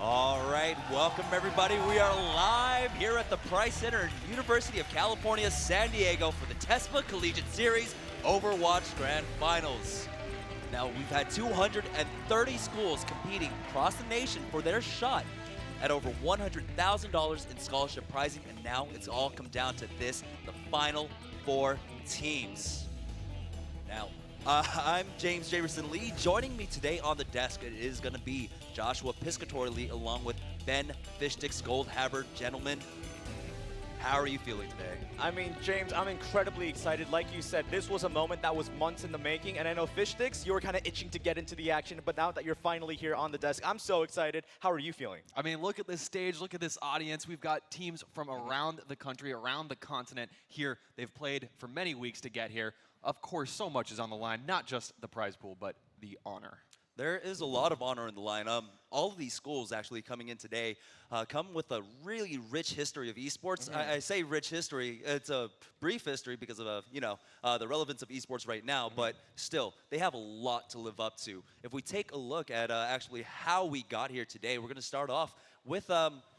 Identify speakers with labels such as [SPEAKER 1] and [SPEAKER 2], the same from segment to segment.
[SPEAKER 1] All right, welcome everybody. We are live here at the Price Center, University of California, San Diego for the TESPA Collegiate Series Overwatch Grand Finals. Now, we've had 230 schools competing across the nation for their shot at over $100,000 in scholarship prizing, and now it's all come down to this, the final 4 teams. Now, I'm James Javerson Lee. Joining me today on the desk, it is going to be Joshua Piscator Lee along with Ben Fishsticks Goldhaber. Gentlemen, how are you feeling today?
[SPEAKER 2] I mean, James, I'm incredibly excited. Like you said, this was a moment that was months in the making, and I know Fishsticks, you were kind of itching to get into the action, but now that you're finally here on the desk, I'm so excited. How are you feeling?
[SPEAKER 3] I mean, look at this stage, look at this audience. We've got teams from around the country, around the continent here. They've played for many weeks to get here. Of course, so much is on the line, not just the prize pool, but the honor.
[SPEAKER 1] There is a lot of honor in the line. All of these schools actually coming in today come with a really rich history of esports. I say rich history. It's a brief history because of the relevance of esports right now, but still, they have a lot to live up to. If we take a look at actually how we got here today, we're going to start off with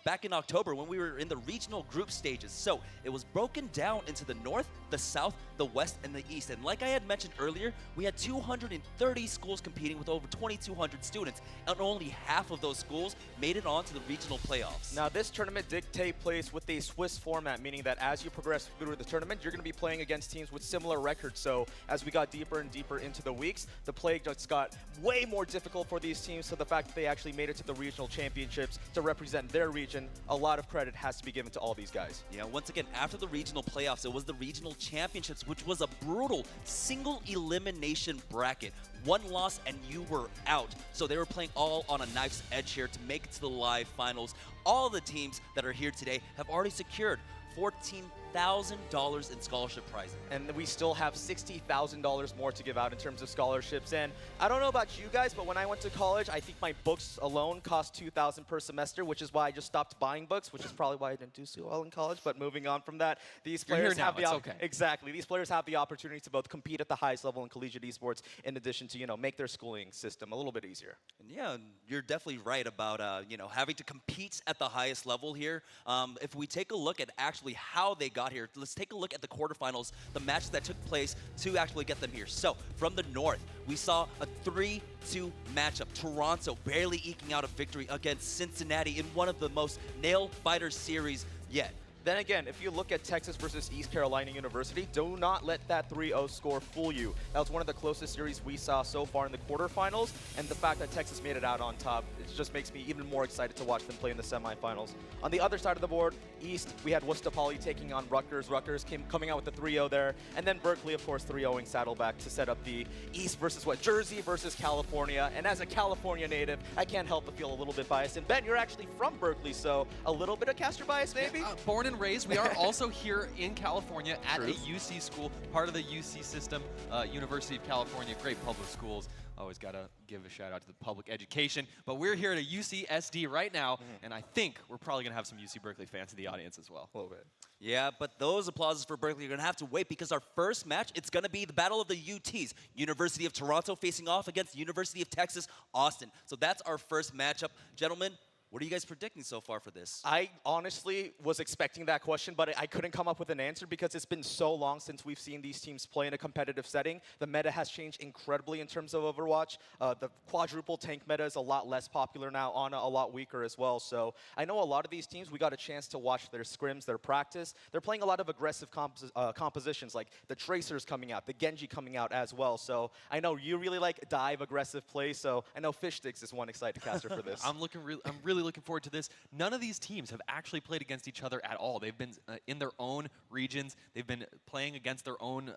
[SPEAKER 1] back in October when we were in the regional group stages. So it was broken down into the north, the south, the west, and the east. And like I had mentioned earlier, we had 230 schools competing with over 2,200 students, and only half of those schools made it on to the regional playoffs.
[SPEAKER 2] Now, this tournament did take place with a Swiss format, meaning that as you progress through the tournament, you're going to be playing against teams with similar records. So as we got deeper and deeper into the weeks, the play just got way more difficult for these teams. So the fact that they actually made it to the regional championships to represent their region, a lot of credit has to be given to all these guys.
[SPEAKER 1] Yeah, once again, after the regional playoffs, it was the regional championships, which was a brutal single elimination bracket. One loss and you were out. So they were playing all on a knife's edge here to make it to the live finals. All the teams that are here today have already secured $14,000 in scholarship prizing.
[SPEAKER 2] And we still have $60,000 more to give out in terms of scholarships. And I don't know about you guys, but when I went to college, I think my books alone cost $2,000 per semester, which is why I just stopped buying books, which is probably why I didn't do so well in college. But moving on from that, these players have the exactly. These players have the opportunity to both compete at the highest level in collegiate esports, in addition to make their schooling system a little bit easier.
[SPEAKER 1] And yeah, you're definitely right about having to compete at the highest level here. If we take a look at actually how they got here, let's take a look at the quarterfinals, the matches that took place to actually get them here. So from the north, we saw a 3-2 matchup. Toronto barely eking out a victory against Cincinnati in one of the most nail-biter series yet.
[SPEAKER 2] Then again, if you look at Texas versus East Carolina University, do not let that 3-0 score fool you. That was one of the closest series we saw so far in the quarterfinals, and the fact that Texas made it out on top, it just makes me even more excited to watch them play in the semifinals. On the other side of the board, East, we had Worcester Poly taking on Rutgers. Rutgers coming out with the 3-0 there, and then Berkeley, of course, 3-0ing Saddleback to set up the East versus Jersey versus California. And as a California native, I can't help but feel a little bit biased. And Ben, you're actually from Berkeley, so a little bit of caster bias, maybe?
[SPEAKER 3] Born and raised. We are also here in California at
[SPEAKER 2] True.
[SPEAKER 3] a UC school, part of the UC system, University of California, great public schools. Always got to give a shout out to the public education. But we're here at a UCSD right now, and I think we're probably going to have some UC Berkeley fans in the audience as well.
[SPEAKER 2] A little bit.
[SPEAKER 1] Yeah, but those applauses for Berkeley are going to have to wait because our first match, it's going to be the battle of the UTs. University of Toronto facing off against University of Texas, Austin. So that's our first matchup. Gentlemen, what are you guys predicting so far for this?
[SPEAKER 2] I honestly was expecting that question, but I couldn't come up with an answer because it's been so long since we've seen these teams play in a competitive setting. The meta has changed incredibly in terms of Overwatch. The quadruple tank meta is a lot less popular now, Ana a lot weaker as well. So I know a lot of these teams, we got a chance to watch their scrims, their practice. They're playing a lot of aggressive compositions, like the Tracers coming out, the Genji coming out as well. So I know you really like dive aggressive play, so I know Fish Sticks is one excited caster for this.
[SPEAKER 3] I'm really looking forward to this. None of these teams have actually played against each other at all. They've been in their own regions. They've been playing against their own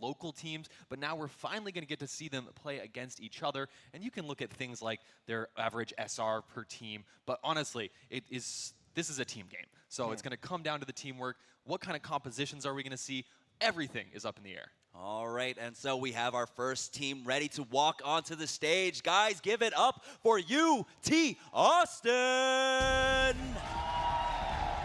[SPEAKER 3] local teams. But now we're finally going to get to see them play against each other. And you can look at things like their average SR per team. But honestly, this is a team game. So it's going to come down to the teamwork. What kind of compositions are we going to see? Everything is up in the air.
[SPEAKER 1] All right, and so we have our first team ready to walk onto the stage. Guys, give it up for UT Austin!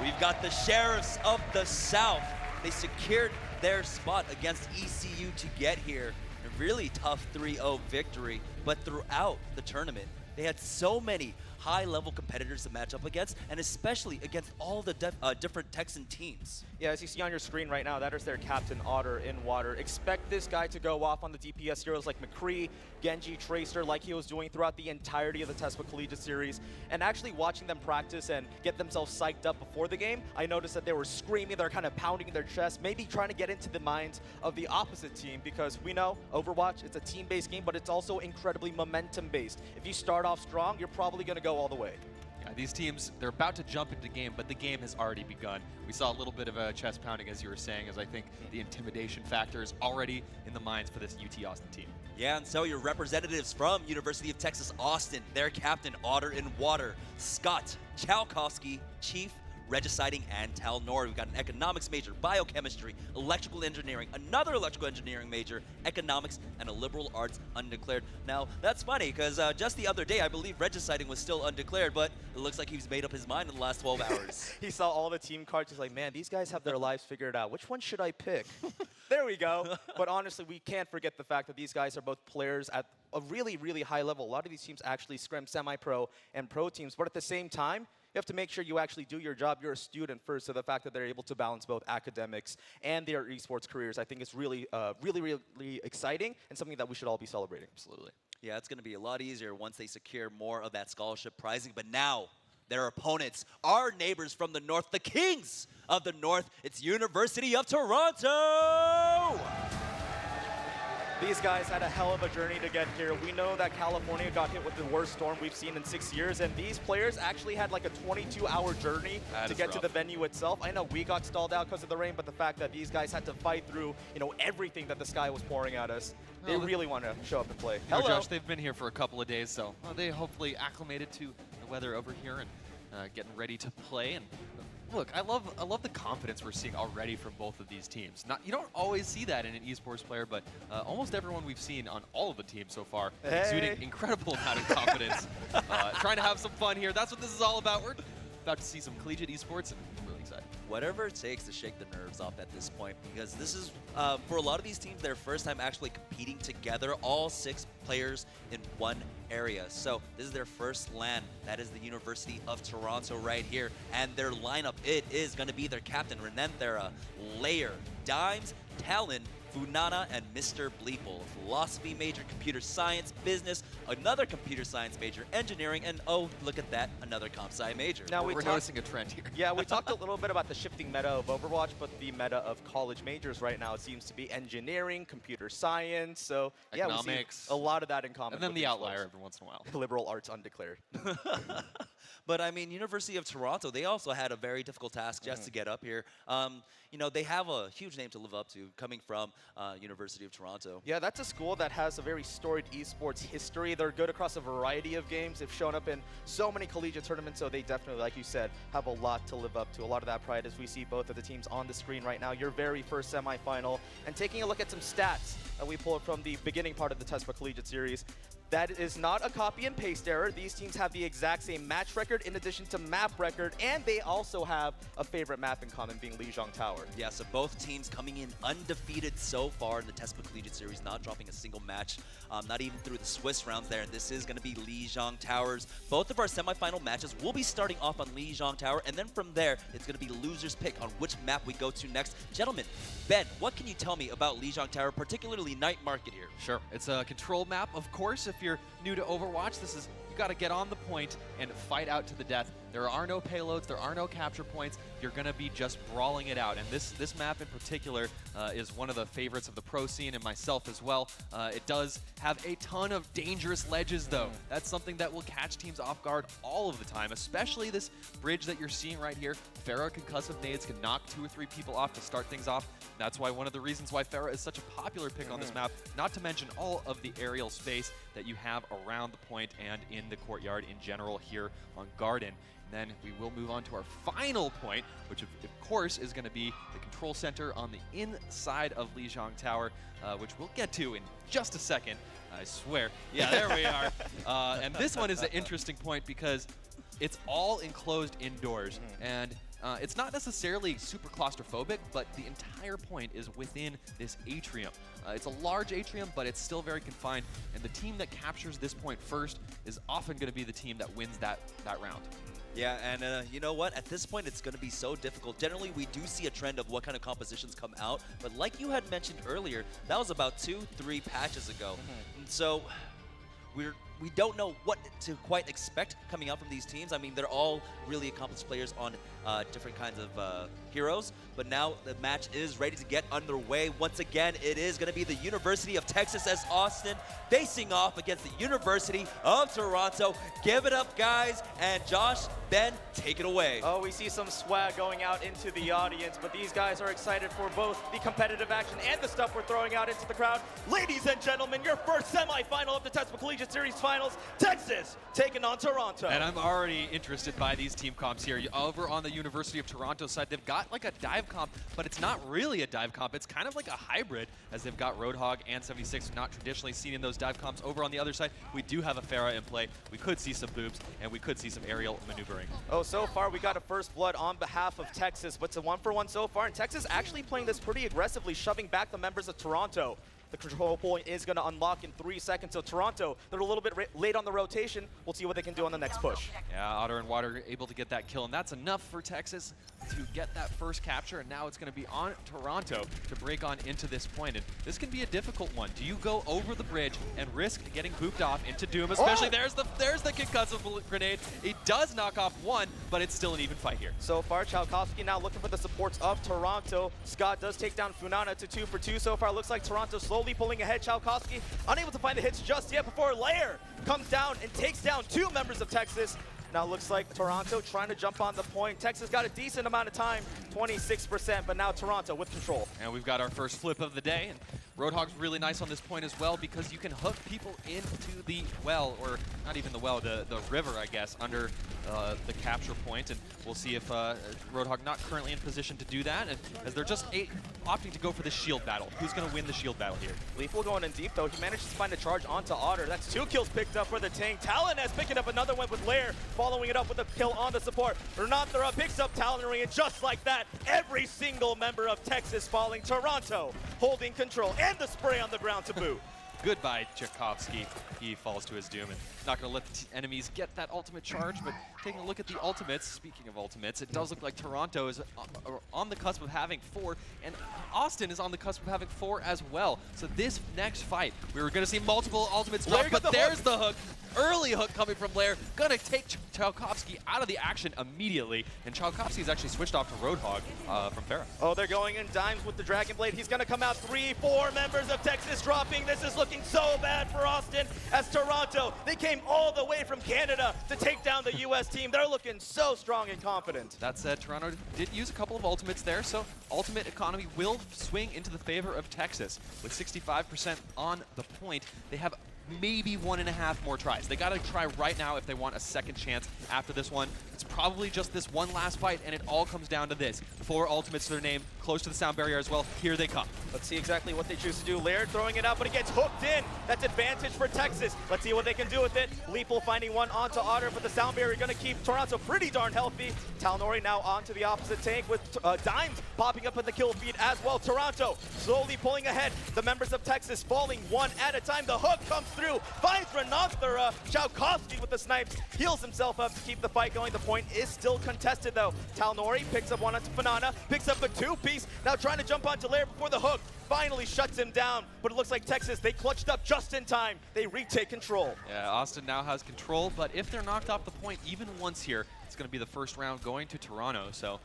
[SPEAKER 1] We've got the Sheriffs of the South. They secured their spot against ECU to get here. A really tough 3-0 victory, but throughout the tournament, they had so many high-level competitors to match up against, and especially against all the different Texan teams.
[SPEAKER 2] Yeah, as you see on your screen right now, that is their captain, Otter in water. Expect this guy to go off on the DPS heroes like McCree, Genji, Tracer, like he was doing throughout the entirety of the TESPA Collegiate Series. And actually watching them practice and get themselves psyched up before the game, I noticed that they were screaming, they're kind of pounding their chest, maybe trying to get into the minds of the opposite team, because we know Overwatch, it's a team-based game, but it's also incredibly momentum-based. If you start off strong, you're probably going to go all the way.
[SPEAKER 3] Yeah, these teams, they're about to jump into game, but the game has already begun. We saw a little bit of a chest pounding, as you were saying, as I think the intimidation factor is already in the minds for this UT Austin team.
[SPEAKER 1] Yeah, and so your representatives from University of Texas Austin, their captain, Otter in Water, Scott Chalkowski, Chief, Regiciding, and Talnor. We've got an economics major, biochemistry, electrical engineering, another electrical engineering major, economics, and a liberal arts undeclared. Now, that's funny, because just the other day, I believe Regiciding was still undeclared, but it looks like he's made up his mind in the last 12 hours.
[SPEAKER 2] He saw all the team cards. He's like, man, these guys have their lives figured out. Which one should I pick? There we go. But honestly, we can't forget the fact that these guys are both players at a really, really high level. A lot of these teams actually scrim semi-pro and pro teams, but at the same time, you have to make sure you actually do your job. You're a student first, so the fact that they're able to balance both academics and their esports careers, I think is really, really exciting and something that we should all be celebrating.
[SPEAKER 3] Absolutely.
[SPEAKER 1] Yeah, it's going to be a lot easier once they secure more of that scholarship pricing. But now, their opponents, our neighbors from the north, the kings of the north, it's University of Toronto!
[SPEAKER 2] These guys had a hell of a journey to get here. We know that California got hit with the worst storm we've seen in 6 years, and these players actually had like a 22-hour journey to get to the venue itself. I know we got stalled out because of the rain, but the fact that these guys had to fight through, everything that the sky was pouring at us, they really want to show up and play.
[SPEAKER 3] Hello, Josh. They've been here for a couple of days, so they hopefully acclimated to the weather over here and getting ready to play. And look, I love the confidence we're seeing already from both of these teams. You don't always see that in an esports player, but almost everyone we've seen on all of the teams so far exuding incredible amount of confidence, trying to have some fun here. That's what this is all about. We're about to see some collegiate esports, and I'm really excited.
[SPEAKER 1] Whatever it takes to shake the nerves off at this point, because this is, for a lot of these teams, their first time actually competing together, all 6 players in one area. So this is their first LAN. That is the University of Toronto right here. And their lineup, it is going to be their captain, Renanthera, Layer, Dimes, Talon, Funana, and Mr. Bleeple. Philosophy major, computer science, business, another computer science major, engineering, and oh, look at that, another comp sci major.
[SPEAKER 2] Now
[SPEAKER 3] we're noticing a trend here.
[SPEAKER 2] Yeah, we talked a little bit about the shifting meta of Overwatch, but the meta of college majors right now seems to be engineering, computer science, so yeah, we see a lot of that in common.
[SPEAKER 3] And then
[SPEAKER 2] with
[SPEAKER 3] the
[SPEAKER 2] these
[SPEAKER 3] outlier
[SPEAKER 2] folks.
[SPEAKER 3] every once in a while.
[SPEAKER 2] Liberal arts undeclared.
[SPEAKER 1] But I mean, University of Toronto, they also had a very difficult task just to get up here. You know, they have a huge name to live up to coming from University of Toronto.
[SPEAKER 2] Yeah, that's a school that has a very storied esports history. They're good across a variety of games. They've shown up in so many collegiate tournaments, so they definitely, like you said, have a lot to live up to. A lot of that pride as we see both of the teams on the screen right now. Your very first semifinal. And taking a look at some stats that we pulled from the beginning part of the TESPA Collegiate Series, that is not a copy and paste error. These teams have the exact same match record in addition to map record, and they also have a favorite map in common, being Lijiang Tower.
[SPEAKER 1] Yeah, so both teams coming in undefeated so far in the TESPA Collegiate Series, not dropping a single match, not even through the Swiss rounds there. And this is going to be Lijiang Towers. Both of our semifinal matches will be starting off on Lijiang Tower, and then from there, it's going to be loser's pick on which map we go to next. Gentlemen, Ben, what can you tell me about Lijiang Tower, particularly Night Market here?
[SPEAKER 3] Sure. It's a control map, of course. If you're new to Overwatch, you got to get on the point and fight out to the death. There are no payloads, there are no capture points. You're going to be just brawling it out. And this map in particular is one of the favorites of the pro scene and myself as well. It does have a ton of dangerous ledges, though. That's something that will catch teams off guard all of the time, especially this bridge that you're seeing right here. Pharah concussive nades can knock 2 or 3 people off to start things off. That's why one of the reasons why Pharah is such a popular pick on this map, not to mention all of the aerial space that you have around the point and in the courtyard in general here on Garden. And then we will move on to our final point, which of course is going to be the control center on the inside of Lijiang Tower, which we'll get to in just a second, I swear. Yeah, there we are. And this one is an interesting point because it's all enclosed indoors. And it's not necessarily super claustrophobic, but the entire point is within this atrium. It's a large atrium, but it's still very confined. And the team that captures this point first is often going to be the team that wins that round.
[SPEAKER 1] Yeah, and you know what? At this point, it's going to be so difficult. Generally, we do see a trend of what kind of compositions come out, but like you had mentioned earlier, that was about 2-3 patches ago. And so we don't know what to quite expect coming out from these teams. I mean, they're all really accomplished players on different kinds of heroes, but now the match is ready to get underway. Once again, it is going to be the University of Texas S. Austin facing off against the University of Toronto. Give it up, guys, and Josh, Ben, take it away.
[SPEAKER 2] Oh, we see some swag going out into the audience, but these guys are excited for both the competitive action and the stuff we're throwing out into the crowd. Ladies and gentlemen, your first semifinal of the TESPA Collegiate Series Finals, Texas taking on Toronto.
[SPEAKER 3] And I'm already interested by these team comps here. Over on the University of Toronto side, they've got like a dive comp, but it's not really a dive comp. It's kind of like a hybrid, as they've got Roadhog and 76, not traditionally seen in those dive comps. Over on the other side, we do have a Pharah in play. We could see some boobs, and we could see some aerial maneuvering.
[SPEAKER 2] Oh, so far we got a first blood on behalf of Texas, but it's a 1-for-1 so far, and Texas actually playing this pretty aggressively, shoving back the members of Toronto. The control point is going to unlock in 3 seconds. So Toronto, they're a little bit late on the rotation. We'll see what they can do on the next push.
[SPEAKER 3] Yeah, Otter and Water able to get that kill, and that's enough for Texas to get that first capture, and now it's going to be on Toronto to break on into this point. And this can be a difficult one. Do you go over the bridge and risk getting booped off into Doom? Especially there's the concussive grenade. It does knock off one, but it's still an even fight here.
[SPEAKER 2] So far, Chalkowski now looking for the supports of Toronto. Scott does take down Funana to 2 for 2 so far. Looks like Toronto slowly pulling ahead. Chalkowski unable to find the hits just yet before Lair comes down and takes down 2 members of Texas. Now looks like Toronto trying to jump on the point. Texas got a decent amount of time, 26%, but now Toronto with control.
[SPEAKER 3] And we've got our first flip of the day. And Roadhog's really nice on this point as well because you can hook people into the well, or not even the well, the river, I guess, under the capture point, and we'll see if Roadhog not currently in position to do that, and as they're just opting to go for the shield battle. Who's going to win the shield battle here?
[SPEAKER 2] Lethal going in deep, though. He manages to find a charge onto Otter. That's 2 kills picked up for the Ting. Talon has picking up another one with Lair, following it up with a kill on the support. Renanthera picks up Talon Ring, and just like that, every single member of Texas falling. Toronto holding control, and the spray on the ground to boot.
[SPEAKER 3] Goodbye, Tchaikovsky. He falls to his doom, and not going to let the enemies get that ultimate charge, but taking a look at the ultimates, speaking of ultimates, it does look like Toronto is on the cusp of having 4, and Austin is on the cusp of having 4 as well. So this next fight, we were going to see multiple ultimates drop, but there's the hook. Early hook coming from Lair, gonna take Tchaikovsky out of the action immediately, and Tchaikovsky is actually switched off to Roadhog from Farah.
[SPEAKER 2] Oh, they're going in dimes with the Dragon Blade. He's gonna come out 3-4 members of Texas dropping. This is looking so bad for Austin as Toronto. They came all the way from Canada to take down the US team. They're looking so strong and confident.
[SPEAKER 3] That said, Toronto did use a couple of ultimates there, so ultimate economy will swing into the favor of Texas. With 65% on the point, they have maybe 1.5 more tries. They gotta try right now if they want a second chance after this one. It's probably just this one last fight, and it all comes down to this. 4 ultimates to their name, close to the sound barrier as well. Here they come.
[SPEAKER 2] Let's see exactly what they choose to do. Laird throwing it out, but it gets hooked in. That's advantage for Texas. Let's see what they can do with it. Lethal finding one onto Otter, but the sound barrier gonna keep Toronto pretty darn healthy. Talnori now onto the opposite tank with Dimes popping up in the kill feed as well. Toronto slowly pulling ahead. The members of Texas falling one at a time. The hook comes through, finds Renanthera. Tchaikovsky with the snipes, heals himself up to keep the fight going. The point is still contested though. Talnori picks up one onto Banana, picks up a 2-piece, now trying to jump onto Lair before the hook finally shuts him down. But it looks like Texas, they clutched up just in time. They retake control.
[SPEAKER 3] Yeah, Austin now has control, but if they're knocked off the point even once here, it's going to be the first round going to Toronto. So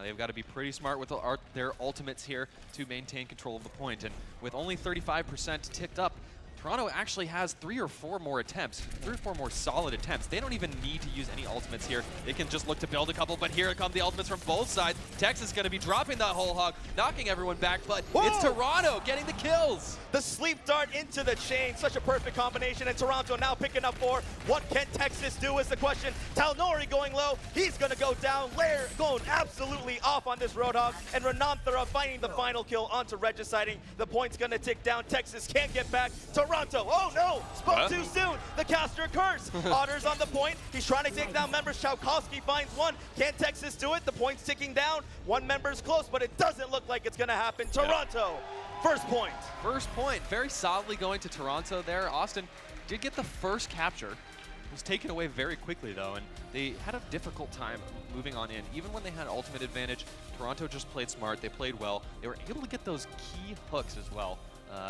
[SPEAKER 3] they've got to be pretty smart with their ultimates here to maintain control of the point. And with only 35% ticked up, Toronto actually has 3 or 4 more attempts, 3 or 4 more solid attempts. They don't even need to use any ultimates here. They can just look to build a couple, but here come the ultimates from both sides. Texas going to be dropping that whole hog, knocking everyone back, but it's Toronto getting the kills.
[SPEAKER 2] The sleep dart into the chain, such a perfect combination, and Toronto now picking up 4. What can Texas do is the question. Talnori going low, he's gonna go down. Lair going absolutely off on this Roadhog, and Renanthera finding the final kill onto Regiciding. The point's gonna tick down. Texas can't get back. Toronto, oh no, spoke too soon. The caster curse. Otter's on the point. He's trying to take down members. Tchaikovsky finds one. Can Texas do it? The point's ticking down. One member's close, but it doesn't look like it's gonna happen. Toronto, first point.
[SPEAKER 3] First point, very solidly going to Toronto there. Austin did get the first capture. It was taken away very quickly though, and they had a difficult time moving on in. Even when they had ultimate advantage, Toronto just played smart. They played well. They were able to get those key hooks as well.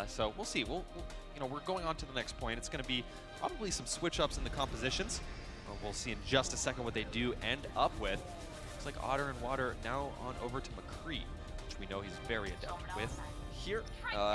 [SPEAKER 3] So we'll see. We're going on to the next point. It's going to be probably some switch ups in the compositions. We'll see in just a second what they do end up with. Looks like Otter and Water now on over to McCree, which we know he's very adept with. Here,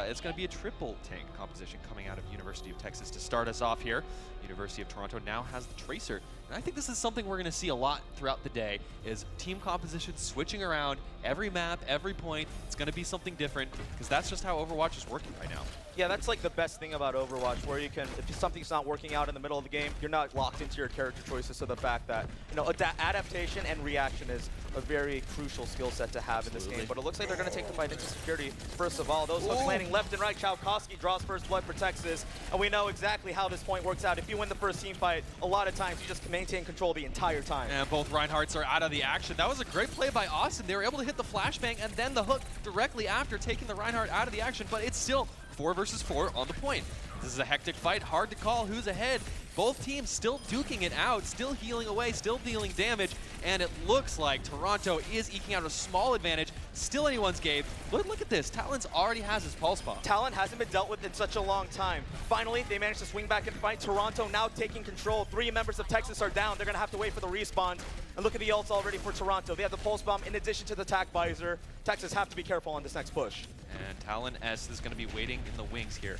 [SPEAKER 3] it's going to be a triple tank composition coming out of University of Texas to start us off here. University of Toronto now has the Tracer. And I think this is something we're going to see a lot throughout the day, is team composition switching around every map, every point. It's going to be something different, because that's just how Overwatch is working right now.
[SPEAKER 2] Yeah, that's like the best thing about Overwatch, where you can, if something's not working out in the middle of the game, you're not locked into your character choices. So the fact that, adaptation and reaction is a very crucial skill set to have in this game. But it looks like they're going to take the fight into security. First of all, those hooks landing left and right. Tchaikovsky draws first blood for Texas, and we know exactly how this point works out. If you win the first team fight, a lot of times you just can maintain control the entire time.
[SPEAKER 3] And both Reinhardts are out of the action. That was a great play by Austin. They were able to hit the flashbang and then the hook directly after taking the Reinhardt out of the action, but it's still 4 versus 4 on the point. This is a hectic fight, hard to call who's ahead. Both teams still duking it out, still healing away, still dealing damage, and it looks like Toronto is eking out a small advantage. Still anyone's game. Look at this, Talon's already has his pulse bomb.
[SPEAKER 2] Talon hasn't been dealt with in such a long time. Finally, they managed to swing back and fight. Toronto now taking control. 3 members of Texas are down. They're gonna have to wait for the respawn. And look at the ults already for Toronto. They have the pulse bomb in addition to the attack visor. Texas have to be careful on this next push.
[SPEAKER 3] And Talon S is gonna be waiting in the wings here.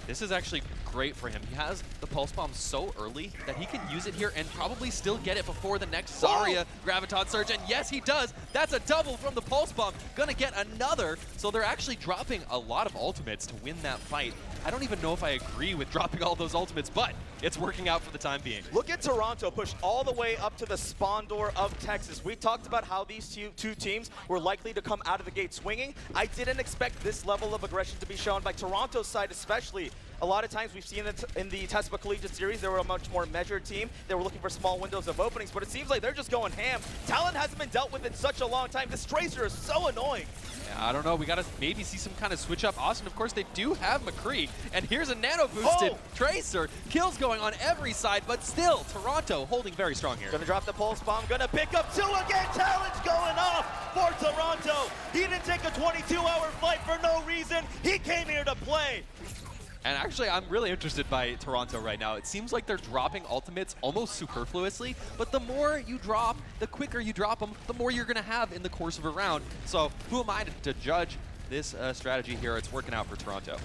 [SPEAKER 3] This is actually great for him. He has the pulse bomb so early that he can use it here and probably still get it before the next Zarya Graviton Surge. And yes, he does. That's a double from the pulse bomb. Gonna get another. So they're actually dropping a lot of ultimates to win that fight I don't even know if I agree with dropping all those ultimates, but it's working out for the time being.
[SPEAKER 2] Look at Toronto push all the way up to the spawn door of Texas. We talked about how these two teams were likely to come out of the gate swinging. I didn't expect this level of aggression to be shown by Toronto's side especially. A lot of times we've seen it in the TCS Collegiate Series, they were a much more measured team. They were looking for small windows of openings, but it seems like they're just going ham. Talent hasn't been dealt with in such a long time. This Tracer is so annoying.
[SPEAKER 3] Yeah, I don't know. We got to maybe see some kind of switch up. Austin, of course, they do have McCree, and here's a nano-boosted Tracer. Kills going on every side, but still, Toronto holding very strong here.
[SPEAKER 2] Gonna drop the pulse bomb, gonna pick up 2 again. Talent's going off for Toronto. He didn't take a 22-hour flight for no reason. He came here to play.
[SPEAKER 3] And actually, I'm really interested by Toronto right now. It seems like they're dropping ultimates almost superfluously, but the more you drop, the quicker you drop them, the more you're going to have in the course of a round. So who am I to judge this strategy here? It's working out for Toronto.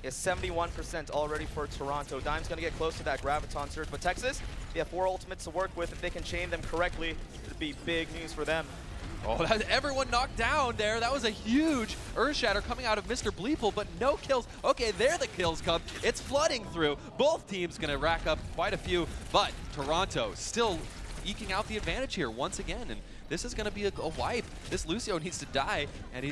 [SPEAKER 2] It's 71% already for Toronto. Dime's going to get close to that Graviton surge, but Texas, they have 4 ultimates to work with. If they can chain them correctly, it'd be big news for them.
[SPEAKER 3] Oh, everyone knocked down there. That was a huge Earth Shatter coming out of Mr. Bleeple, but no kills. Okay, there the kills come. It's flooding through. Both teams going to rack up quite a few, but Toronto still eking out the advantage here once again, and this is going to be a wipe. This Lucio needs to die, and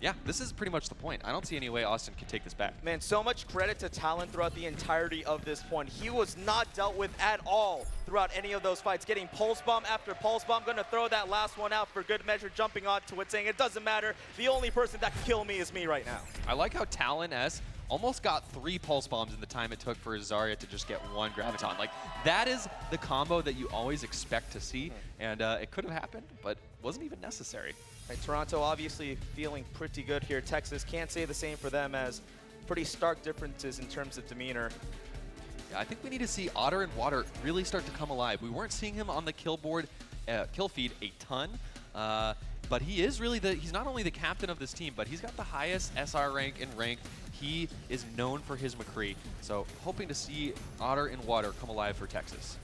[SPEAKER 3] yeah, this is pretty much the point. I don't see any way Austin can take this back.
[SPEAKER 2] Man, so much credit to Talent throughout the entirety of this point. He was not dealt with at all throughout any of those fights. Getting pulse bomb after pulse bomb, gonna throw that last one out for good measure, jumping onto it, saying it doesn't matter. The only person that can kill me is me right now.
[SPEAKER 3] I like how Talon S almost got 3 pulse bombs in the time it took for Zarya to just get 1 Graviton. Like, that is the combo that you always expect to see, and it could have happened, but wasn't even necessary.
[SPEAKER 2] Right, Toronto obviously feeling pretty good here. Texas can't say the same for them, as pretty stark differences in terms of demeanor.
[SPEAKER 3] Yeah, I think we need to see Otter and Water really start to come alive. We weren't seeing him on the kill board, kill feed a ton, but he is really he's not only the captain of this team, but he's got the highest SR rank in rank. He is known for his McCree, so hoping to see Otter and Water come alive for Texas.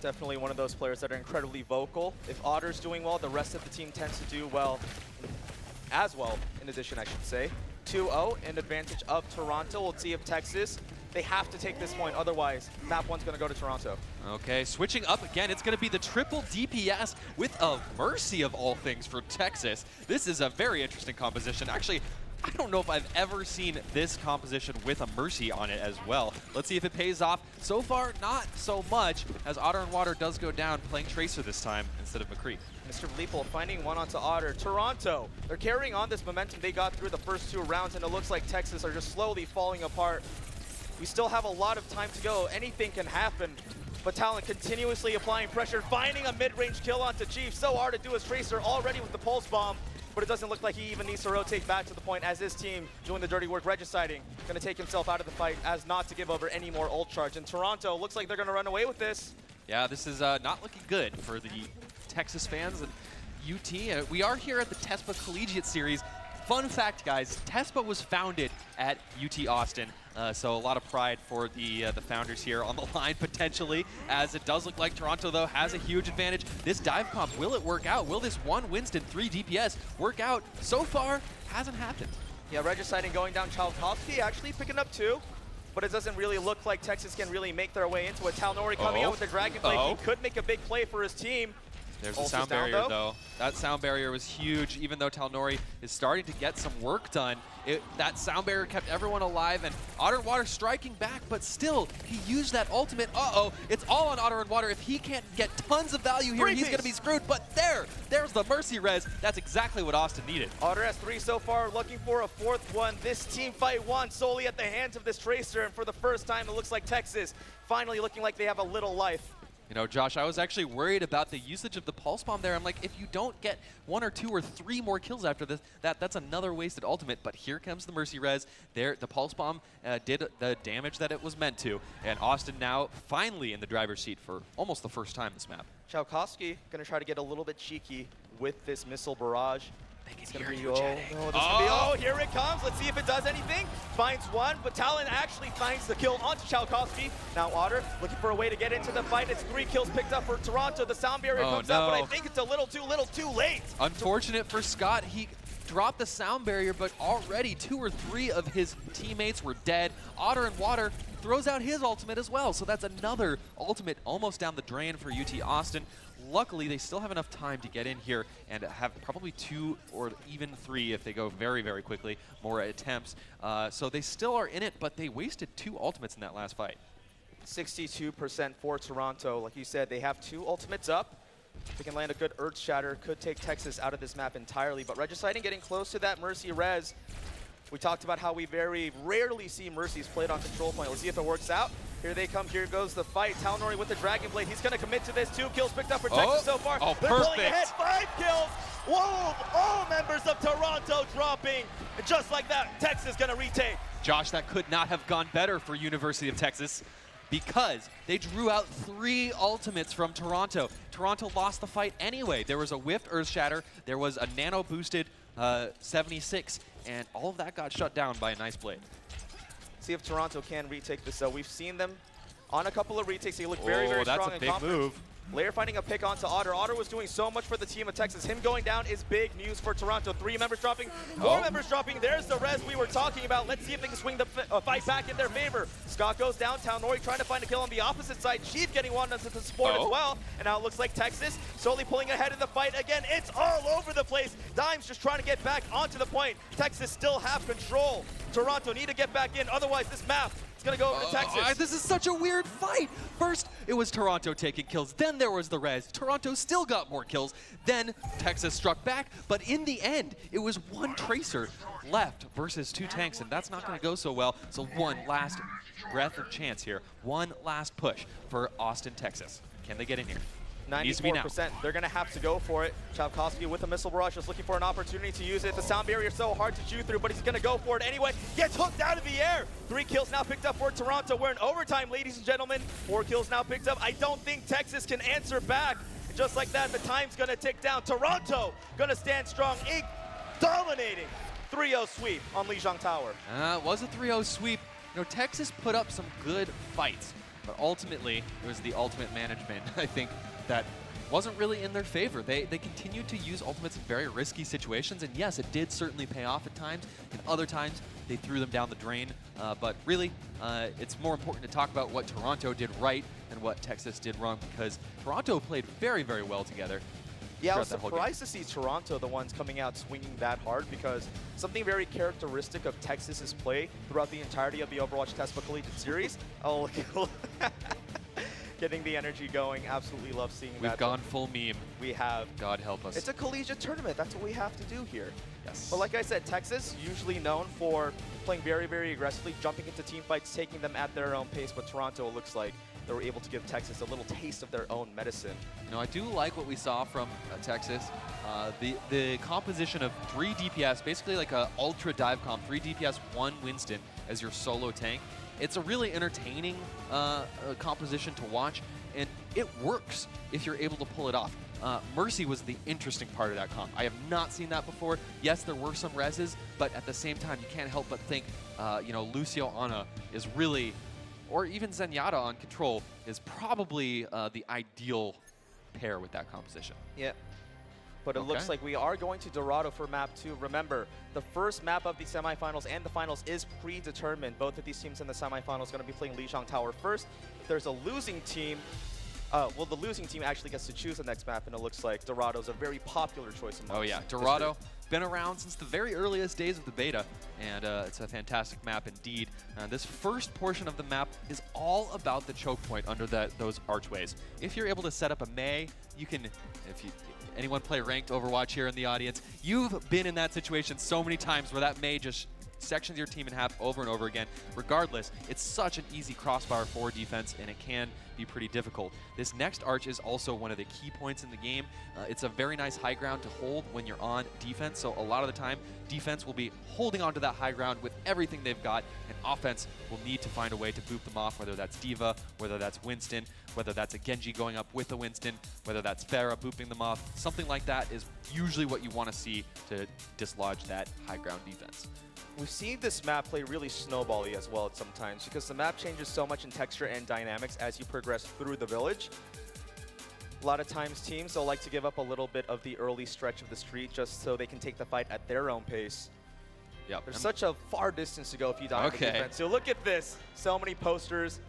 [SPEAKER 2] Definitely one of those players that are incredibly vocal. If Otter's doing well, the rest of the team tends to do well, as well, in addition, I should say. 2-0 in advantage of Toronto. We'll see if Texas, they have to take this point, otherwise map 1's going to go to Toronto.
[SPEAKER 3] Okay, switching up again, it's going to be the triple DPS with a Mercy of all things for Texas. This is a very interesting composition. Actually, I don't know if I've ever seen this composition with a Mercy on it as well. Let's see if it pays off. So far, not so much, as Otter and Water does go down, playing Tracer this time instead of McCree.
[SPEAKER 2] Mr. Bleeple finding one onto Otter. Toronto, they're carrying on this momentum they got through the first 2 rounds, and it looks like Texas are just slowly falling apart. We still have a lot of time to go. Anything can happen. But Talent continuously applying pressure, finding a mid-range kill onto Chief. So hard to do his Tracer already with the Pulse Bomb. But it doesn't look like he even needs to rotate back to the point, as his team doing the dirty work, Regiciding, going to take himself out of the fight as not to give over any more ult charge. And Toronto looks like they're going to run away with this.
[SPEAKER 3] Yeah, this is not looking good for the Texas fans and UT. We are here at the TCS Collegiate Series. Fun fact, guys, TCS was founded at UT Austin. So a lot of pride for the founders here on the line, potentially, as it does look like Toronto, though, has a huge advantage. This dive comp, will it work out? Will this 1 Winston, 3 DPS work out? So far, hasn't happened.
[SPEAKER 2] Yeah, Regiciding going down. Chalkowski actually picking up 2, but it doesn't really look like Texas can really make their way into it. Talnori coming out with the Dragon Blade. He could make a big play for his team.
[SPEAKER 3] There's the sound barrier, though. That sound barrier was huge, even though Talnori is starting to get some work done. That sound barrier kept everyone alive, and Otter and Water striking back, but still, he used that ultimate. Uh-oh, it's all on Otter and Water. If he can't get tons of value here, he's going to be screwed. But there's the Mercy res. That's exactly what Austin needed.
[SPEAKER 2] Otter has 3 so far, looking for a 4th one. This team fight won solely at the hands of this Tracer, and for the first time, it looks like Texas finally looking like they have a little life.
[SPEAKER 3] You know, Josh, I was actually worried about the usage of the Pulse Bomb there. I'm like, if you don't get 1 or 2 or 3 more kills after this, that's another wasted ultimate. But here comes the Mercy Res. There, the Pulse Bomb did the damage that it was meant to. And Austin now finally in the driver's seat for almost the first time this map.
[SPEAKER 2] Chalkowski going to try to get a little bit cheeky with this missile barrage. It's going to be, here it comes. Let's see if it does anything. Finds 1, but Talon actually finds the kill onto Chalkowski. Now Otter looking for a way to get into the fight. It's 3 kills picked up for Toronto. The sound barrier comes up, but I think it's a little too late.
[SPEAKER 3] Unfortunate for Scott. dropped the sound barrier, but already 2 or 3 of his teammates were dead. Otter and Water throws out his ultimate as well, so that's another ultimate almost down the drain for UT Austin. Luckily, they still have enough time to get in here and have probably 2 or even 3 if they go very, very quickly, more attempts. So they still are in it, but they wasted 2 ultimates in that last fight.
[SPEAKER 2] 62% for Toronto. Like you said, they have 2 ultimates up. If they can land a good Earth Shatter, could take Texas out of this map entirely. But Regiciding getting close to that Mercy res. We talked about how we very rarely see Mercies played on control point. Let's see if it works out. Here they come. Here goes the fight. Talnori with the Dragon Blade. He's going to commit to this. 2 kills picked up for Texas so far.
[SPEAKER 3] Oh,
[SPEAKER 2] They're
[SPEAKER 3] perfect.
[SPEAKER 2] pulling ahead. 5 kills. Whoa! All members of Toronto dropping. And just like that, Texas going to retake.
[SPEAKER 3] Josh, that could not have gone better for University of Texas because they drew out 3 ultimates from Toronto. Toronto lost the fight anyway. There was a whiffed Earth Shatter. There was a nano-boosted 76, and all of that got shut down by a nice blade.
[SPEAKER 2] See if Toronto can retake this. So we've seen them on a couple of retakes. They look very, very strong
[SPEAKER 3] that's a
[SPEAKER 2] in
[SPEAKER 3] big
[SPEAKER 2] conference.
[SPEAKER 3] move.
[SPEAKER 2] Lair finding a pick onto Otter. Otter was doing so much for the team of Texas. Him going down is big news for Toronto. 3 members dropping, 4 members dropping. There's the res we were talking about. Let's see if they can swing the fight back in their favor. Scott goes down. Nori trying to find a kill on the opposite side. Chief getting one as a support as well. And now it looks like Texas slowly pulling ahead in the fight again. It's all over the place. Dimes just trying to get back onto the point. Texas still have control. Toronto need to get back in. Otherwise, this map is going to go over to Texas.
[SPEAKER 3] This is such a weird fight. First, it was Toronto taking kills. Then there was the res. Toronto still got more kills. Then Texas struck back. But in the end, it was 1 Tracer left versus 2 tanks, and that's not going to go so well. So one last breath of chance here. One last push for Austin, Texas. Can they get in here?
[SPEAKER 2] 94%. They're going to have to go for it. Chavkovsky with a missile barrage, just looking for an opportunity to use it. The sound barrier is so hard to chew through, but he's going to go for it anyway. Gets hooked out of the air. 3 kills now picked up for Toronto. We're in overtime, ladies and gentlemen. 4 kills now picked up. I don't think Texas can answer back. And just like that, the time's going to tick down. Toronto going to stand strong, dominating 3-0 sweep on Lijiang Tower.
[SPEAKER 3] It was a 3-0 sweep. You know, Texas put up some good fights, but ultimately, it was the ultimate management, I think, that wasn't really in their favor. They continued to use ultimates in very risky situations, and yes, it did certainly pay off at times, and other times they threw them down the drain. But really, it's more important to talk about what Toronto did right than what Texas did wrong, because Toronto played very, very well together.
[SPEAKER 2] Yeah, I was surprised to see Toronto the ones coming out swinging that hard, because something very characteristic of Texas's play throughout the entirety of the Overwatch TESPA Collegiate Series. Oh, getting the energy going. Absolutely love seeing that.
[SPEAKER 3] We've gone full meme.
[SPEAKER 2] We have.
[SPEAKER 3] God help us.
[SPEAKER 2] It's a collegiate tournament. That's what we have to do here.
[SPEAKER 3] Yes.
[SPEAKER 2] But like I said, Texas usually known for playing very, very aggressively, jumping into team fights, taking them at their own pace. But Toronto looks like they were able to give Texas a little taste of their own medicine.
[SPEAKER 3] You know, I do like what we saw from Texas. The composition of 3 DPS, basically like a ultra dive comp, 3 DPS, 1 Winston as your solo tank. It's a really entertaining composition to watch, and it works if you're able to pull it off. Mercy was the interesting part of that comp. I have not seen that before. Yes, there were some reses, but at the same time, you can't help but think, you know, Lucio Ana is really, or even Zenyatta on control, is probably the ideal pair with that composition.
[SPEAKER 2] Yeah. But it looks like we are going to Dorado for map 2. Remember, the first map of the semifinals and the finals is predetermined. Both of these teams in the semifinals are going to be playing Lijiang Tower first. If there's a losing team, well, the losing team actually gets to choose the next map, and it looks like Dorado's a very popular choice amongst.
[SPEAKER 3] Oh yeah, Dorado, been around since the very earliest days of the beta, and it's a fantastic map indeed. This first portion of the map is all about the choke point under those archways. If you're able to set up a Mei, you can, anyone play ranked Overwatch here in the audience, you've been in that situation so many times where that Mei just sections your team in half over and over again. Regardless, it's such an easy crossbar for defense, and it can be pretty difficult. This next arch is also one of the key points in the game. It's a very nice high ground to hold when you're on defense, so a lot of the time, defense will be holding onto that high ground with everything they've got, and offense will need to find a way to boop them off, whether that's D.Va, whether that's Winston, whether that's a Genji going up with a Winston, whether that's Pharah booping them off. Something like that is usually what you want to see to dislodge that high ground defense.
[SPEAKER 2] We've seen this map play really snowbally as well at sometimes, because the map changes so much in texture and dynamics as you progress through the village. A lot of times teams, they'll like to give up a little bit of the early stretch of the street just so they can take the fight at their own pace.
[SPEAKER 3] Yep.
[SPEAKER 2] There's such a far distance to go if you dive into defense. So look at this. So many posters.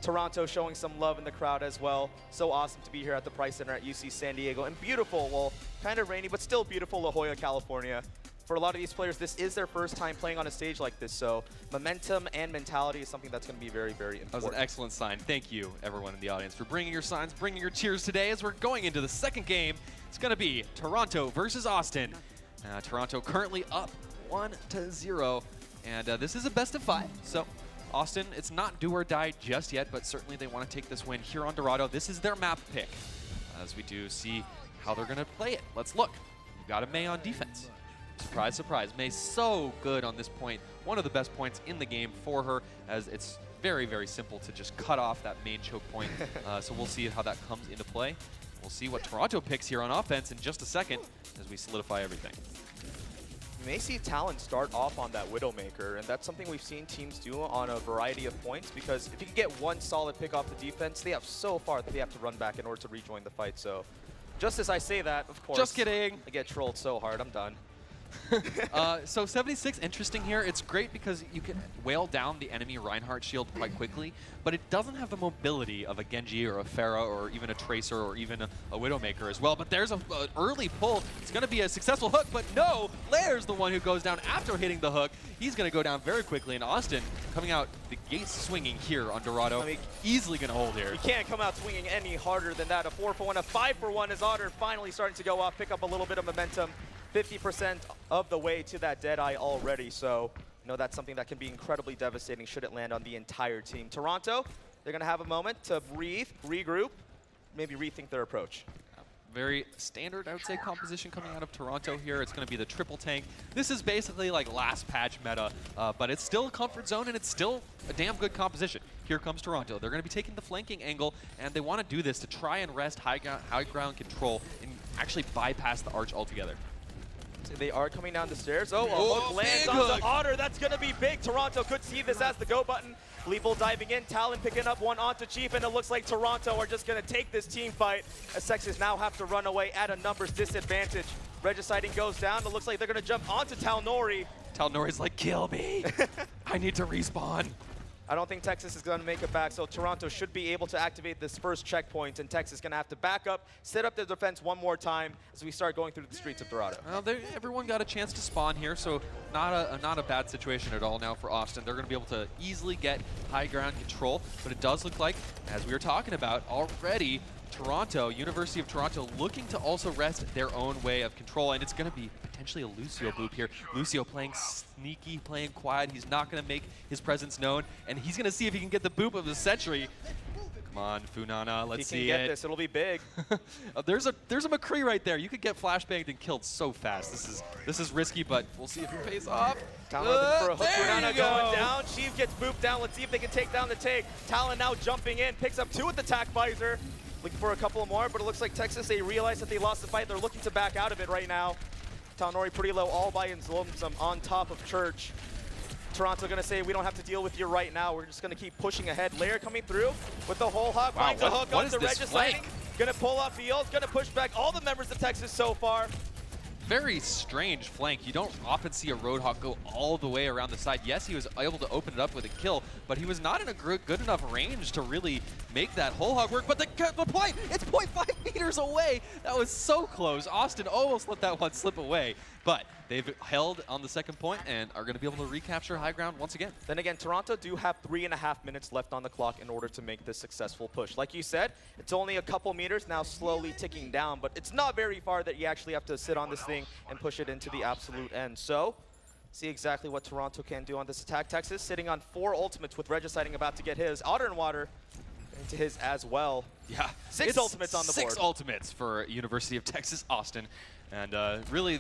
[SPEAKER 2] Toronto showing some love in the crowd as well. So awesome to be here at the Price Center at UC San Diego. And beautiful, well, kind of rainy, but still beautiful La Jolla, California. For a lot of these players, this is their first time playing on a stage like this. So momentum and mentality is something that's going to be very, very important.
[SPEAKER 3] That was an excellent sign. Thank you, everyone in the audience, for bringing your signs, bringing your cheers today as we're going into the second game. It's going to be Toronto versus Austin. Toronto currently up 1-0. And this is a best of 5. So Austin, it's not do or die just yet, but certainly they want to take this win here on Dorado. This is their map pick, as we do see how they're going to play it. Let's look. We've got a May on defense. Surprise, surprise. May's so good on this point. One of the best points in the game for her, as it's very, very simple to just cut off that main choke point. So we'll see how that comes into play. We'll see what Toronto picks here on offense in just a second as we solidify everything.
[SPEAKER 2] You may see Talon start off on that Widowmaker, and that's something we've seen teams do on a variety of points, because if you can get one solid pick off the defense, they have so far that they have to run back in order to rejoin the fight. So just as I say that, of course,
[SPEAKER 3] Just kidding.
[SPEAKER 2] I get trolled so hard. I'm done.
[SPEAKER 3] So 76, interesting here. It's great because you can whale down the enemy Reinhardt shield quite quickly, but it doesn't have the mobility of a Genji or a Pharah or even a Tracer or even a Widowmaker as well. But there's an early pull. It's going to be a successful hook, but no, Lair's the one who goes down after hitting the hook. He's going to go down very quickly, and Austin coming out the gates swinging here on Dorado.
[SPEAKER 2] I mean,
[SPEAKER 3] easily going to hold here.
[SPEAKER 2] You can't come out swinging any harder than that. A 4-for-1, a 5-for-1 as Otter finally starting to go off, pick up a little bit of momentum. 50% of the way to that Deadeye already, so you know that's something that can be incredibly devastating should it land on the entire team. Toronto, they're going to have a moment to breathe, regroup, maybe rethink their approach.
[SPEAKER 3] Very standard, I would say, composition coming out of Toronto here. It's going to be the triple tank. This is basically like last patch meta, but it's still a comfort zone and it's still a damn good composition. Here comes Toronto. They're going to be taking the flanking angle, and they want to do this to try and rest high ground control and actually bypass the arch altogether.
[SPEAKER 2] They are coming down the stairs. Oh, a hook lands on the Otter. That's going to be big. Toronto could see this as the go button. Lethal diving in. Talon picking up one onto Chief, and it looks like Toronto are just going to take this team fight as Texas now have to run away at a numbers disadvantage. Regiciding goes down. It looks like they're going to jump onto Talnori.
[SPEAKER 3] Talnori's like, kill me. I need to respawn.
[SPEAKER 2] I don't think Texas is going to make it back, so Toronto should be able to activate this first checkpoint, and Texas is going to have to back up, set up their defense one more time as we start going through the streets of Dorado.
[SPEAKER 3] Well, everyone got a chance to spawn here, so not a bad situation at all now for Austin. They're going to be able to easily get high ground control, but it does look like, as we were talking about already, Toronto, University of Toronto, looking to also rest their own way of control, and it's going to be potentially a Lucio boop here. Lucio playing sneaky, playing quiet. He's not going to make his presence known, and he's going to see if he can get the boop of the century. Come on, Funana, let's see it.
[SPEAKER 2] If he can get this, it'll be big.
[SPEAKER 3] There's a McCree right there. You could get flashbanged and killed so fast. This is risky, but we'll see if it pays off.
[SPEAKER 2] Talon looking for a hook. Funana
[SPEAKER 3] go.
[SPEAKER 2] going down. Chief gets booped down. Let's see if they can take down the take. Talon now jumping in, picks up 2 with the tack visor. Looking for a couple more, but it looks like Texas, they realize that they lost the fight. They're looking to back out of it right now. Talnori pretty low, all by his lonesome on top of Church. Toronto going to say, we don't have to deal with you right now. We're just going to keep pushing ahead. Lair coming through with the whole hog. Finds a hook on the Regiciding. Going to pull off the Eels, going to push back all the members of Texas so far.
[SPEAKER 3] Very strange flank. You don't often see a Roadhog go all the way around the side. Yes, he was able to open it up with a kill, but he was not in a good enough range to really make that whole hog work. But the point, it's 0.5 meters away. That was so close. Austin almost let that one slip away, but they've held on the second point and are going to be able to recapture high ground once again.
[SPEAKER 2] Then again, Toronto do have 3.5 minutes left on the clock in order to make this successful push. Like you said, it's only a couple meters now, slowly ticking down, but it's not very far that you actually have to sit on this thing and push it into the absolute end. So, see exactly what Toronto can do on this attack. Texas sitting on 4 ultimates with Regiciding about to get his. Otter and Water into his as well.
[SPEAKER 3] Yeah.
[SPEAKER 2] 6 ultimates on the board.
[SPEAKER 3] 6 ultimates for University of Texas Austin. And really,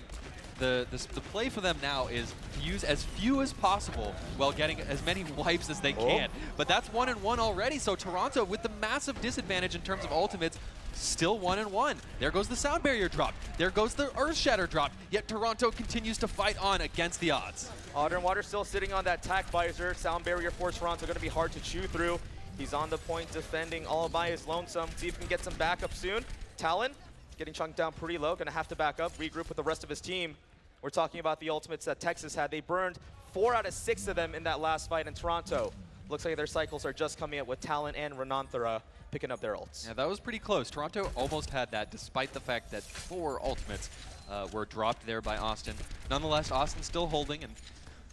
[SPEAKER 3] the play for them now is to use as few as possible while getting as many wipes as they can. But that's 1-1 already, so Toronto, with the massive disadvantage in terms of ultimates, still 1-1. There goes the sound barrier drop. There goes the earth shatter drop. Yet Toronto continues to fight on against the odds.
[SPEAKER 2] Otter and Water still sitting on that tack visor. Sound barrier for Toronto going to be hard to chew through. He's on the point defending all by his lonesome. See if he can get some backup soon. Talon getting chunked down pretty low, gonna have to back up, regroup with the rest of his team. We're talking about the ultimates that Texas had. They burned 4 out of 6 of them in that last fight in Toronto. Looks like their cycles are just coming up with Talon and Renanthera picking up their ults.
[SPEAKER 3] Yeah, that was pretty close. Toronto almost had that, despite the fact that 4 ultimates were dropped there by Austin. Nonetheless, Austin still holding, and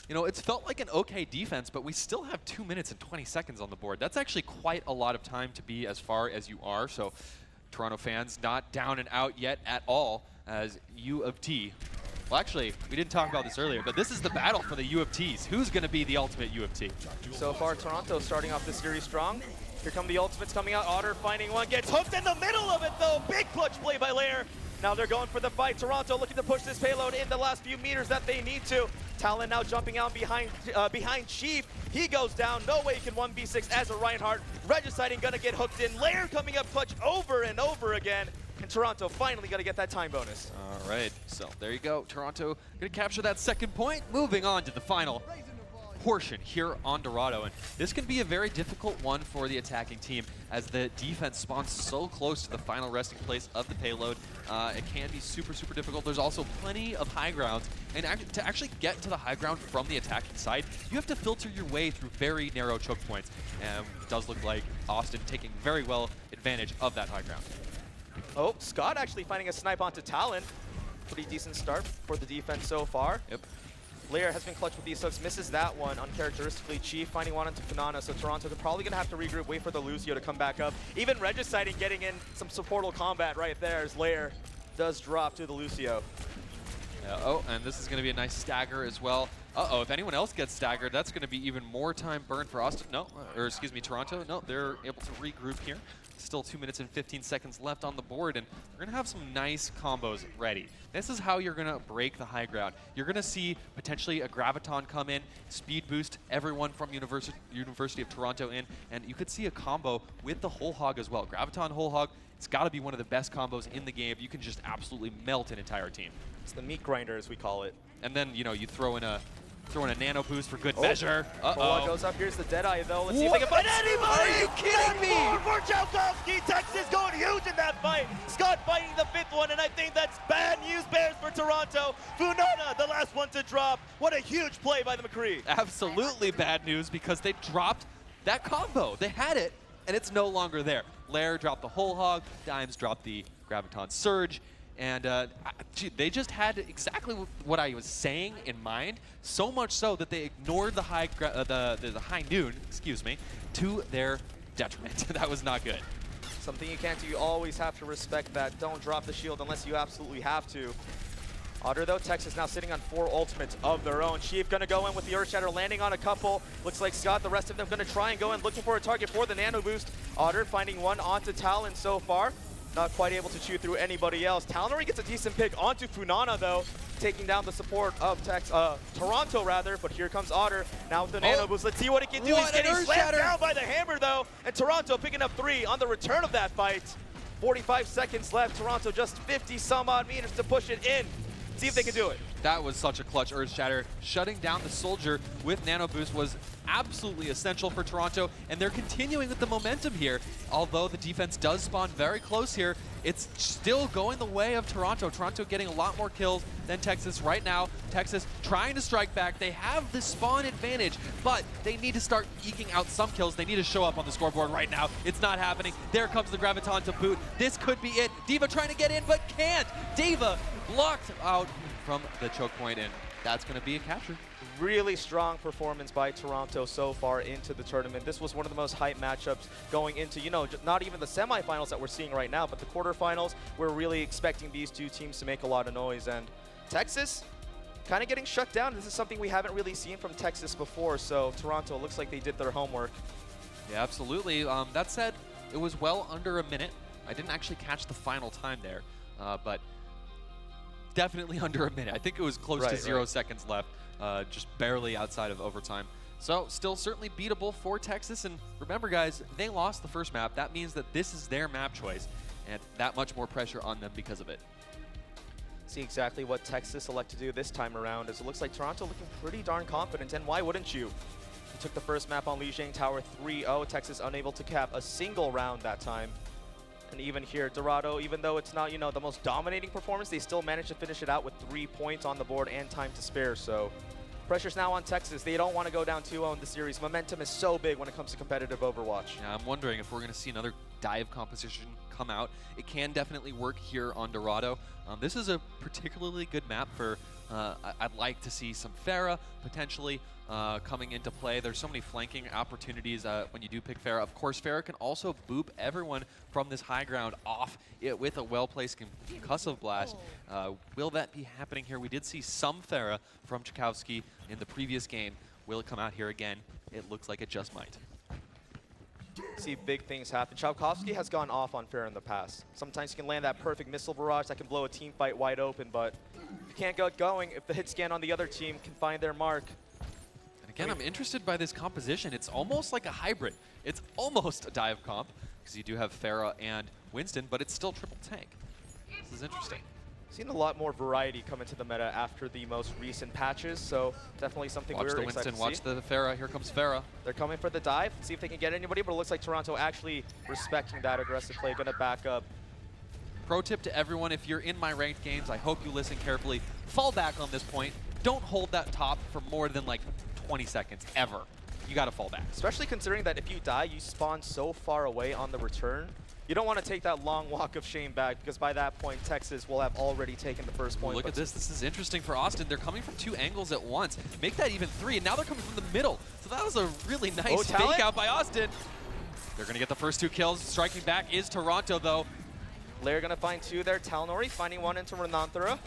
[SPEAKER 3] you know, it's felt like an okay defense, but we still have 2 minutes and 20 seconds on the board. That's actually quite a lot of time to be as far as you are. So Toronto fans not down and out yet at all, as U of T. Well, actually, we didn't talk about this earlier, but this is the battle for the U of Ts. Who's going to be the ultimate U of T?
[SPEAKER 2] So far, Toronto starting off this series strong. Here come the ultimates coming out. Otter finding one, gets hooked in the middle of it though. Big clutch play by Lair. Now they're going for the fight. Toronto looking to push this payload in the last few meters that they need to. Talon now jumping out behind Chief. He goes down. No way he can 1v6 as a Reinhardt. Regiciding gonna get hooked in. Lair coming up clutch over and over again. And Toronto finally gonna get that time bonus.
[SPEAKER 3] All right, so there you go. Toronto gonna capture that second point. Moving on to the final portion here on Dorado, and this can be a very difficult one for the attacking team as the defense spawns so close to the final resting place of the payload. It can be super difficult. There's also plenty of high grounds, and to actually get to the high ground from the attacking side, you have to filter your way through very narrow choke points, and it does look like Austin taking very well advantage of that high ground.
[SPEAKER 2] Oh, Scott actually finding a snipe onto Talon. Pretty decent start for the defense so far.
[SPEAKER 3] Yep.
[SPEAKER 2] Lair has been clutch with these hooks, misses that one uncharacteristically. Chief finding one into Funana, so Toronto, they're probably going to have to regroup, wait for the Lucio to come back up. Even Regiciding getting in some supportal combat right there as Lair does drop to the Lucio.
[SPEAKER 3] Oh, and this is going to be a nice stagger as well. Uh-oh, if anyone else gets staggered, that's going to be even more time burned for Austin. No, or excuse me, Toronto. No, they're able to regroup here. Still 2 minutes and 15 seconds left on the board, and we're going to have some nice combos ready. This is how you're going to break the high ground. You're going to see potentially a Graviton come in, speed boost everyone from University of Toronto in, and you could see a combo with the Whole Hog as well. Graviton Whole Hog, it's got to be one of the best combos in the game. You can just absolutely melt an entire team.
[SPEAKER 2] It's the meat grinder, as we call it.
[SPEAKER 3] And then, you know, you throw in a nano boost for good measure.
[SPEAKER 2] One goes up. Here's the Deadeye, though. Let's see if they can find anybody!
[SPEAKER 3] Are you kidding me?
[SPEAKER 2] More for Jalkowski. Texas going huge in that fight. Scott fighting the 5th one, and I think that's bad news bears for Toronto. Funana, the last one to drop. What a huge play by the McCree.
[SPEAKER 3] Absolutely bad news, because they dropped that combo. They had it, and it's no longer there. Lair dropped the Whole Hog. Dimes dropped the Graviton Surge. And they just had exactly what I was saying in mind, so much so that they ignored the high noon, excuse me, to their detriment. That was not good.
[SPEAKER 2] Something you can't do. You always have to respect that. Don't drop the shield unless you absolutely have to. Otter, though, Texas now sitting on 4 ultimates of their own. Chief gonna go in with the Earthshatter, landing on a couple. Looks like Scott, the rest of them gonna try and go in, looking for a target for the Nano Boost. Otter finding one onto Talon so far. Not quite able to chew through anybody else. Talon already gets a decent pick onto Funana, though, taking down the support of Toronto, rather. But here comes Otter now with the Nano Boost. Let's see what he can do. He's getting slammed down by the hammer, though. And Toronto picking up 3 on the return of that fight. 45 seconds left. Toronto just 50 some odd meters to push it in. See if they can do it.
[SPEAKER 3] That was such a clutch Earthshatter. Shutting down the Soldier with Nano Boost was absolutely essential for Toronto, and they're continuing with the momentum here. Although the defense does spawn very close here, it's still going the way of Toronto. Toronto getting a lot more kills than Texas right now. Texas trying to strike back. They have the spawn advantage, but they need to start eking out some kills. They need to show up on the scoreboard right now. It's not happening. There comes the Graviton to boot. This could be it. D.Va trying to get in, but can't. D.Va blocked out from the choke point, and that's going to be a capture.
[SPEAKER 2] Really strong performance by Toronto so far into the tournament. This was one of the most hype matchups going into, you know, not even the semifinals that we're seeing right now, but the quarterfinals. We're really expecting these two teams to make a lot of noise. And Texas kind of getting shut down. This is something we haven't really seen from Texas before, so Toronto looks like they did their homework.
[SPEAKER 3] Yeah, absolutely. That said, it was well under a minute. I didn't actually catch the final time there, but definitely under a minute. I think it was close to 0 seconds left. Just barely outside of overtime. So still certainly beatable for Texas. And remember, guys, they lost the first map. That means that this is their map choice, and that much more pressure on them because of it.
[SPEAKER 2] See exactly what Texas elect to do this time around, as it looks like Toronto looking pretty darn confident, and why wouldn't you? He took the first map on Lijiang Tower 3-0. Texas unable to cap a single round that time. And even here, Dorado, even though it's not, the most dominating performance, they still managed to finish it out with 3 points on the board and time to spare. So pressure's now on Texas. They don't want to go down 2-0 in the series. Momentum is so big when it comes to competitive Overwatch.
[SPEAKER 3] Yeah, I'm wondering if we're going to see another dive composition come out. It can definitely work here on Dorado. This is a particularly good map for, I'd like to see some Pharah potentially coming into play. There's so many flanking opportunities when you do pick Pharah. Of course, Pharah can also boop everyone from this high ground off it with a well-placed concussive blast. Will that be happening here? We did see some Pharah from Tchaikovsky in the previous game. Will it come out here again? It looks like it just might.
[SPEAKER 2] See big things happen. Tchaikovsky has gone off on Pharah in the past. Sometimes he can land that perfect missile barrage that can blow a team fight wide open, but if you can't get going, if the hit scan on the other team can find their mark.
[SPEAKER 3] And again, I'm interested by this composition. It's almost like a hybrid. It's almost a dive comp, because you do have Pharah and Winston, but it's still triple tank. This is interesting.
[SPEAKER 2] Seen a lot more variety come into the meta after the most recent patches, so definitely something we're excited to see.
[SPEAKER 3] Watch the Pharah. Here comes Pharah.
[SPEAKER 2] They're coming for the dive. See if they can get anybody, but it looks like Toronto actually respecting that aggressive play, going to back up.
[SPEAKER 3] Pro tip to everyone, if you're in my ranked games, I hope you listen carefully. Fall back on this point. Don't hold that top for more than like 20 seconds, ever. You got to fall back.
[SPEAKER 2] Especially considering that if you die, you spawn so far away on the return. You don't want to take that long walk of shame back, because by that point, Texas will have already taken the first point.
[SPEAKER 3] Look at this. This is interesting for Austin. They're coming from 2 angles at once. Make that even 3, and now they're coming from the middle. So that was a really nice fake out by Austin. They're going to get the first 2 kills. Striking back is Toronto, though.
[SPEAKER 2] Lair going to find 2 there. Talnori finding 1 into Renanthera.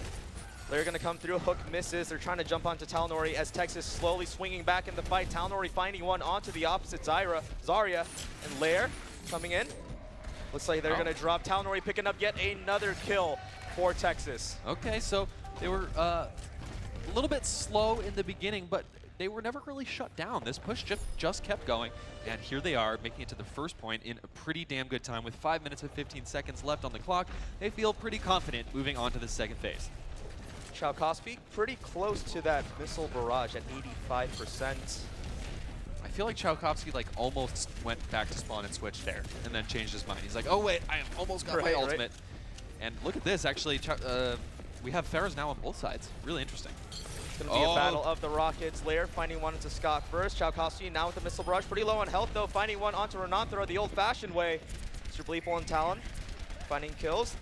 [SPEAKER 2] Lair going to come through. Hook misses. They're trying to jump onto Talnori as Texas slowly swinging back in the fight. Talnori finding 1 onto the opposite Zarya. And Lair coming in. Looks like they're going to drop. Talnori picking up yet another kill for Texas.
[SPEAKER 3] Okay, so they were a little bit slow in the beginning, but they were never really shut down. This push just kept going, and here they are making it to the first point in a pretty damn good time with 5 minutes and 15 seconds left on the clock. They feel pretty confident moving on to the second phase.
[SPEAKER 2] Tchaikovsky pretty close to that missile barrage at 85%.
[SPEAKER 3] I feel like Tchaikovsky almost went back to spawn and switched there, and then changed his mind. He's like, oh wait, I almost got my ultimate. And look at this, actually, we have Pharahs now on both sides. Really interesting.
[SPEAKER 2] It's going to be a battle of the Rockets. Lair finding 1 into Scott first. Tchaikovsky now with the missile barrage, pretty low on health though, finding 1 onto Renanthera the old-fashioned way. Mr. Bleeple and Talon finding kills.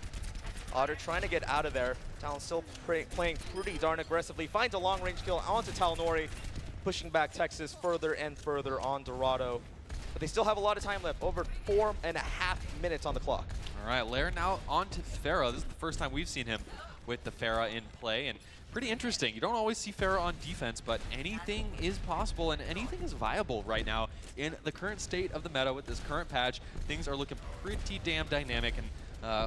[SPEAKER 2] Otter trying to get out of there. Talon still playing pretty darn aggressively. Finds a long-range kill onto Talnori, pushing back Texas further and further on Dorado. But they still have a lot of time left, over 4.5 minutes on the clock.
[SPEAKER 3] All right, Lair now on to Pharah. This is the first time we've seen him with the Pharah in play, and pretty interesting. You don't always see Pharah on defense, but anything is possible and anything is viable right now in the current state of the meta with this current patch. Things are looking pretty damn dynamic, and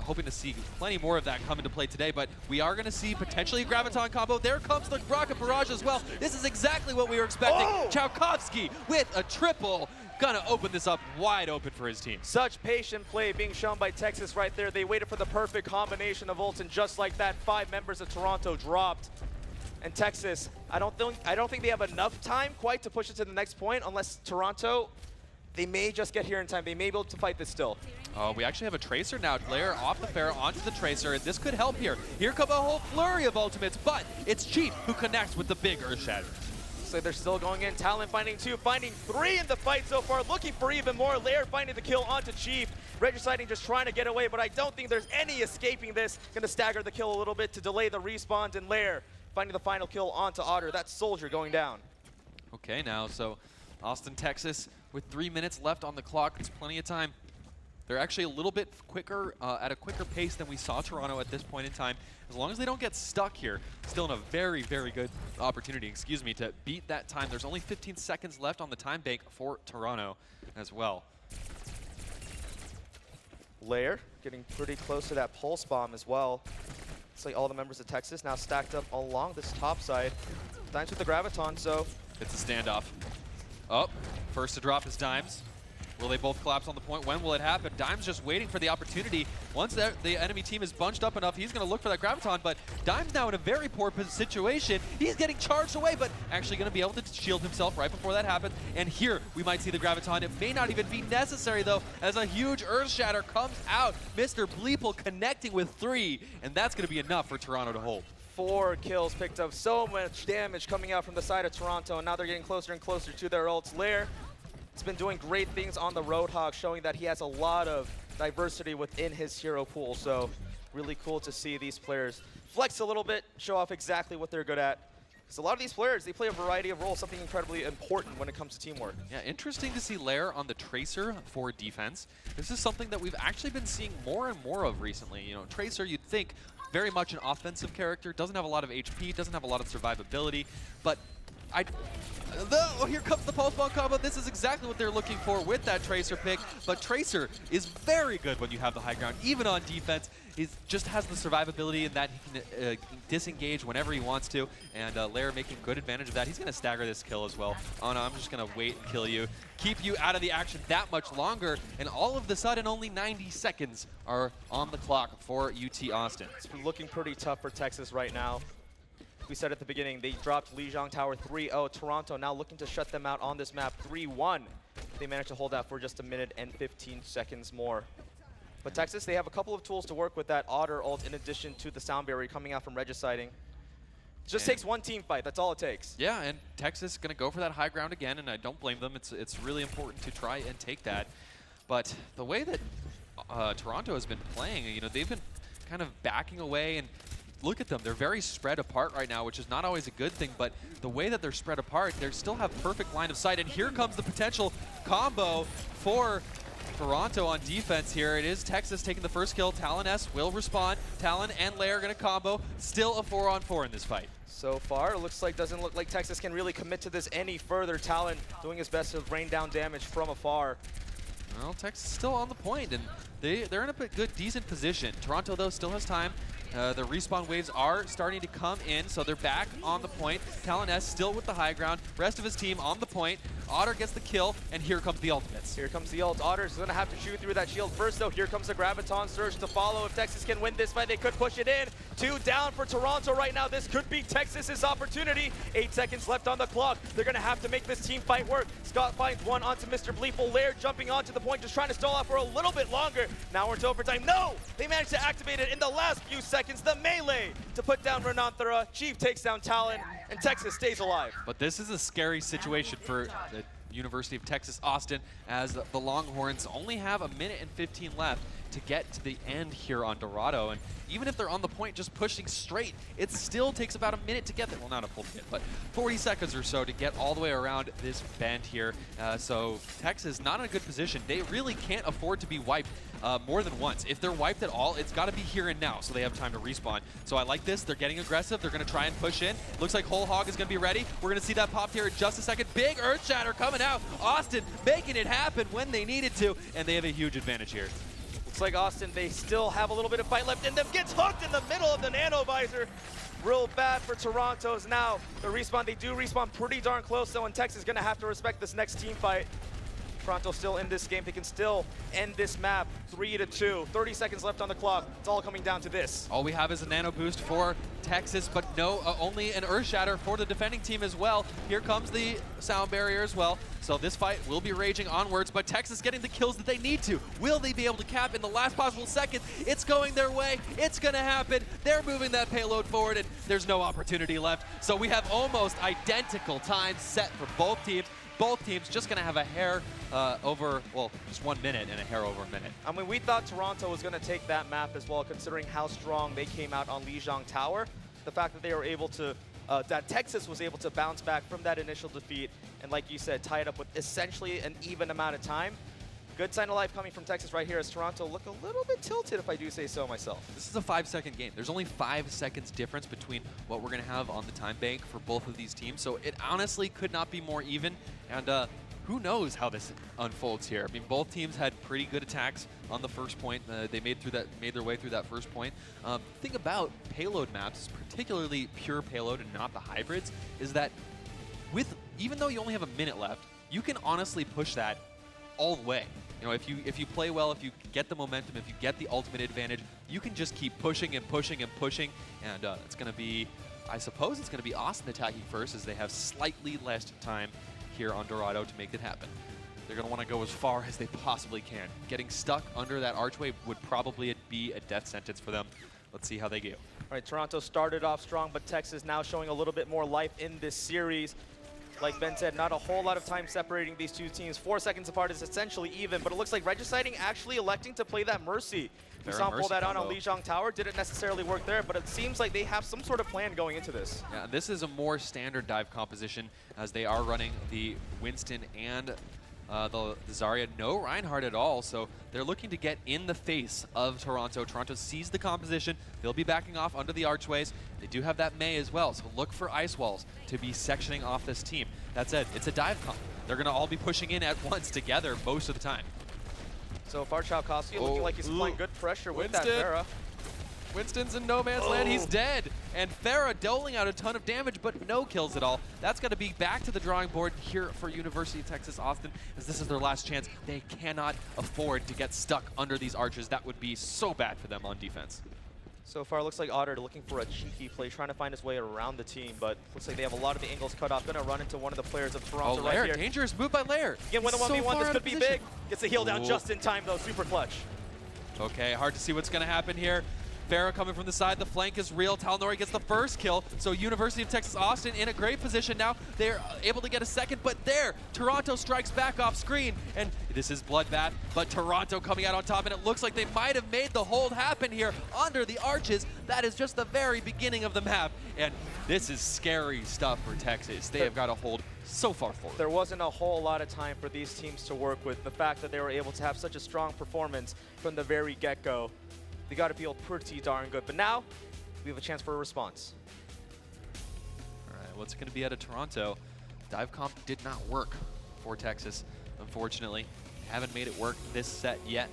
[SPEAKER 3] hoping to see plenty more of that come into play today, but we are going to see potentially a Graviton combo. There comes the Rocket Barrage as well. This is exactly what we were expecting.
[SPEAKER 2] Oh!
[SPEAKER 3] Tchaikovsky with a triple. Gonna open this up wide open for his team.
[SPEAKER 2] Such patient play being shown by Texas right there. They waited for the perfect combination of ults, and just like that, 5 members of Toronto dropped. And Texas, I don't think they have enough time quite to push it to the next point, unless Toronto, they may just get here in time. They may be able to fight this still.
[SPEAKER 3] Oh, we actually have a Tracer now. Lair off the Pharah onto the Tracer, and this could help here. Here come a whole flurry of ultimates, but it's Chief who connects with the big Earth Shatter.
[SPEAKER 2] So they're still going in. Talon finding 2, finding 3 in the fight so far, looking for even more. Lair finding the kill onto Chief. Regiciding just trying to get away, but I don't think there's any escaping this. Gonna stagger the kill a little bit to delay the respawns, and Lair finding the final kill onto Otter. That Soldier going down.
[SPEAKER 3] Okay, now, so Austin, Texas, with 3 minutes left on the clock. It's plenty of time. They're actually a little bit quicker, at a quicker pace than we saw Toronto at this point in time. As long as they don't get stuck here, still in a very, very good opportunity, to beat that time. There's only 15 seconds left on the time bank for Toronto as well.
[SPEAKER 2] Lair getting pretty close to that pulse bomb as well. It's like all the members of Texas now stacked up along this top side. Dimes with the Graviton, so.
[SPEAKER 3] It's a standoff. Oh, first to drop is Dimes. Will they both collapse on the point? When will it happen? Dime's just waiting for the opportunity. Once the enemy team is bunched up enough, he's going to look for that Graviton, but Dime's now in a very poor situation. He's getting charged away, but actually going to be able to shield himself right before that happens. And here, we might see the Graviton. It may not even be necessary, though, as a huge Earth Shatter comes out. Mr. Bleeple connecting with 3, and that's going to be enough for Toronto to hold.
[SPEAKER 2] 4 kills picked up, so much damage coming out from the side of Toronto, and now they're getting closer and closer to their ults. Lair has been doing great things on the Roadhog, showing that he has a lot of diversity within his hero pool, so really cool to see these players flex a little bit, show off exactly what they're good at. Because a lot of these players, they play a variety of roles, something incredibly important when it comes to teamwork.
[SPEAKER 3] Yeah, interesting to see Lair on the Tracer for defense. This is something that we've actually been seeing more and more of recently. You know, Tracer, you'd think, very much an offensive character, doesn't have a lot of HP, doesn't have a lot of survivability, but here comes the pulse bomb combo. This is exactly what they're looking for with that Tracer pick, but Tracer is very good when you have the high ground, even on defense. He just has the survivability in that he can disengage whenever he wants to, and Lair making good advantage of that. He's going to stagger this kill as well. Oh no, I'm just going to wait and kill you, keep you out of the action that much longer, and all of the sudden only 90 seconds are on the clock for UT Austin.
[SPEAKER 2] It's looking pretty tough for Texas right now. We said at the beginning, they dropped Lijiang Tower 3-0. Toronto now looking to shut them out on this map 3-1. They managed to hold that for just a minute and 15 seconds more. But Texas, they have a couple of tools to work with that Otter ult in addition to the sound barrier coming out from Regiciding. Just takes one team fight, that's all it takes.
[SPEAKER 3] Yeah, and Texas going to go for that high ground again, and I don't blame them. It's really important to try and take that. But the way that Toronto has been playing, you know, they've been kind of backing away, and look at them. They're very spread apart right now, which is not always a good thing, but the way that they're spread apart, they still have perfect line of sight. And here comes the potential combo for Toronto on defense here. It is Texas taking the first kill. Talon S will respond. Talon and Lair are going to combo. Still a 4-on-4 in this fight.
[SPEAKER 2] So far, it doesn't look like Texas can really commit to this any further. Talon doing his best to rain down damage from afar.
[SPEAKER 3] Well, Texas is still on the point, and they're in a good, decent position. Toronto, though, still has time. The respawn waves are starting to come in, so they're back on the point. Talon S still with the high ground. Rest of his team on the point. Otter gets the kill, and here comes the ultimates.
[SPEAKER 2] Here comes the ult. Otter's going to have to shoot through that shield first, though. Here comes the Graviton Surge to follow. If Texas can win this fight, they could push it in. 2 down for Toronto right now. This could be Texas's opportunity. 8 seconds left on the clock. They're going to have to make this team fight work. Scott finds one onto Mr. Bleeple. Lair jumping onto the point, just trying to stall out for a little bit longer. Now we're to overtime. No! They managed to activate it in the last few seconds. The melee to put down Renanthera. Chief takes down Talon, and Texas stays alive.
[SPEAKER 3] But this is a scary situation for the University of Texas Austin, as the Longhorns only have a minute and 15 left to get to the end here on Dorado. And even if they're on the point just pushing straight, it still takes about a minute to get there. Well, not a full minute, but 40 seconds or so to get all the way around this bend here. So Texas not in a good position. They really can't afford to be wiped more than once. If they're wiped at all, it's got to be here and now, so they have time to respawn. So I like this. They're getting aggressive. They're going to try and push in. Looks like Whole Hog is going to be ready. We're going to see that pop here in just a second. Big Earth Shatter coming out. Austin making it happen when they needed to, and they have a huge advantage here.
[SPEAKER 2] Looks like Austin, they still have a little bit of fight left in them. Gets hooked in the middle of the Nano Visor. Real bad for Toronto's now. The respawn, they do respawn pretty darn close, though, and Texas is going to have to respect this next team fight. Toronto still in this game. They can still end this map 3-2. 30 seconds left on the clock. It's all coming down to this.
[SPEAKER 3] All we have is a nano boost for Texas, but no, only an Earth Shatter for the defending team as well. Here comes the sound barrier as well. So this fight will be raging onwards, but Texas getting the kills that they need to. Will they be able to cap in the last possible second? It's going their way. It's going to happen. They're moving that payload forward, and there's no opportunity left. So we have almost identical times set for both teams. Both teams just going to have a hair over, well, just 1 minute and a hair over a minute.
[SPEAKER 2] I mean, we thought Toronto was going to take that map as well, considering how strong they came out on Lijiang Tower. The fact that they were able to, that Texas was able to bounce back from that initial defeat, and like you said, tie it up with essentially an even amount of time. Good sign of life coming from Texas right here as Toronto look a little bit tilted, if I do say so myself.
[SPEAKER 3] This is a 5-second game. There's only 5 seconds difference between what we're going to have on the time bank for both of these teams, so it honestly could not be more even. And who knows how this unfolds here? I mean, both teams had pretty good attacks on the first point. They made their way through that first point. Thing about payload maps, particularly pure payload and not the hybrids, is that even though you only have a minute left, you can honestly push that all the way. You know, if you play well, if you get the momentum, if you get the ultimate advantage, you can just keep pushing and pushing and pushing, and it's going to be, I suppose it's going to be Austin attacking first, as they have slightly less time here on Dorado to make it happen. They're going to want to go as far as they possibly can. Getting stuck under that archway would probably be a death sentence for them. Let's see how they go.
[SPEAKER 2] All right, Toronto started off strong, but Texas now showing a little bit more life in this series. Like Ben said, not a whole lot of time separating these two teams. 4 seconds apart is essentially even, but it looks like Regiciding actually electing to play that Mercy. We saw him pull that on Lijiang Tower. Didn't necessarily work there, but it seems like they have some sort of plan going into this.
[SPEAKER 3] Yeah, this is a more standard dive composition, as they are running the Winston and the Zarya. No Reinhardt at all, so they're looking to get in the face of Toronto. Toronto sees the composition. They'll be backing off under the archways. They do have that Mei as well, so look for ice walls to be sectioning off this team. That said, it's a dive comp. They're going to all be pushing in at once together most of the time.
[SPEAKER 2] So far, Chalkowski looking like he's applying good pressure with that
[SPEAKER 3] Winston.
[SPEAKER 2] Pharah.
[SPEAKER 3] Winston's in no man's land. He's dead. And Pharah doling out a ton of damage, but no kills at all. That's going to be back to the drawing board here for University of Texas Austin, as this is their last chance. They cannot afford to get stuck under these arches. That would be so bad for them on defense.
[SPEAKER 2] So far, looks like Otter looking for a cheeky play, trying to find his way around the team, but looks like they have a lot of the angles cut off. Going to run into one of the players of Toronto right here.
[SPEAKER 3] Dangerous move by Lair.
[SPEAKER 2] Again, win the 1v1, this could be big. Gets the heal down just in time, though. Super clutch.
[SPEAKER 3] Okay, hard to see what's going to happen here. Pharah coming from the side, the flank is real. Talnori gets the first kill, so University of Texas Austin in a great position now. They're able to get a second, but there, Toronto strikes back off screen, and this is bloodbath, but Toronto coming out on top, and it looks like they might have made the hold happen here under the arches. That is just the very beginning of the map, and this is scary stuff for Texas. They have got to hold so far forward.
[SPEAKER 2] There wasn't a whole lot of time for these teams to work with. The fact that they were able to have such a strong performance from the very get-go, they got to feel pretty darn good. But now, we have a chance for a response.
[SPEAKER 3] All right, what's going to be out of Toronto? Dive comp did not work for Texas, unfortunately. Haven't made it work this set yet.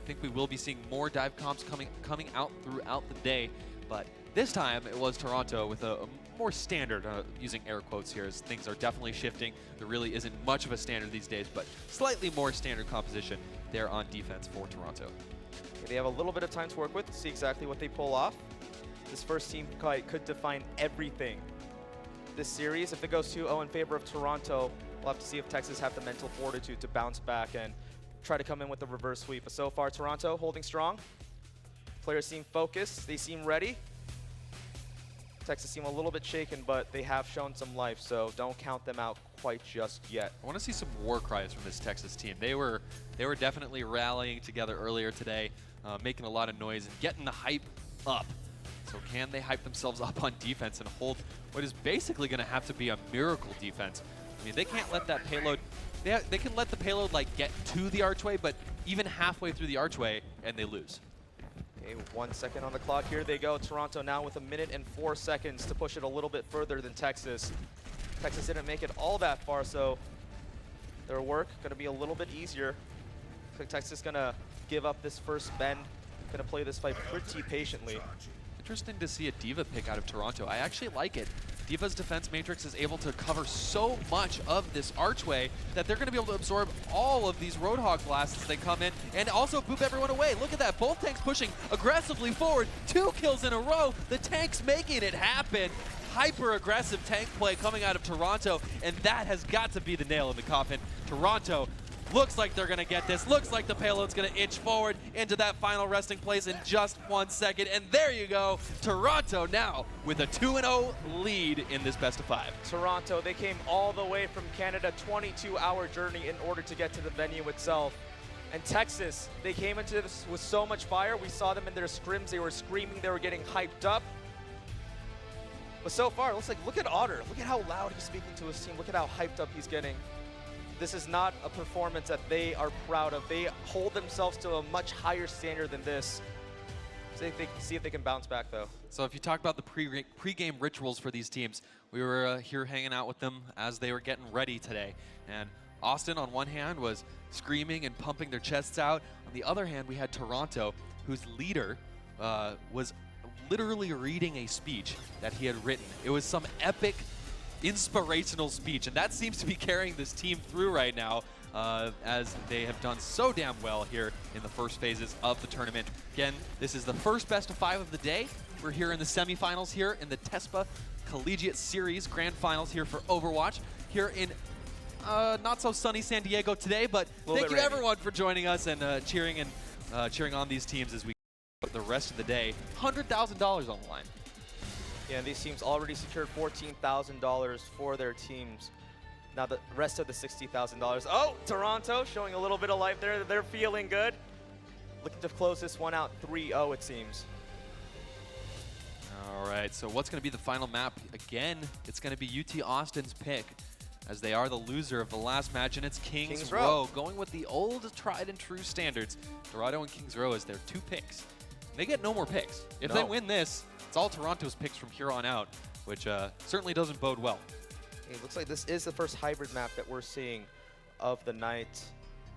[SPEAKER 3] I think we will be seeing more dive comps coming out throughout the day, but this time it was Toronto with a more standard, using air quotes here, as things are definitely shifting. There really isn't much of a standard these days, but slightly more standard composition there on defense for Toronto.
[SPEAKER 2] They have a little bit of time to work with, see exactly what they pull off. This first team could define everything this series. If it goes 2-0 in favor of Toronto, we'll have to see if Texas have the mental fortitude to bounce back and try to come in with a reverse sweep. But so far, Toronto holding strong. Players seem focused, they seem ready. Texas seem a little bit shaken, but they have shown some life, so don't count them out quite just yet.
[SPEAKER 3] I want to see some war cries from this Texas team. They were definitely rallying together earlier today, making a lot of noise and getting the hype up. So can they hype themselves up on defense and hold what is basically going to have to be a miracle defense? I mean, they can't let that payload, they can let the payload like get to the archway, but even halfway through the archway and they lose.
[SPEAKER 2] Okay, 1 second on the clock. Here they go. Toronto now with 1 minute and 4 seconds to push it a little bit further than Texas. Texas didn't make it all that far, so their work going to be a little bit easier. Looks like Texas going to give up this first bend. Going to play this fight pretty patiently.
[SPEAKER 3] Interesting to see a D.Va pick out of Toronto. I actually like it. D.Va's defense matrix is able to cover so much of this archway that they're going to be able to absorb all of these Roadhog blasts as they come in and also boop everyone away. Look at that. Both tanks pushing aggressively forward. 2 kills in a row. The tanks making it happen. Hyper-aggressive tank play coming out of Toronto, and that has got to be the nail in the coffin. Toronto looks like they're going to get this. Looks like the payload's going to inch forward into that final resting place in just 1 second. And there you go. Toronto now with a 2-0 lead in this best of 5.
[SPEAKER 2] Toronto, they came all the way from Canada, 22-hour journey in order to get to the venue itself. And Texas, they came into this with so much fire. We saw them in their scrims. They were screaming. They were getting hyped up. But so far, it looks like, look at Otter. Look at how loud he's speaking to his team. Look at how hyped up he's getting. This is not a performance that they are proud of. They hold themselves to a much higher standard than this. See if they can bounce back, though.
[SPEAKER 3] So if you talk about the pre-game rituals for these teams, we were here hanging out with them as they were getting ready today. And Austin, on one hand, was screaming and pumping their chests out. On the other hand, we had Toronto, whose leader was literally reading a speech that he had written. It was some epic inspirational speech, and that seems to be carrying this team through right now. as they have done so damn well here in the first phases of the tournament. Again, this is the first best of 5 of the day. We're here in the semifinals here in the TESPA Collegiate Series Grand Finals here for Overwatch here in not so sunny San Diego today, but thank you everyone for joining us and cheering on these teams as we go the rest of the day. $100,000 on the line.
[SPEAKER 2] Yeah, and these teams already secured $14,000 for their teams. Now the rest of the $60,000. Oh, Toronto showing a little bit of life there. They're feeling good. Looking to close this one out 3-0, it seems.
[SPEAKER 3] All right, so what's going to be the final map? Again, it's going to be UT Austin's pick, as they are the loser of the last match, and it's Kings Row, going with the old tried and true standards. Dorado and Kings Row as their 2 picks. They get no more picks. If they win this, it's all Toronto's picks from here on out, which certainly doesn't bode well.
[SPEAKER 2] It looks like this is the first hybrid map that we're seeing of the night.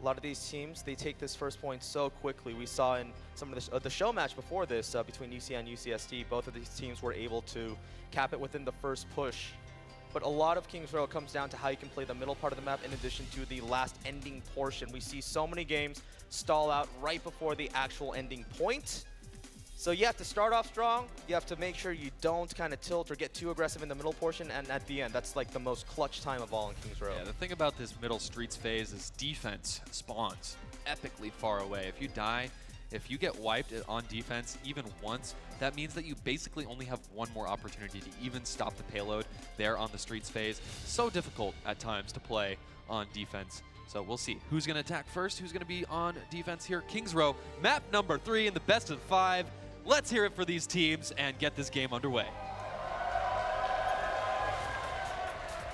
[SPEAKER 2] A lot of these teams, they take this first point so quickly. We saw in some of the show match before this between UCI and UCSD, both of these teams were able to cap it within the first push. But a lot of Kings Row comes down to how you can play the middle part of the map in addition to the last ending portion. We see so many games stall out right before the actual ending point. So you have to start off strong. You have to make sure you don't kind of tilt or get too aggressive in the middle portion, and at the end, that's like the most clutch time of all in Kings Row.
[SPEAKER 3] Yeah, the thing about this middle streets phase is defense spawns epically far away. If you die, if you get wiped on defense even once, that means that you basically only have one more opportunity to even stop the payload there on the streets phase. So difficult at times to play on defense. So we'll see who's going to attack first, who's going to be on defense here. Kings Row, map number 3 in the best of 5. Let's hear it for these teams and get this game underway.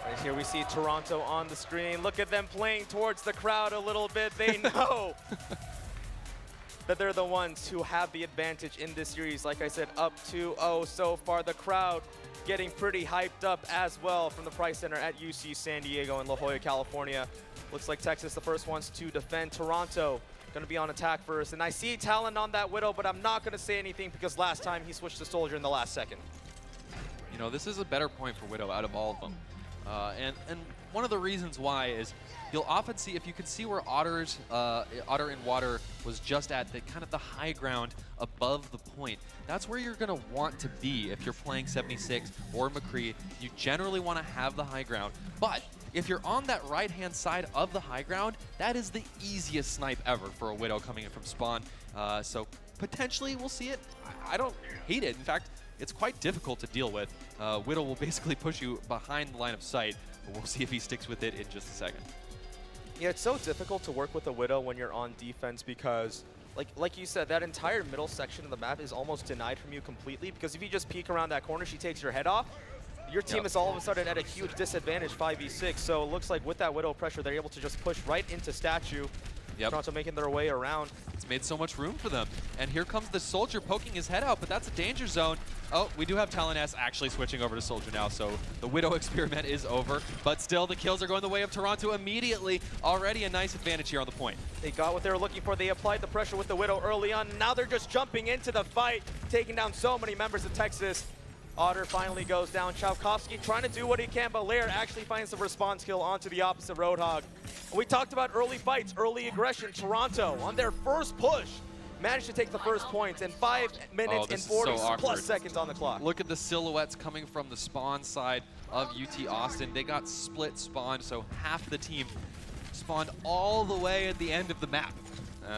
[SPEAKER 2] Right here we see Toronto on the screen. Look at them playing towards the crowd a little bit. They know that they're the ones who have the advantage in this series. Like I said, up 2-0 so far. The crowd getting pretty hyped up as well from the Price Center at UC San Diego in La Jolla, California. Looks like Texas the first ones to defend. Toronto going to be on attack first. And I see Talon on that Widow, but I'm not going to say anything because last time he switched to Soldier in the last second.
[SPEAKER 3] You know, this is a better point for Widow out of all of them. And one of the reasons why is you'll often see, if you can see where Otter in Water was just at the kind of the high ground above the point, that's where you're going to want to be if you're playing 76 or McCree. You generally want to have the high ground. But if you're on that right-hand side of the high ground, that is the easiest snipe ever for a Widow coming in from spawn. So potentially we'll see it. I don't hate it. In fact, it's quite difficult to deal with. Widow will basically push you behind the line of sight, but we'll see if he sticks with it in just a second.
[SPEAKER 2] Yeah, it's so difficult to work with a Widow when you're on defense because, like you said, that entire middle section of the map is almost denied from you completely, because if you just peek around that corner, she takes your head off. Your team is all of a sudden at a huge disadvantage 5v6, so it looks like with that Widow pressure, they're able to just push right into Statue. Toronto making their way around.
[SPEAKER 3] It's made so much room for them. And here comes the Soldier poking his head out, but that's a danger zone. Oh, we do have Talon S actually switching over to Soldier now, so the Widow experiment is over. But still, the kills are going the way of Toronto immediately. Already a nice advantage here on the point.
[SPEAKER 2] They got what they were looking for. They applied the pressure with the Widow early on. Now they're just jumping into the fight, taking down so many members of Texas. Otter finally goes down. Chavkovsky trying to do what he can, but Lair actually finds the response kill onto the opposite Roadhog. We talked about early fights, early aggression. Toronto, on their first push, managed to take the first points in 5 minutes and 40 plus seconds on the clock.
[SPEAKER 3] Look at the silhouettes coming from the spawn side of UT Austin. They got split spawn, so half the team spawned all the way at the end of the map.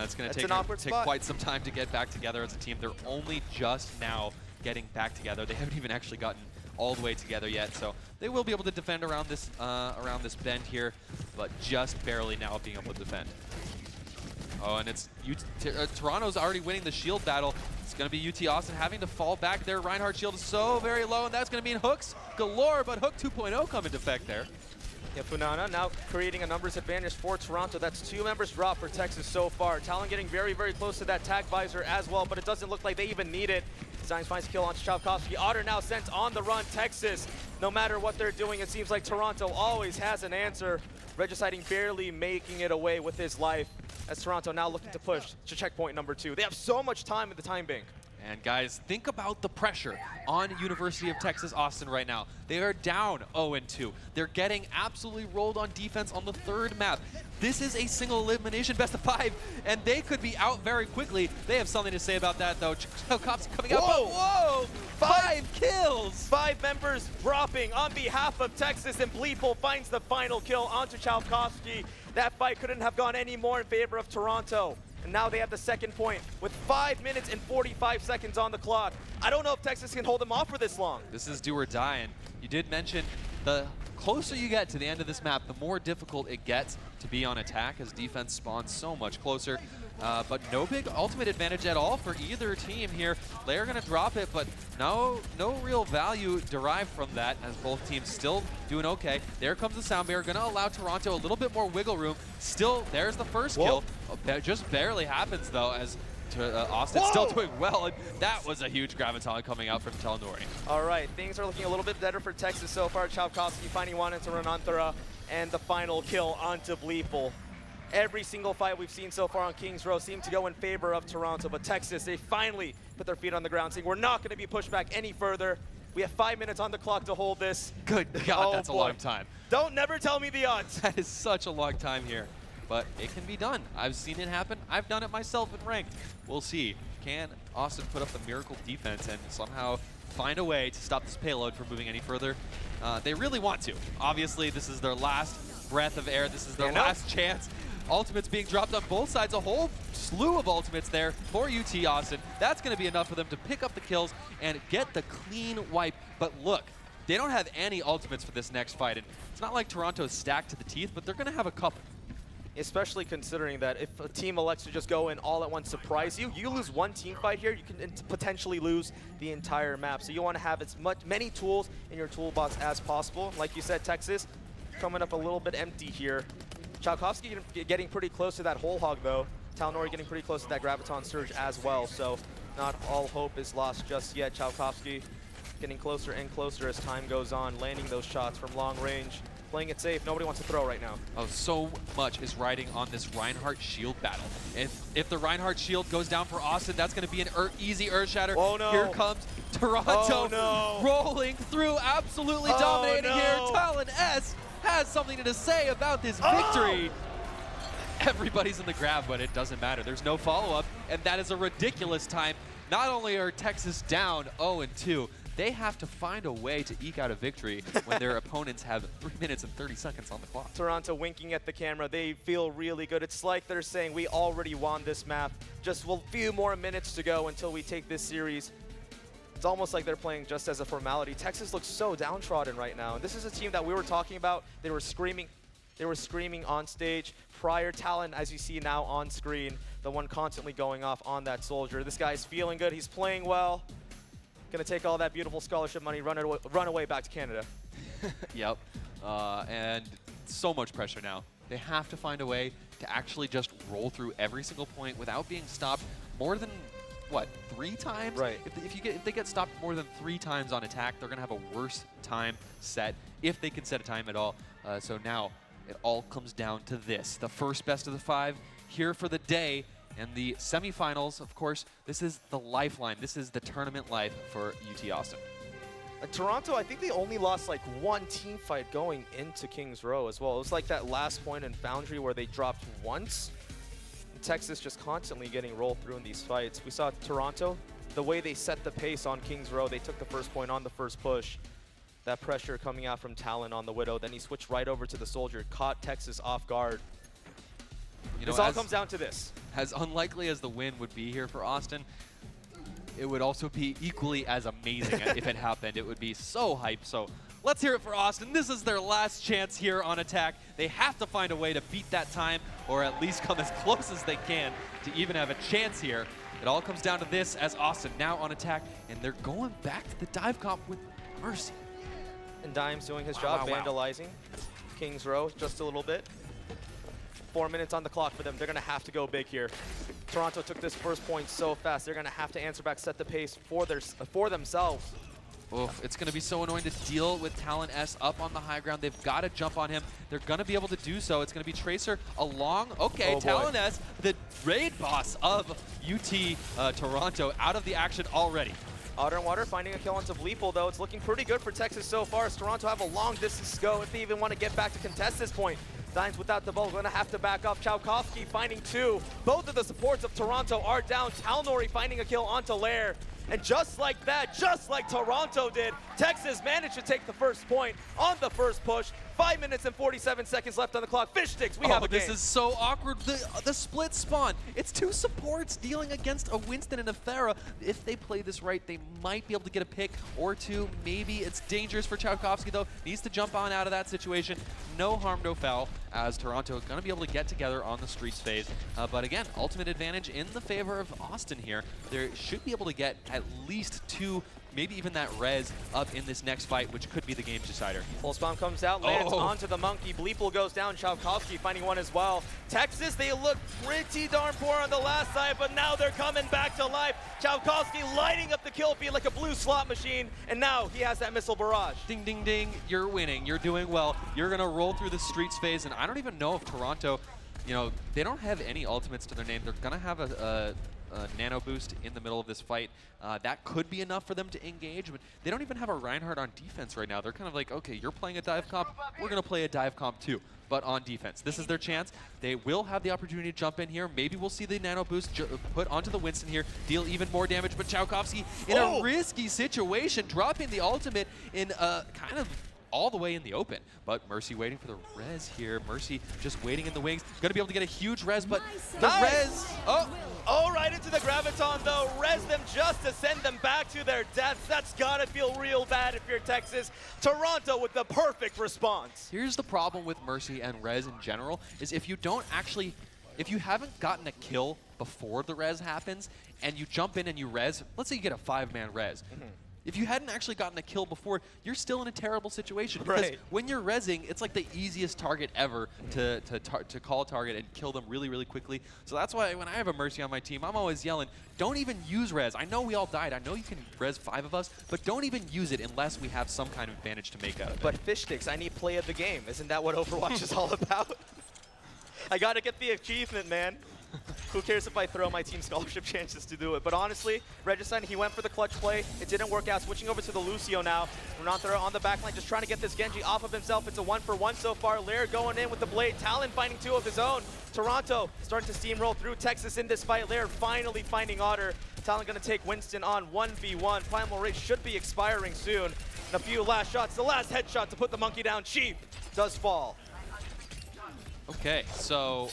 [SPEAKER 3] It's going to take quite some time to get back together as a team. They're only just now getting back together. They haven't even actually gotten all the way together yet, so they will be able to defend around this bend here, but just barely now being able to defend. Oh, and it's Toronto's already winning the shield battle. It's going to be UT Austin having to fall back there. Reinhardt shield is so very low, and that's going to mean hooks galore, but Hook 2.0 come into effect there.
[SPEAKER 2] Yeah, Funana now creating a numbers advantage for Toronto. That's 2 members drop for Texas so far. Talon getting very, very close to that tag visor as well, but it doesn't look like they even need it. Zines finds a kill on Chavkovsky. Otter now sent on the run. Texas, no matter what they're doing, it seems like Toronto always has an answer. Regiciting barely making it away with his life as Toronto now looking to push to checkpoint number 2. They have so much time in the time bank.
[SPEAKER 3] And guys, think about the pressure on University of Texas Austin right now. They are down 0-2. They're getting absolutely rolled on defense on the third map. This is a single elimination best of 5, and they could be out very quickly. They have something to say about that, though. Cops coming out.
[SPEAKER 2] Whoa!
[SPEAKER 3] Whoa! 5 kills!
[SPEAKER 2] 5 members dropping on behalf of Texas, and Bleeple finds the final kill onto Chalkowski. That fight couldn't have gone any more in favor of Toronto. And now they have the second point with 5 minutes and 45 seconds on the clock. I don't know if Texas can hold them off for this long.
[SPEAKER 3] This is do or die, and you did mention the closer you get to the end of this map, the more difficult it gets to be on attack as defense spawns so much closer. But no big ultimate advantage at all for either team here. They're going to drop it, but no real value derived from that as both teams still doing okay. There comes the sound barrier, going to allow Toronto a little bit more wiggle room. Still, there's the first kill. Just barely happens, though, as Austin still doing well, and that was a huge graviton coming out from Telenori.
[SPEAKER 2] All right, things are looking a little bit better for Texas so far. Chalkowski finding one into Renanthara, and the final kill onto Bleeple. Every single fight we've seen so far on Kings Row seemed to go in favor of Toronto, but Texas, they finally put their feet on the ground, saying we're not going to be pushed back any further. We have 5 minutes on the clock to hold this.
[SPEAKER 3] Good God, that's a long time.
[SPEAKER 2] Don't never tell me the odds.
[SPEAKER 3] That is such a long time here, but it can be done. I've seen it happen. I've done it myself in ranked. We'll see. Can Austin put up the miracle defense and somehow find a way to stop this payload from moving any further? They really want to. Obviously, this is their last breath of air. This is their last chance. Ultimates being dropped on both sides. A whole slew of ultimates there for UT Austin. That's going to be enough for them to pick up the kills and get the clean wipe. But look, they don't have any ultimates for this next fight. And it's not like Toronto's stacked to the teeth, but they're going to have a couple.
[SPEAKER 2] Especially considering that if a team elects to just go in all at once, surprise you, you lose one team fight here, you can potentially lose the entire map. So you want to have as many tools in your toolbox as possible. Like you said, Texas coming up a little bit empty here. Chalkowski getting pretty close to that whole hog, though. Telenori getting pretty close to that graviton surge as well. So not all hope is lost just yet. Chalkowski getting closer and closer as time goes on, landing those shots from long range. Playing it safe. Nobody wants to throw right now.
[SPEAKER 3] Oh, so much is riding on this Reinhardt shield battle. If the Reinhardt shield goes down for Austin, that's going to be an easy Earth Shatter.
[SPEAKER 2] Oh, no.
[SPEAKER 3] Here comes Toronto rolling through, absolutely dominating here. Talon S has something to say about this victory. Everybody's in the grab, but it doesn't matter. There's no follow-up, and that is a ridiculous time. Not only are Texas down 0-2, they have to find a way to eke out a victory when their opponents have 3 minutes and 30 seconds on the clock.
[SPEAKER 2] Toronto winking at the camera. They feel really good. It's like they're saying, we already won this map. Just a few more minutes to go until we take this series. It's almost like they're playing just as a formality. Texas looks so downtrodden right now. And this is a team that we were talking about. They were screaming on stage. Prior Talon, as you see now on screen, the one constantly going off on that soldier. This guy's feeling good. He's playing well. Gonna take all that beautiful scholarship money, run away back to Canada.
[SPEAKER 3] Yep, and so much pressure now. They have to find a way to actually just roll through every single point without being stopped more than, what, 3 times?
[SPEAKER 2] Right.
[SPEAKER 3] If they get stopped more than 3 times on attack, they're gonna have a worse time set, if they can set a time at all. So now it all comes down to this. The first best of the 5 here for the day. And the semifinals, of course, this is the lifeline. This is the tournament life for UT Austin.
[SPEAKER 2] Toronto, I think they only lost like 1 team fight going into Kings Row as well. It was like that last point in Foundry where they dropped once. And Texas just constantly getting rolled through in these fights. We saw Toronto, the way they set the pace on Kings Row, they took the first point on the first push. That pressure coming out from Talon on the Widow. Then he switched right over to the Soldier, caught Texas off guard. This all comes down to this.
[SPEAKER 3] As unlikely as the win would be here for Austin, it would also be equally as amazing if it happened. It would be so hype. So let's hear it for Austin. This is their last chance here on attack. They have to find a way to beat that time or at least come as close as they can to even have a chance here. It all comes down to this as Austin now on attack, and they're going back to the dive comp with Mercy.
[SPEAKER 2] And Dime's doing his job, vandalizing Kings Row just a little bit. 4 minutes on the clock for them. They're going to have to go big here. Toronto took this first point so fast. They're going to have to answer back, set the pace for themselves.
[SPEAKER 3] Oof, it's going to be so annoying to deal with Talon S up on the high ground. They've got to jump on him. They're going to be able to do so. It's going to be Tracer along. Okay,
[SPEAKER 2] Oh,
[SPEAKER 3] Talon S, the raid boss of UT Toronto, out of the action already.
[SPEAKER 2] Otter and Water finding a kill onto Bleeple, though. It's looking pretty good for Texas so far, as Toronto have a long distance to go if they even want to get back to contest this point. Dimes without the ball, going to have to back off. Chowkovsky finding 2. Both of the supports of Toronto are down. Talnori finding a kill onto Lair. And just like that, just like Toronto did, Texas managed to take the first point on the first push. 5 minutes and 47 seconds left on the clock. Fish sticks, we have a game.
[SPEAKER 3] This is so awkward. The split spawn. It's 2 supports dealing against a Winston and a Pharah. If they play this right, they might be able to get a pick or 2. Maybe it's dangerous for Chowkovsky, though. Needs to jump on out of that situation. No harm, no foul, as Toronto going to be able to get together on the streets phase. But again, ultimate advantage in the favor of Austin here. They should be able to get at least 2, maybe even that res up in this next fight, which could be the game's decider.
[SPEAKER 2] Pulse Bomb comes out, lands onto the Monkey. Bleeple goes down, Chowkovsky finding one as well. Texas, they look pretty darn poor on the last side, but now they're coming back to life. Chowkovsky lighting up the kill feed like a blue slot machine, and now he has that missile barrage.
[SPEAKER 3] Ding, ding, ding. You're winning. You're doing well. You're going to roll through the streets phase, and I don't even know if Toronto, you know, they don't have any ultimates to their name. They're going to have a nano boost in the middle of this fight. That could be enough for them to engage, but they don't even have a Reinhardt on defense right now. They're kind of like, okay, you're playing a dive comp, we're going to play a dive comp too, but on defense. This is their chance. They will have the opportunity to jump in here. Maybe we'll see the nano boost put onto the Winston here, deal even more damage, but Chowkovsky in a risky situation, dropping the ultimate in kind of all the way in the open. But Mercy waiting for the res here. Mercy just waiting in the wings. Going to be able to get a huge res, but the res...
[SPEAKER 2] Oh, right into the Graviton, though. Res them just to send them back to their deaths. That's got to feel real bad if you're Texas. Toronto with the perfect response.
[SPEAKER 3] Here's the problem with Mercy and res in general, is if you don't actually... If you haven't gotten a kill before the res happens, and you jump in and you res, let's say you get a 5-man res. If you hadn't actually gotten a kill before, you're still in a terrible situation. Because when you're rezzing, it's like the easiest target ever to call a target and kill them really, really quickly. So that's why when I have a Mercy on my team, I'm always yelling, don't even use res. I know we all died. I know you can res 5 of us, but don't even use it unless we have some kind of advantage to make out of it.
[SPEAKER 2] But fish sticks, I need play of the game. Isn't that what Overwatch is all about? I got to get the achievement, man. Who cares if I throw my team scholarship chances to do it? But honestly, Regicide, he went for the clutch play. It didn't work out. Switching over to the Lucio now. Renanthera on the backline, just trying to get this Genji off of himself. It's a 1-for-1 so far. Lair going in with the blade. Talon finding 2 of his own. Toronto starting to steamroll through Texas in this fight. Lair finally finding Otter. Talon going to take Winston on 1v1. Primal Rage should be expiring soon. And a few last shots. The last headshot to put the Monkey down. Chief does fall.
[SPEAKER 3] Okay, so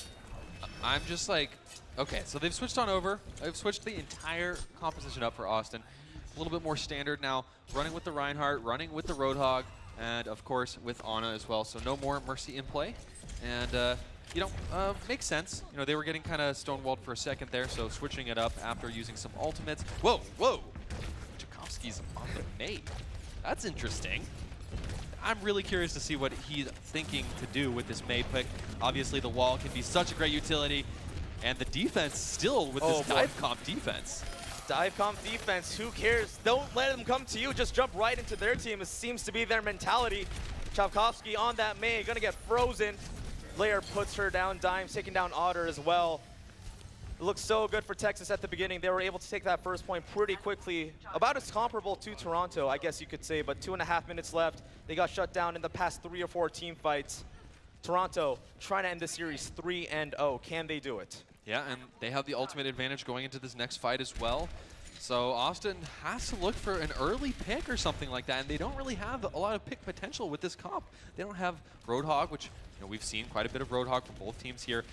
[SPEAKER 3] I'm just like, okay, so they've switched on over. They've switched the entire composition up for Austin. A little bit more standard now, running with the Reinhardt, running with the Roadhog, and of course with Ana as well. So no more Mercy in play. And, you know, makes sense. You know, they were getting kind of stonewalled for a second there, so switching it up after using some ultimates. Whoa, whoa! Chowkovsky's on the nade. That's interesting. I'm really curious to see what he's thinking to do with this Mei pick. Obviously, the wall can be such a great utility, and the defense still with this dive comp defense.
[SPEAKER 2] Dive comp defense, who cares? Don't let them come to you, just jump right into their team. It seems to be their mentality. Chowkovsky on that Mei, gonna get frozen. Lair puts her down, Dimes taking down Otter as well. It looks so good for Texas at the beginning. They were able to take that first point pretty quickly. About as comparable to Toronto, I guess you could say, but 2.5 minutes left. They got shut down in the past 3 or 4 team fights. Toronto trying to end the series 3-0. Can they do it?
[SPEAKER 3] Yeah, and they have the ultimate advantage going into this next fight as well. So Austin has to look for an early pick or something like that, and they don't really have a lot of pick potential with this comp. They don't have Roadhog, which, you know, we've seen quite a bit of Roadhog from both teams here.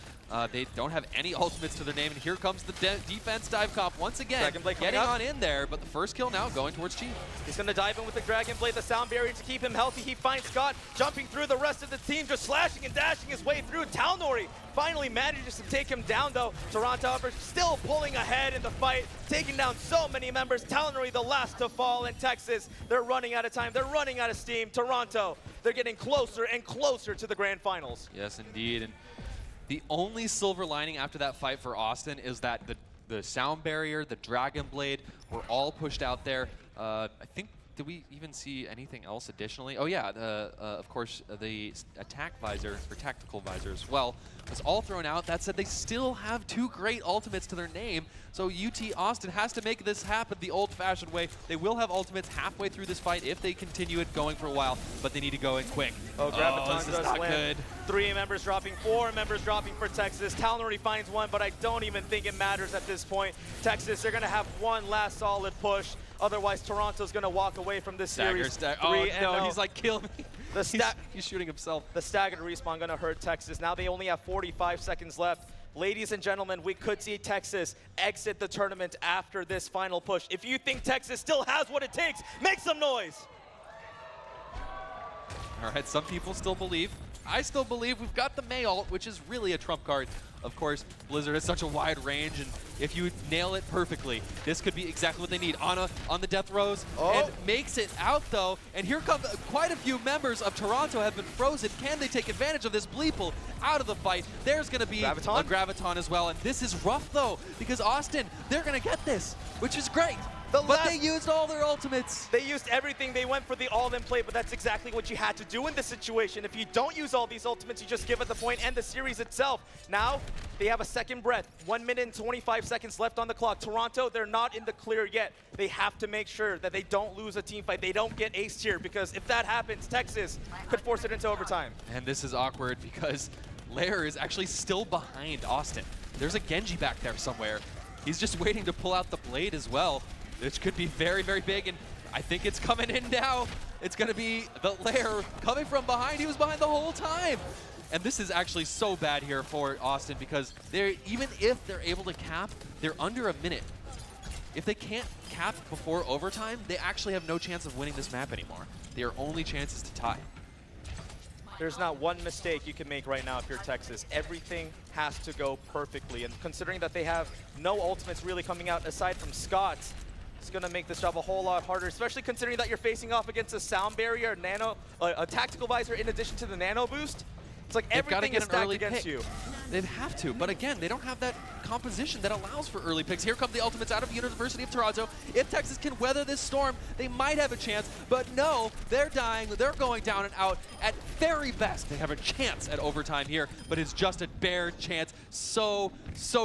[SPEAKER 3] They don't have any ultimates to their name, and here comes the defense dive comp once again, getting on in there, but the first kill now going towards Chief.
[SPEAKER 2] He's going to dive in with the Dragon Blade, the sound barrier to keep him healthy. He finds Scott jumping through the rest of the team, just slashing and dashing his way through. Talnori finally manages to take him down, though. Toronto Uppers still pulling ahead in the fight, taking down so many members. Talnori the last to fall in Texas. They're running out of time. They're running out of steam. Toronto, they're getting closer and closer to the grand finals.
[SPEAKER 3] Yes, indeed. And the only silver lining after that fight for Austin is that the sound barrier, the Dragon Blade were all pushed out there. I think did we even see anything else additionally? Oh yeah, of course, the attack visor, or tactical visor as well, was all thrown out. That said, they still have 2 great ultimates to their name, so UT Austin has to make this happen the old-fashioned way. They will have ultimates halfway through this fight if they continue it going for a while, but they need to go in quick.
[SPEAKER 2] Oh, Graviton
[SPEAKER 3] this is not good.
[SPEAKER 2] 3 members dropping, 4 members dropping for Texas. Talon already finds 1, but I don't even think it matters at this point. Texas, they're going to have 1 last solid push. Otherwise, Toronto's going to walk away from this series.
[SPEAKER 3] Oh, no, he's like, kill me. He's shooting himself.
[SPEAKER 2] The staggered respawn going to hurt Texas. Now they only have 45 seconds left. Ladies and gentlemen, we could see Texas exit the tournament after this final push. If you think Texas still has what it takes, make some noise.
[SPEAKER 3] All right, some people still believe. I still believe we've got the May ult, which is really a trump card. Of course, Blizzard has such a wide range, and if you nail it perfectly, this could be exactly what they need. Ana on the death rows and makes it out, though. And here come quite a few members of Toronto have been frozen. Can they take advantage of this Bleeple out of the fight? There's going to be a Graviton as well, and this is rough, though, because Austin, they're going to get this, which is great. But they used all their ultimates.
[SPEAKER 2] They used everything. They went for the all-in play, but that's exactly what you had to do in this situation. If you don't use all these ultimates, you just give it the point and the series itself. Now, they have a second breath. 1 minute and 25 seconds left on the clock. Toronto, they're not in the clear yet. They have to make sure that they don't lose a team fight. They don't get aced here, because if that happens, Texas could force it into overtime.
[SPEAKER 3] And this is awkward because Lair is actually still behind Austin. There's a Genji back there somewhere. He's just waiting to pull out the blade as well. This could be very, very big, and I think it's coming in now. It's going to be the Lair coming from behind. He was behind the whole time. And this is actually so bad here for Austin because even if they're able to cap, they're under a minute. If they can't cap before overtime, they actually have no chance of winning this map anymore. Their only chance is to tie.
[SPEAKER 2] There's not one mistake you can make right now if you're Texas. Everything has to go perfectly. And considering that they have no ultimates really coming out aside from Scott's, it's going to make this job a whole lot harder, especially considering that you're facing off against a sound barrier, a tactical visor in addition to the nano boost. It's like everything is stacked against you.
[SPEAKER 3] They'd have to, but again, they don't have that composition that allows for early picks. Here come the ultimates out of University of Toronto. If Texas can weather this storm, they might have a chance, but no, they're dying. They're going down and out. At very best, they have a chance at overtime here, but it's just a bare chance. So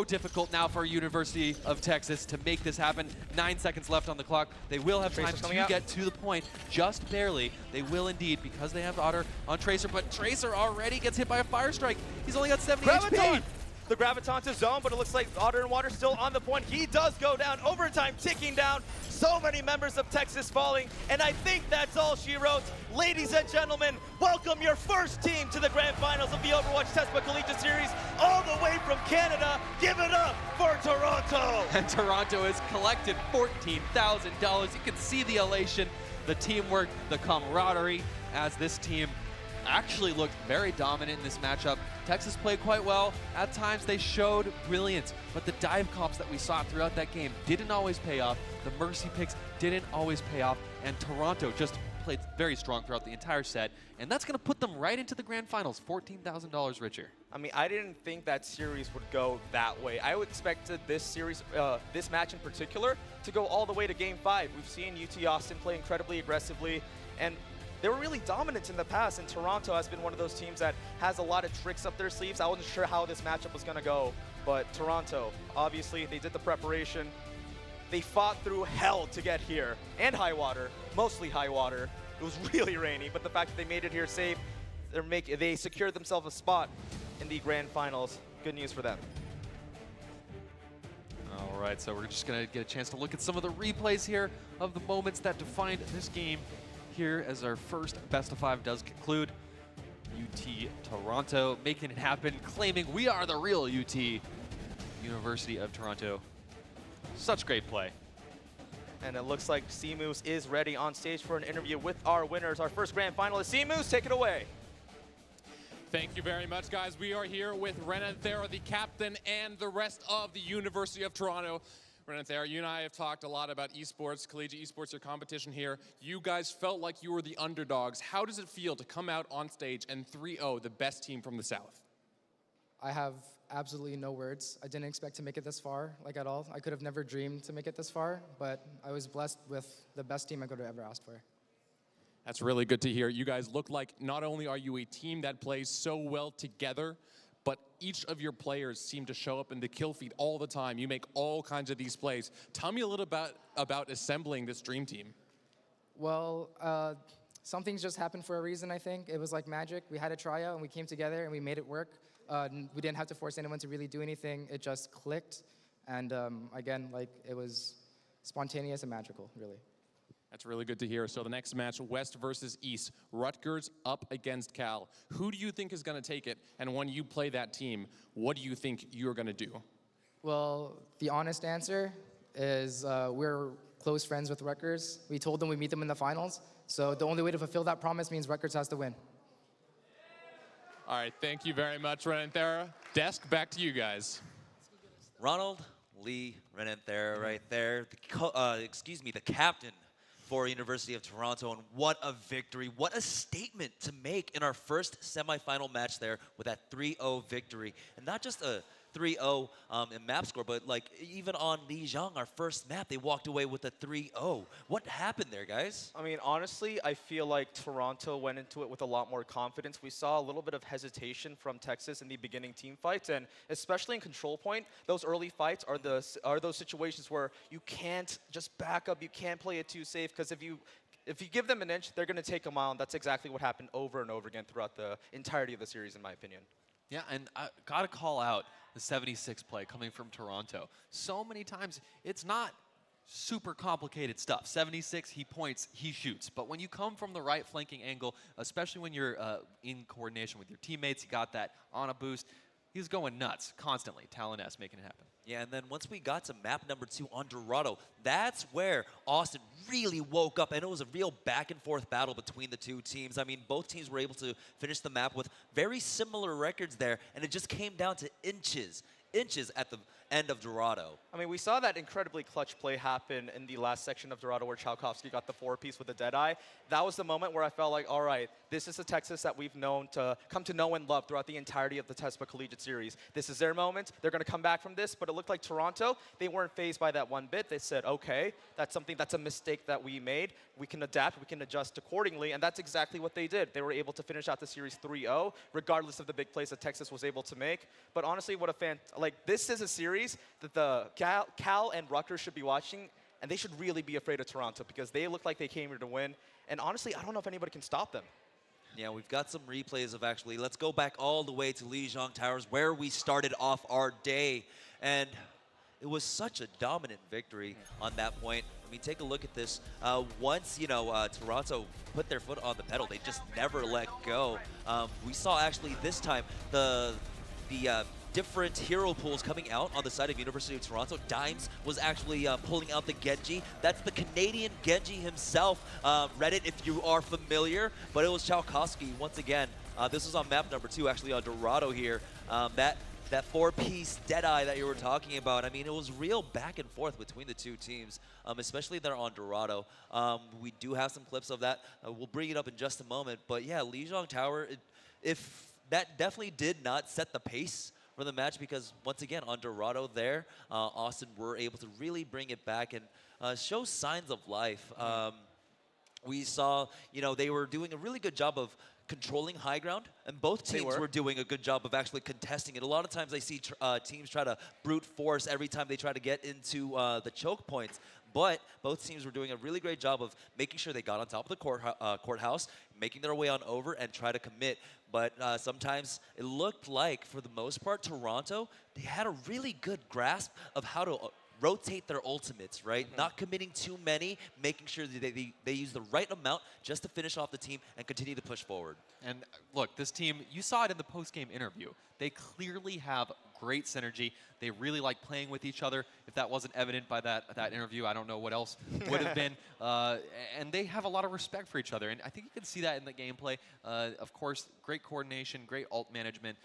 [SPEAKER 3] difficult now for University of Texas to make this happen. 9 seconds left on the clock. They will have time to get to the point, just barely. They will indeed, because they have Otter on Tracer, but Tracer already gets hit by a fire strike. He's only got 70 HP.
[SPEAKER 2] The Graviton to zone, but it looks like Otter and Water still on the point. He does go down. Overtime ticking down. So many members of Texas falling, and I think that's all she wrote. Ladies and gentlemen, welcome your first team to the grand finals of the Overwatch TESPA Collegiate Series, all the way from Canada. Give it up for Toronto.
[SPEAKER 3] And Toronto has collected $14,000. You can see the elation, the teamwork, the camaraderie, as this team actually looked very dominant in this matchup. Texas played quite well. At times they showed brilliance, but the dive comps that we saw throughout that game didn't always pay off. The mercy picks didn't always pay off, and Toronto just played very strong throughout the entire set, and that's going to put them right into the grand finals, $14,000 richer.
[SPEAKER 2] I mean, I didn't think that series would go that way. I expected this series, this match in particular, to go all the way to Game 5. We've seen UT Austin play incredibly aggressively, and they were really dominant in the past, and Toronto has been one of those teams that has a lot of tricks up their sleeves. I wasn't sure how this matchup was going to go, but Toronto, obviously, they did the preparation. They fought through hell to get here, and high water, mostly high water. It was really rainy, but the fact that they made it here safe, they secured themselves a spot in the grand finals. Good news for them.
[SPEAKER 3] All right, so we're just going to get a chance to look at some of the replays here of the moments that defined this game. Here as our first best of 5 does conclude. UT Toronto making it happen, claiming we are the real UT. University of Toronto. Such great play.
[SPEAKER 2] And it looks like C-Moose is ready on stage for an interview with our winners. Our first grand finalist, C-Moose, take it away.
[SPEAKER 4] Thank you very much, guys. We are here with Renan Thera, the captain, and the rest of the University of Toronto. Renan Thera, you and I have talked a lot about esports, collegiate esports, your competition here. You guys felt like you were the underdogs. How does it feel to come out on stage and 3-0 the best team from the South?
[SPEAKER 5] I have absolutely no words. I didn't expect to make it this far, like at all. I could have never dreamed to make it this far, but I was blessed with the best team I could have ever asked for.
[SPEAKER 4] That's really good to hear. You guys look like not only are you a team that plays so well together, but each of your players seem to show up in the kill feed all the time. You make all kinds of these plays. Tell me a little bit about assembling this dream team.
[SPEAKER 5] Well, some things just happened for a reason, I think. It was like magic. We had a tryout, and we came together, and we made it work. We didn't have to force anyone to really do anything. It just clicked. And again, like, it was spontaneous and magical, really.
[SPEAKER 4] That's really good to hear. So the next match, West versus East. Rutgers up against Cal. Who do you think is going to take it? And when you play that team, what do you think you're going to do?
[SPEAKER 5] Well, the honest answer is we're close friends with Rutgers. We told them we meet them in the finals. So the only way to fulfill that promise means Rutgers has to win.
[SPEAKER 4] All right, thank you very much, Ren and Thera. Desk, back to you guys.
[SPEAKER 1] Ronald, Lee, Renanthera right there. The captain for University of Toronto, and what a victory. What a statement to make in our first semifinal match there with that 3-0 victory. And not just a 3-0 in map score, but like even on Lijiang, our first map, they walked away with a 3-0. What happened there, guys?
[SPEAKER 2] I mean, honestly, I feel like Toronto went into it with a lot more confidence. We saw a little bit of hesitation from Texas in the beginning team fights, and especially in control point, those early fights are those situations where you can't just back up, you can't play it too safe, because if you give them an inch, they're going to take a mile, and that's exactly what happened over and over again throughout the entirety of the series, in my opinion.
[SPEAKER 3] Yeah, and I got to call out the 76 play coming from Toronto. So many times, it's not super complicated stuff. 76, he points, he shoots. But when you come from the right flanking angle, especially when you're in coordination with your teammates, you got that on a boost, he's going nuts constantly. Talon S making it happen.
[SPEAKER 1] Yeah, and then once we got to map number 2 on Dorado, that's where Austin really woke up, and it was a real back-and-forth battle between the two teams. I mean, both teams were able to finish the map with very similar records there, and it just came down to inches at the end of Dorado.
[SPEAKER 2] I mean, we saw that incredibly clutch play happen in the last section of Dorado where Chalkovsky got the 4-piece with the Deadeye. That was the moment where I felt like, all right, this is the Texas that we've come to know and love throughout the entirety of the TESPA Collegiate Series. This is their moment. They're going to come back from this, but it looked like Toronto, they weren't fazed by that one bit. They said, okay, that's a mistake that we made. We can adapt, we can adjust accordingly, and that's exactly what they did. They were able to finish out the series 3-0, regardless of the big plays that Texas was able to make. But honestly, what a fan, like, this is a series that the Cal and Rutgers should be watching, and they should really be afraid of Toronto because they look like they came here to win. And honestly, I don't know if anybody can stop them.
[SPEAKER 1] Yeah, we've got some replays of actually, let's go back all the way to Lijiang Towers where we started off our day. And it was such a dominant victory on that point. I mean, take a look at this. Once, Toronto put their foot on the pedal, they just never let go. We saw actually this time the different hero pools coming out on the side of University of Toronto. Dimes was actually pulling out the Genji. That's the Canadian Genji himself. Reddit, if you are familiar, but it was Chalkovsky once again. This was on map number 2, actually on Dorado here. That 4-piece Deadeye that you were talking about, I mean, it was real back and forth between the two teams, especially there on Dorado. We do have some clips of that. We'll bring it up in just a moment. But yeah, Lijiang Tower, that definitely did not set the pace for the match because, once again, on Dorado there, Austin were able to really bring it back and show signs of life. We saw, they were doing a really good job of controlling high ground, and both teams were doing a good job of actually contesting it. A lot of times I see teams try to brute force every time they try to get into the choke points, but both teams were doing a really great job of making sure they got on top of the courthouse, making their way on over, and try to commit. But sometimes it looked like, for the most part, Toronto, they had a really good grasp of how to rotate their ultimates, right? Not committing too many, making sure that they use the right amount just to finish off the team and continue to push forward.
[SPEAKER 3] And look, this team, you saw it in the post-game interview. They clearly have great synergy. They really like playing with each other. If that wasn't evident by that interview, I don't know what else would have been. And they have a lot of respect for each other. And I think you can see that in the gameplay. Of course, great coordination, great ult management,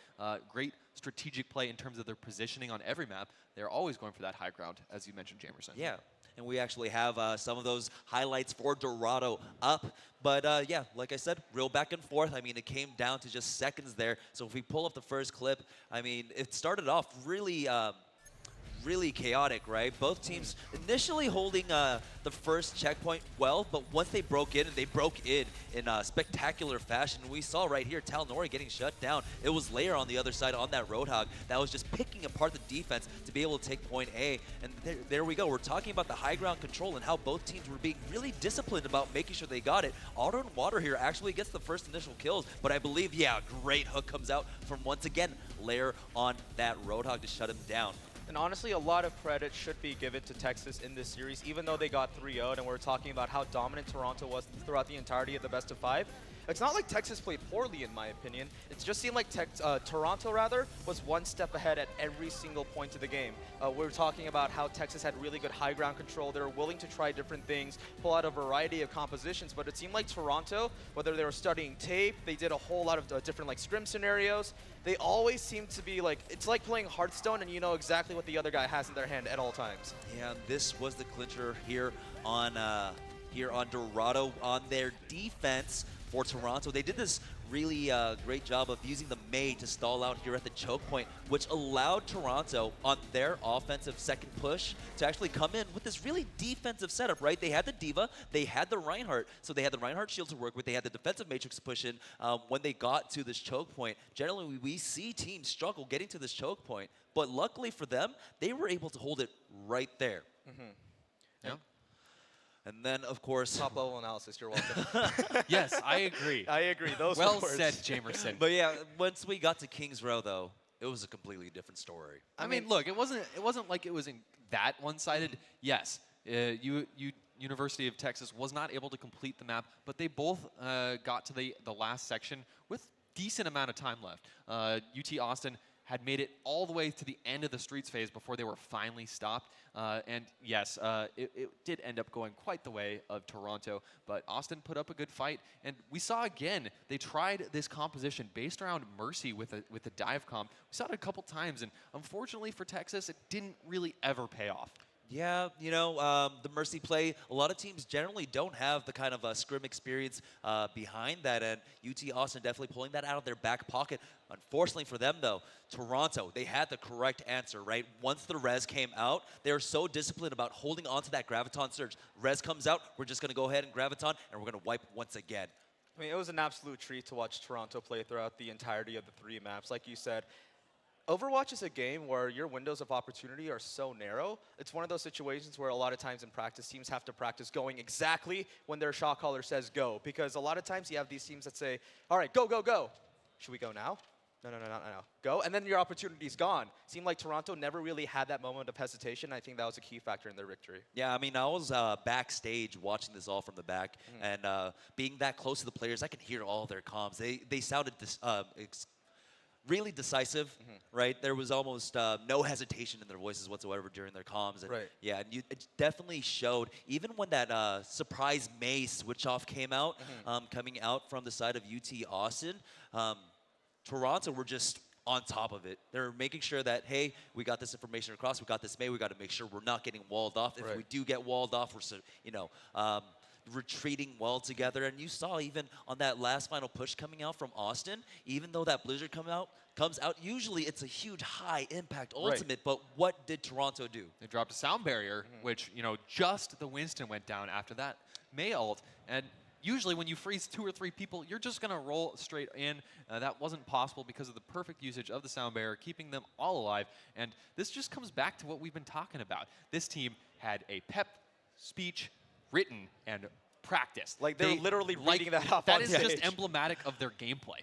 [SPEAKER 3] great strategic play in terms of their positioning on every map. They're always going for that high ground, as you mentioned, Jamerson.
[SPEAKER 1] Yeah. and we actually have some of those highlights for Dorado up. But yeah, like I said, real back and forth. I mean, it came down to just seconds there. So if we pull up the first clip, I mean, it started off really really chaotic, right? Both teams initially holding the first checkpoint well, but once they broke in, and they broke in spectacular fashion. We saw right here Talnori getting shut down. It was Lair on the other side on that Roadhog that was just picking apart the defense to be able to take point A. And there we go. We're talking about the high ground control and how both teams were being really disciplined about making sure they got it. Auto and Water here actually gets the first initial kills, but I believe, yeah, a great hook comes out from, once again, Lair on that Roadhog to shut him down.
[SPEAKER 2] And honestly, a lot of credit should be given to Texas in this series, even though they got 3-0'd, and we're talking about how dominant Toronto was throughout the entirety of the best of 5. It's not like Texas played poorly, in my opinion. It just seemed like Toronto, was one step ahead at every single point of the game. We're talking about how Texas had really good high ground control. They were willing to try different things, pull out a variety of compositions, but it seemed like Toronto, whether they were studying tape, they did a whole lot of different like scrim scenarios. They always seem to be like, it's like playing Hearthstone and you know exactly what the other guy has in their hand at all times.
[SPEAKER 1] Yeah, this was the clincher here on Dorado on their defense for Toronto. They did this really great job of using the Mei to stall out here at the choke point, which allowed Toronto on their offensive second push to actually come in with this really defensive setup, right? They had the Diva, they had the Reinhardt, so they had the Reinhardt shield to work with, they had the defensive matrix to push in when they got to this choke point. Generally, we see teams struggle getting to this choke point, but luckily for them, they were able to hold it right there.
[SPEAKER 3] Yeah.
[SPEAKER 1] And then, of course,
[SPEAKER 2] Top level analysis, you're welcome.
[SPEAKER 3] Yes, I agree.
[SPEAKER 2] I agree. Those
[SPEAKER 3] Well
[SPEAKER 2] were words.
[SPEAKER 3] said, Jamerson.
[SPEAKER 1] but yeah, once we got to Kings Row, though, it was a completely different story.
[SPEAKER 3] I mean, look, it wasn't like it was that one-sided. Yes, University of Texas was not able to complete the map, but they both got to the last section with decent amount of time left. UT Austin had made it all the way to the end of the streets phase before they were finally stopped. And yes, it did end up going quite the way of Toronto, but Austin put up a good fight. And we saw again, they tried this composition based around Mercy with a dive comp. We saw it a couple times, and unfortunately for Texas, it didn't really ever pay off.
[SPEAKER 1] Yeah, you know, the Mercy play, a lot of teams generally don't have the kind of scrim experience behind that, and UT Austin definitely pulling that out of their back pocket. Unfortunately for them, though, Toronto, they had the correct answer, right? Once the res came out, they were so disciplined about holding on to that Graviton surge. Res comes out, we're just going to go ahead and Graviton, and we're going to wipe once again.
[SPEAKER 2] I mean, it was an absolute treat to watch Toronto play throughout the entirety of the 3 maps. Like you said, Overwatch is a game where your windows of opportunity are so narrow. It's one of those situations where a lot of times in practice, teams have to practice going exactly when their shot caller says go. Because a lot of times you have these teams that say, all right, go, go, go. Should we go now? No. Go. And then your opportunity's gone. Seemed like Toronto never really had that moment of hesitation. I think that was a key factor in their victory.
[SPEAKER 1] Yeah, I mean, I was backstage watching this all from the back, and being that close to the players, I could hear all their comms. They sounded really decisive, right? There was almost no hesitation in their voices whatsoever during their comms. And
[SPEAKER 2] right.
[SPEAKER 1] Yeah, and it definitely showed, even when that surprise Mei switch off came out, coming out from the side of UT Austin, Toronto were just on top of it. They're making sure that, hey, we got this information across, we got this Mei, we got to make sure we're not getting walled off. If we do get walled off, we're, retreating well together. And you saw even on that last final push coming out from Austin, even though that Blizzard comes out, usually it's a huge high impact ultimate, but what did Toronto do?
[SPEAKER 3] They dropped a sound barrier, which, just the Winston went down after that Mei ult. And usually when you freeze 2 or 3 people, you're just going to roll straight in. That wasn't possible because of the perfect usage of the sound barrier, keeping them all alive. And this just comes back to what we've been talking about. This team had a pep speech written and practiced.
[SPEAKER 2] Like they're literally reading that off
[SPEAKER 3] That
[SPEAKER 2] on
[SPEAKER 3] is
[SPEAKER 2] stage.
[SPEAKER 3] just emblematic of their gameplay.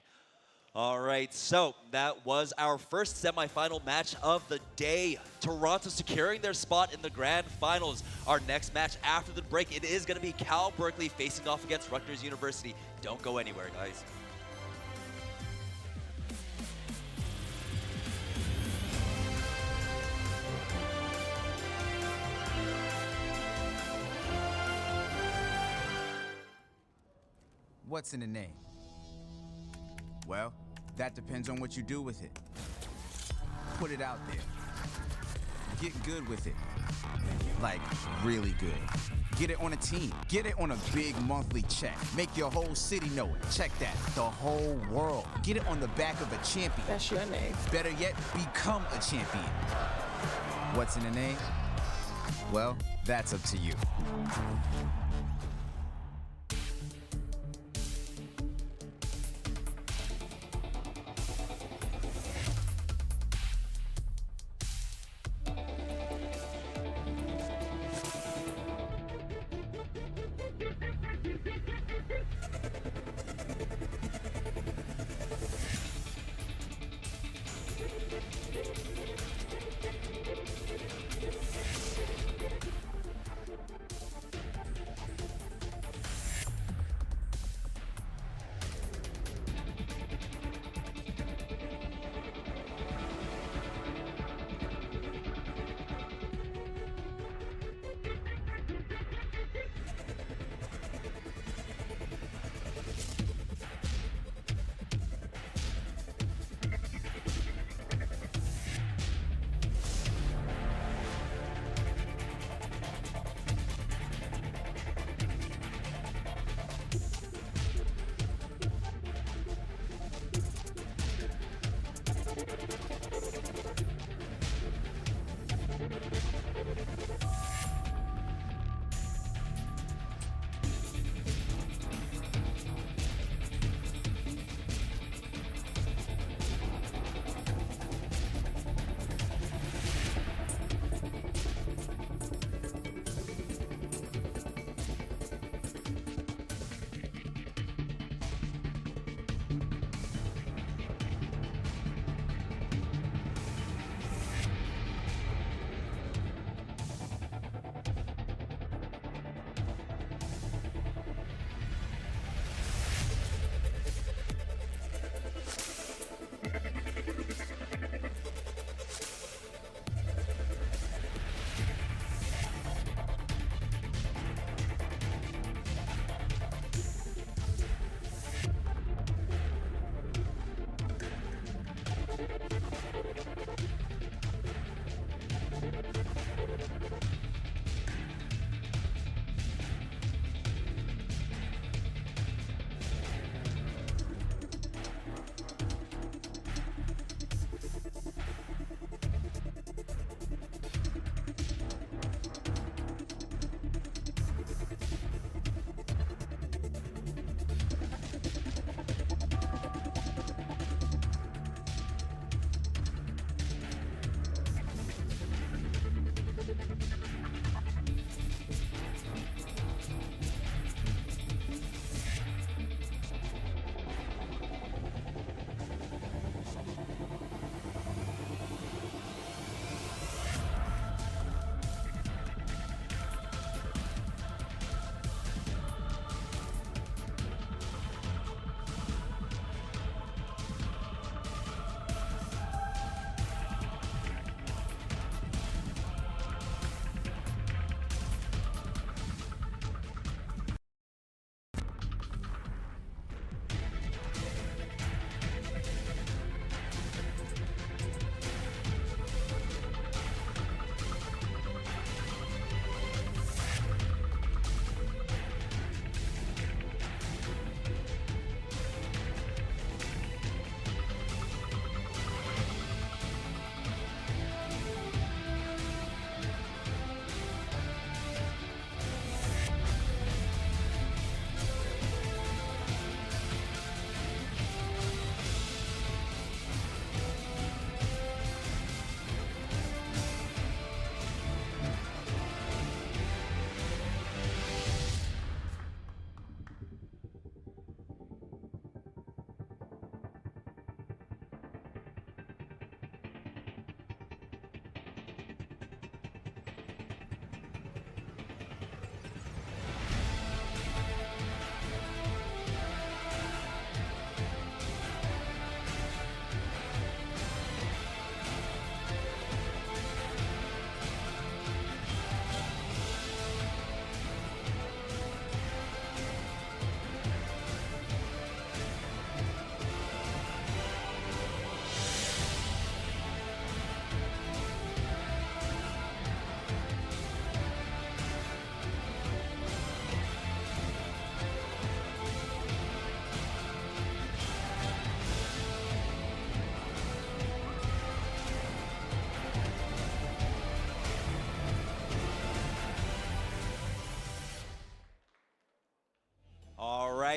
[SPEAKER 1] All right, so that was our first semifinal match of the day. Toronto securing their spot in the grand finals. Our next match after the break, it is going to be Cal Berkeley facing off against Rutgers University. Don't go anywhere, guys.
[SPEAKER 6] What's in the name? Well, that depends on what you do with it. Put it out there. Get good with it. Like, really good. Get it on a team. Get it on a big monthly check. Make your whole city know it. Check that. The whole world. Get it on the back of a champion.
[SPEAKER 7] That's your name.
[SPEAKER 6] Better yet, become a champion. What's in a name? Well, that's up to you.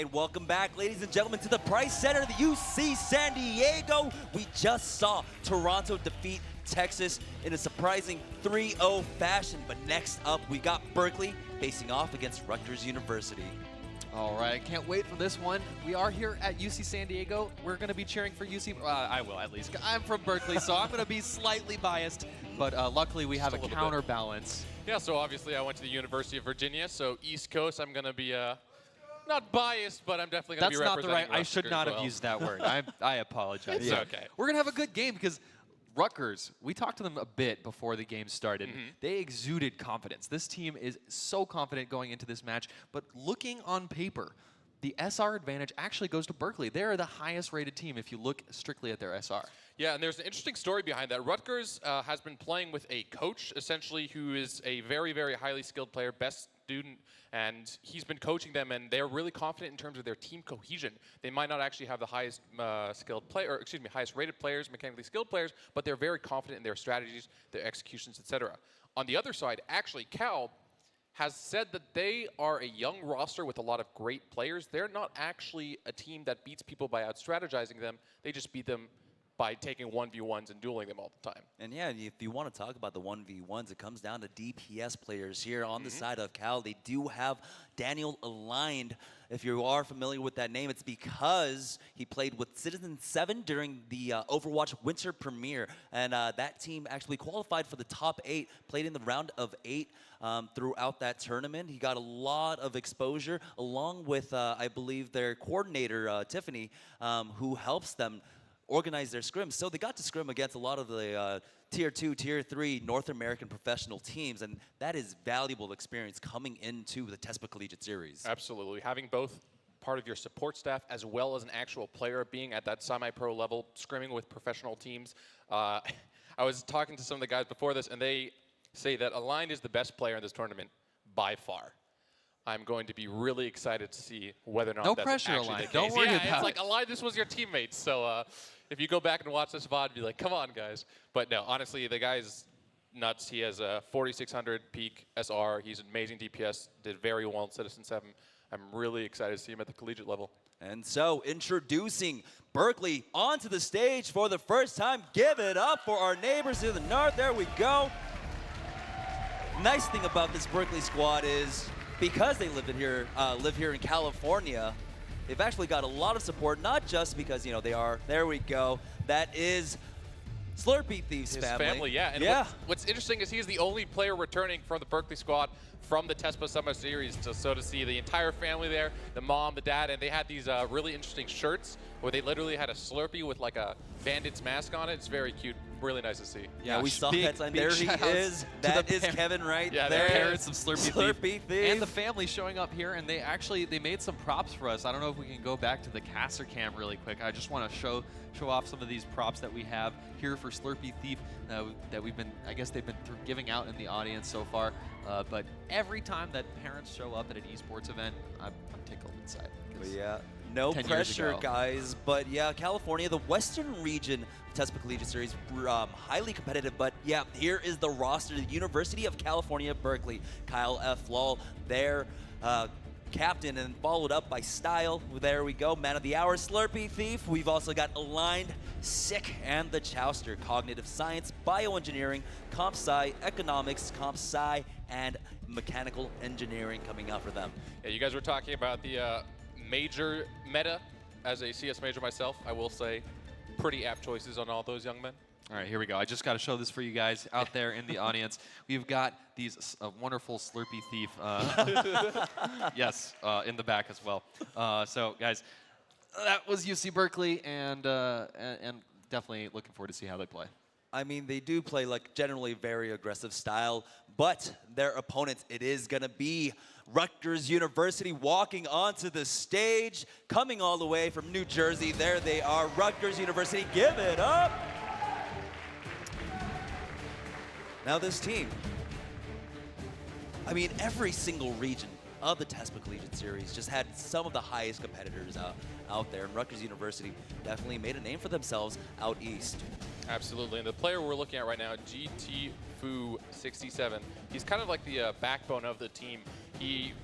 [SPEAKER 1] right, welcome back, ladies and gentlemen, to the Price Center, the UC San Diego. We just saw Toronto defeat Texas in a surprising 3-0 fashion. But next up, we got Berkeley facing off against Rutgers University.
[SPEAKER 3] All right, can't wait for this one. We are here at UC San Diego. We're going to be cheering for UC. I will, at least. I'm from Berkeley, so I'm going to be slightly biased. But luckily, we have a counterbalance.
[SPEAKER 4] Yeah, so obviously I went to the University of Virginia, so East Coast, I'm going to be not biased, but I'm definitely going to be representing
[SPEAKER 3] That's not the right. I
[SPEAKER 4] Rutgers
[SPEAKER 3] should not
[SPEAKER 4] as well.
[SPEAKER 3] have used that word. I apologize.
[SPEAKER 4] It's okay.
[SPEAKER 3] We're going to have a good game because Rutgers, we talked to them a bit before the game started. They exuded confidence. This team is so confident going into this match, but looking on paper, the SR advantage actually goes to Berkeley. They're the highest rated team if you look strictly at their SR.
[SPEAKER 4] Yeah, and there's an interesting story behind that. Rutgers has been playing with a coach, essentially, who is a very, very highly skilled player, best student, and he's been coaching them, and they're really confident in terms of their team cohesion. They might not actually have the highest highest rated players, mechanically skilled players, but they're very confident in their strategies, their executions, etc. On the other side, actually, Cal has said that they are a young roster with a lot of great players. They're not actually a team that beats people by out-strategizing them. They just beat them by taking 1v1s and dueling them all the time.
[SPEAKER 1] And yeah, if you want to talk about the 1v1s, it comes down to DPS players here on the side of Cal. They do have Daniel Aligned. If you are familiar with that name, it's because he played with Citizen 7 during the Overwatch Winter Premiere. And that team actually qualified for the top 8, played in the round of 8 throughout that tournament. He got a lot of exposure along with, I believe, their coordinator, Tiffany, who helps them organize their scrims. So they got to scrim against a lot of the Tier 2, Tier 3 North American professional teams, and that is valuable experience coming into the TESPA Collegiate Series.
[SPEAKER 4] Absolutely. Having both part of your support staff as well as an actual player being at that semi-pro level, scrimming with professional teams. I was talking to some of the guys before this, and they say that Aligned is the best player in this tournament by far. I'm going to be really excited to see whether or not that's
[SPEAKER 3] pressure,
[SPEAKER 4] actually
[SPEAKER 3] Aligned.
[SPEAKER 4] the case.
[SPEAKER 3] Don't worry about
[SPEAKER 4] it's
[SPEAKER 3] it.
[SPEAKER 4] like, Aligned, this was your teammate. So if you go back and watch this VOD, be like, come on, guys. But no, honestly, the guy's nuts. He has a 4,600 peak SR. He's an amazing DPS, did very well in Citizen 7. I'm really excited to see him at the collegiate level.
[SPEAKER 1] And so, introducing Berkeley onto the stage for the first time. Give it up for our neighbors to the north. There we go. Nice thing about this Berkeley squad is because they live here in California, they've actually got a lot of support, not just because, you know, they are, there we go, that is Slurpee Thieves'
[SPEAKER 4] His
[SPEAKER 1] family.
[SPEAKER 4] family, yeah. And what's interesting is he's the only player returning from the Berkeley squad from the TESPA Summer Series. So to see the entire family there, the mom, the dad, and they had these really interesting shirts where they literally had a Slurpee with like a Bandit's mask on it. It's very cute. Really nice to see.
[SPEAKER 1] Yeah, we saw that. There he is. That is Kevin right there.
[SPEAKER 3] The parents of Slurpee
[SPEAKER 1] Thief.
[SPEAKER 3] And the family showing up here, and they made some props for us. I don't know if we can go back to the caster cam really quick. I just want to show off some of these props that we have here for Slurpee Thief that we've been, I guess they've been giving out in the audience so far. But every time that parents show up at an esports event, I'm tickled inside.
[SPEAKER 1] But yeah, no pressure, guys. But yeah, California, the Western region TESPA Collegiate Series, highly competitive. But yeah, here is the roster. The University of California, Berkeley. Kyle F. Lal, their captain, and followed up by Style. There we go, man of the hour, Slurpee Thief. We've also got Aligned, Sick, and the Chowster. Cognitive Science, Bioengineering, Comp Sci, Economics, Comp Sci, and Mechanical Engineering coming out for them.
[SPEAKER 4] Yeah, you guys were talking about the major meta. As a CS major myself, I will say pretty apt choices on all those young men.
[SPEAKER 3] All right, here we go. I just got to show this for you guys out there in the audience. We've got these wonderful Slurpee Thief, yes, in the back as well. So, guys, that was UC Berkeley, and definitely looking forward to see how they play.
[SPEAKER 1] I mean, they do play like generally very aggressive style, but their opponents, it is going to be Rutgers University walking onto the stage, coming all the way from New Jersey. There they are, Rutgers University. Give it up. Now this team, I mean, every single region of the TESPA Collegiate Series just had some of the highest competitors out there, and Rutgers University definitely made a name for themselves out east.
[SPEAKER 4] Absolutely, and the player we're looking at right now, GT Fu 67, he's kind of like the backbone of the team.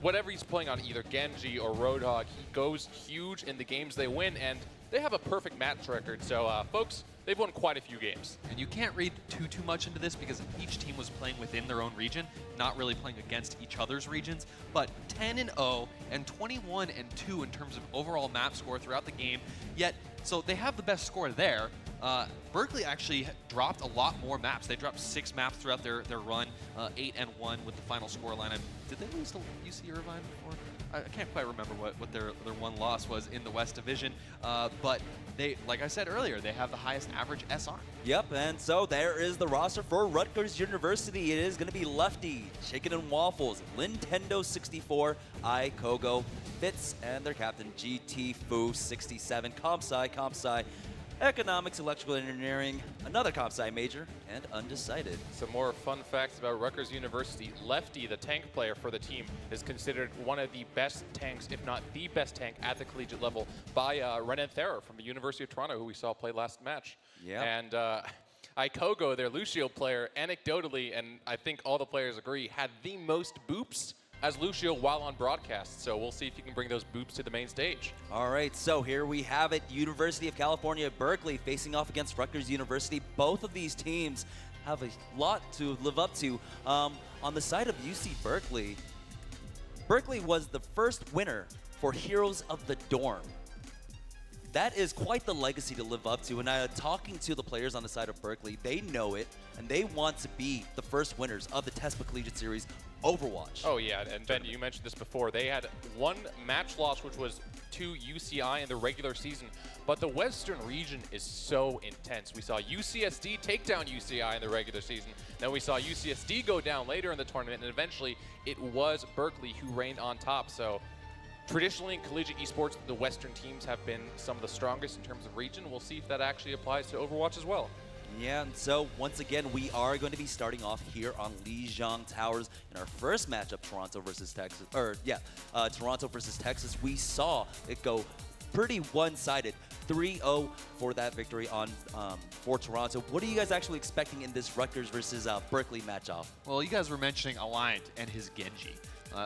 [SPEAKER 4] whatever he's playing on, either Genji or Roadhog, he goes huge in the games they win, and they have a perfect match record. So, folks, they've won quite a few games.
[SPEAKER 3] And you can't read too much into this because each team was playing within their own region, not really playing against each other's regions. But 10-0 and 21-2 in terms of overall map score throughout the game. Yet, so they have the best score there. Berkeley actually dropped a lot more maps. They dropped 6 maps throughout their run, 8-1 with the final scoreline. Did they lose to UC Irvine before? I can't quite remember what their one loss was in the West Division. But they, like I said earlier, they have the highest average SR.
[SPEAKER 1] Yep, and so there is the roster for Rutgers University. It is going to be Lefty, Chicken and Waffles, Nintendo 64, iKogo, Fitz, and their captain GT Fu 67, Comp-Sci, Economics, Electrical Engineering, another Comp-Sci major, and undecided.
[SPEAKER 4] Some more fun facts about Rutgers University. Lefty, the tank player for the team, is considered one of the best tanks, if not the best tank, at the collegiate level by Renan Thera from the University of Toronto, who we saw play last match.
[SPEAKER 1] Yeah.
[SPEAKER 4] And iKogo, their Lucio player, anecdotally, and I think all the players agree, had the most boops as Lucio while on broadcast. So we'll see if he can bring those boops to the main stage.
[SPEAKER 1] All right, so here we have it. University of California, Berkeley facing off against Rutgers University. Both of these teams have a lot to live up to. On the side of UC Berkeley, Berkeley was the first winner for Heroes of the Dorm. That is quite the legacy to live up to. And talking to the players on the side of Berkeley, they know it, and they want to be the first winners of the TESPA Collegiate Series Overwatch.
[SPEAKER 4] Oh yeah, and Ben, you mentioned this before. They had one match loss, which was to UCI in the regular season, but the Western region is so intense. We saw UCSD take down UCI in the regular season, then we saw UCSD go down later in the tournament, and eventually it was Berkeley who reigned on top. So traditionally in collegiate esports, the Western teams have been some of the strongest in terms of region. We'll see if that actually applies to Overwatch as well.
[SPEAKER 1] Yeah, and so once again, we are going to be starting off here on Lijiang Towers in our first matchup, Toronto versus Texas. Toronto versus Texas. We saw it go pretty one-sided, 3-0 for that victory on for Toronto. What are you guys actually expecting in this Rutgers versus Berkeley matchup?
[SPEAKER 3] Well, you guys were mentioning Aligned and his Genji.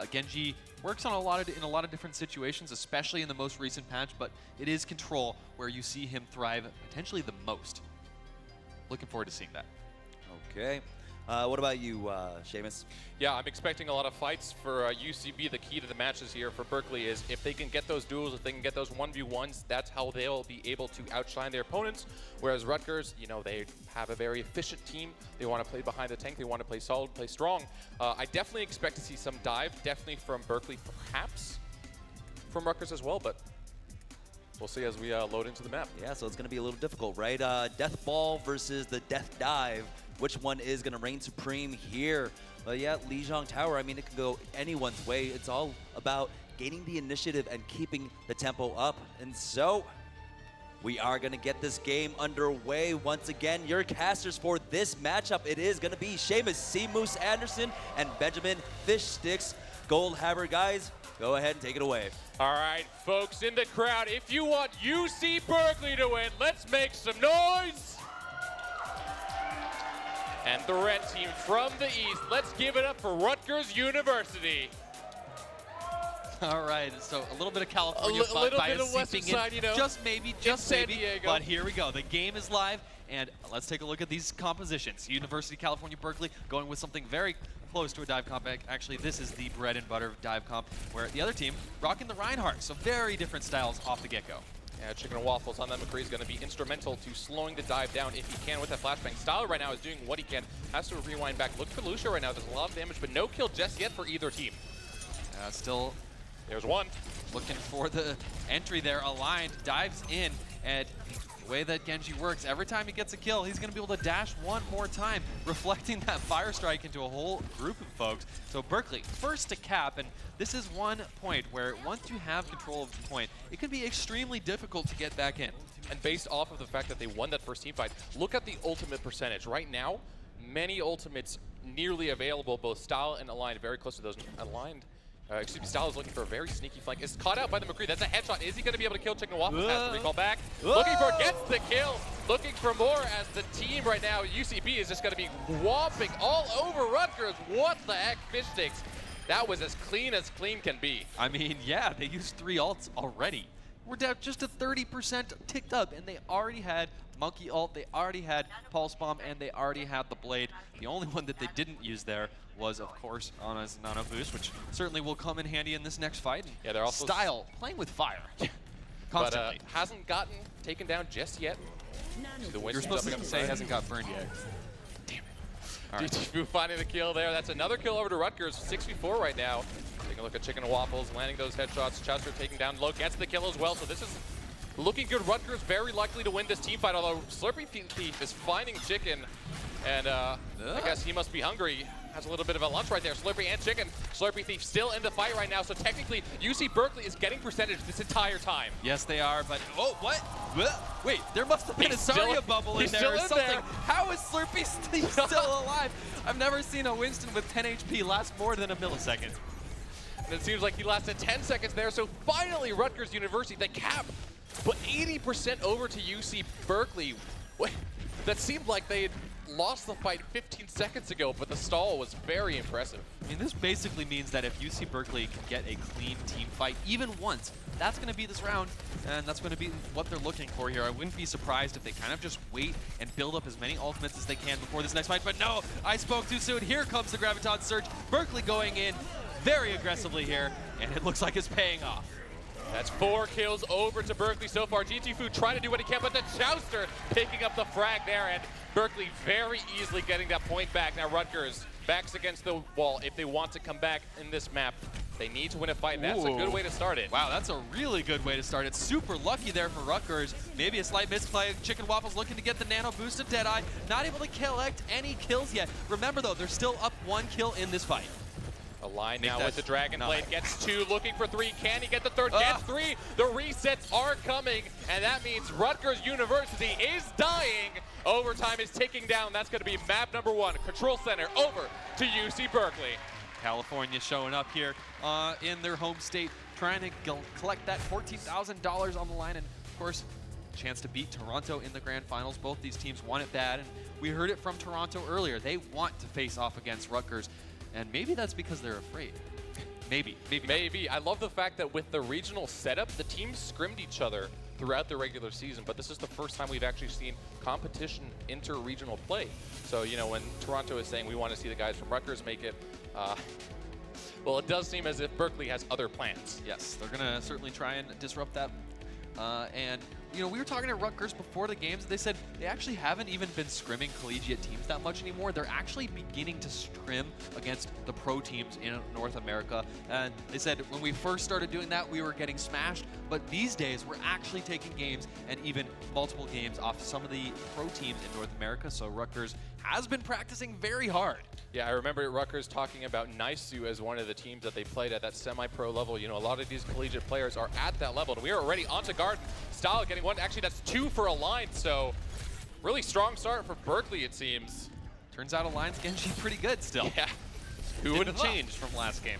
[SPEAKER 3] Genji works on in a lot of different situations, especially in the most recent patch, but it is Control where you see him thrive potentially the most. Looking forward to seeing that.
[SPEAKER 1] Okay. What about you, Seamus?
[SPEAKER 4] Yeah, I'm expecting a lot of fights for UCB. The key to the matches here for Berkeley is if they can get those duels, if they can get those 1v1s, that's how they'll be able to outshine their opponents. Whereas Rutgers, you know, they have a very efficient team. They want to play behind the tank. They want to play solid, play strong. I definitely expect to see some dive, definitely from Berkeley, perhaps from Rutgers as well, but we'll see as we load into the map.
[SPEAKER 1] Yeah, so it's going to be a little difficult, right? Death Ball versus the Death Dive. Which one is going to reign supreme here? But yeah, Lijiang Tower, I mean, it can go anyone's way. It's all about gaining the initiative and keeping the tempo up. And so we are going to get this game underway. Once again, your casters for this matchup, it is going to be Seamus C. Moose Anderson and Benjamin Fish Sticks Goldhammer. Guys, go ahead and take it away.
[SPEAKER 4] All right, folks in the crowd, if you want UC Berkeley to win, let's make some noise. And the red team from the east, let's give it up for Rutgers University.
[SPEAKER 3] All right, so a little bit of California
[SPEAKER 4] A little
[SPEAKER 3] bias
[SPEAKER 4] bit of Western
[SPEAKER 3] seeping in.
[SPEAKER 4] side, you know.
[SPEAKER 3] Just maybe,
[SPEAKER 4] San Diego.
[SPEAKER 3] But here we go. The game is live, and let's take a look at these compositions. University of California, Berkeley, going with something very close to a dive comp. Actually, this is the bread and butter dive comp, where the other team rocking the Reinhardt. So very different styles off the get-go.
[SPEAKER 4] Yeah, Chicken and Waffles on that. McCree is going to be instrumental to slowing the dive down if he can with that flashbang. Styler right now is doing what he can. Has to rewind back. Look for Lucio right now. There's a lot of damage, but no kill just yet for either team.
[SPEAKER 3] Still
[SPEAKER 4] There's one.
[SPEAKER 3] looking for the entry there. Aligned, dives in, and the way that Genji works, every time he gets a kill, he's going to be able to dash one more time, reflecting that fire strike into a whole group of folks. So Berkeley, first to cap, and this is one point where once you have control of the point, it can be extremely difficult to get back in.
[SPEAKER 4] And based off of the fact that they won that first team fight, look at the ultimate percentage. Right now, many ultimates nearly available, both Style and Aligned, very close to those. Aligned, Style is looking for a very sneaky flank. It's caught out by the McCree. That's a headshot. Is he going to be able to kill Chicken Waffles? Has to recall back. Looking for, gets the kill. Looking for more as the team right now, UCB, is just going to be whopping all over Rutgers. What the heck? Fish Sticks That was as clean can be.
[SPEAKER 3] I mean, yeah, they used 3 ults already. We're down just to 30% ticked up, and they already had Monkey ult, they already had Pulse Bomb, and they already had the Blade. The only one that they didn't use there was, of course, Ana's Nano Boost, which certainly will come in handy in this next fight.
[SPEAKER 4] Yeah, they're also
[SPEAKER 3] Style, playing with fire. Constantly.
[SPEAKER 4] But hasn't gotten taken down just yet. The
[SPEAKER 3] You're supposed to say hasn't got burned yet. Damn it. All right.
[SPEAKER 4] DTFU finding the kill there. That's another kill over to Rutgers. 6v4 right now. Taking a look at Chicken and Waffles, landing those headshots. Chester taking down low, gets the kill as well. So this is looking good. Rutgers very likely to win this team fight, although Slurpee Thief is finding Chicken. And I guess he must be hungry. Has a little bit of a lunch right there. Slurpee and Chicken. Slurpee Thief still in the fight right now. So technically, UC Berkeley is getting percentage this entire time.
[SPEAKER 3] Yes, they are, but oh, what? Wait, there must have been
[SPEAKER 4] He's
[SPEAKER 3] a
[SPEAKER 4] still-
[SPEAKER 3] Zarya bubble in
[SPEAKER 4] he's
[SPEAKER 3] there
[SPEAKER 4] still
[SPEAKER 3] or
[SPEAKER 4] in
[SPEAKER 3] something.
[SPEAKER 4] there.
[SPEAKER 3] How is Slurpee still alive? I've never seen a Winston with 10 HP last more than a millisecond.
[SPEAKER 4] And it seems like he lasted 10 seconds there. So finally, Rutgers University, the cap, put 80% over to UC Berkeley. Wait, that seemed like they had lost the fight 15 seconds ago, but the stall was very impressive.
[SPEAKER 3] I mean, this basically means that if UC Berkeley can get a clean team fight even once, that's going to be this round, and that's going to be what they're looking for here. I wouldn't be surprised if they kind of just wait and build up as many ultimates as they can before this next fight, but no, I spoke too soon. Here comes the Graviton Surge. Berkeley going in very aggressively here, and it looks like it's paying off.
[SPEAKER 4] That's 4 kills over to Berkeley so far. GTFU trying to do what he can, but the Chouster picking up the frag there, and Berkeley very easily getting that point back. Now Rutgers backs against the wall. If they want to come back in this map, they need to win a fight, and that's a good way to start it.
[SPEAKER 3] Wow, that's a really good way to start it. Super lucky there for Rutgers. Maybe a slight misplay. Chicken Waffles looking to get the nano boost to Deadeye. Not able to collect any kills yet. Remember though, they're still up 1 kill in this fight.
[SPEAKER 4] A line
[SPEAKER 3] Make
[SPEAKER 4] now
[SPEAKER 3] that
[SPEAKER 4] with the Dragon Blade.
[SPEAKER 3] not.
[SPEAKER 4] Gets 2, looking for 3. Can he get the 3rd? Gets 3. The resets are coming, and that means Rutgers University is dying. Overtime is ticking down. That's going to be map number 1. Control Center over to UC Berkeley.
[SPEAKER 3] California showing up here in their home state, trying to collect that $14,000 on the line, and of course, chance to beat Toronto in the grand finals. Both these teams want it bad, and we heard it from Toronto earlier. They want to face off against Rutgers. And maybe that's because they're afraid. Maybe.
[SPEAKER 4] I love the fact that with the regional setup, the teams scrimmed each other throughout the regular season, but this is the first time we've actually seen competition inter-regional play. So, you know, when Toronto is saying we want to see the guys from Rutgers make it, well, it does seem as if Berkeley has other plans.
[SPEAKER 3] Yes, they're going to certainly try and disrupt that. And, you know, we were talking to Rutgers before the games. They said they actually haven't even been scrimming collegiate teams that much anymore. They're actually beginning to scrim against the pro teams in North America. And they said when we first started doing that, we were getting smashed. But these days, we're actually taking games and even multiple games off some of the pro teams in North America. So Rutgers has been practicing very hard.
[SPEAKER 4] Yeah, I remember Rutgers talking about Naisu as one of the teams that they played at that semi-pro level. You know, a lot of these collegiate players are at that level. And we are already onto Garden. Style getting 1. Actually, that's 2 for Alliance. So really strong start for Berkeley, it seems.
[SPEAKER 3] Turns out Alliance Genji pretty good still.
[SPEAKER 4] Yeah. Who would have
[SPEAKER 3] Didn't change from last game.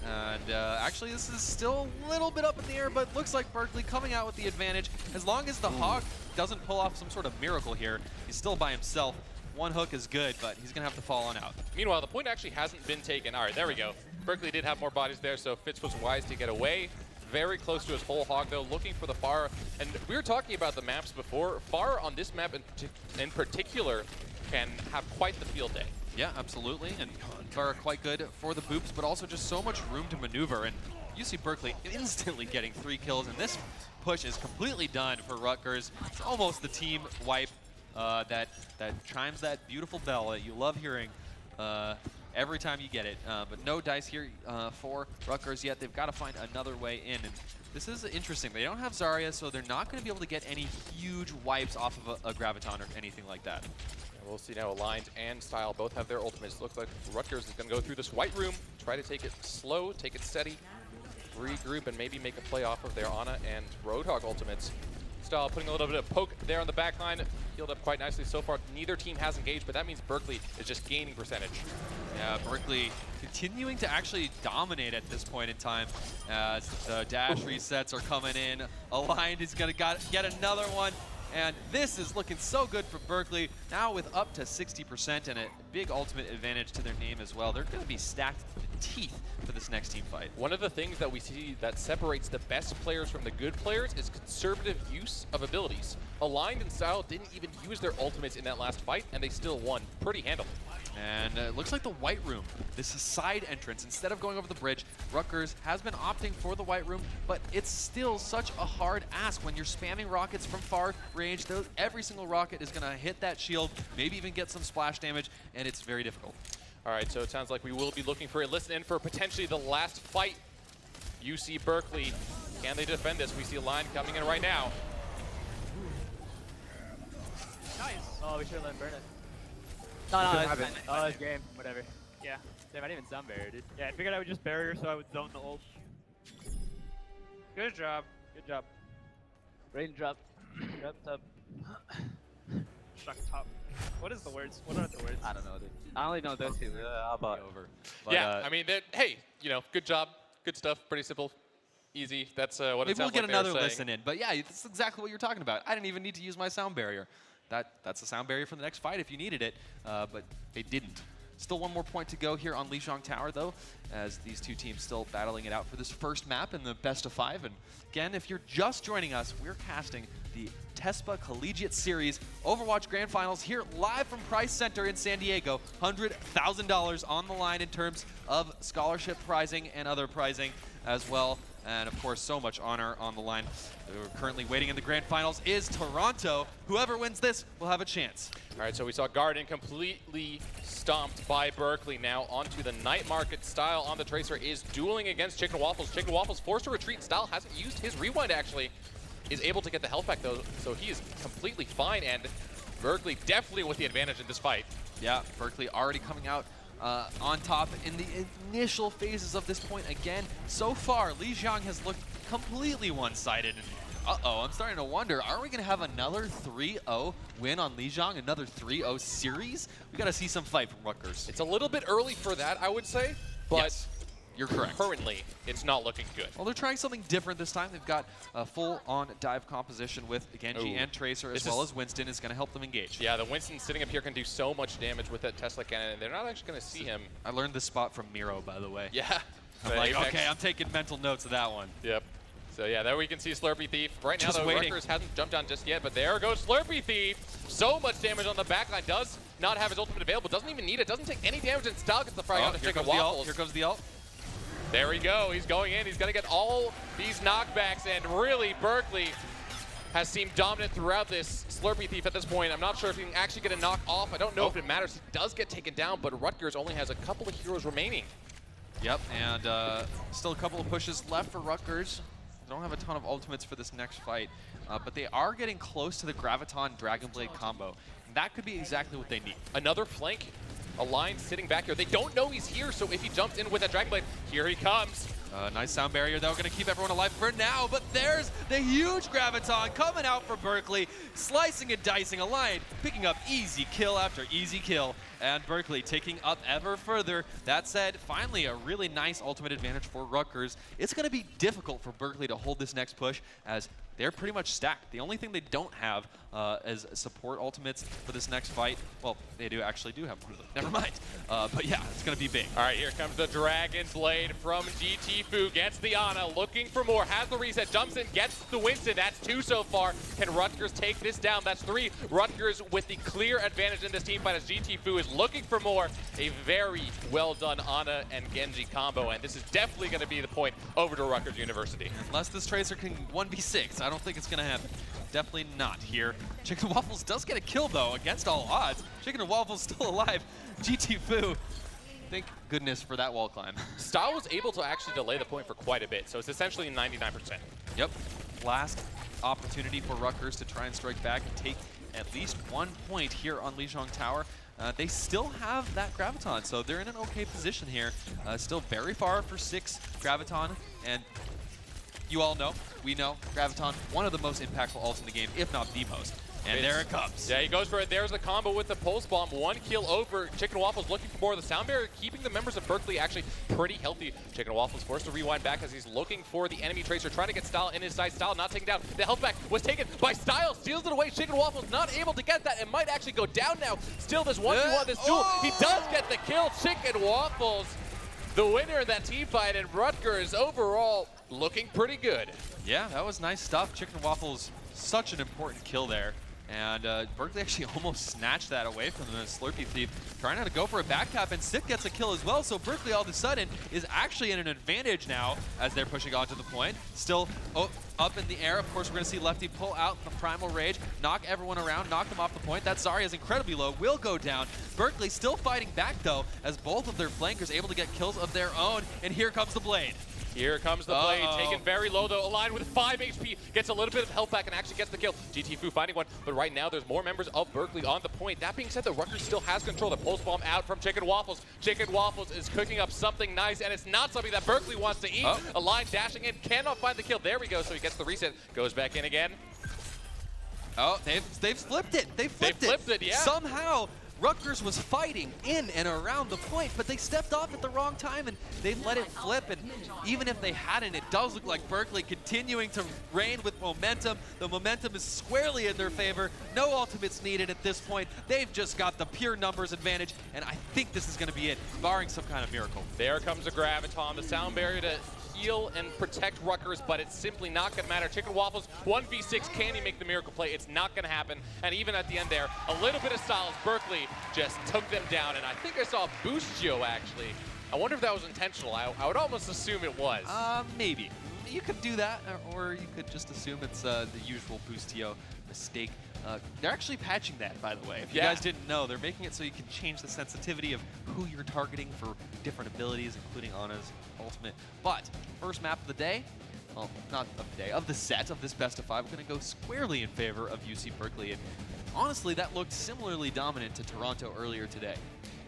[SPEAKER 3] And actually, this is still a little bit up in the air, but looks like Berkeley coming out with the advantage. As long as the Hog doesn't pull off some sort of miracle here, he's still by himself. 1 hook is good, but he's going to have to fall on out.
[SPEAKER 4] Meanwhile, the point actually hasn't been taken. All right, there we go. Berkeley did have more bodies there, so Fitz was wise to get away. Very close to his whole hog, though, looking for the Far. And we were talking about the maps before. Far on this map in particular can have quite the field day.
[SPEAKER 3] Yeah, absolutely. And Far quite good for the boops, but also just so much room to maneuver. And UC Berkeley instantly getting 3 kills, and this push is completely done for Rutgers. It's almost the team wipe. That chimes that beautiful bell that you love hearing every time you get it. But no dice here for Rutgers yet. They've got to find another way in. And this is interesting. They don't have Zarya, so they're not going to be able to get any huge wipes off of a Graviton or anything like that.
[SPEAKER 4] Yeah, we'll see now. Alliance and Style both have their ultimates. Looks like Rutgers is going to go through this white room, try to take it slow, take it steady, regroup, and maybe make a play off of their Ana and Roadhog ultimates. Style putting a little bit of poke there on the back line. Healed up quite nicely so far. Neither team has engaged, but that means Berkeley is just gaining percentage.
[SPEAKER 3] Yeah, Berkeley continuing to actually dominate at this point in time as the dash resets are coming in. Aligned is going to get another one. And this is looking so good for Berkeley, now with up to 60% and a big ultimate advantage to their name as well. They're going to be stacked to the teeth for this next team fight.
[SPEAKER 4] One of the things that we see that separates the best players from the good players is conservative use of abilities. Aligned and Style didn't even use their ultimates in that last fight, and they still won pretty handily.
[SPEAKER 3] And it looks like the White Room, this is side entrance. Instead of going over the bridge, Rutgers has been opting for the White Room, but it's still such a hard ask when you're spamming rockets from far range. Every single rocket is going to hit that shield, maybe even get some splash damage, and it's very difficult.
[SPEAKER 4] All right, so it sounds like we will be looking for a listen in for potentially the last fight. UC Berkeley, can they defend this? We see a line coming in right now.
[SPEAKER 7] Nice.
[SPEAKER 8] Oh, we should have let him burn it.
[SPEAKER 7] No,
[SPEAKER 8] Couldn't
[SPEAKER 7] it's
[SPEAKER 8] have it.
[SPEAKER 7] fine.
[SPEAKER 8] Oh, it's game. Whatever.
[SPEAKER 7] Yeah.
[SPEAKER 8] Damn, I didn't even sound barrier, dude. Yeah, I figured I would just barrier so I would zone the ult.
[SPEAKER 7] Good job.
[SPEAKER 8] Good job. Rain drop. Drop top.
[SPEAKER 7] Struck top. What is the words? What are the words?
[SPEAKER 8] I don't know, dude. I only know those two. How about
[SPEAKER 3] Over. But,
[SPEAKER 4] Yeah, I mean, hey, you know, good job, good stuff, pretty simple, easy. That's what it
[SPEAKER 3] maybe we'll
[SPEAKER 4] sounds
[SPEAKER 3] get
[SPEAKER 4] like they were
[SPEAKER 3] another
[SPEAKER 4] saying.
[SPEAKER 3] listen in. But yeah, that's exactly what you're talking about. I didn't even need to use my sound barrier. That's a sound barrier for the next fight if you needed it, but they didn't. Still one more point to go here on Lijiang Tower, though, as these two teams still battling it out for this first map in the best of 5. And again, if you're just joining us, we're casting the TESPA Collegiate Series Overwatch Grand Finals here live from Price Center in San Diego. $100,000 on the line in terms of scholarship prizing and other prizing as well. And of course, so much honor on the line. We're currently waiting in the grand finals is Toronto. Whoever wins this will have a chance.
[SPEAKER 4] All right, so we saw Garden completely stomped by Berkeley. Now onto the Night Market. Style on the Tracer is dueling against Chicken Waffles. Chicken Waffles forced to retreat. Style hasn't used his rewind, actually. Is able to get the health back, though, so he is completely fine. And Berkeley definitely with the advantage in this fight.
[SPEAKER 3] Yeah, Berkeley already coming out on top in the initial phases of this point. Again, so far, Lijiang has looked completely one-sided. Uh-oh, I'm starting to wonder, are we going to have another 3-0 win on Lijiang, another 3-0 series? We got to see some fight from Rutgers.
[SPEAKER 4] It's a little bit early for that, I would say, but
[SPEAKER 3] Yes, you're correct.
[SPEAKER 4] currently it's not looking good.
[SPEAKER 3] Well, they're trying something different this time. They've got a full-on dive composition with Genji
[SPEAKER 4] Ooh.
[SPEAKER 3] and Tracer, as
[SPEAKER 4] This
[SPEAKER 3] well
[SPEAKER 4] is-
[SPEAKER 3] as Winston is going to help them engage.
[SPEAKER 4] Yeah, the Winston sitting up here can do so much damage with that Tesla cannon, and they're not actually going to see him.
[SPEAKER 3] I learned this spot from Miro, by the way.
[SPEAKER 4] Yeah.
[SPEAKER 3] I'm
[SPEAKER 4] The
[SPEAKER 3] like,
[SPEAKER 4] Apex.
[SPEAKER 3] okay, I'm taking mental notes of that one.
[SPEAKER 4] Yep. So yeah, there we can see Slurpee Thief. Right now,
[SPEAKER 3] Just
[SPEAKER 4] though,
[SPEAKER 3] waiting.
[SPEAKER 4] Rutgers hasn't jumped on just yet, but there goes Slurpee Thief. So much damage on the backline. Does not have his ultimate available. Doesn't even need it. Doesn't take any damage, and Style gets the frag out of
[SPEAKER 3] Here
[SPEAKER 4] Chicken
[SPEAKER 3] comes the ult.
[SPEAKER 4] Waffles.
[SPEAKER 3] Here comes the ult.
[SPEAKER 4] There we go. He's going in. He's going to get all these knockbacks, and really, Berkeley has seemed dominant throughout this Slurpee Thief at this point. I'm not sure if he can actually get a knock off. I don't know if it matters. He does get taken down, but Rutgers only has a couple of heroes remaining.
[SPEAKER 3] Yep, and still a couple of pushes left for Rutgers. They don't have a ton of ultimates for this next fight, but they are getting close to the Graviton Dragonblade combo. And that could be exactly what they need.
[SPEAKER 4] Another flank. A line sitting back here. They don't know he's here, so if he jumps in with that Dragonblade, here he comes.
[SPEAKER 3] Nice sound barrier, though, going to keep everyone alive for now, but there's the huge Graviton coming out for Berkeley, slicing and dicing a line, picking up easy kill after easy kill, and Berkeley taking up ever further. That said, finally a really nice ultimate advantage for Rutgers. It's going to be difficult for Berkeley to hold this next push, as they're pretty much stacked. The only thing they don't have as support ultimates for this next fight, well, they actually do have one of them. Never mind. But yeah, it's going to be big.
[SPEAKER 4] All right, here comes the Dragon Blade from GT Fu. Gets the Ana, looking for more. Has the reset, jumps in, gets the Winston. That's 2 so far. Can Rutgers take this down? That's 3. Rutgers with the clear advantage in this team fight as GT Fu is looking for more. A very well done Ana and Genji combo, and this is definitely going to be the point over to Rutgers University.
[SPEAKER 3] Unless this Tracer can 1v6, I don't think it's going to happen. Definitely not here. Chicken Waffles does get a kill, though, against all odds. Chicken and Waffles still alive. GT Fu, thank goodness for that wall climb.
[SPEAKER 4] Style was able to actually delay the point for quite a bit, so it's essentially 99%.
[SPEAKER 3] Yep. Last opportunity for Rutgers to try and strike back and take at least 1 point here on Lijiang Tower. They still have that Graviton, so they're in an okay position here. Still very far for 6 Graviton, and you all know, we know, Graviton, one of the most impactful ults in the game, if not the most.
[SPEAKER 1] And there it comes.
[SPEAKER 4] Yeah, he goes for it. There's the combo with the pulse bomb. 1 kill over. Chicken Waffles looking for more of the sound barrier, keeping the members of Berkeley actually pretty healthy. Chicken Waffles forced to rewind back as he's looking for the enemy Tracer, trying to get Style in his sight. Style not taken down. The health back was taken by Style, steals it away. Chicken Waffles not able to get that and might actually go down now. Still this 1v1, this duel. He does get the kill. Chicken Waffles, the winner in that team fight, and Rutgers overall looking pretty good.
[SPEAKER 3] Yeah, that was nice stuff. Chicken Waffles, such an important kill there. And Berkeley actually almost snatched that away from the Slurpee Thief, trying to go for a back tap, and Sip gets a kill as well. So Berkeley all of a sudden is actually in an advantage now as they're pushing onto the point. Still up in the air. Of course, we're going to see Lefty pull out the Primal Rage, knock everyone around, knock them off the point. That Zarya is incredibly low, will go down. Berkeley still fighting back though, as both of their flankers able to get kills of their own. And here comes the Blade.
[SPEAKER 4] Here comes the Blade, taken very low though, aligned with 5 HP, gets a little bit of health back and actually gets the kill. GT Fu finding one, but right now there's more members of Berkeley on the point. That being said, the Rutgers still has control. The pulse bomb out from Chicken Waffles. Chicken Waffles is cooking up something nice, and it's not something that Berkeley wants to eat. Align dashing in, cannot find the kill. There we go, so he gets the reset, goes back in again.
[SPEAKER 3] Oh, they've flipped it. They flipped
[SPEAKER 4] it, yeah.
[SPEAKER 3] Somehow, Rutgers was fighting in and around the point, but they stepped off at the wrong time and they let it flip. And even if they hadn't, it does look like Berkeley continuing to reign with momentum. The momentum is squarely in their favor. No ultimates needed at this point. They've just got the pure numbers advantage, and I think this is going to be it, barring some kind of miracle.
[SPEAKER 4] There comes a Graviton, the sound barrier to heal and protect Rutgers, but it's simply not going to matter. Chicken Waffles, 1v6, can he make the miracle play? It's not going to happen. And even at the end there, a little bit of style as Berkeley just took them down. And I think I saw a boost Geo actually. I wonder if that was intentional. I would almost assume it was.
[SPEAKER 3] Maybe. You could do that, or you could just assume it's the usual Boostio mistake. They're actually patching that, by the way. If you guys didn't know, they're making it so you can change the sensitivity of who you're targeting for different abilities, including Ana's ultimate. But first map of the day, well, not of the day, of the set of this best of 5, we're going to go squarely in favor of UC Berkeley. And honestly, that looked similarly dominant to Toronto earlier today.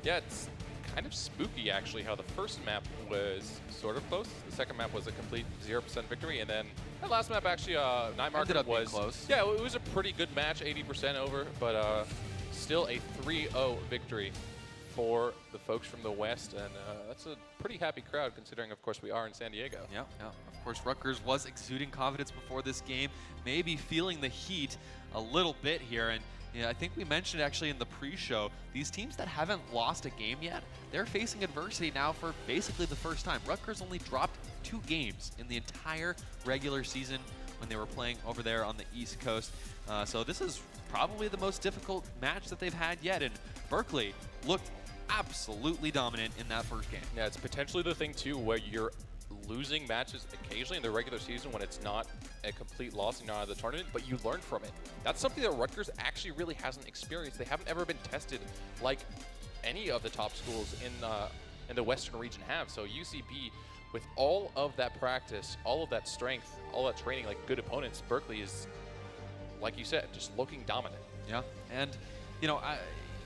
[SPEAKER 4] Yeah, it's kind of spooky actually how the first map was sort of close. The second map was a complete 0% victory, and then that last map actually, Night Market was
[SPEAKER 3] close.
[SPEAKER 4] Yeah, it was a pretty good match, 80% over, but still a 3-0 victory for the folks from the West, and that's a pretty happy crowd considering, of course, we are in San Diego.
[SPEAKER 3] Yeah. Of course, Rutgers was exuding confidence before this game, maybe feeling the heat a little bit here, and yeah, I think we mentioned actually in the pre-show, these teams that haven't lost a game yet, they're facing adversity now for basically the first time. Rutgers only dropped 2 games in the entire regular season when they were playing over there on the East Coast. So this is probably the most difficult match that they've had yet, and Berkeley looked absolutely dominant in that first game.
[SPEAKER 4] Yeah, it's potentially the thing too where you're losing matches occasionally in the regular season when it's not a complete loss and you're not out of the tournament, but you learn from it. That's something that Rutgers actually really hasn't experienced. They haven't ever been tested like any of the top schools in the Western region have. So UCB, with all of that practice, all of that strength, all that training, like good opponents, Berkeley is, like you said, just looking dominant.
[SPEAKER 3] Yeah, and you know,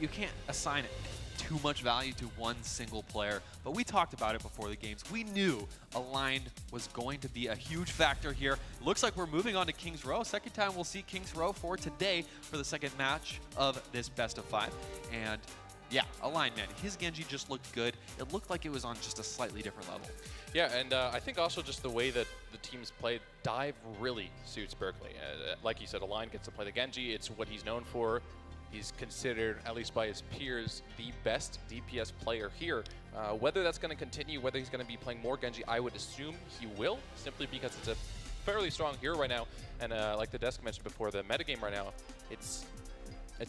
[SPEAKER 3] you can't assign it too much value to one single player, but we talked about it before the games. We knew Aligned was going to be a huge factor here. Looks like we're moving on to Kings Row. Second time we'll see Kings Row for today for the second match of this best of 5. And yeah, Aligned, man, his Genji just looked good. It looked like it was on just a slightly different level.
[SPEAKER 4] Yeah, and I think also just the way that the teams played, Dive really suits Berkeley. Like you said, Aligned gets to play the Genji. It's what he's known for. He's considered, at least by his peers, the best DPS player here. Whether that's going to continue, whether he's going to be playing more Genji, I would assume he will, simply because it's a fairly strong hero right now. And like the desk mentioned before, the metagame right now, it's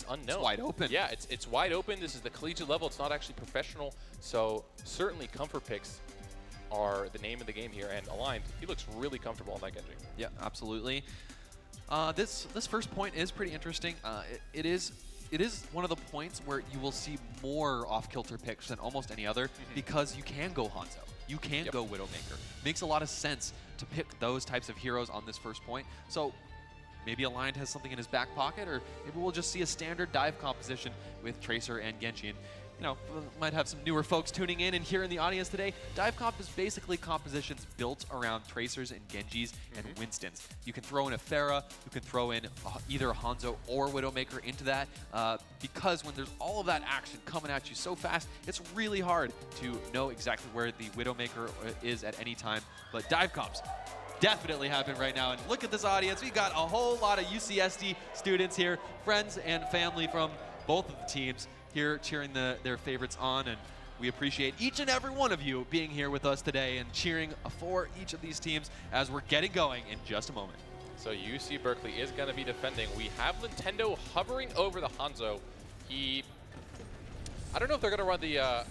[SPEAKER 4] unknown.
[SPEAKER 3] It's wide open.
[SPEAKER 4] Yeah, it's wide open. This is the collegiate level. It's not actually professional. So certainly comfort picks are the name of the game here. And Aligned, he looks really comfortable on that Genji.
[SPEAKER 3] Yeah, absolutely. This first point is pretty interesting. It is one of the points where you will see more off-kilter picks than almost any other because you can go Hanzo. You can go Widowmaker. Makes a lot of sense to pick those types of heroes on this first point. So maybe Aligned has something in his back pocket, or maybe we'll just see a standard dive composition with Tracer and Genji. And might have some newer folks tuning in and here in the audience today, Dive Comp is basically compositions built around Tracers and Genjis and Winstons. You can throw in a Pharah, you can throw in either Hanzo or Widowmaker into that, because when there's all of that action coming at you so fast, it's really hard to know exactly where the Widowmaker is at any time. But Dive Comps definitely happen right now. And look at this audience. We got a whole lot of UCSD students here, friends and family from both of the teams here cheering their favorites on, and we appreciate each and every one of you being here with us today and cheering for each of these teams as we're getting going in just a moment.
[SPEAKER 4] So UC Berkeley is going to be defending. We have Nintendo hovering over the Hanzo. I don't know if they're going to run the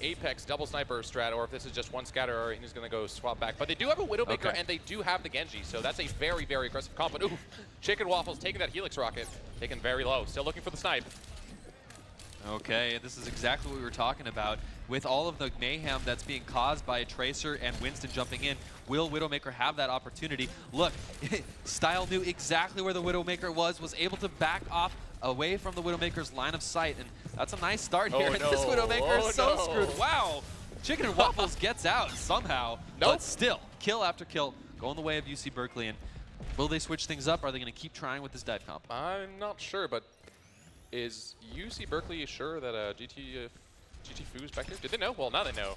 [SPEAKER 4] Apex double sniper strat or if this is just one scatter or he's going to go swap back. But they do have a Widowmaker and they do have the Genji, so that's a very, very aggressive comp. But ooh, Chicken Waffles taking that Helix rocket, taken very low, still looking for the snipe.
[SPEAKER 3] Okay, this is exactly what we were talking about. With all of the mayhem that's being caused by a Tracer and Winston jumping in, will Widowmaker have that opportunity? Look, Style knew exactly where the Widowmaker was able to back off away from the Widowmaker's line of sight, and that's a nice start here.
[SPEAKER 4] Oh, no.
[SPEAKER 3] This Widowmaker is so
[SPEAKER 4] no.
[SPEAKER 3] screwed. Wow, Chicken and Waffles gets out somehow, but still, kill after kill, going the way of UC Berkeley. And will they switch things up? Are they going to keep trying with this dive comp?
[SPEAKER 4] I'm not sure, but is UC Berkeley sure that GT Foo's back there? Did they know? Well, now they know.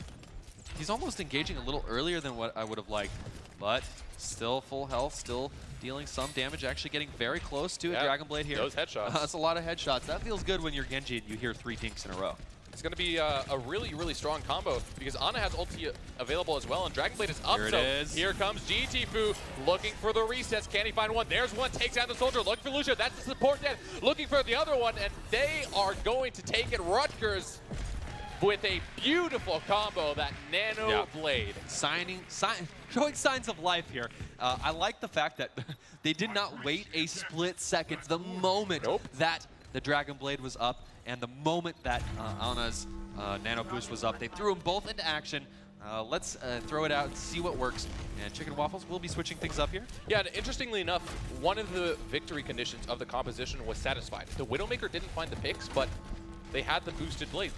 [SPEAKER 3] He's almost engaging a little earlier than what I would have liked, but still full health, still dealing some damage, actually getting very close to a Dragon Blade here.
[SPEAKER 4] Those headshots.
[SPEAKER 3] That's a lot of headshots. That feels good when you're Genji and you hear 3 dinks in a row.
[SPEAKER 4] It's going to be a really, really strong combo because Ana has ulti available as well, and Dragon Blade is up.
[SPEAKER 3] Here it
[SPEAKER 4] so
[SPEAKER 3] is.
[SPEAKER 4] Here comes GT Fu looking for the resets. Can he find one? There's one. Takes out the soldier. Looking for Lucio. That's the support dead. Looking for the other one, and they are going to take it. Rutgers with a beautiful combo, that Nano Blade.
[SPEAKER 3] Showing signs of life here. I like the fact that they did not wait a split second. The moment that the Dragon Blade was up and the moment that Ana's Nano Boost was up, they threw them both into action. Let's throw it out and see what works. And Chicken Waffles will be switching things up here.
[SPEAKER 4] Yeah, and interestingly enough, one of the victory conditions of the composition was satisfied. The Widowmaker didn't find the picks, but they had the boosted blade.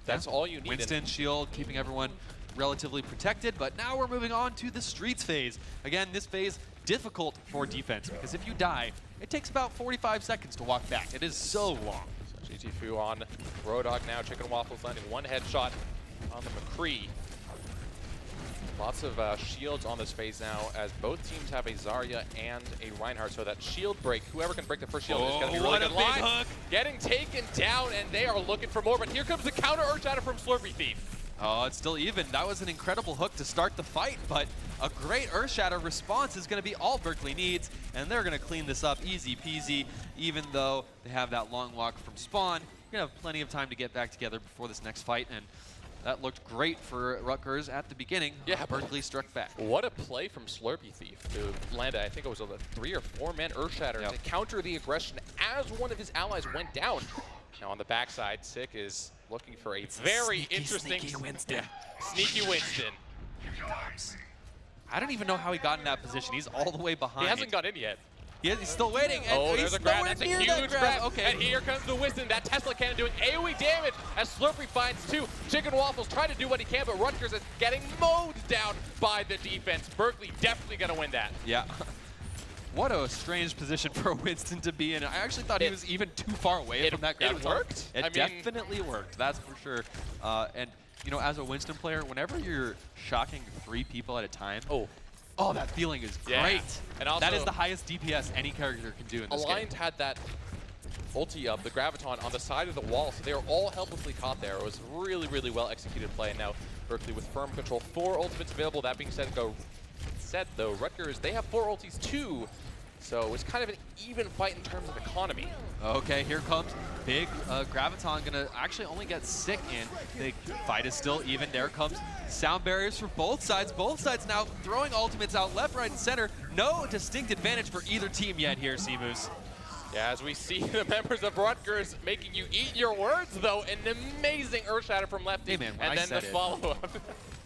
[SPEAKER 4] That's all you need.
[SPEAKER 3] Winston, shield, keeping everyone relatively protected, but now we're moving on to the streets phase. Again, this phase difficult for defense because if you die, it takes about 45 seconds to walk back. It is so long.
[SPEAKER 4] So GT Fu on Roadhog now. Chicken Waffles landing one headshot on the McCree. Lots of shields on this phase now as both teams have a Zarya and a Reinhardt, so that shield break, whoever can break the first shield is going to be really good.
[SPEAKER 3] What a big hook.
[SPEAKER 4] Getting taken down, and they are looking for more, but here comes the counter Earthshatter from Slurpee Thief.
[SPEAKER 3] Oh, it's still even. That was an incredible hook to start the fight, but a great Earthshatter response is going to be all Berkeley needs, and they're going to clean this up easy peasy, even though they have that long walk from spawn. You're going to have plenty of time to get back together before this next fight, and that looked great for Rutgers at the beginning.
[SPEAKER 4] Yeah,
[SPEAKER 3] Berkeley struck back.
[SPEAKER 4] What a play from Slurpee Thief to land, I think it was a 3 or 4-man Earthshatter to counter the aggression as one of his allies went down. Now on the backside, Sick is looking for a very interesting...
[SPEAKER 3] Sneaky Winston.
[SPEAKER 4] Sneaky Winston.
[SPEAKER 3] I don't even know how he got in that position. He's all the way behind.
[SPEAKER 4] He hasn't got in yet.
[SPEAKER 3] He's still waiting.
[SPEAKER 4] Oh,
[SPEAKER 3] and
[SPEAKER 4] there's
[SPEAKER 3] he's
[SPEAKER 4] a grab.
[SPEAKER 3] nowhere
[SPEAKER 4] That's a
[SPEAKER 3] near
[SPEAKER 4] huge
[SPEAKER 3] that
[SPEAKER 4] grab.
[SPEAKER 3] Okay.
[SPEAKER 4] And here comes the Winston. That Tesla cannon doing AoE damage as Slurpee finds 2. Chicken Waffles trying to do what he can, but Rutgers is getting mowed down by the defense. Berkeley definitely going to win that.
[SPEAKER 3] Yeah. What a strange position for Winston to be in. I actually thought he was even too far away from that grab.
[SPEAKER 4] It worked.
[SPEAKER 3] It definitely worked. That's for sure. And, you know, as a Winston player, whenever you're shocking 3 people at a time, oh, that feeling is great.
[SPEAKER 4] And also,
[SPEAKER 3] that is the highest DPS any character can do in this game.
[SPEAKER 4] Aligned had that ulti up, the Graviton, on the side of the wall, so they were all helplessly caught there. It was really, really well executed play. And now Berkeley with firm control, 4 ultimates available. That being said, though, Rutgers, they have 4 ultis too. So it's kind of an even fight in terms of economy.
[SPEAKER 3] Okay, here comes big Graviton, gonna actually only get Sick in. The fight is still even. There comes sound barriers for both sides. Both sides now throwing ultimates out left, right, and center. No distinct advantage for either team yet here, Seamoose.
[SPEAKER 4] Yeah, as we see the members of Rutgers making you eat your words, though, an amazing Earthshatter from Lefty,
[SPEAKER 3] Hey man,
[SPEAKER 4] and then the follow-up.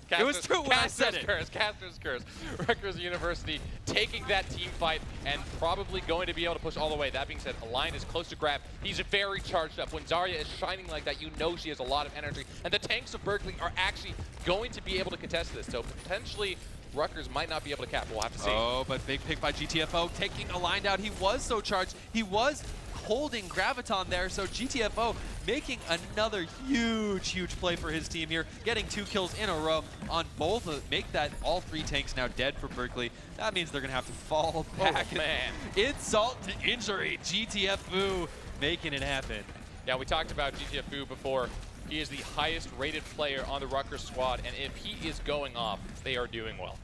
[SPEAKER 3] It was true when I said it.
[SPEAKER 4] Castor's curse. Rutgers University taking that team fight and probably going to be able to push all the way. That being said, Align is close to grab. He's very charged up. When Zarya is shining like that, you know she has a lot of energy. And the tanks of Berkeley are actually going to be able to contest this. So potentially, Rutgers might not be able to cap. We'll have to see.
[SPEAKER 3] Oh, but big pick by GTFO, taking Align out. He was so charged. He was holding Graviton there, so GTFO making another huge play for his team here, getting 2 kills in a row on both, make that all 3 tanks now dead for Berkeley. That means they're gonna have to fall back.
[SPEAKER 4] Oh, man.
[SPEAKER 3] Insult to injury, GTFO making it happen.
[SPEAKER 4] Yeah, we talked about GTFO before. He is the highest rated player on the Rutgers squad, and if he is going off, they are doing well.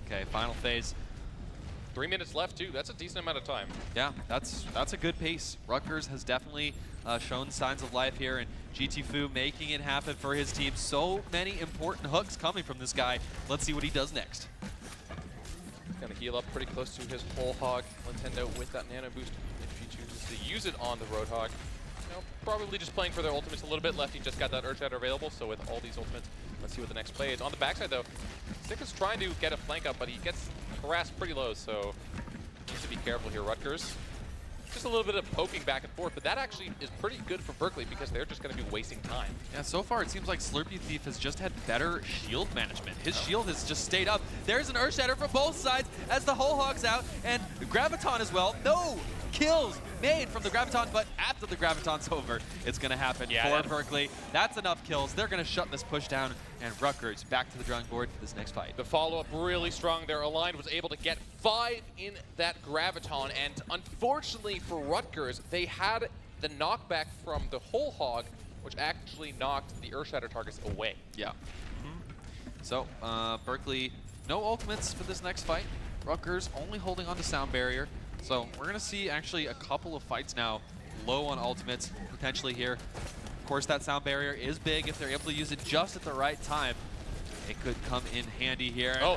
[SPEAKER 3] Okay, final phase.
[SPEAKER 4] 3 minutes left, too. That's a decent amount of time.
[SPEAKER 3] Yeah, that's a good pace. Rutgers has definitely shown signs of life here, and GTFO making it happen for his team. So many important hooks coming from this guy. Let's see what he does next.
[SPEAKER 4] Gonna heal up pretty close to his whole hog. Nintendo with that nano boost if he chooses to use it on the Roadhog. You know, probably just playing for their ultimates a little bit. Lefty just got that Earthshatter available, so with all these ultimates, let's see what the next play is. On the backside, though, Stick is trying to get a flank up, but he gets harassed pretty low, so needs to be careful here. Rutgers, just a little bit of poking back and forth, but that actually is pretty good for Berkeley because they're just going to be wasting time.
[SPEAKER 3] Yeah, so far it seems like Slurpee Thief has just had better shield management. His shield has just stayed up. There's an Earthshatter from both sides as the whole hog's out, and Graviton as well. No kills made from the Graviton, but after the Graviton's over, it's going to happen for Berkeley. That's enough kills. They're going to shut this push down, and Rutgers back to the drawing board for this next fight.
[SPEAKER 4] The follow-up really strong there. Align was able to get 5 in that Graviton, and unfortunately for Rutgers, they had the knockback from the whole hog, which actually knocked the Earthshatter targets away.
[SPEAKER 3] Yeah. So, Berkeley, no ultimates for this next fight. Rutgers only holding on to Sound Barrier. So we're going to see actually a couple of fights now low on ultimates potentially here. Of course, that Sound Barrier is big if they're able to use it just at the right time. It could come in handy here.
[SPEAKER 4] Oh,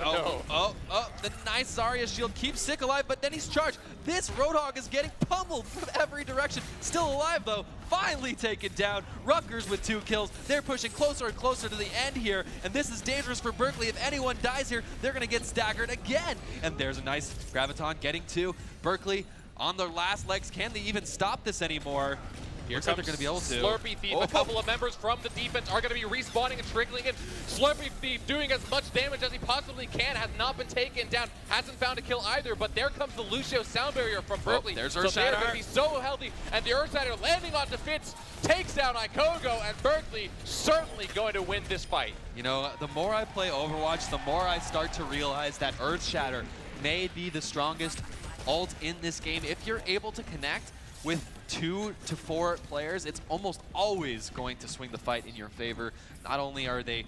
[SPEAKER 4] no.
[SPEAKER 3] The nice Zarya shield keeps Sick alive, but then he's charged. This Roadhog is getting pummeled from every direction. Still alive, though. Finally taken down. Rutgers with 2 kills. They're pushing closer and closer to the end here, and this is dangerous for Berkeley. If anyone dies here, they're going to get staggered again. And there's a nice Graviton getting 2. Berkeley on their last legs. Can they even stop this anymore?
[SPEAKER 4] Here
[SPEAKER 3] Looks like
[SPEAKER 4] comes
[SPEAKER 3] they're going to be able to.
[SPEAKER 4] Slurpee Thief. A couple of members from the defense are going to be respawning and trickling in. Slurpee Thief doing as much damage as he possibly can. Has not been taken down. Hasn't found a kill either. But there comes the Lucio Sound Barrier from Berkeley.
[SPEAKER 3] There's
[SPEAKER 4] so
[SPEAKER 3] Earthshatter.
[SPEAKER 4] they're going to be so healthy. And the Earthshatter landing onto Fitz takes down Ikogo. And Berkeley certainly going to win this fight.
[SPEAKER 3] You know, the more I play Overwatch, the more I start to realize that Earthshatter may be the strongest ult in this game. If you're able to connect with 2 to 4 players, it's almost always going to swing the fight in your favor. Not only are they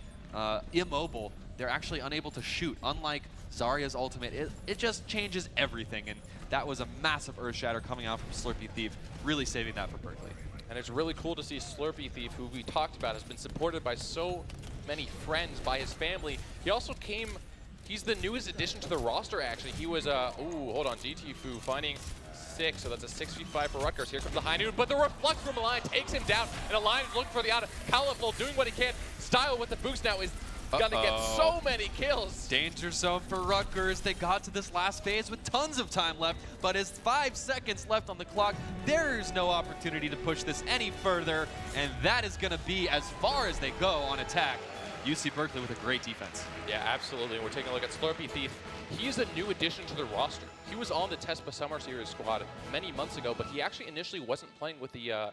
[SPEAKER 3] immobile, they're actually unable to shoot. Unlike Zarya's ultimate, it just changes everything. And that was a massive Earthshatter coming out from Slurpee Thief, really saving that for Berkeley.
[SPEAKER 4] And it's really cool to see Slurpee Thief, who we talked about, has been supported by so many friends, by his family. He also came, he's the newest addition to the roster, actually. He was, hold on, GTFO finding 6, so that's a 6v5 for Rutgers. Here comes the high noon, but the reflux from Align takes him down, and Align is looking for the out. Califlo doing what he can. Style with the boost now is gonna get so many kills.
[SPEAKER 3] Danger zone for Rutgers. They got to this last phase with tons of time left, but as 5 seconds left on the clock, there's no opportunity to push this any further, and that is gonna be as far as they go on attack. UC Berkeley with a great defense.
[SPEAKER 4] Yeah, absolutely. We're taking a look at Slurpee Thief. He's a new addition to the roster. He was on the TESPA Summer Series squad many months ago, but he actually initially wasn't playing with the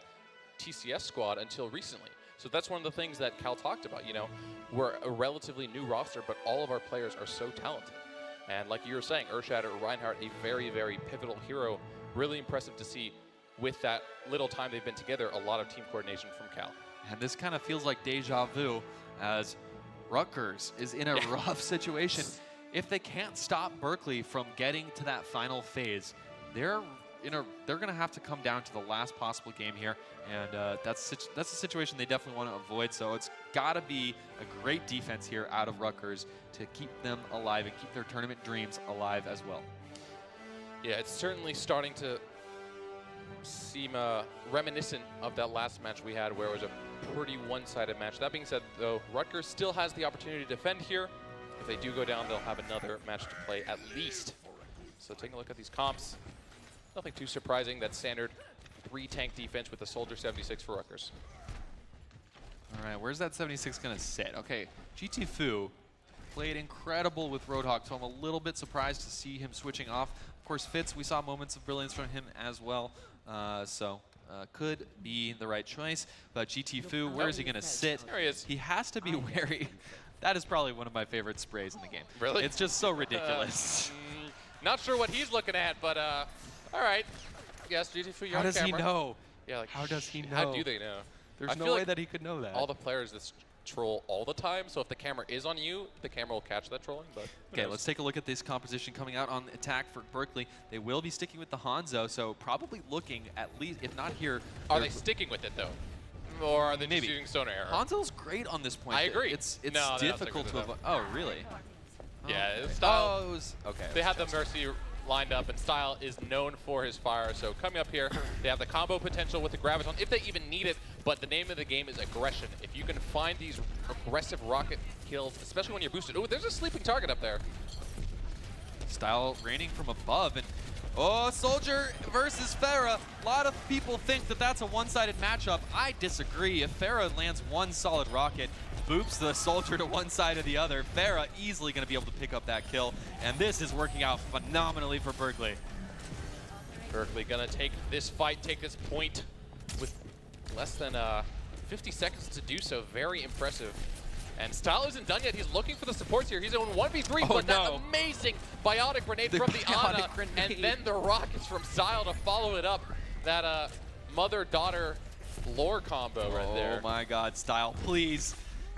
[SPEAKER 4] TCS squad until recently. So that's one of the things that Cal talked about. You know, we're a relatively new roster, but all of our players are so talented. And like you were saying, Earthshatter, Reinhardt, a very, very pivotal hero. Really impressive to see with that little time they've been together, a lot of team coordination from Cal.
[SPEAKER 3] And this kind of feels like deja vu as Rutgers is in a rough situation. If they can't stop Berkeley from getting to that final phase, they're going to have to come down to the last possible game here, and that's a situation they definitely want to avoid. So it's got to be a great defense here out of Rutgers to keep them alive and keep their tournament dreams alive as well.
[SPEAKER 4] Yeah, it's certainly starting to seem reminiscent of that last match we had where it was a pretty one-sided match. That being said, though, Rutgers still has the opportunity to defend here. If they do go down, they'll have another match to play at least. So taking a look at these comps, nothing too surprising. That standard 3-tank defense with the Soldier 76 for Rutgers.
[SPEAKER 3] All right, where's that 76 going to sit? Okay, GT Fu played incredible with Roadhog, so I'm a little bit surprised to see him switching off. Of course, Fitz, we saw moments of brilliance from him as well, could be the right choice. But GT Fu, where is he going to sit?
[SPEAKER 4] There he is.
[SPEAKER 3] He has to be wary. That is probably one of my favorite sprays in the game.
[SPEAKER 4] Really?
[SPEAKER 3] It's just so ridiculous.
[SPEAKER 4] Not sure what he's looking at, but all right. Yes, GT Fu, you're
[SPEAKER 3] How
[SPEAKER 4] on
[SPEAKER 3] does he
[SPEAKER 4] camera.
[SPEAKER 3] know?
[SPEAKER 4] Yeah, like
[SPEAKER 3] How does he know?
[SPEAKER 4] How do they know?
[SPEAKER 3] There's
[SPEAKER 4] I
[SPEAKER 3] no
[SPEAKER 4] feel
[SPEAKER 3] way
[SPEAKER 4] like
[SPEAKER 3] that he could know that.
[SPEAKER 4] all the players this troll all the time, so if the camera is on you, the camera will catch that trolling. But
[SPEAKER 3] okay, let's take a look at this composition coming out on attack for Berkeley. They will be sticking with the Hanzo, so probably looking at least, if not here.
[SPEAKER 4] Are they sticking with it though, or are they
[SPEAKER 3] Maybe.
[SPEAKER 4] just using sonar arrow?
[SPEAKER 3] Hanzo's great on this point.
[SPEAKER 4] I agree.
[SPEAKER 3] It's
[SPEAKER 4] No, they're not
[SPEAKER 3] difficult
[SPEAKER 4] sticking
[SPEAKER 3] to
[SPEAKER 4] with
[SPEAKER 3] avoid. Oh, really?
[SPEAKER 4] Yeah,
[SPEAKER 3] Okay.
[SPEAKER 4] it's style.
[SPEAKER 3] Oh, it was okay.
[SPEAKER 4] They had the Mercy lined up, and Style is known for his fire. So coming up here, they have the combo potential with the Graviton, if they even need it. But the name of the game is aggression. If you can find these aggressive rocket kills, especially when you're boosted. Oh, there's a sleeping target up there.
[SPEAKER 3] Style raining from above, and oh, Soldier versus Farah. A lot of people think that that's a one-sided matchup. I disagree. If Farah lands one solid rocket, boops the Soldier to one side or the other, Farah easily going to be able to pick up that kill, and this is working out phenomenally for Berkeley.
[SPEAKER 4] Berkeley gonna take this fight, take this point with less than 50 seconds to do so. Very impressive. And Style isn't done yet. He's looking for the supports here. He's on 1v3, but that amazing biotic grenade from the Ana, and then the rockets from Style to follow it up. That mother-daughter lore combo right there.
[SPEAKER 3] Oh my God, Style, please.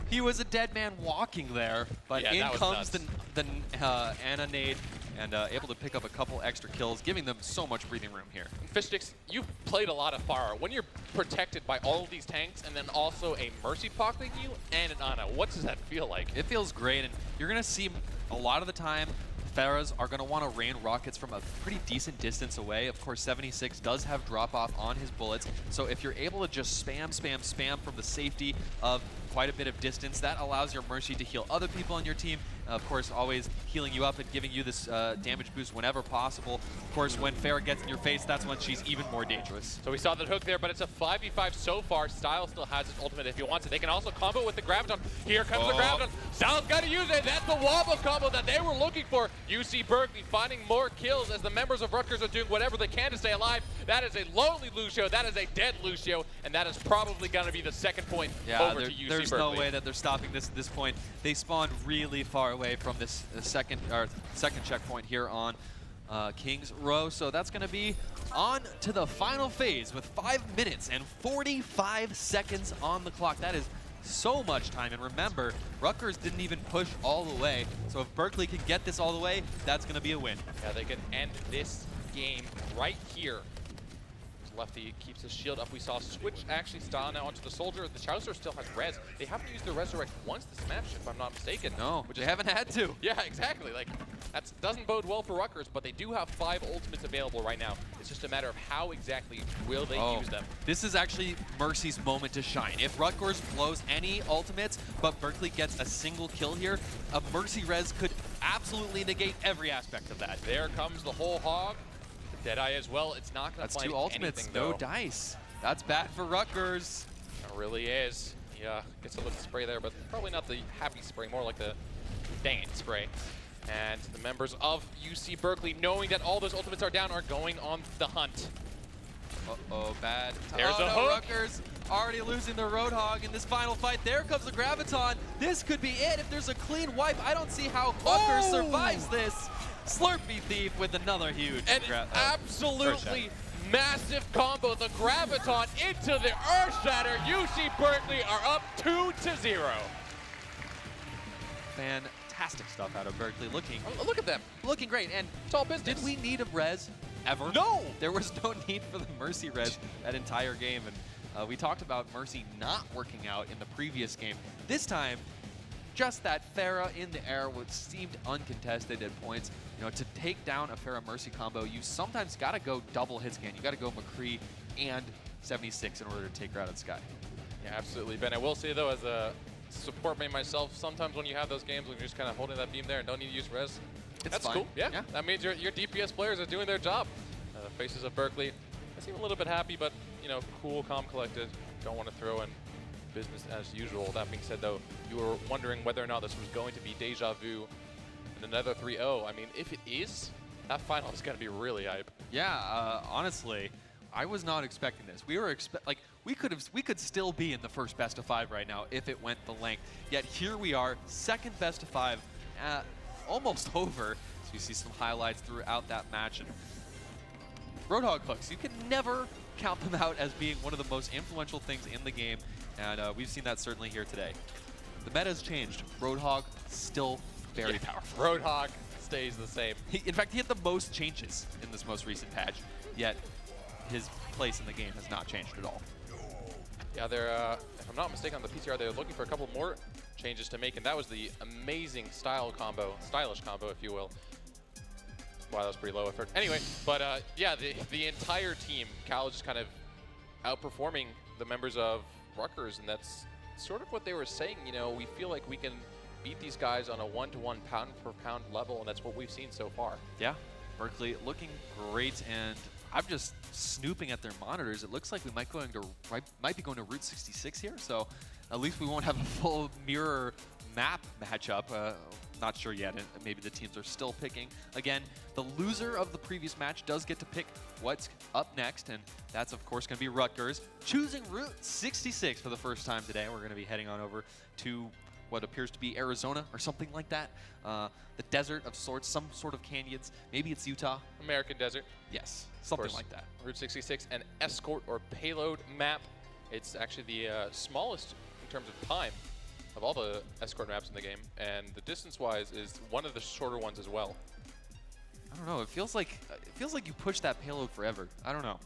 [SPEAKER 3] He was a dead man walking there, but
[SPEAKER 4] Yeah,
[SPEAKER 3] in
[SPEAKER 4] that was
[SPEAKER 3] comes
[SPEAKER 4] nuts.
[SPEAKER 3] the Ana nade, and able to pick up a couple extra kills, giving them so much breathing room here.
[SPEAKER 4] Fishsticks, you've played a lot of fire. When you're protected by all of these tanks and then also a Mercy pocketing you and an Ana, what does that feel like?
[SPEAKER 3] It feels great, and you're going to see a lot of the time Farahs are going to want to rain rockets from a pretty decent distance away. Of course, 76 does have drop-off on his bullets, so if you're able to just spam from the safety of quite a bit of distance, that allows your Mercy to heal other people on your team. Of course, always healing you up and giving you this damage boost whenever possible. Of course, when Farah gets in your face, that's when she's even more dangerous.
[SPEAKER 4] So we saw that hook there, but it's a 5v5 so far. Style still has his ultimate if he wants it. They can also combo with the Graviton. Here comes the Graviton. Style's got to use it. That's the wobble combo that they were looking for. UC Berkeley finding more kills as the members of Rutgers are doing whatever they can to stay alive. That is a lonely Lucio. That is a dead Lucio, and that is probably going to be the second point over to UC
[SPEAKER 3] there's
[SPEAKER 4] Berkeley.
[SPEAKER 3] no way that they're stopping this at this point. They spawned really far away from this second checkpoint here on Kings Row. So that's going to be on to the final phase with 5 minutes and 45 seconds on the clock. That is so much time. And remember, Rutgers didn't even push all the way. So if Berkeley can get this all the way, that's going to be a win.
[SPEAKER 4] Yeah, they can end this game right here. Lefty keeps his shield up. We saw switch actually Style now onto the Soldier. The Chaucer still has res. They haven't used the Resurrect once this match, if I'm not mistaken.
[SPEAKER 3] No, they haven't had to.
[SPEAKER 4] Yeah, exactly. Like, that doesn't bode well for Rutgers, but they do have 5 ultimates available right now. It's just a matter of how exactly will they use them.
[SPEAKER 3] This is actually Mercy's moment to shine. If Rutgers blows any ultimates, but Berkeley gets a single kill here, a Mercy res could absolutely negate every aspect of that.
[SPEAKER 4] There comes the whole hog. Deadeye as well. It's not going to
[SPEAKER 3] That's
[SPEAKER 4] find
[SPEAKER 3] 2 ultimates,
[SPEAKER 4] anything,
[SPEAKER 3] no
[SPEAKER 4] though.
[SPEAKER 3] dice. That's bad for Rutgers.
[SPEAKER 4] It really is. Yeah, gets a little spray there, but probably not the happy spray, more like the dang it spray. And the members of UC Berkeley, knowing that all those ultimates are down, are going on the hunt.
[SPEAKER 3] Uh-oh, bad.
[SPEAKER 4] There's a
[SPEAKER 3] no,
[SPEAKER 4] hook.
[SPEAKER 3] Rutgers already losing their Roadhog in this final fight. There comes the Graviton. This could be it. If there's a clean wipe, I don't see how Rutgers survives this. Slurpee Thief with another huge
[SPEAKER 4] And absolutely massive combo. The Graviton into the Earth Shatter. UC Berkeley are up 2-0.
[SPEAKER 3] Fantastic stuff out of Berkeley.
[SPEAKER 4] Oh, look at them.
[SPEAKER 3] Looking great. And
[SPEAKER 4] It's all business.
[SPEAKER 3] did we need a res ever?
[SPEAKER 4] No.
[SPEAKER 3] There was no need for the Mercy res that entire game. And we talked about Mercy not working out in the previous game. This time, just that Pharah in the air, which seemed uncontested at points. You know, to take down a Pharah Mercy combo, you sometimes got to go double hit scan. You got to go McCree and 76 in order to take her out of the sky.
[SPEAKER 4] Yeah, absolutely, Ben. I will say, though, as a support main myself, sometimes when you have those games when you're just kind of holding that beam there and don't need to use res, that's
[SPEAKER 3] fine.
[SPEAKER 4] cool. Yeah, that means your DPS players are doing their job. The faces of Berkeley, I seem a little bit happy, but, you know, cool, calm, collected. Don't want to throw in business as usual. That being said, though, you were wondering whether or not this was going to be deja vu and another 3-0. I mean, if it is, that final is going to be really hype.
[SPEAKER 3] Yeah, honestly, I was not expecting this. We were we could still be in the first best of 5 right now if it went the length. Yet here we are, second best of 5, almost over. So you see some highlights throughout that match. And Roadhog hooks, you can never count them out as being one of the most influential things in the game, and we've seen that certainly here today. The meta's changed. Roadhog still very powerful.
[SPEAKER 4] Roadhog stays the same.
[SPEAKER 3] In fact, he had the most changes in this most recent patch, yet his place in the game has not changed at all.
[SPEAKER 4] Yeah, they're, if I'm not mistaken, on the PCR, they're looking for a couple more changes to make, and that was the amazing stylish combo, if you will. Wow, that was pretty low effort. Anyway, but yeah, the entire team, Cal is just kind of outperforming the members of Rutgers, and that's sort of what they were saying. You know, we feel like we can beat these guys on a one-to-one pound-per-pound level, and that's what we've seen so far.
[SPEAKER 3] Yeah, Berkeley looking great, and I'm just snooping at their monitors. It looks like we might be going to Route 66 here, so at least we won't have a full mirror map matchup. Not sure yet, and maybe the teams are still picking. Again, the loser of the previous match does get to pick what's up next, and that's of course going to be Rutgers, choosing Route 66 for the first time today. We're going to be heading on over to what appears to be Arizona or something like that. The desert of sorts, some sort of canyons. Maybe it's Utah.
[SPEAKER 4] American desert.
[SPEAKER 3] Yes, something like that.
[SPEAKER 4] Route 66, an escort or payload map. It's actually the smallest in terms of time of all the escort maps in the game, and the distance-wise is one of the shorter ones as well.
[SPEAKER 3] I don't know. It feels like you push that payload forever. I don't know.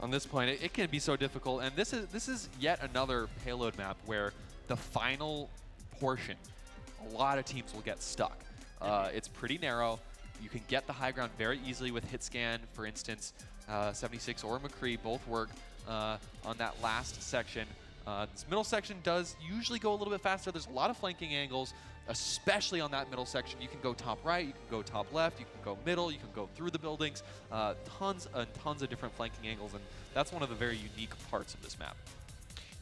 [SPEAKER 3] On this point, it can be so difficult, and this is yet another payload map where the final portion, a lot of teams will get stuck. It's pretty narrow. You can get the high ground very easily with hit scan, for instance. 76 or McCree both work on that last section. This middle section does usually go a little bit faster. There's a lot of flanking angles, especially on that middle section. You can go top right, you can go top left, you can go middle, you can go through the buildings. Tons and tons of different flanking angles, and that's one of the very unique parts of this map.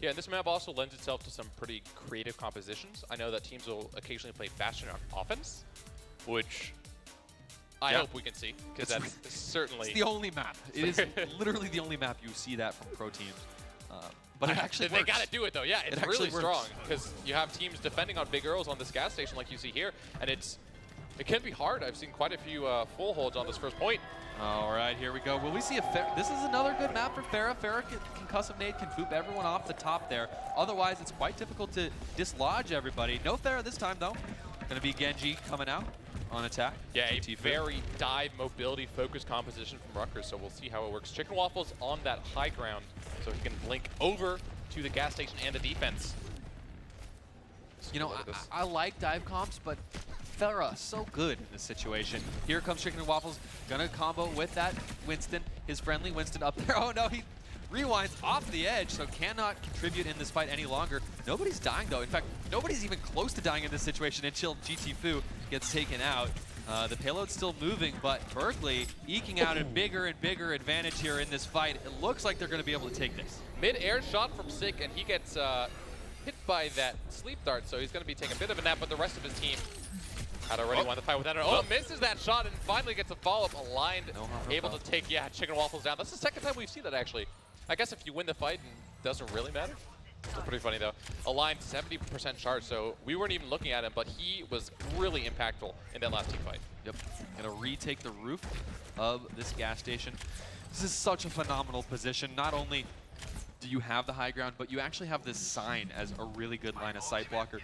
[SPEAKER 4] Yeah, and this map also lends itself to some pretty creative compositions. I know that teams will occasionally play Bastion on offense, which I hope we can see, because that's certainly...
[SPEAKER 3] It's the only map. It is literally the only map you see that from pro teams. But it actually works.
[SPEAKER 4] They got to do it, though. Yeah, it's really strong, because you have teams defending on big Earls on this gas station like you see here, and it can be hard. I've seen quite a few full holds on this first point.
[SPEAKER 3] All right, here we go. Will we see this is another good map for Pharah. Pharah can concussive nade, can boop everyone off the top there. Otherwise, it's quite difficult to dislodge everybody. No Pharah this time, though. Going to be Genji coming out on attack.
[SPEAKER 4] Yeah, a very dive mobility focused composition from Rutgers, so we'll see how it works. Chicken Waffles on that high ground, so he can blink over to the gas station and the defense.
[SPEAKER 3] You know, I like dive comps, but Pharah so good in this situation. Here comes Chicken and Waffles, gonna combo with that Winston, his friendly Winston up there. Oh no, he rewinds off the edge, so cannot contribute in this fight any longer. Nobody's dying though. In fact, nobody's even close to dying in this situation until GT Fu gets taken out. The payload's still moving, but Berkeley eking out a bigger and bigger advantage here in this fight. It looks like they're gonna be able to take this.
[SPEAKER 4] Mid-air shot from Sick, and he gets hit by that sleep dart, so he's gonna be taking a bit of a nap, but the rest of his team had already won the fight with that. Oh, misses that shot and finally gets a follow-up aligned, able to take, Chicken Waffles down. That's the second time we've seen that, actually. I guess if you win the fight, it doesn't really matter. It's pretty funny, though. Aligned 70% charge, so we weren't even looking at him, but he was really impactful in that last team fight.
[SPEAKER 3] Yep, gonna retake the roof of this gas station. This is such a phenomenal position. Not only do you have the high ground, but you actually have this sign as a really good line of sight blocker.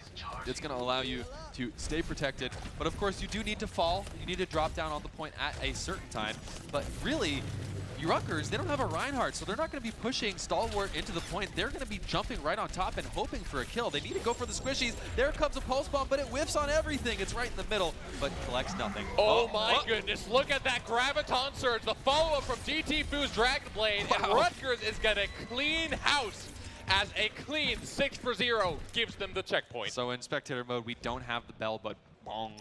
[SPEAKER 3] It's going to allow you to stay protected, but of course you do need to fall. You need to drop down on the point at a certain time, but really Rutgers, they don't have a Reinhardt, so they're not going to be pushing Stalwart into the point. They're going to be jumping right on top and hoping for a kill. They need to go for the squishies. There comes a pulse bomb, but it whiffs on everything. It's right in the middle, but collects nothing.
[SPEAKER 4] Oh my goodness, look at that Graviton Surge, the follow-up from GT Fu's Dragon Blade, and Rutgers is going to clean house as a clean 6-0 gives them the checkpoint.
[SPEAKER 3] So in spectator mode, we don't have the bell, but bong.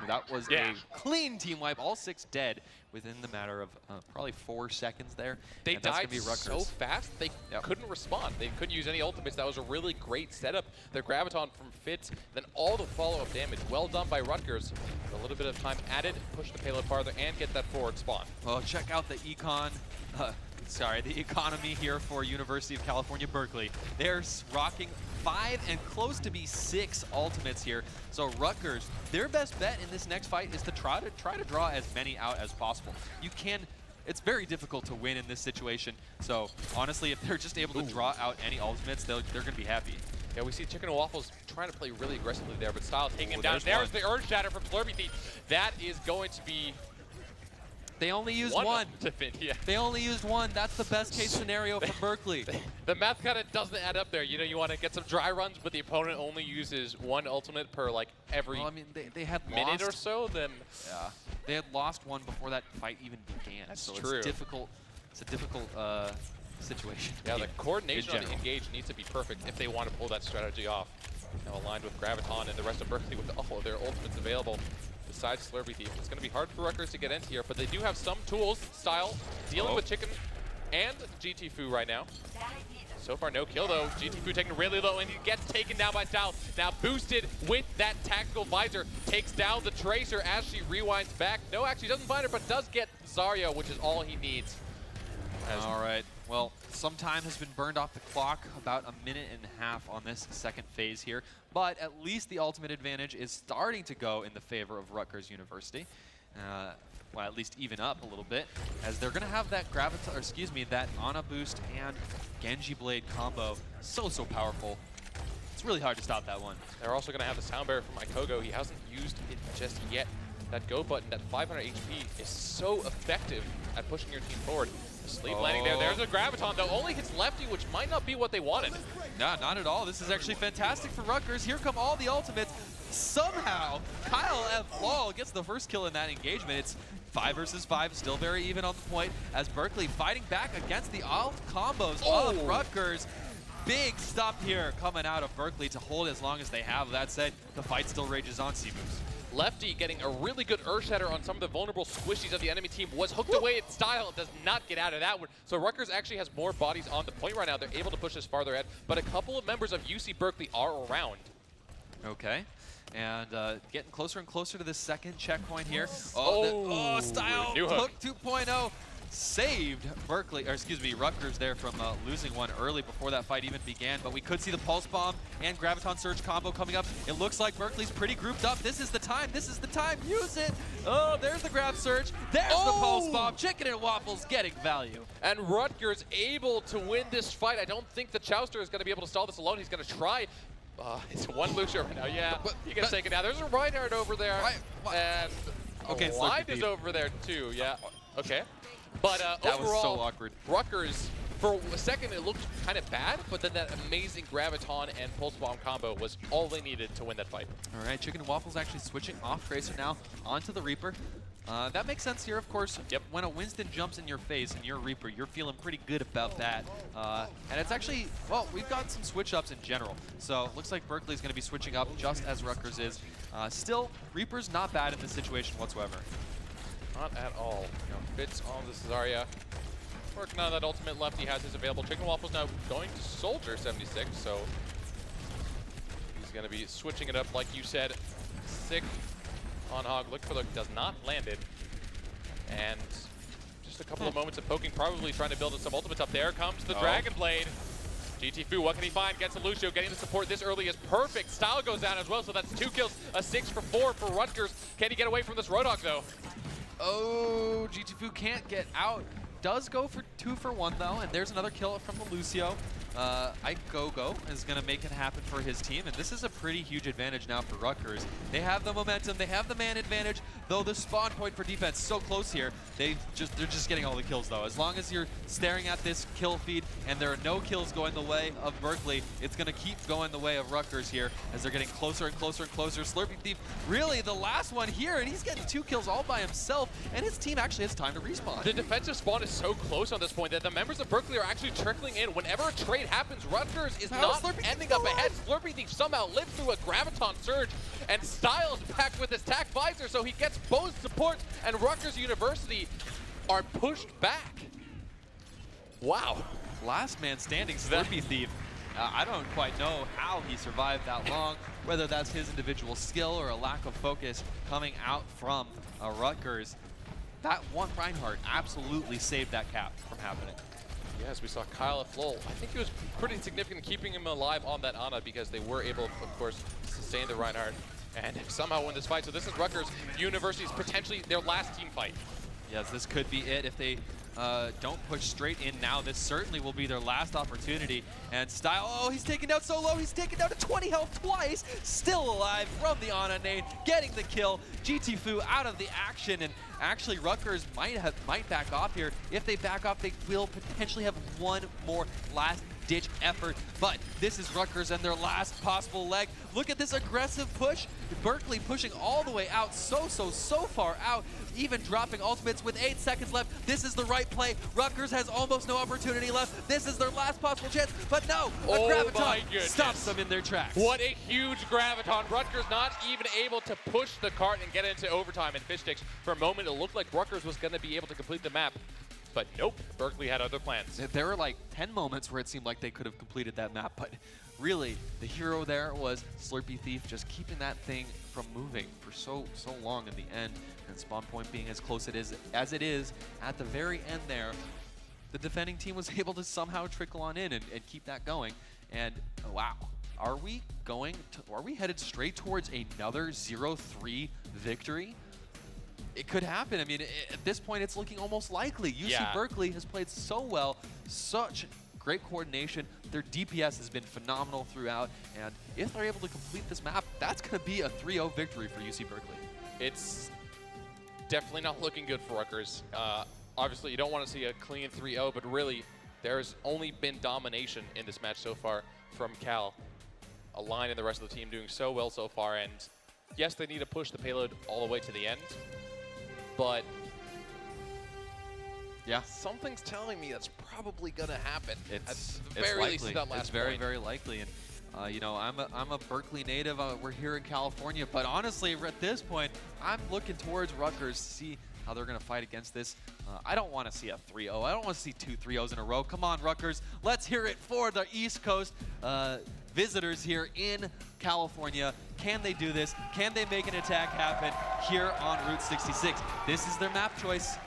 [SPEAKER 3] That was a clean team wipe, all 6 dead within the matter of probably 4 seconds there.
[SPEAKER 4] They
[SPEAKER 3] and that's
[SPEAKER 4] died
[SPEAKER 3] gonna be Rutgers.
[SPEAKER 4] so fast, they couldn't respond. They couldn't use any ultimates. That was a really great setup. Their Graviton from Fitz, then all the follow-up damage. Well done by Rutgers. A little bit of time added, push the payload farther, and get that forward spawn.
[SPEAKER 3] Well, check out the the economy here for University of California, Berkeley. They're rocking 5 and close to be 6 ultimates here. So Rutgers, their best bet in this next fight is to try to draw as many out as possible. It's very difficult to win in this situation. So honestly, if they're just able to draw out any ultimates, they're going to be happy.
[SPEAKER 4] Yeah, we see Chicken and Waffles trying to play really aggressively there, but Styles taking him down. There's the Earth Shatter from Slurpee Thief. That is going to be...
[SPEAKER 3] They only used one. They only used one. That's the best case scenario for Berkeley.
[SPEAKER 4] The math kind of doesn't add up there. You know, you want to get some dry runs, but the opponent only uses one ultimate per like every
[SPEAKER 3] they had
[SPEAKER 4] minute or so. Then
[SPEAKER 3] they had lost one before that fight even began.
[SPEAKER 4] That's
[SPEAKER 3] so
[SPEAKER 4] true.
[SPEAKER 3] It's difficult. It's a difficult situation.
[SPEAKER 4] Yeah, the coordination on the engage needs to be perfect if they want to pull that strategy off. Now aligned with Graviton and the rest of Berkeley with all of their ultimates available. Besides Slurpee Thief, it's going to be hard for Rutgers to get into here, but they do have some tools. Style dealing with Chicken and GT Fu right now. So far, no kill though. GT Fu taking really low, and he gets taken down by Style. Now boosted with that tactical visor, takes down the Tracer as she rewinds back. No, actually doesn't find her, but does get Zarya, which is all he needs.
[SPEAKER 3] All right. Well, some time has been burned off the clock, about a minute and a half on this second phase here. But at least the ultimate advantage is starting to go in the favor of Rutgers University. Well, at least even up a little bit, as they're going to have that that Ana boost and Genji Blade combo. So powerful. It's really hard to stop that one.
[SPEAKER 4] They're also going to have the Sound Barrier from Ikogo. He hasn't used it just yet. That go button, that 500 HP, is so effective at pushing your team forward. Sleep landing there. There's a Graviton, though. Only hits lefty, which might not be what they wanted.
[SPEAKER 3] Nah, not at all. This is actually fantastic for Rutgers. Here come all the ultimates. Somehow, Kyle F. Lal gets the first kill in that engagement. It's 5 versus 5, still very even on the point, as Berkeley fighting back against the alt combos of Rutgers. Big stop here coming out of Berkeley to hold as long as they have. That said, the fight still rages on, Seamoose.
[SPEAKER 4] Lefty getting a really good Earth Shatter on some of the vulnerable squishies of the enemy team, was hooked away at Style, does not get out of that one. So Rutgers actually has more bodies on the point right now. They're able to push this farther ahead, but a couple of members of UC Berkeley are around.
[SPEAKER 3] Okay, and getting closer and closer to this second checkpoint here. Style hook 2.0. Saved Rutgers there from losing one early before that fight even began, but we could see the Pulse Bomb and Graviton Surge combo coming up. It looks like Berkeley's pretty grouped up. This is the time, use it! Oh, there's the Grav Surge, there's the Pulse Bomb. Chicken and Waffles getting value.
[SPEAKER 4] And Rutgers able to win this fight. I don't think the Chowster is going to be able to stall this alone. He's going to try. It's one Lucio right now, he gets taken down. There's a Reinhardt over there, and Live is over there too, okay. But
[SPEAKER 3] that
[SPEAKER 4] overall,
[SPEAKER 3] was so awkward.
[SPEAKER 4] Rutgers, for a second, it looked kind of bad, but then that amazing Graviton and Pulse Bomb combo was all they needed to win that fight.
[SPEAKER 3] All right, Chicken and Waffles actually switching off Tracer now onto the Reaper. That makes sense here, of course. When a Winston jumps in your face and you're Reaper, you're feeling pretty good about that. And it's actually, well, we've got some switch-ups in general. So looks like Berkeley's going to be switching up just as Rutgers is. Still, Reaper's not bad in this situation whatsoever.
[SPEAKER 4] Not at all. Fits on the Zarya. Working on that ultimate left, he has his available. Chicken Waffles now going to Soldier 76, so he's going to be switching it up like you said. Sick on Hog. Look for the does not land it. And just a couple of moments of poking, probably trying to build some ultimates up. There comes the Dragon Blade. GT Fu, what can he find? Gets a Lucio, getting the support this early is perfect. Style goes down as well, so that's 2 kills, a 6 for 4 for Rutgers. Can he get away from this Roadhog though?
[SPEAKER 3] Oh, GT Fu can't get out. Does go for 2 for 1 though, and there's another kill from the Lucio. Ike is going to make it happen for his team, and this is a pretty huge advantage now for Rutgers. They have the momentum, they have the man advantage, though the spawn point for defense so close here. They're just getting all the kills though. As long as you're staring at this kill feed and there are no kills going the way of Berkeley, it's going to keep going the way of Rutgers here as they're getting closer and closer and closer. Slurpy Thief really the last one here, and he's getting 2 kills all by himself, and his team actually has time to respawn.
[SPEAKER 4] The defensive spawn is so close on this point that the members of Berkeley are actually trickling in. Whenever a trade happens, Rutgers is not ending up ahead. Slurpy Thief somehow lived through a Graviton Surge, and Styles back with his TAC Visor, so he gets both supports, and Rutgers University are pushed back. Wow.
[SPEAKER 3] Last man standing, Slurpy Thief. I don't quite know how he survived that long, whether that's his individual skill or a lack of focus coming out from Rutgers. That one Reinhardt absolutely saved that cap from happening.
[SPEAKER 4] Yes, we saw Kyle at Flol. I think it was pretty significant keeping him alive on that Ana because they were able, of course, to sustain the Reinhardt and somehow win this fight. So this is Rutgers University's potentially their last team fight.
[SPEAKER 3] Yes, this could be it. If they don't push straight in now, this certainly will be their last opportunity. And Style, oh, he's taken down so low. He's taken down to 20 health twice. Still alive from the Ana nade, getting the kill. GT Fu out of the action, and actually Rutgers might back off here. If they back off, they will potentially have one more last-ditch effort. But this is Rutgers and their last possible leg. Look at this aggressive push. Berkeley pushing all the way out, so far out, even dropping ultimates with 8 seconds left. This is the right play. Rutgers has almost no opportunity left. This is their last possible chance, but no, a Graviton stops them in their tracks.
[SPEAKER 4] What a huge Graviton. Rutgers not even able to push the cart and get into overtime. And Fish Sticks, for a moment, it looked like Rutgers was going to be able to complete the map. But nope, Berkeley had other plans.
[SPEAKER 3] There were like 10 moments where it seemed like they could have completed that map, but really, the hero there was Slurpy Thief, just keeping that thing from moving for so long in the end, and spawn point being as close as it is at the very end there. The defending team was able to somehow trickle on in and keep that going, and wow. Are we headed straight towards another 0-3 victory? It could happen. I mean, at this point, it's looking almost likely. UC Berkeley has played so well, such great coordination. Their DPS has been phenomenal throughout, and if they're able to complete this map, that's going to be a 3-0 victory for UC Berkeley.
[SPEAKER 4] It's definitely not looking good for Rutgers. Obviously, you don't want to see a clean 3-0, but really, there's only been domination in this match so far from Cal. Align and the rest of the team doing so well so far, and yes, they need to push the payload all the way to the end, but
[SPEAKER 3] yeah,
[SPEAKER 4] something's telling me that's probably gonna happen.
[SPEAKER 3] It's
[SPEAKER 4] very
[SPEAKER 3] likely.
[SPEAKER 4] That last
[SPEAKER 3] it's very,
[SPEAKER 4] point.
[SPEAKER 3] very likely. And you know, I'm a Berkeley native. We're here in California, but honestly, at this point, I'm looking towards Rutgers to see how they're gonna fight against this. I don't want to see a 3-0. I don't want to see 2 3-0s in a row. Come on, Rutgers. Let's hear it for the East Coast visitors here in California. Can they do this? Can they make an attack happen here on Route 66? This is their map choice.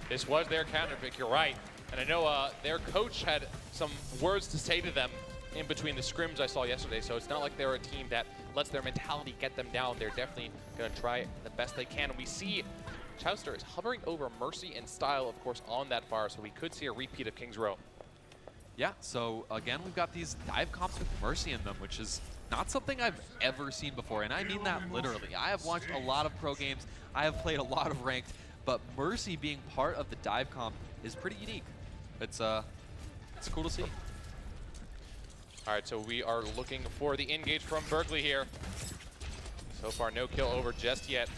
[SPEAKER 4] This was their counter pick, you're right. And I know their coach had some words to say to them in between the scrims I saw yesterday, so it's not like they're a team that lets their mentality get them down. They're definitely going to try the best they can. And we see Chowster is hovering over Mercy and Style, of course, on that fire, so we could see a repeat of King's Row.
[SPEAKER 3] Yeah, so again, we've got these dive comps with Mercy in them, which is not something I've ever seen before, and I mean that literally. I have watched a lot of pro games, I have played a lot of ranked, but Mercy being part of the dive comp is pretty unique. It's cool to see.
[SPEAKER 4] All right, so we are looking for the engage from Berkeley here. So far, no kill over just yet.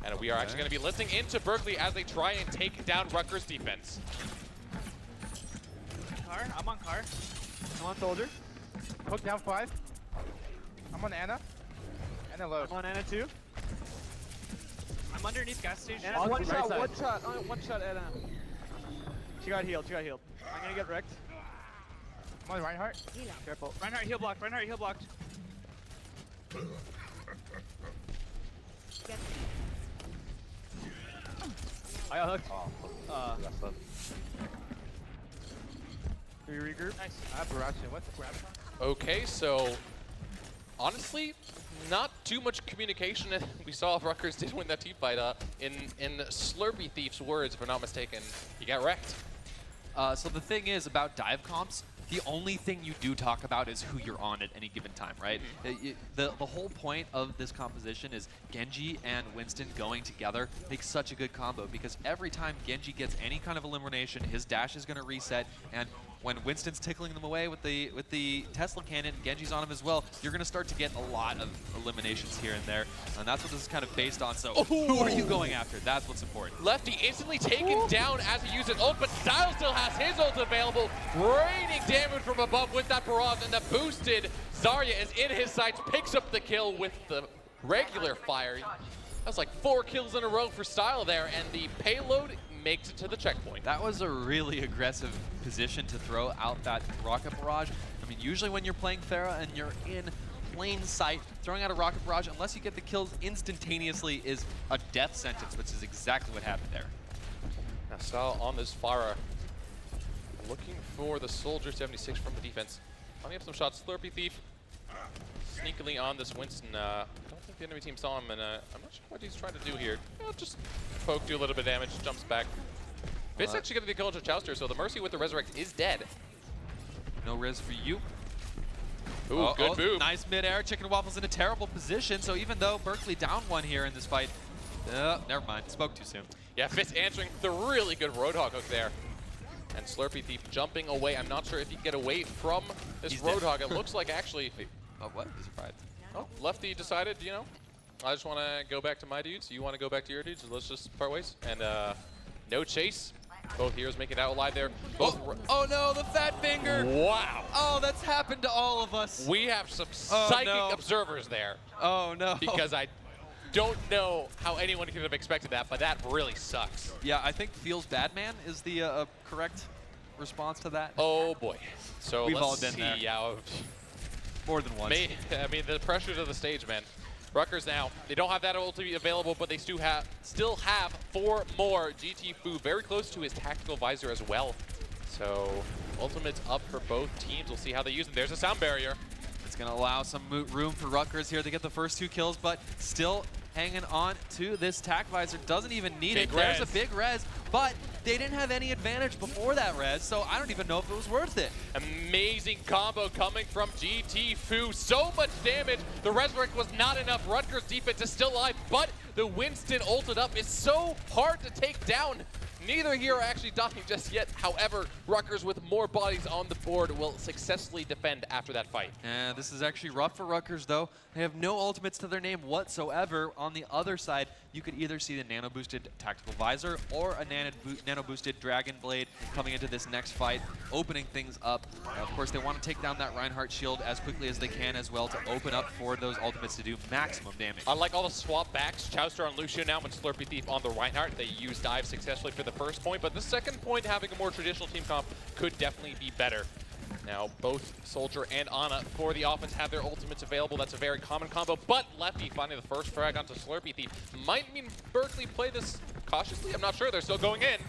[SPEAKER 4] And we are actually going to be listening into Berkeley as they try and take down Rutgers defense.
[SPEAKER 7] Car, I'm on car. I'm on soldier.
[SPEAKER 5] Hook down 5. I'm on Ana. Ana low.
[SPEAKER 7] I'm on Ana 2. I'm underneath gas station.
[SPEAKER 8] Anna, one shot,
[SPEAKER 7] side.
[SPEAKER 8] one shot Anna.
[SPEAKER 7] She got healed, I'm gonna get wrecked.
[SPEAKER 5] I'm on Reinhardt.
[SPEAKER 7] Careful. Reinhardt heal blocked, I got hooked. Do we regroup? Nice.
[SPEAKER 5] I have Barrage. What's the Graviton?
[SPEAKER 4] Okay, so honestly, not too much communication. We saw if Rutgers did win that team fight. In Slurpy Thief's words, if I'm not mistaken, he got wrecked.
[SPEAKER 3] So the thing is about dive comps, the only thing you do talk about is who you're on at any given time, right? The whole point of this composition is Genji and Winston going together makes such a good combo because every time Genji gets any kind of elimination, his dash is going to reset, and when Winston's tickling them away with the Tesla cannon, Genji's on him as well, you're going to start to get a lot of eliminations here and there, and that's what this is kind of based on. So who are you going after? That's what's important.
[SPEAKER 4] Lefty instantly taken down as he uses ult, but Style still has his ult available, raining damage from above with that barrage, and the boosted Zarya is in his sights, picks up the kill with the regular fire. That's like 4 kills in a row for Style there, and the payload makes it to the checkpoint.
[SPEAKER 3] That was a really aggressive position to throw out that rocket barrage. I mean, usually when you're playing Pharah and you're in plain sight, throwing out a rocket barrage, unless you get the kills instantaneously, is a death sentence, which is exactly what happened there.
[SPEAKER 4] Now Style on this Pharah, looking for the Soldier 76 from the defense. Lining up some shots, Slurpee Thief sneakily on this Winston. I don't think the enemy team saw him, and I'm not sure what he's trying to do here. Just poke, do a little bit of damage, jumps back. Fitz actually getting the kill to Chowster, so the Mercy with the Resurrect is dead.
[SPEAKER 3] No res for you.
[SPEAKER 4] Ooh, good move.
[SPEAKER 3] Nice mid-air. Chicken Waffle's in a terrible position, so even though Berkeley down one here in this fight, never mind, spoke too soon.
[SPEAKER 4] Yeah, Fitz answering the really good Roadhog hook there. And Slurpee Thief jumping away. I'm not sure if he can get away from this Roadhog. It looks like actually...
[SPEAKER 3] Oh, what? He's surprised.
[SPEAKER 4] Oh, Lefty decided, you know, I just want to go back to my dudes. You want to go back to your dudes? Let's just part ways. And no chase. Both heroes making it out alive there. Both
[SPEAKER 3] oh no, the fat finger!
[SPEAKER 4] Wow.
[SPEAKER 3] Oh, that's happened to all of us.
[SPEAKER 4] We have some psychic observers there.
[SPEAKER 3] Oh no.
[SPEAKER 4] Because I don't know how anyone could have expected that, but that really sucks.
[SPEAKER 3] Yeah, I think Feels Bad Man is the correct response to that.
[SPEAKER 4] Oh boy. So
[SPEAKER 3] We've
[SPEAKER 4] let's
[SPEAKER 3] all been
[SPEAKER 4] see.
[SPEAKER 3] there.
[SPEAKER 4] Yeah,
[SPEAKER 3] More than once.
[SPEAKER 4] I mean, the pressure to the stage, man. Rutgers now, they don't have that ultimate available, but they still have 4 more. GT Fu very close to his tactical visor as well. So ultimate's up for both teams. We'll see how they use it. There's a sound barrier.
[SPEAKER 3] It's going to allow some room for Rutgers here to get the first 2 kills, but still hanging on to this tac visor. Doesn't even need it. There's a big res, but they didn't have any advantage before that res, so I don't even know if it was worth it.
[SPEAKER 4] Amazing combo coming from GT Fu. So much damage. The Resurrect was not enough. Rutgers defense is still alive, but the Winston ulted up is so hard to take down. Neither hero actually dying just yet. However, Rutgers with more bodies on the board will successfully defend after that fight.
[SPEAKER 3] And this is actually rough for Rutgers, though. They have no ultimates to their name whatsoever. On the other side, you could either see the nano-boosted Tactical Visor or a nano-boosted Dragon Blade coming into this next fight, opening things up. Of course, they want to take down that Reinhardt shield as quickly as they can as well to open up for those ultimates to do maximum damage.
[SPEAKER 4] I like all the swap backs. Chowster on Lucio now with Slurpee Thief on the Reinhardt. They use dive successfully for the first point, but the second point, having a more traditional team comp, could definitely be better. Now, both Soldier and Ana for the offense have their ultimates available. That's a very common combo, but Lefty finding the first frag onto Slurpee Thief might mean Berkeley play this cautiously. I'm not sure. They're still going in.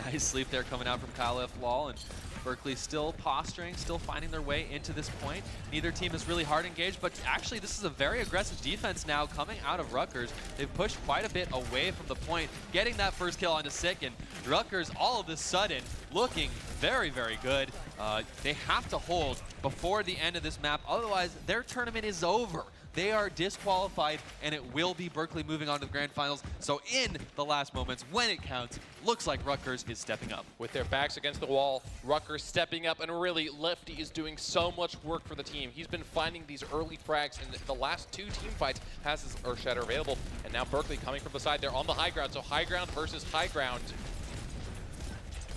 [SPEAKER 3] Nice sleep there coming out from Kyle F. Wall, and Berkeley still posturing, still finding their way into this point. Neither team is really hard engaged, but actually this is a very aggressive defense now coming out of Rutgers. They've pushed quite a bit away from the point, getting that first kill onto Sick, and Rutgers all of a sudden looking very, very good. They have to hold before the end of this map, otherwise their tournament is over. They are disqualified, and it will be Berkeley moving on to the grand finals. So in the last moments, when it counts, looks like Rutgers is stepping up.
[SPEAKER 4] With their backs against the wall, Rutgers stepping up, and really, Lefty is doing so much work for the team. He's been finding these early frags, and the last 2 team fights has his Earthshatter available. And now Berkeley coming from the side. They're on the high ground, so high ground versus high ground.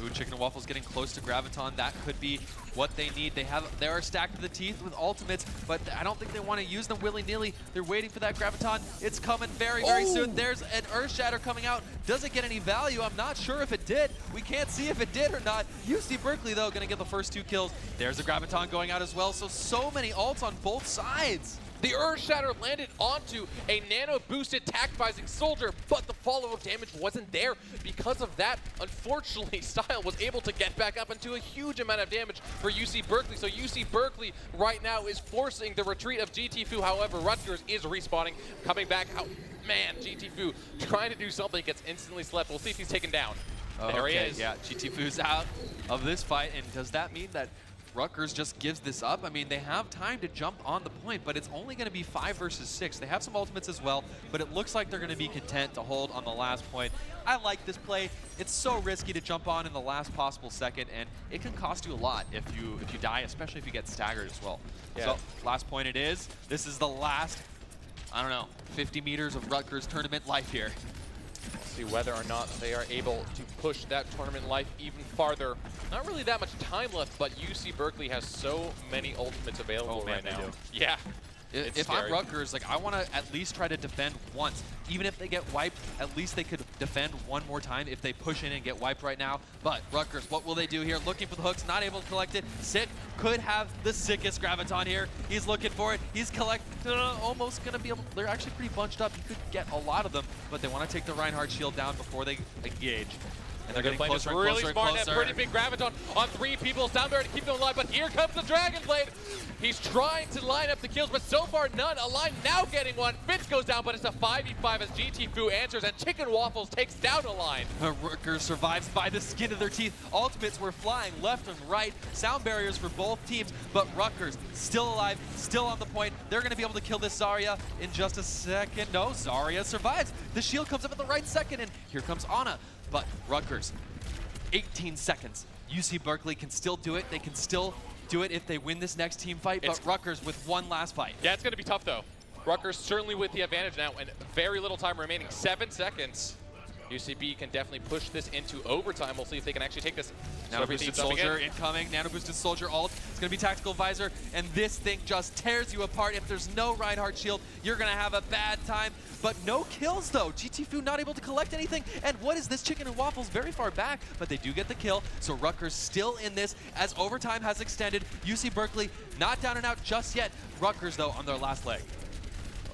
[SPEAKER 3] Ooh, Chicken and Waffles getting close to Graviton. That could be what they need. They are stacked to the teeth with ultimates, but I don't think they want to use them willy-nilly. They're waiting for that Graviton. It's coming very, very soon. There's an Earthshatter coming out. Does it get any value? I'm not sure if it did. We can't see if it did or not. UC Berkeley, though, going to get the first 2 kills. There's a Graviton going out as well, so many ults on both sides.
[SPEAKER 4] The Earthshatter landed onto a nano-boosted tac-vising Soldier, but the follow-up damage wasn't there. Because of that, unfortunately, Style was able to get back up into a huge amount of damage for UC Berkeley. So UC Berkeley right now is forcing the retreat of GT Fu. However, Rutgers is respawning, coming back out. Man, GT Fu trying to do something, gets instantly slept. We'll see if he's taken down. There he is.
[SPEAKER 3] Yeah, GTFu's out of this fight, and does that mean that Rutgers just gives this up? I mean, they have time to jump on the point, but it's only going to be 5 versus 6. They have some ultimates as well, but it looks like they're going to be content to hold on the last point. I like this play. It's so risky to jump on in the last possible second, and it can cost you a lot if you die, especially if you get staggered as well.
[SPEAKER 4] Yeah.
[SPEAKER 3] So last point it is. This is the last, I don't know, 50 meters of Rutgers tournament life here.
[SPEAKER 4] See whether or not they are able to push that tournament life even farther. Not really that much time left, but UC Berkeley has so many ultimates available right now. Yeah. It's
[SPEAKER 3] If
[SPEAKER 4] scary.
[SPEAKER 3] I'm Rutgers, like I want to at least try to defend once. Even if they get wiped, at least they could defend one more time if they push in and get wiped right now. But Rutgers, what will they do here? Looking for the hooks, not able to collect it. Sit could have the sickest graviton here. He's looking for it. He's almost going to be able, they're actually pretty bunched up. You could get a lot of them, but they want to take the Reinhardt shield down before they engage. And they're getting
[SPEAKER 4] playing this
[SPEAKER 3] closer and
[SPEAKER 4] really
[SPEAKER 3] closer and
[SPEAKER 4] smart.
[SPEAKER 3] closer.
[SPEAKER 4] That pretty big graviton on 3 people down there to keep them alive. But here comes the Dragon Blade. He's trying to line up the kills, but so far none. Align now getting one. Fitz goes down, but it's a 5v5 as GTFu answers, and Chicken Waffles takes down Align.
[SPEAKER 3] Rutgers survives by the skin of their teeth. Ultimates were flying left and right. Sound barriers for both teams, but Rutgers still alive, still on the point. They're going to be able to kill this Zarya in just a second. No, Zarya survives. The shield comes up at the right second, and here comes Ana. But Rutgers, 18 seconds. UC Berkeley can still do it. They can still do it if they win this next team fight, but Rutgers with one last fight.
[SPEAKER 4] Yeah, it's going to be tough, though. Rutgers certainly with the advantage now, and very little time remaining. 7 seconds. UCB can definitely push this into overtime. We'll see if they can actually take this.
[SPEAKER 3] Nano boosted soldier incoming. Nano boosted soldier ult. It's going to be tactical visor, and this thing just tears you apart. If there's no Reinhardt shield, you're going to have a bad time. But no kills, though. GTFu not able to collect anything. And what is this? Chicken and Waffles very far back, but they do get the kill. So Rutgers still in this as overtime has extended. UC Berkeley not down and out just yet. Rutgers, though, on their last leg.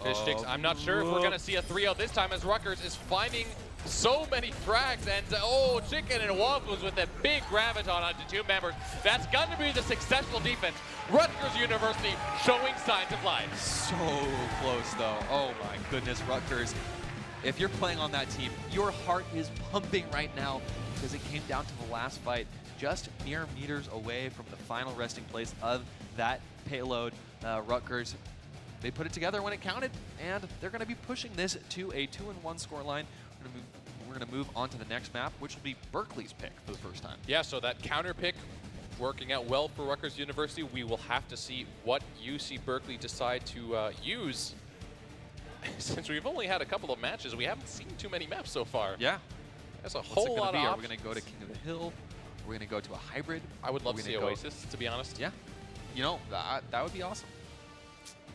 [SPEAKER 4] Fish sticks. I'm not sure if we're going to see a 3-0 this time as Rutgers is finding so many frags, and Chicken and Waffles with a big graviton onto 2 members. That's going to be the successful defense. Rutgers University showing signs of life.
[SPEAKER 3] So close, though. Oh my goodness, Rutgers. If you're playing on that team, your heart is pumping right now because it came down to the last fight, just mere meters away from the final resting place of that payload. Rutgers, they put it together when it counted, and they're going to be pushing this to a 2-1 scoreline. We're going to move on to the next map, which will be Berkeley's pick for the first time.
[SPEAKER 4] Yeah, so that counter pick working out well for Rutgers University. We will have to see what UC Berkeley decide to use. Since we've only had a couple of matches, we haven't seen too many maps so far.
[SPEAKER 3] Yeah.
[SPEAKER 4] There's a
[SPEAKER 3] What's
[SPEAKER 4] whole
[SPEAKER 3] it
[SPEAKER 4] lot
[SPEAKER 3] gonna be?
[SPEAKER 4] of
[SPEAKER 3] Are
[SPEAKER 4] options.
[SPEAKER 3] we going to go to King of the Hill? We're going to go to a hybrid?
[SPEAKER 4] I would love to
[SPEAKER 3] We're
[SPEAKER 4] see
[SPEAKER 3] gonna go-
[SPEAKER 4] Oasis, to be honest.
[SPEAKER 3] Yeah. You know, that would be awesome.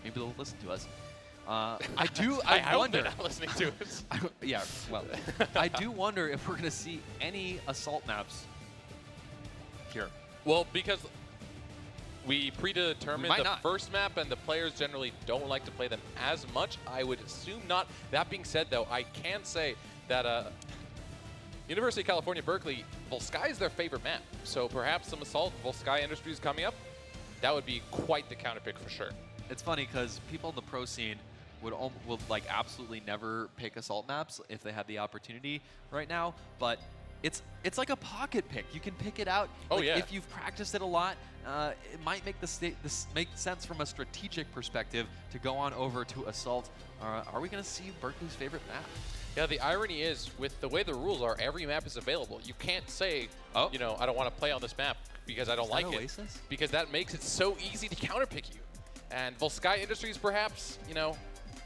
[SPEAKER 3] Maybe they'll listen to us. I
[SPEAKER 4] hope
[SPEAKER 3] wonder.
[SPEAKER 4] they're not listening to us.
[SPEAKER 3] Yeah, well, I do wonder if we're going to see any assault maps here.
[SPEAKER 4] Well, because we predetermined
[SPEAKER 3] might
[SPEAKER 4] the
[SPEAKER 3] not.
[SPEAKER 4] first map, and the players generally don't like to play them as much. I would assume not. That being said, though, I can say that University of California, Berkeley, Volsky is their favorite map. So perhaps some Assault, Volsky Industries coming up, that would be quite the counter pick for sure.
[SPEAKER 3] It's funny because people in the pro scene would like absolutely never pick assault maps if they had the opportunity right now, but it's like a pocket pick. You can pick it out.
[SPEAKER 4] Oh,
[SPEAKER 3] Like,
[SPEAKER 4] yeah.
[SPEAKER 3] If you've practiced it a lot, it might make this make sense from a strategic perspective to go on over to assault. Are we going to see Berkeley's favorite map?
[SPEAKER 4] Yeah, the irony is, with the way the rules are, every map is available. You can't say, you know, I don't want to play on this map because I don't like it.
[SPEAKER 3] Oasis?
[SPEAKER 4] Because that makes it so easy to counterpick you. And Volsky Industries, perhaps, you know,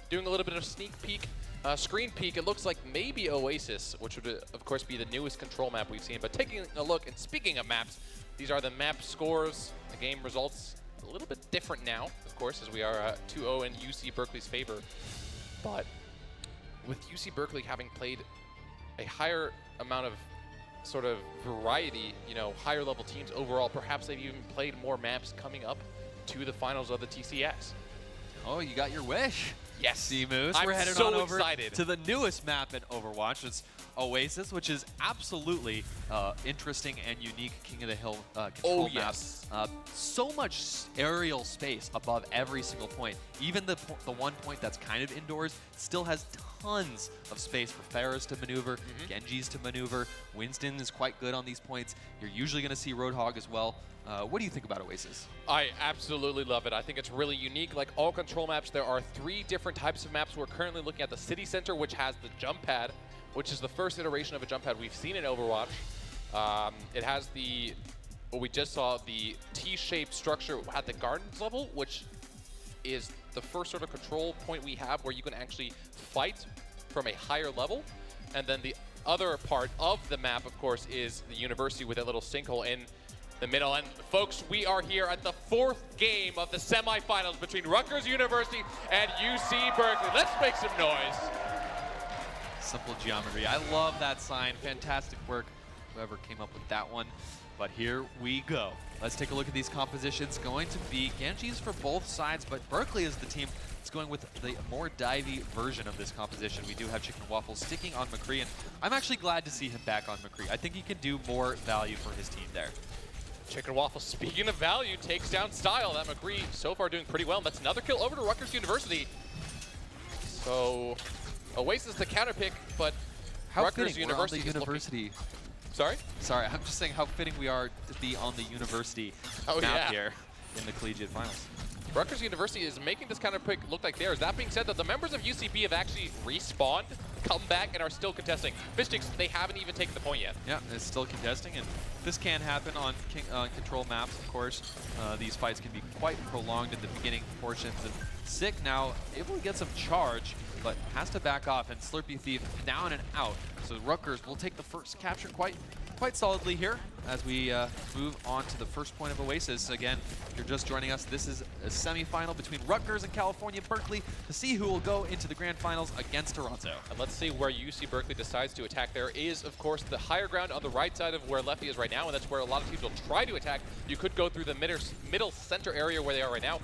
[SPEAKER 4] doing a little bit of sneak peek, screen peek, it looks like maybe Oasis, which would, of course, be the newest control map we've seen. But taking a look, and speaking of maps, these are the map scores, the game results. A little bit different now, of course, as we are 2-0 in UC Berkeley's favor. But with UC Berkeley having played a higher amount of sort of variety, you know, higher level teams overall, perhaps they've even played more maps coming up to the finals of the TCS.
[SPEAKER 3] Oh, you got your wish.
[SPEAKER 4] Yes.
[SPEAKER 3] C-Moose.
[SPEAKER 4] I'm
[SPEAKER 3] We're headed
[SPEAKER 4] so
[SPEAKER 3] on over
[SPEAKER 4] excited.
[SPEAKER 3] to the newest map in Overwatch. It's Oasis, which is absolutely interesting and unique King of the Hill control map.
[SPEAKER 4] yes.
[SPEAKER 3] So much aerial space above every single point. Even the one point that's kind of indoors still has tons of space for Pharahs to maneuver, Genjis to maneuver. Winston is quite good on these points. You're usually going to see Roadhog as well. What do you think about Oasis?
[SPEAKER 4] I absolutely love it. I think it's really unique. Like all control maps, there are 3 different types of maps. We're currently looking at the city center, which has the jump pad, which is the first iteration of a jump pad we've seen in Overwatch. It has what we just saw, the T-shaped structure at the gardens level, which is the first sort of control point we have where you can actually fight from a higher level. And then the other part of the map, of course, is the university with that little sinkhole in the middle. And folks, we are here at the 4th game of the semifinals between Rutgers University and UC Berkeley. Let's make some noise.
[SPEAKER 3] Simple geometry. I love that sign. Fantastic work, whoever came up with that one. But here we go. Let's take a look at these compositions. Going to be Genjis for both sides, but Berkeley is the team that's going with the more divey version of this composition. We do have Chicken Waffles sticking on McCree, and I'm actually glad to see him back on McCree. I think he can do more value for his team there.
[SPEAKER 4] Chicken Waffle, speaking of value, takes down Style. That McCree so far doing pretty well. That's another kill over to Rutgers University. So Oasis the counter pick, but
[SPEAKER 3] How
[SPEAKER 4] Rutgers
[SPEAKER 3] fitting we're on the
[SPEAKER 4] University is looking-
[SPEAKER 3] university.
[SPEAKER 4] Sorry?
[SPEAKER 3] Sorry, I'm just saying how fitting we are to be on the university
[SPEAKER 4] Oh,
[SPEAKER 3] map
[SPEAKER 4] yeah.
[SPEAKER 3] here in the collegiate finals.
[SPEAKER 4] Rutgers University is making this counter pick look like theirs. That being said, though, the members of UCB have actually respawned, come back, and are still contesting. Fishsticks, they haven't even taken the point yet.
[SPEAKER 3] Yeah, it's still contesting, and this can happen on control maps, of course. These fights can be quite prolonged in the beginning portions, and Sick now able to get some charge, but has to back off, and Slurpee Thief down and out. So Rutgers will take the first capture quite solidly here as we move on to the first point of Oasis. Again, if you're just joining us, this is a semifinal between Rutgers and California Berkeley to see who will go into the grand finals against Toronto.
[SPEAKER 4] And let's see where UC Berkeley decides to attack. There is, of course, the higher ground on the right side of where Lefty is right now, and that's where a lot of teams will try to attack. You could go through the middle center area where they are right now.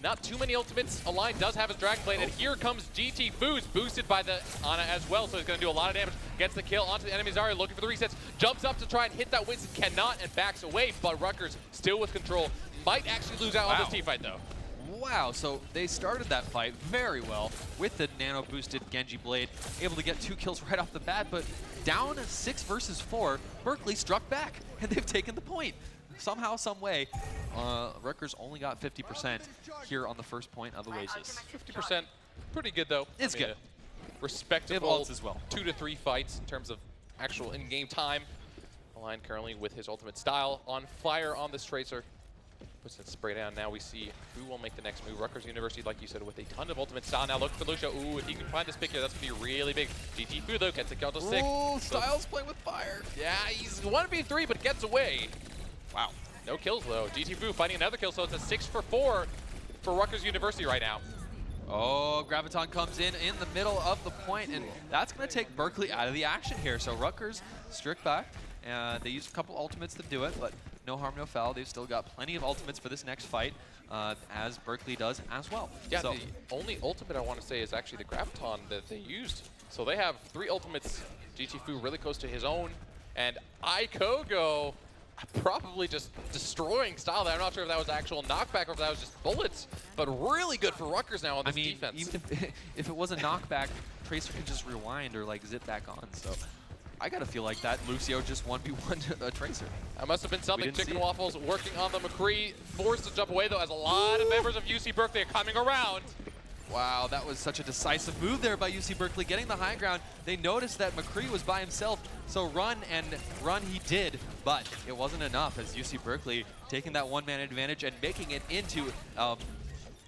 [SPEAKER 4] Not too many ultimates. Align does have his Dragon Blade, and here comes GT Foos, boosted by the Ana as well, so he's going to do a lot of damage. Gets the kill onto the enemy Zarya, looking for the resets. Jumps up to try and hit that Winston, cannot, and backs away, but Rutgers still with control. Might actually lose out on this team fight, though.
[SPEAKER 3] Wow, so they started that fight very well with the nano-boosted Genji Blade, able to get 2 kills right off the bat, but down 6 versus 4, Berkeley struck back, and they've taken the point. Somehow, some way, Rutgers only got 50% here on the first point of Oasis.
[SPEAKER 4] 50%, pretty good though.
[SPEAKER 3] It's good.
[SPEAKER 4] Respectable
[SPEAKER 3] ults as well.
[SPEAKER 4] 2 to 3 fights in terms of actual in-game time. Align currently with his ultimate Style on fire on this Tracer. Puts that spray down. Now we see who will make the next move. Rutgers University, like you said, with a ton of ultimate Style. Now look for Lucio. Ooh, if he can find this pick here, that's going to be really big. GT Fu, though, gets a kill to 6.
[SPEAKER 3] Ooh, Styles playing with fire.
[SPEAKER 4] Yeah, he's 1v3, but gets away.
[SPEAKER 3] Wow.
[SPEAKER 4] No kills, though. GT Fu finding another kill, so it's a 6 for 4 for Rutgers University right now.
[SPEAKER 3] Oh, Graviton comes in the middle of the point, and that's going to take Berkeley out of the action here. So Rutgers strict back, and they used a couple ultimates to do it, but no harm, no foul. They've still got plenty of ultimates for this next fight, as Berkeley does as well.
[SPEAKER 4] Yeah,
[SPEAKER 3] so,
[SPEAKER 4] the only ultimate I want to say is actually the Graviton that they used. So they have 3 ultimates. GT Fu really close to his own, and Ikogo probably just destroying Style there. I'm not sure if that was actual knockback or if that was just bullets, but really good for Rutgers now on this defense.
[SPEAKER 3] Even if it was a knockback, Tracer can just rewind or like zip back on. So I gotta feel like that Lucio just 1v1 a Tracer.
[SPEAKER 4] That must have been something.
[SPEAKER 3] didn't see
[SPEAKER 4] Chicken
[SPEAKER 3] it.
[SPEAKER 4] Waffles working on the McCree, forced to jump away though, as a lot of members of UC Berkeley are coming around.
[SPEAKER 3] Wow, that was such a decisive move there by UC Berkeley, getting the high ground. They noticed that McCree was by himself, so run he did, but it wasn't enough as UC Berkeley taking that one-man advantage and making it into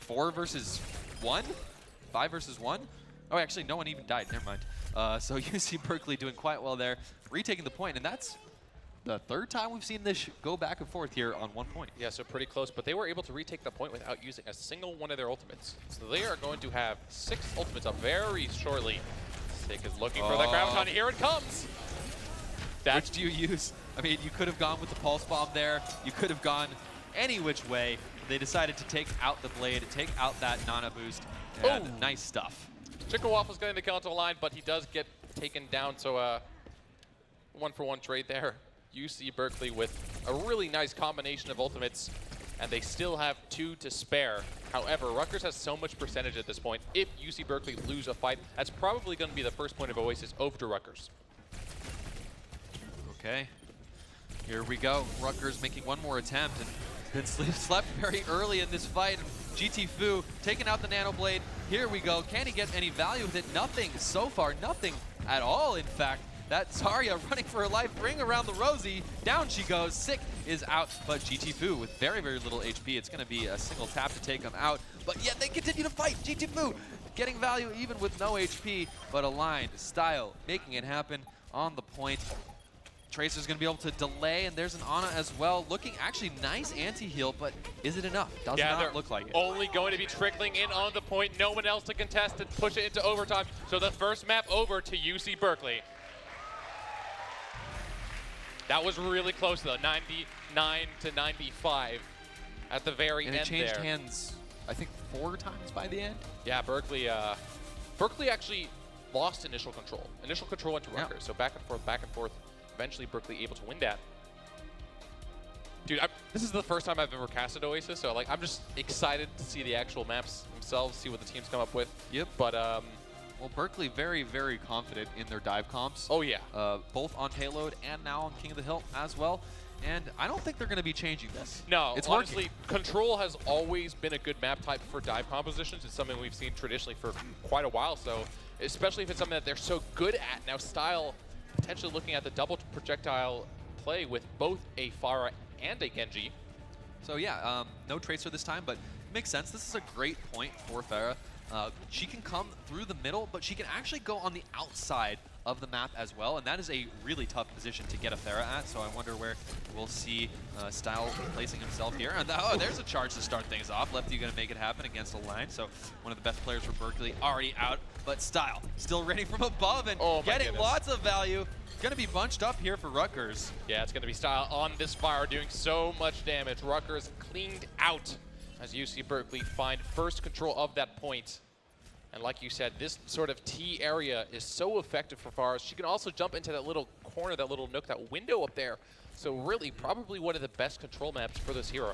[SPEAKER 3] 4 versus 1? 5 versus 1? Oh, actually, no one even died, never mind. So UC Berkeley doing quite well there, retaking the point, and that's the 3rd time we've seen this go back and forth here on 1 point.
[SPEAKER 4] Yeah, so pretty close, but they were able to retake the point without using a single one of their ultimates. So they are going to have 6 ultimates up very shortly. Sick is looking for that Graviton. Here it comes.
[SPEAKER 3] Which do you use? I mean, you could have gone with the Pulse Bomb there. You could have gone any which way. They decided to take out the Blade, take out that Nana boost, and nice stuff.
[SPEAKER 4] Chicken Waffle's getting the kill onto the line, but he does get taken down. So 1-for-1 trade there. UC Berkeley with a really nice combination of ultimates, and they still have 2 to spare. However, Rutgers has so much percentage at this point. If UC Berkeley lose a fight, that's probably going to be the first point of Oasis over to Rutgers.
[SPEAKER 3] Okay, here we go. Rutgers making one more attempt, and been slept very early in this fight. GT Fu taking out the Nano Blade. Here we go. Can he get any value with it? Nothing so far. Nothing at all, in fact. That Zarya running for her life, ring around the Rosie. Down she goes. Sick is out, but GT Fu with very, very little HP. It's going to be a single tap to take him out, but yet they continue to fight. GT Fu getting value even with no HP, but aligned. Style making it happen on the point. Tracer's going to be able to delay, and there's an Ana as well. Looking actually nice anti-heal, but is it enough? Does not look like it.
[SPEAKER 4] Only going to be trickling in on the point. No one else to contest and push it into overtime. So the first map over to UC Berkeley. That was really close though, 99 to 95 at the very end there.
[SPEAKER 3] And it changed hands, I think 4 times by the end?
[SPEAKER 4] Yeah, Berkeley actually lost initial control. Initial control went to Rutgers, so back and forth, back and forth. Eventually Berkeley able to win that. Dude, this is the first time I've ever casted Oasis, so like I'm just excited to see the actual maps themselves, see what the teams come up with.
[SPEAKER 3] Yep.
[SPEAKER 4] But
[SPEAKER 3] well, Berkeley very, very confident in their dive comps.
[SPEAKER 4] Oh yeah.
[SPEAKER 3] Both on Payload and now on King of the Hill as well. And I don't think they're going to be changing this.
[SPEAKER 4] No,
[SPEAKER 3] it's
[SPEAKER 4] honestly,
[SPEAKER 3] working.
[SPEAKER 4] Control has always been a good map type for dive compositions. It's something we've seen traditionally for quite a while, so especially if it's something that they're so good at. Now Style potentially looking at the double projectile play with both a Pharah and a Genji.
[SPEAKER 3] So yeah, no Tracer this time, but makes sense. This is a great point for Pharah. She can come through the middle, but she can actually go on the outside of the map as well, and that is a really tough position to get a Pharah at, so I wonder where we'll see Style placing himself here. And oh, there's a charge to start things off. Lefty going to make it happen against a line, so one of the best players for Berkeley already out, but Style still ready from above and getting lots of value. Going to be bunched up here for Rutgers.
[SPEAKER 4] Yeah, it's going to be Style on this fire doing so much damage. Rutgers cleaned out as UC Berkeley find first control of that point. And like you said, this sort of T area is so effective for Pharah. She can also jump into that little corner, that little nook, that window up there. So really, probably one of the best control maps for this hero.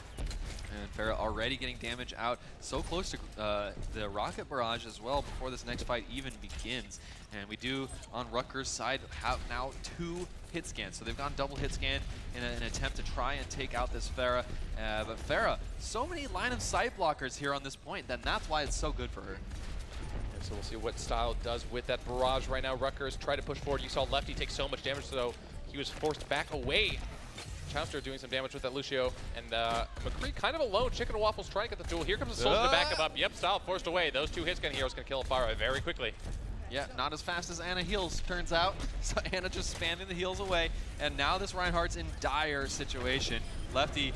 [SPEAKER 3] And Pharah already getting damage out, so close to the rocket barrage as well before this next fight even begins. And we do, on Rutgers' side, have now 2 hit scans. So they've gone double hit scan in an attempt to try and take out this Pharah. But Pharah, so many line of sight blockers here on this point, then that's why it's so good for her.
[SPEAKER 4] So we'll see what Style does with that barrage right now. Rutgers try to push forward. You saw Lefty take so much damage, so he was forced back away. Chowster doing some damage with that Lucio, and McCree kind of alone. Chicken and Waffles trying to get the duel. Here comes the Soldier to back him up. Yep, Style forced away. Those 2 hit-scan heroes can kill Pharah very quickly.
[SPEAKER 3] Yeah, not as fast as Ana heals, turns out. So Ana just spamming the heals away, and now this Reinhardt's in dire situation. Lefty,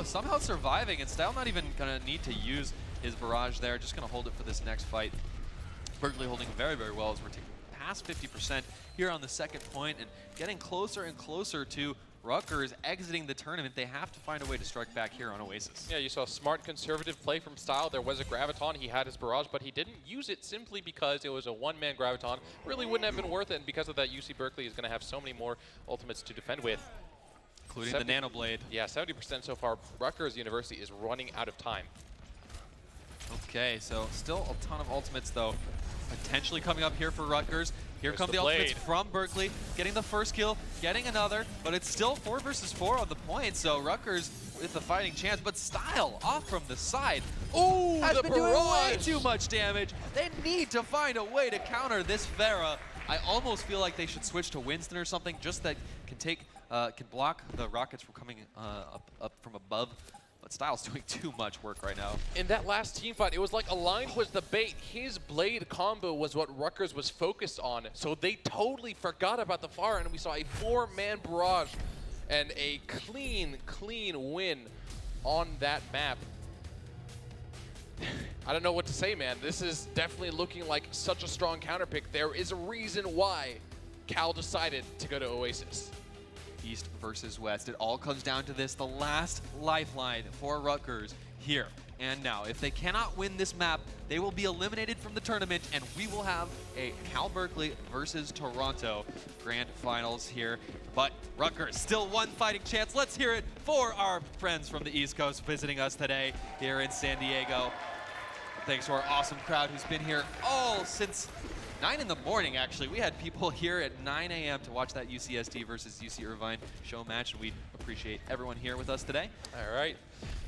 [SPEAKER 3] somehow surviving, and Style not even gonna need to use his barrage there, just gonna hold it for this next fight. Berkeley holding very, very well as we're taking past 50% here on the second point and getting closer and closer to Rutgers exiting the tournament. They have to find a way to strike back here on Oasis.
[SPEAKER 4] Yeah, you saw smart conservative play from Style. There was a Graviton. He had his barrage, but he didn't use it simply because it was a one-man Graviton. Really wouldn't have been worth it, and because of that, UC Berkeley is going to have so many more ultimates to defend with.
[SPEAKER 3] Including the Nano Blade.
[SPEAKER 4] Yeah, 70% so far. Rutgers University is running out of time.
[SPEAKER 3] Okay, so still a ton of ultimates, though. Potentially coming up here for Rutgers. Here come the
[SPEAKER 4] blade.
[SPEAKER 3] ultimates from Berkeley, getting the first kill, getting another, but it's still 4 versus 4 on the point, so Rutgers with a fighting chance, but Style off from the side. Ooh, has been doing way too much damage. They need to find a way to counter this Pharah. I almost feel like they should switch to Winston or something, just that can block the rockets from coming up from above. But Style's doing too much work right now.
[SPEAKER 4] In that last team fight, it was like Aligned was the bait. His blade combo was what Rutgers was focused on. So they totally forgot about the Pharah, and we saw a 4-man barrage and a clean win on that map. I don't know what to say, man. This is definitely looking like such a strong counter pick. There is a reason why Cal decided to go to Oasis.
[SPEAKER 3] East versus West. It all comes down to this, the last lifeline for Rutgers here and now. If they cannot win this map, they will be eliminated from the tournament, and we will have a Cal Berkeley versus Toronto grand finals here. But Rutgers, still one fighting chance. Let's hear it for our friends from the East Coast visiting us today here in San Diego. Thanks to our awesome crowd who's been here all since 9 in the morning, actually. We had people here at 9 a.m. to watch that UCSD versus UC Irvine show match, and we appreciate everyone here with us today.
[SPEAKER 4] All right.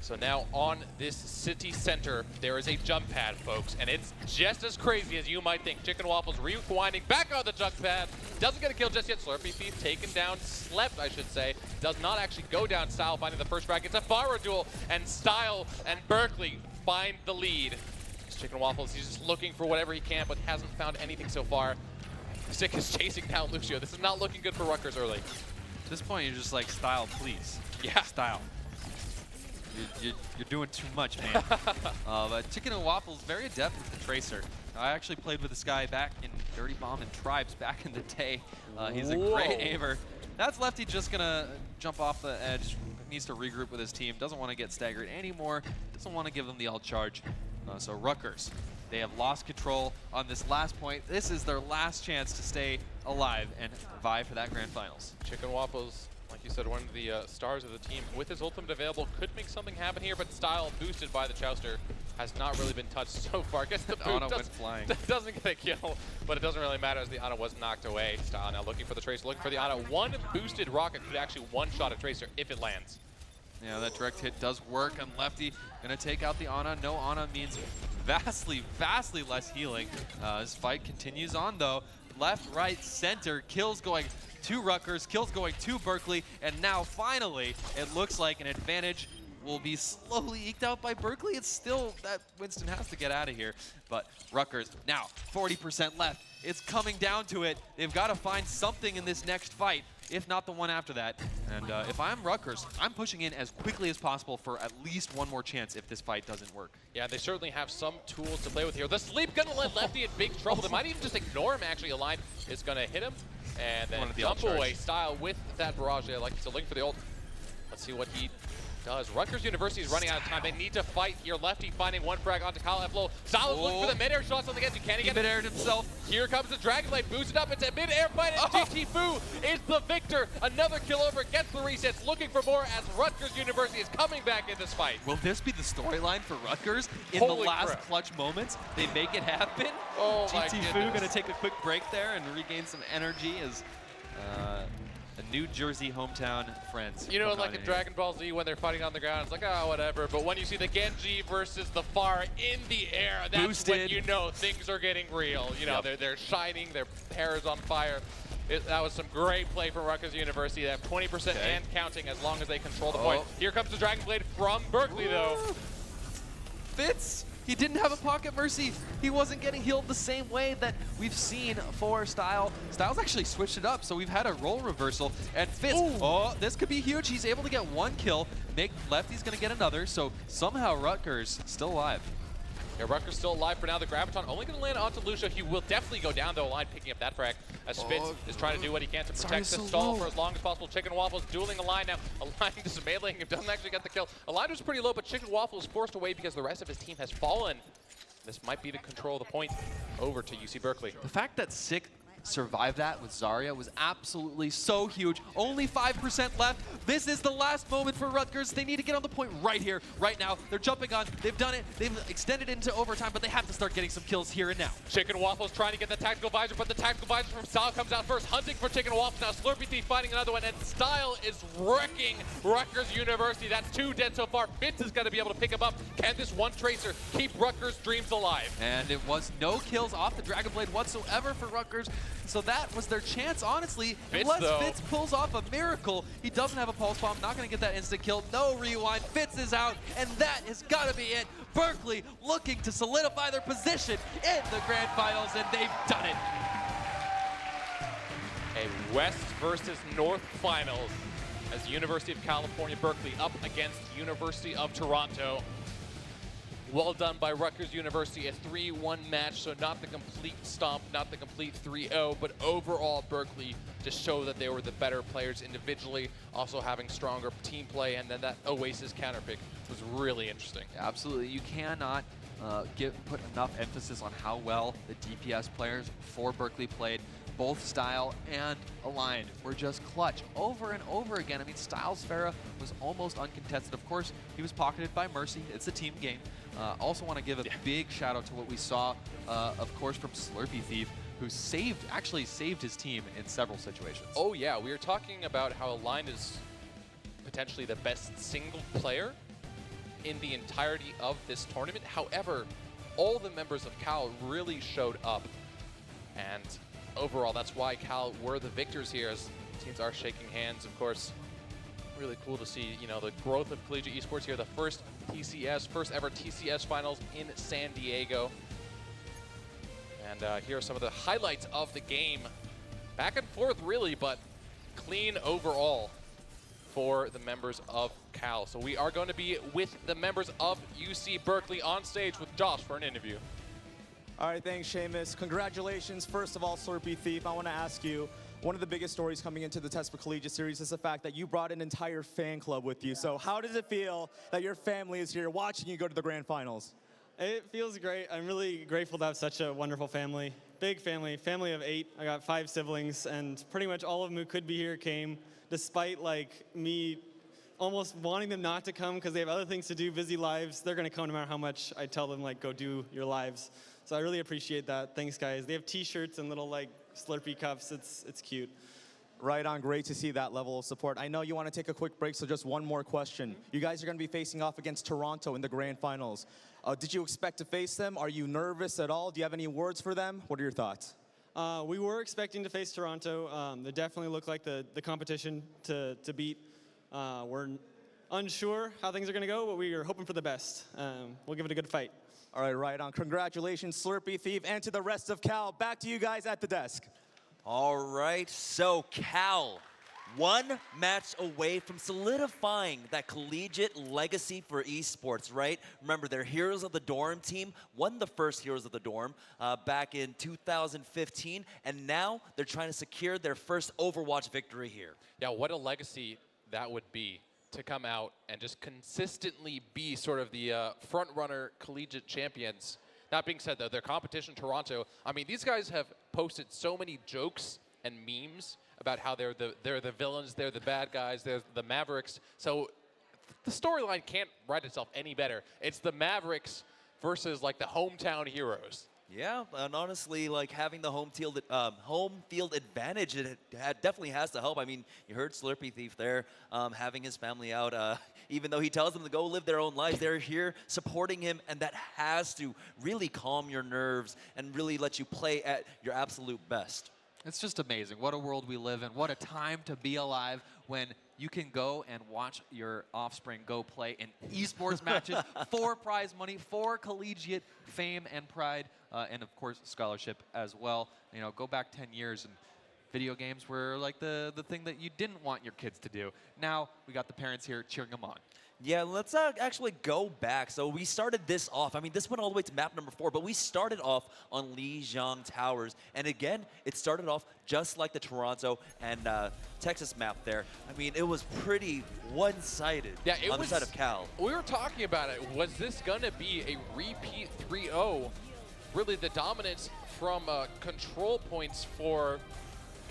[SPEAKER 4] So now on this city center, there is a jump pad, folks, and it's just as crazy as you might think. Chicken Waffles rewinding back on the jump pad. Doesn't get a kill just yet. Slurpee Thief taken down, slept, I should say. Does not actually go down. Style finding the first frag. It's a fire duel, and Style and Berkeley find the lead. Chicken Waffles, he's just looking for whatever he can, but hasn't found anything so far. Sick is chasing down Lucio. This is not looking good for Rutgers early.
[SPEAKER 3] At this point, you're just like, Style, please.
[SPEAKER 4] Yeah.
[SPEAKER 3] Style. You're doing too much, man. But Chicken and Waffles, very adept with the Tracer. I actually played with this guy back in Dirty Bomb and Tribes back in the day. He's a great aimer. That's Lefty just gonna jump off the edge. Needs to regroup with his team. Doesn't want to get staggered anymore. Doesn't want to give them the alt charge. So Rutgers, they have lost control on this last point. This is their last chance to stay alive and vie for that grand finals.
[SPEAKER 4] Chicken Waffles, like you said, one of the stars of the team. With his ultimate available, could make something happen here, but Style, boosted by the Chouster, has not really been touched so far. Gets the boot,
[SPEAKER 3] Ana went flying.
[SPEAKER 4] Doesn't get a kill, but it doesn't really matter as the Ana was knocked away. Style now looking for the Tracer, looking for the Ana. One boosted rocket could actually one-shot a Tracer if it lands.
[SPEAKER 3] Yeah, that direct hit does work on Lefty. Gonna take out the Ana. No Ana means vastly less healing. This fight continues on though. Left, right, center. Kills going to Rutgers, kills going to Berkeley, and now finally it looks like an advantage will be slowly eked out by Berkeley. It's still that Winston has to get out of here, but Rutgers now 40% left. It's coming down to it. They've got to find something in this next fight, if not the one after that. And if I'm Rutgers, I'm pushing in as quickly as possible for at least one more chance if this fight doesn't work.
[SPEAKER 4] Yeah, they certainly have some tools to play with here. The sleep gonna let Lefty in big trouble. They might even just ignore him, actually. A line is gonna hit him, and then jump away Style with that barrage there. Like, he's looking for the ult. Let's see what he does. Rutgers University is running out of time. They need to fight here. Lefty finding one frag onto Kyle F-Low. Style looking for the mid-air shots on the edge. Can he get
[SPEAKER 3] mid-aired himself?
[SPEAKER 4] Here comes the Dragon Blade, boosted up. It's a mid-air fight, and GT Fu is the victor. Another kill over, gets the resets, looking for more as Rutgers University is coming back in this fight.
[SPEAKER 3] Will this be the storyline for Rutgers? In
[SPEAKER 4] Holy
[SPEAKER 3] the last
[SPEAKER 4] crap.
[SPEAKER 3] clutch moments, they make it happen?
[SPEAKER 4] Oh my
[SPEAKER 3] GT Fu
[SPEAKER 4] goodness.
[SPEAKER 3] gonna take a quick break there and regain some energy as a New Jersey hometown friends.
[SPEAKER 4] You know, like in Dragon Ball Z when they're fighting on the ground, it's like, oh, whatever. But when you see the Genji versus the Pharah in the air, that's
[SPEAKER 3] Boosted.
[SPEAKER 4] when you know things are getting real. You know, they're shining, their hair is on fire. That was some great play from Rutgers University. They have 20% and counting as long as they control the point. Here comes the Dragon Blade from Berkeley, though.
[SPEAKER 3] Fitz, he didn't have a pocket mercy. He wasn't getting healed the same way that we've seen for Style. Style's actually switched it up, so we've had a role reversal. And Fitz, oh, this could be huge. He's able to get one kill. Lefty's gonna get another, so somehow Rutgers still alive.
[SPEAKER 4] Yeah, Rutgers still alive for now. The Graviton only going to land onto Lucio. He will definitely go down, though, line picking up that frag. As Spitz is trying to do what he can to protect the stall for as long as possible. Chicken Waffles dueling a line now. A line just meleeing him, doesn't actually get the kill. A line was pretty low, but Chicken Waffles forced away because the rest of his team has fallen. This might be the control of the point over to UC Berkeley.
[SPEAKER 3] The fact that Sick survived that with Zarya was absolutely so huge. Only 5% left. This is the last moment for Rutgers. They need to get on the point right here, right now. They're jumping on. They've done it. They've extended it into overtime, but they have to start getting some kills here and now.
[SPEAKER 4] Chicken Waffles trying to get the tactical visor, but the tactical visor from Style comes out first. Hunting for Chicken Waffles now. Slurpee Thief finding another one, and Style is wrecking Rutgers University. That's 2 dead so far. Fitz is going to be able to pick him up. Can this one Tracer keep Rutgers' dreams alive?
[SPEAKER 3] And it was no kills off the Dragon Blade whatsoever for Rutgers. So that was their chance, honestly. Unless Fitz pulls off a miracle. He doesn't have a pulse bomb, not going to get that instant kill. No rewind. Fitz is out, and that has got to be it. Berkeley looking to solidify their position in the grand finals, and they've done it.
[SPEAKER 4] A West versus North finals as University of California, Berkeley up against University of Toronto. Well done by Rutgers University, a 3-1 match, so not the complete stomp, not the complete 3-0, but overall Berkeley just showed that they were the better players individually, also having stronger team play, and then that Oasis counterpick was really interesting.
[SPEAKER 3] Yeah, absolutely. You cannot put enough emphasis on how well the DPS players for Berkeley played. Both Style and Aligned were just clutch over and over again. I mean, Styles Farah was almost uncontested. Of course, he was pocketed by Mercy. It's a team game. Also want to give a big shout out to what we saw, of course, from Slurpee Thief, who actually saved his team in several situations.
[SPEAKER 4] Oh yeah, we were talking about how Aligned is potentially the best single player in the entirety of this tournament. However, all the members of Cal really showed up, and overall, that's why Cal were the victors here, as teams are shaking hands, of course. Really cool to see, you know, the growth of collegiate esports here. The first ever TCS finals in San Diego. And here are some of the highlights of the game. Back and forth, really, but clean overall for the members of Cal. So we are going to be with the members of UC Berkeley on stage with Josh for an interview.
[SPEAKER 2] All right, thanks, Seamus. Congratulations, first of all, Slurpee Thief. I want to ask you, one of the biggest stories coming into the TESPA Collegiate Series is the fact that you brought an entire fan club with you. So how does it feel that your family is here watching you go to the grand finals?
[SPEAKER 9] It feels great. I'm really grateful to have such a wonderful family. Big family of 8. I got 5 siblings, and pretty much all of them who could be here came, despite like me almost wanting them not to come because they have other things to do, busy lives. They're going to come no matter how much I tell them, like, go do your lives. So I really appreciate that. Thanks, guys. They have T-shirts and little like Slurpee cups. It's cute.
[SPEAKER 2] Right on. Great to see that level of support. I know you want to take a quick break, so just one more question. You guys are going to be facing off against Toronto in the grand finals. Did you expect to face them? Are you nervous at all? Do you have any words for them? What are your thoughts?
[SPEAKER 9] We were expecting to face Toronto. They definitely look like the competition to beat. We're unsure how things are going to go, but we are hoping for the best. We'll give it a good fight.
[SPEAKER 2] All right, right on. Congratulations, Slurpee Thief, and to the rest of Cal. Back to you guys at the desk.
[SPEAKER 1] All right, so Cal, one match away from solidifying that collegiate legacy for esports, right? Remember, they're Heroes of the Dorm team, won the first Heroes of the Dorm back in 2015, and now they're trying to secure their first Overwatch victory here.
[SPEAKER 4] Yeah, what a legacy that would be to come out and just consistently be sort of the front-runner collegiate champions. That being said, though, their competition, Toronto, I mean, these guys have posted so many jokes and memes about how they're the villains, they're the bad guys, they're the Mavericks. So the storyline can't write itself any better. It's the Mavericks versus, like, the hometown heroes.
[SPEAKER 1] Yeah, and honestly, like having the home field advantage, it definitely has to help. I mean, you heard Slurpee Thief there, having his family out. Even though he tells them to go live their own lives, they're here supporting him, and that has to really calm your nerves and really let you play at your absolute best.
[SPEAKER 3] It's just amazing. What a world we live in. What a time to be alive when you can go and watch your offspring go play in esports matches for prize money, for collegiate fame and pride, and of course scholarship as well. You know, go back 10 years and video games were like the thing that you didn't want your kids to do. Now we got the parents here cheering them on.
[SPEAKER 1] Yeah, let's actually go back. So we started this off. I mean, this went all the way to map number 4, but we started off on Lijiang Towers. And again, it started off just like the Toronto and Texas map there. I mean, it was pretty one-sided on the side of Cal.
[SPEAKER 4] We were talking about it. Was this going to be a repeat 3-0? Really, the dominance from control points for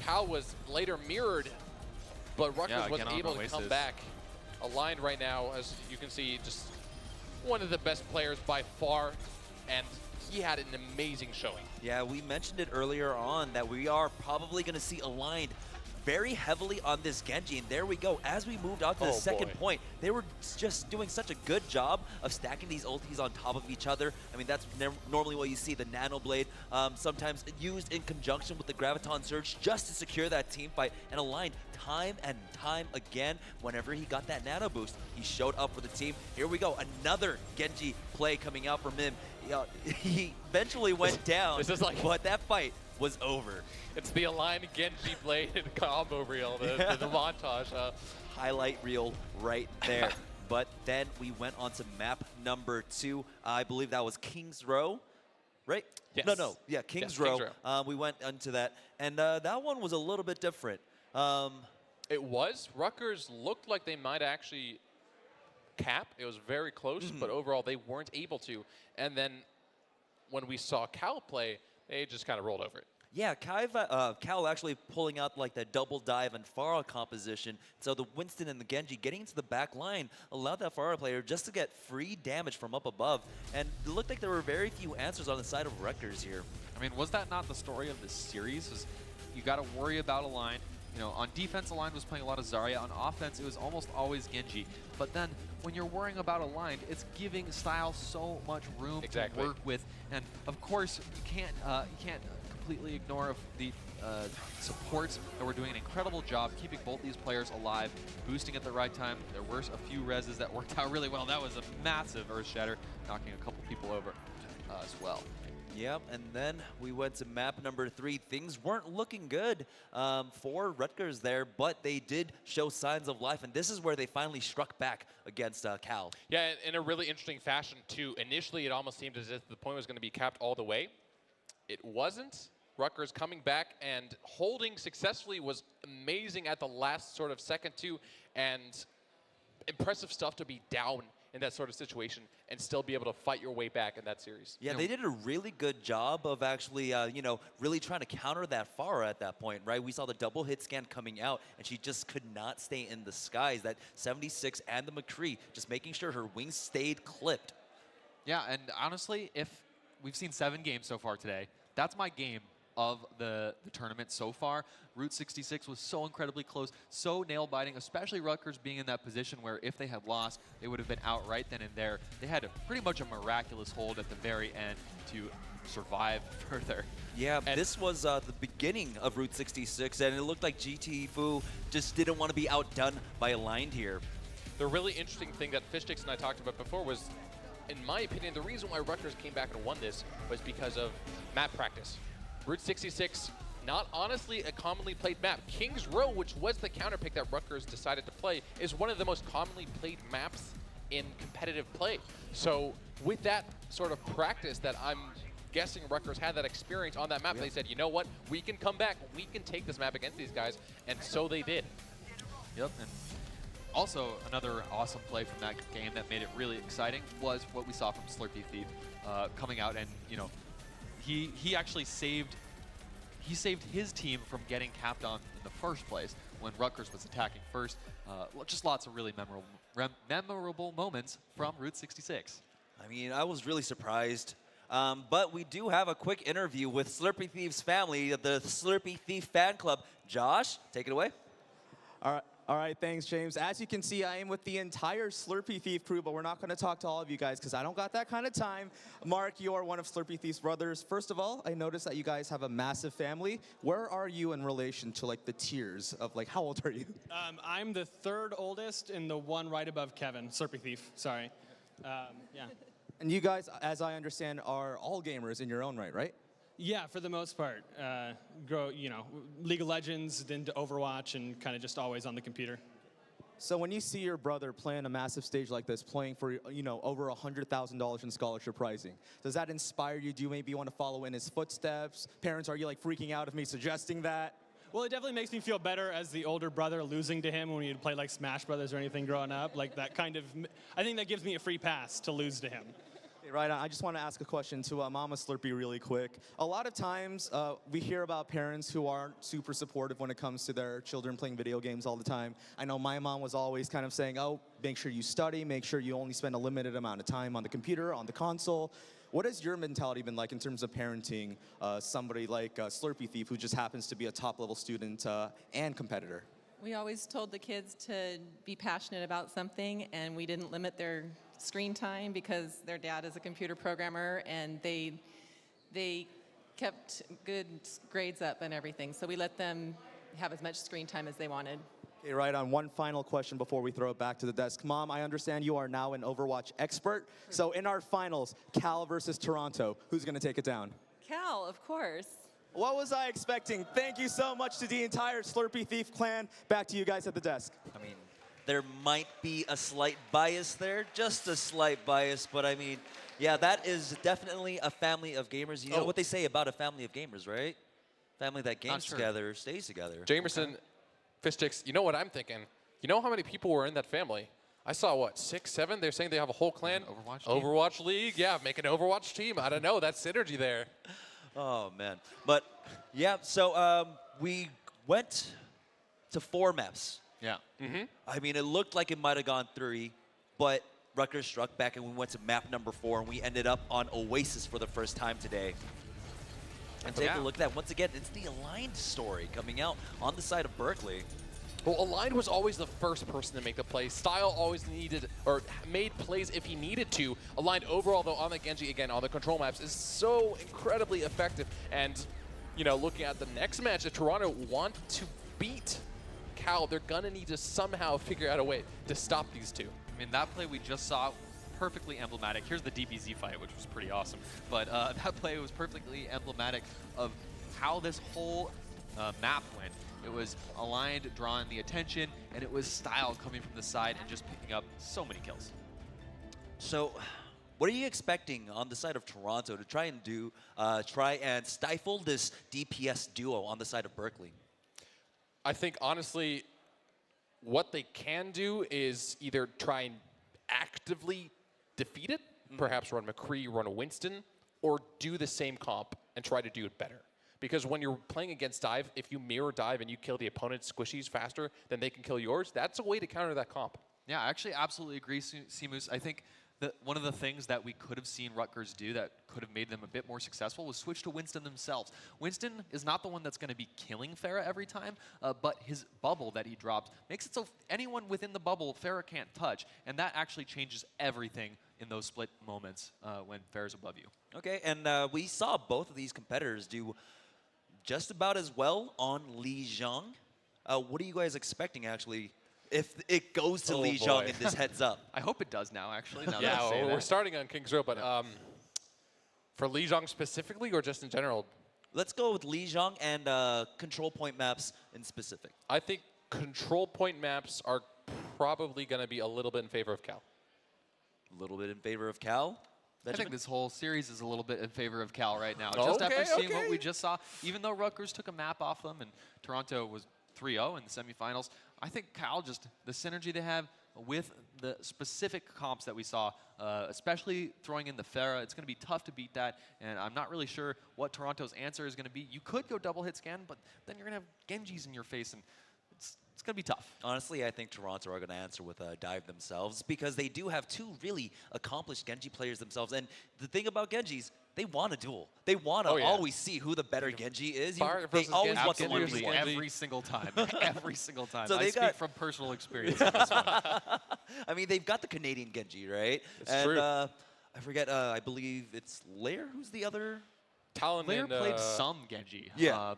[SPEAKER 4] Cal was later mirrored, but Rutgers was able to come back. Aligned right now, as you can see, just one of the best players by far, and he had an amazing showing.
[SPEAKER 1] Yeah, we mentioned it earlier on that we are probably going to see Aligned very heavily on this Genji, and there we go. As we moved on to the second point, they were just doing such a good job of stacking these ultis on top of each other. I mean, that's normally what you see, the Nano Blade, sometimes used in conjunction with the Graviton Surge just to secure that team fight. And Aligned, time and time again, whenever he got that Nano Boost, he showed up for the team. Here we go, another Genji play coming out from him. He eventually went down, but that fight was over.
[SPEAKER 4] It's the Aligned Genji Blade combo reel, the montage.
[SPEAKER 1] Highlight reel right there. but then we went on to map number 2. I believe that was Kings Row, right?
[SPEAKER 4] Yes.
[SPEAKER 1] No. Yeah, Kings
[SPEAKER 4] Yes,
[SPEAKER 1] Row.
[SPEAKER 4] Kings Row.
[SPEAKER 1] We went into that, and that one was a little bit different.
[SPEAKER 4] It was. Rutgers looked like they might actually cap. It was very close, but overall they weren't able to. And then when we saw Cal play, they just kind of rolled over it.
[SPEAKER 1] Yeah, Cal actually pulling out like the double dive and Farah composition. So the Winston and the Genji getting into the back line allowed that Farah player just to get free damage from up above. And it looked like there were very few answers on the side of Rutgers here.
[SPEAKER 3] I mean, was that not the story of this series? Was you got to worry about a line. You know, on defense, a line was playing a lot of Zarya. On offense, it was almost always Genji. But then when you're worrying about a line, it's giving Style so much room to work with. And of course, you can't completely ignore the supports that were doing an incredible job keeping both these players alive, boosting at the right time. There were a few reses that worked out really well. That was a massive Earth Shatter, knocking a couple people over as well.
[SPEAKER 1] Yep, and then we went to map number 3. Things weren't looking good for Rutgers there, but they did show signs of life, and this is where they finally struck back against Cal.
[SPEAKER 4] Yeah, in a really interesting fashion, too. Initially, it almost seemed as if the point was going to be capped all the way. It wasn't. Rutgers coming back and holding successfully was amazing at the last sort of second, too, and impressive stuff to be down in that sort of situation and still be able to fight your way back in that series.
[SPEAKER 1] Yeah, they did a really good job of actually, really trying to counter that Farah at that point, right? We saw the double hit scan coming out, and she just could not stay in the skies. That 76 and the McCree, just making sure her wings stayed clipped.
[SPEAKER 3] Yeah, and honestly, if we've seen 7 games so far today, that's my game of the tournament so far. Route 66 was so incredibly close, so nail-biting, especially Rutgers being in that position where if they had lost, they would have been out right then and there. They had pretty much a miraculous hold at the very end to survive further.
[SPEAKER 1] Yeah, and this was the beginning of Route 66, and it looked like GT Fu just didn't want to be outdone by Aligned here.
[SPEAKER 4] The really interesting thing that Fishtix and I talked about before was, in my opinion, the reason why Rutgers came back and won this was because of map practice. Route 66, not honestly a commonly played map. Kings Row, which was the counter pick that Rutgers decided to play, is one of the most commonly played maps in competitive play. So with that sort of practice that I'm guessing Rutgers had that experience on that map, they said, you know what, we can come back, we can take this map against these guys, and so they did.
[SPEAKER 3] Yep, and also another awesome play from that game that made it really exciting was what we saw from Slurpee Thief coming out, and he actually saved his team from getting capped on in the first place when Rutgers was attacking first. Just lots of really memorable moments from Route 66.
[SPEAKER 1] I mean, I was really surprised. But we do have a quick interview with Slurpee Thief's family, the Slurpee Thief fan club. Josh, take it away.
[SPEAKER 10] All right, thanks, James. As you can see, I am with the entire Slurpee Thief crew, but we're not going to talk to all of you guys because I don't got that kind of time. Mark, you are one of Slurpee Thief's brothers. First of all, I noticed that you guys have a massive family. Where are you in relation to, like, the tiers of, like, how old are you?
[SPEAKER 9] I'm the 3rd oldest and the one right above Kevin, Slurpee Thief, sorry. Yeah.
[SPEAKER 10] And you guys, as I understand, are all gamers in your own right?
[SPEAKER 9] Yeah, for the most part. League of Legends, then to Overwatch, and kind of just always on the computer.
[SPEAKER 10] So when you see your brother play on a massive stage like this, playing for, over $100,000 in scholarship pricing, does that inspire you? Do you maybe want to follow in his footsteps? Parents, are you, like, freaking out of me suggesting that?
[SPEAKER 9] Well, it definitely makes me feel better as the older brother losing to him when we'd play, like, Smash Brothers or anything growing up. Like, that kind of, I think that gives me a free pass to lose to him.
[SPEAKER 10] Right, I just want to ask a question to Mama Slurpee really quick. A lot of times we hear about parents who aren't super supportive when it comes to their children playing video games all the time. I know my mom was always kind of saying, oh, make sure you study, make sure you only spend a limited amount of time on the computer, on the console. What has your mentality been like in terms of parenting somebody like Slurpee Thief, who just happens to be a top-level student and competitor?
[SPEAKER 11] We always told the kids to be passionate about something, and we didn't limit their screen time because their dad is a computer programmer, and they kept good grades up and everything. So we let them have as much screen time as they wanted.
[SPEAKER 10] Okay, right on. One final question before we throw it back to the desk. Mom, I understand you are now an Overwatch expert. So in our finals, Cal versus Toronto, who's going to take it down?
[SPEAKER 11] Cal, of course.
[SPEAKER 10] What was I expecting? Thank you so much to the entire Slurpee Thief clan. Back to you guys at the desk.
[SPEAKER 1] I mean, there might be a slight bias there, just a slight bias, but I mean, yeah, that is definitely a family of gamers. You know what they say about a family of gamers, right? Family that games together stays together.
[SPEAKER 4] Jamerson, Fishsticks, you know what I'm thinking? You know how many people were in that family? I saw, what, 6, 7? They're saying they have a whole clan. Overwatch League, yeah, make an Overwatch team. I don't know, that's synergy there.
[SPEAKER 1] Oh, man. But, yeah, so we went to 4 maps.
[SPEAKER 3] Yeah.
[SPEAKER 1] I mean, it looked like it might have gone 3, but Rutgers struck back and we went to map number 4, and we ended up on Oasis for the first time today. And take a look at that. Once again, it's the Aligned story coming out on the side of Berkeley.
[SPEAKER 4] Well, Aligned was always the first person to make the play. Style always needed, or made plays if he needed to. Aligned overall, though, on the Genji, again, on the control maps, is so incredibly effective. And, you know, looking at the next match, if Toronto want to beat Cal, they're going to need to somehow figure out a way to stop these two.
[SPEAKER 3] I mean, that play we just saw, perfectly emblematic. Here's the DBZ fight, which was pretty awesome. But that play was perfectly emblematic of how this whole map went. It was Aligned, drawing the attention, and it was Style coming from the side and just picking up so many kills.
[SPEAKER 1] So, what are you expecting on the side of Toronto to try and do, try and stifle this DPS duo on the side of Berkeley?
[SPEAKER 4] I think, honestly, what they can do is either try and actively defeat it, perhaps run McCree, run Winston, or do the same comp and try to do it better. Because when you're playing against dive, if you mirror dive and you kill the opponent's squishies faster than they can kill yours, that's a way to counter that comp.
[SPEAKER 3] Yeah, I actually absolutely agree, Seamus. I think that one of the things that we could have seen Rutgers do that could have made them a bit more successful was switch to Winston themselves. Winston is not the one that's going to be killing Pharah every time, but his bubble that he drops makes it so anyone within the bubble Pharah can't touch, and that actually changes everything in those split moments when Pharah's above you.
[SPEAKER 1] Okay, and we saw both of these competitors do just about as well on Li Zhang. What are you guys expecting, actually, if it goes to Li Zhang in this heads up?
[SPEAKER 3] I hope it does now, actually. Now
[SPEAKER 4] Yeah,
[SPEAKER 3] that
[SPEAKER 4] we're starting on King's Row, but for Li Zhang specifically or just in general?
[SPEAKER 1] Let's go with Li Zhang and control point maps in specific.
[SPEAKER 4] I think control point maps are probably going to be a little bit in favor of Cal.
[SPEAKER 1] A little bit in favor of Cal?
[SPEAKER 3] I think this whole series is a little bit in favor of Cal right now. Just after seeing what we just saw, even though Rutgers took a map off them and Toronto was 3-0 in the semifinals, I think Cal, just the synergy they have with the specific comps that we saw, especially throwing in the Pharah, it's going to be tough to beat that, and I'm not really sure what Toronto's answer is going to be. You could go double hit scan, but then you're going to have Genjis in your face, and it's going to be tough.
[SPEAKER 1] Honestly, I think Toronto are going to answer with a dive themselves because they do have 2 really accomplished Genji players themselves. And the thing about Genjis, they want a duel. They want to always see who the better Genji is. They always want the 1v1.
[SPEAKER 3] Every single time. Every single time.
[SPEAKER 1] So
[SPEAKER 3] I speak from personal experience on this one.
[SPEAKER 1] I mean, they've got the Canadian Genji, right?
[SPEAKER 4] It's true.
[SPEAKER 1] I forget, I believe it's Lair who's the other?
[SPEAKER 4] Talon
[SPEAKER 3] Lair played some Genji,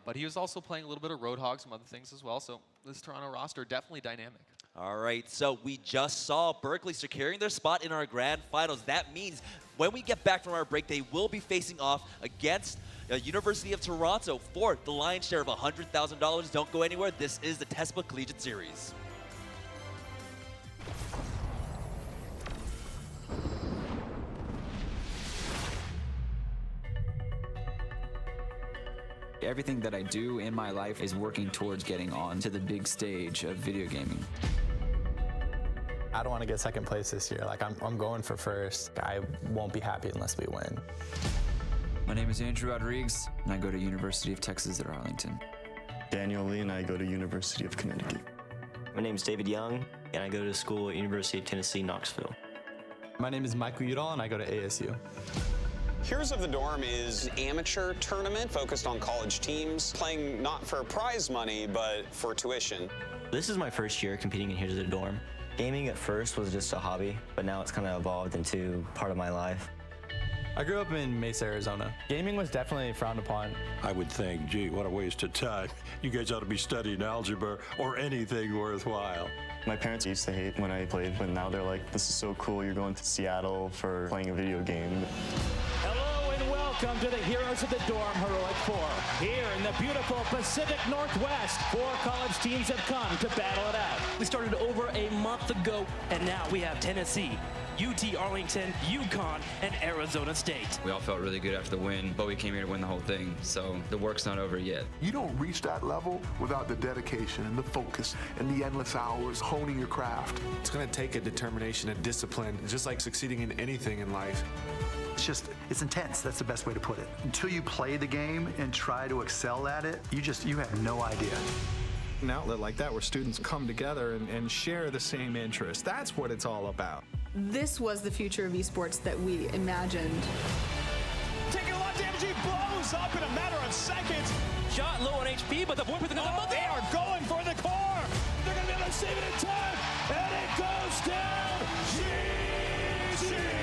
[SPEAKER 3] but he was also playing a little bit of Roadhog, some other things as well. So this Toronto roster definitely dynamic.
[SPEAKER 1] All right, so we just saw Berkeley securing their spot in our grand finals. That means when we get back from our break, they will be facing off against University of Toronto for the lion's share of $100,000. Don't go anywhere. This is the TESPA Collegiate Series.
[SPEAKER 12] Everything that I do in my life is working towards getting on to the big stage of video gaming.
[SPEAKER 13] I don't want to get second place this year. Like, I'm going for first. I won't be happy unless we win.
[SPEAKER 12] My name is Andrew Rodriguez, and I go to University of Texas at Arlington.
[SPEAKER 14] Daniel Lee, and I go to University of Connecticut.
[SPEAKER 15] My name is David Young, and I go to school at University of Tennessee, Knoxville.
[SPEAKER 13] My name is Michael Udall, and I go to ASU.
[SPEAKER 16] Heroes of the Dorm is an amateur tournament focused on college teams, playing not for prize money, but for tuition.
[SPEAKER 15] This is my first year competing in Heroes of the Dorm. Gaming at first was just a hobby, but now it's kind of evolved into part of my life.
[SPEAKER 13] I grew up in Mesa, Arizona. Gaming was definitely frowned upon.
[SPEAKER 17] I would think, gee, what a waste of time. You guys ought to be studying algebra or anything worthwhile.
[SPEAKER 14] My parents used to hate when I played, but now they're like, this is so cool, you're going to Seattle for playing a video game.
[SPEAKER 18] Hello and and welcome to the Heroes of the Dorm Heroic Four. Here in the beautiful Pacific Northwest, 4 college teams have come to battle it out.
[SPEAKER 19] We started over a month ago, and now we have Tennessee, UT Arlington, UConn, and Arizona State.
[SPEAKER 12] We all felt really good after the win, but we came here to win the whole thing, so the work's not over yet.
[SPEAKER 20] You don't reach that level without the dedication and the focus and the endless hours honing your craft.
[SPEAKER 21] It's going to take a determination and discipline, just like succeeding in anything in life.
[SPEAKER 22] It's intense. That's the best way to put it. Until you play the game and try to excel at it, you have no idea.
[SPEAKER 23] An outlet like that where students come together and share the same interests. That's what it's all about.
[SPEAKER 24] This was the future of esports that we imagined.
[SPEAKER 18] Taking a lot of damage, he blows up in a matter of seconds.
[SPEAKER 19] Shot low on HP, but the boy with another bump.
[SPEAKER 18] They are going for the core. They're going to be able to save it in time. And it goes down. GG.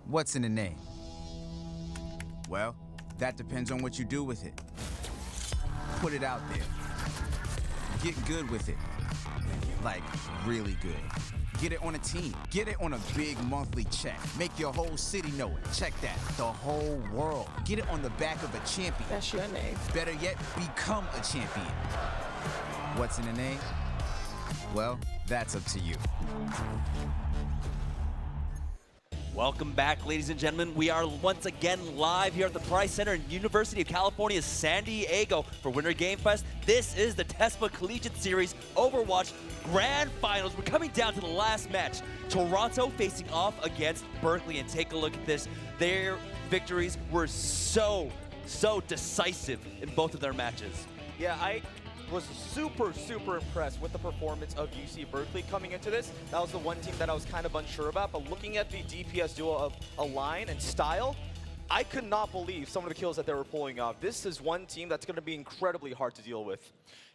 [SPEAKER 6] What's in the name? Well, that depends on what you do with it. Put it out there. Get good with it. Like, really good. Get it on a team. Get it on a big monthly check. Make your whole city know it. Check that. The whole world. Get it on the back of a champion.
[SPEAKER 24] That's your name.
[SPEAKER 6] Better yet, become a champion. What's in the name? Well, that's up to you.
[SPEAKER 1] Welcome back, ladies and gentlemen. We are once again live here at the Price Center in University of California, San Diego for Winter Game Fest. This is the TESPA Collegiate Series Overwatch Grand Finals. We're coming down to the last match. Toronto facing off against Berkeley, and take a look at this. Their victories were so so decisive in both of their matches.
[SPEAKER 2] Yeah, I was super impressed with the performance of UC Berkeley coming into this. That was the one team that I was kind of unsure about, but looking at the DPS duo of Align and Style, I could not believe some of the kills that they were pulling off. This is one team that's going to be incredibly hard to deal with.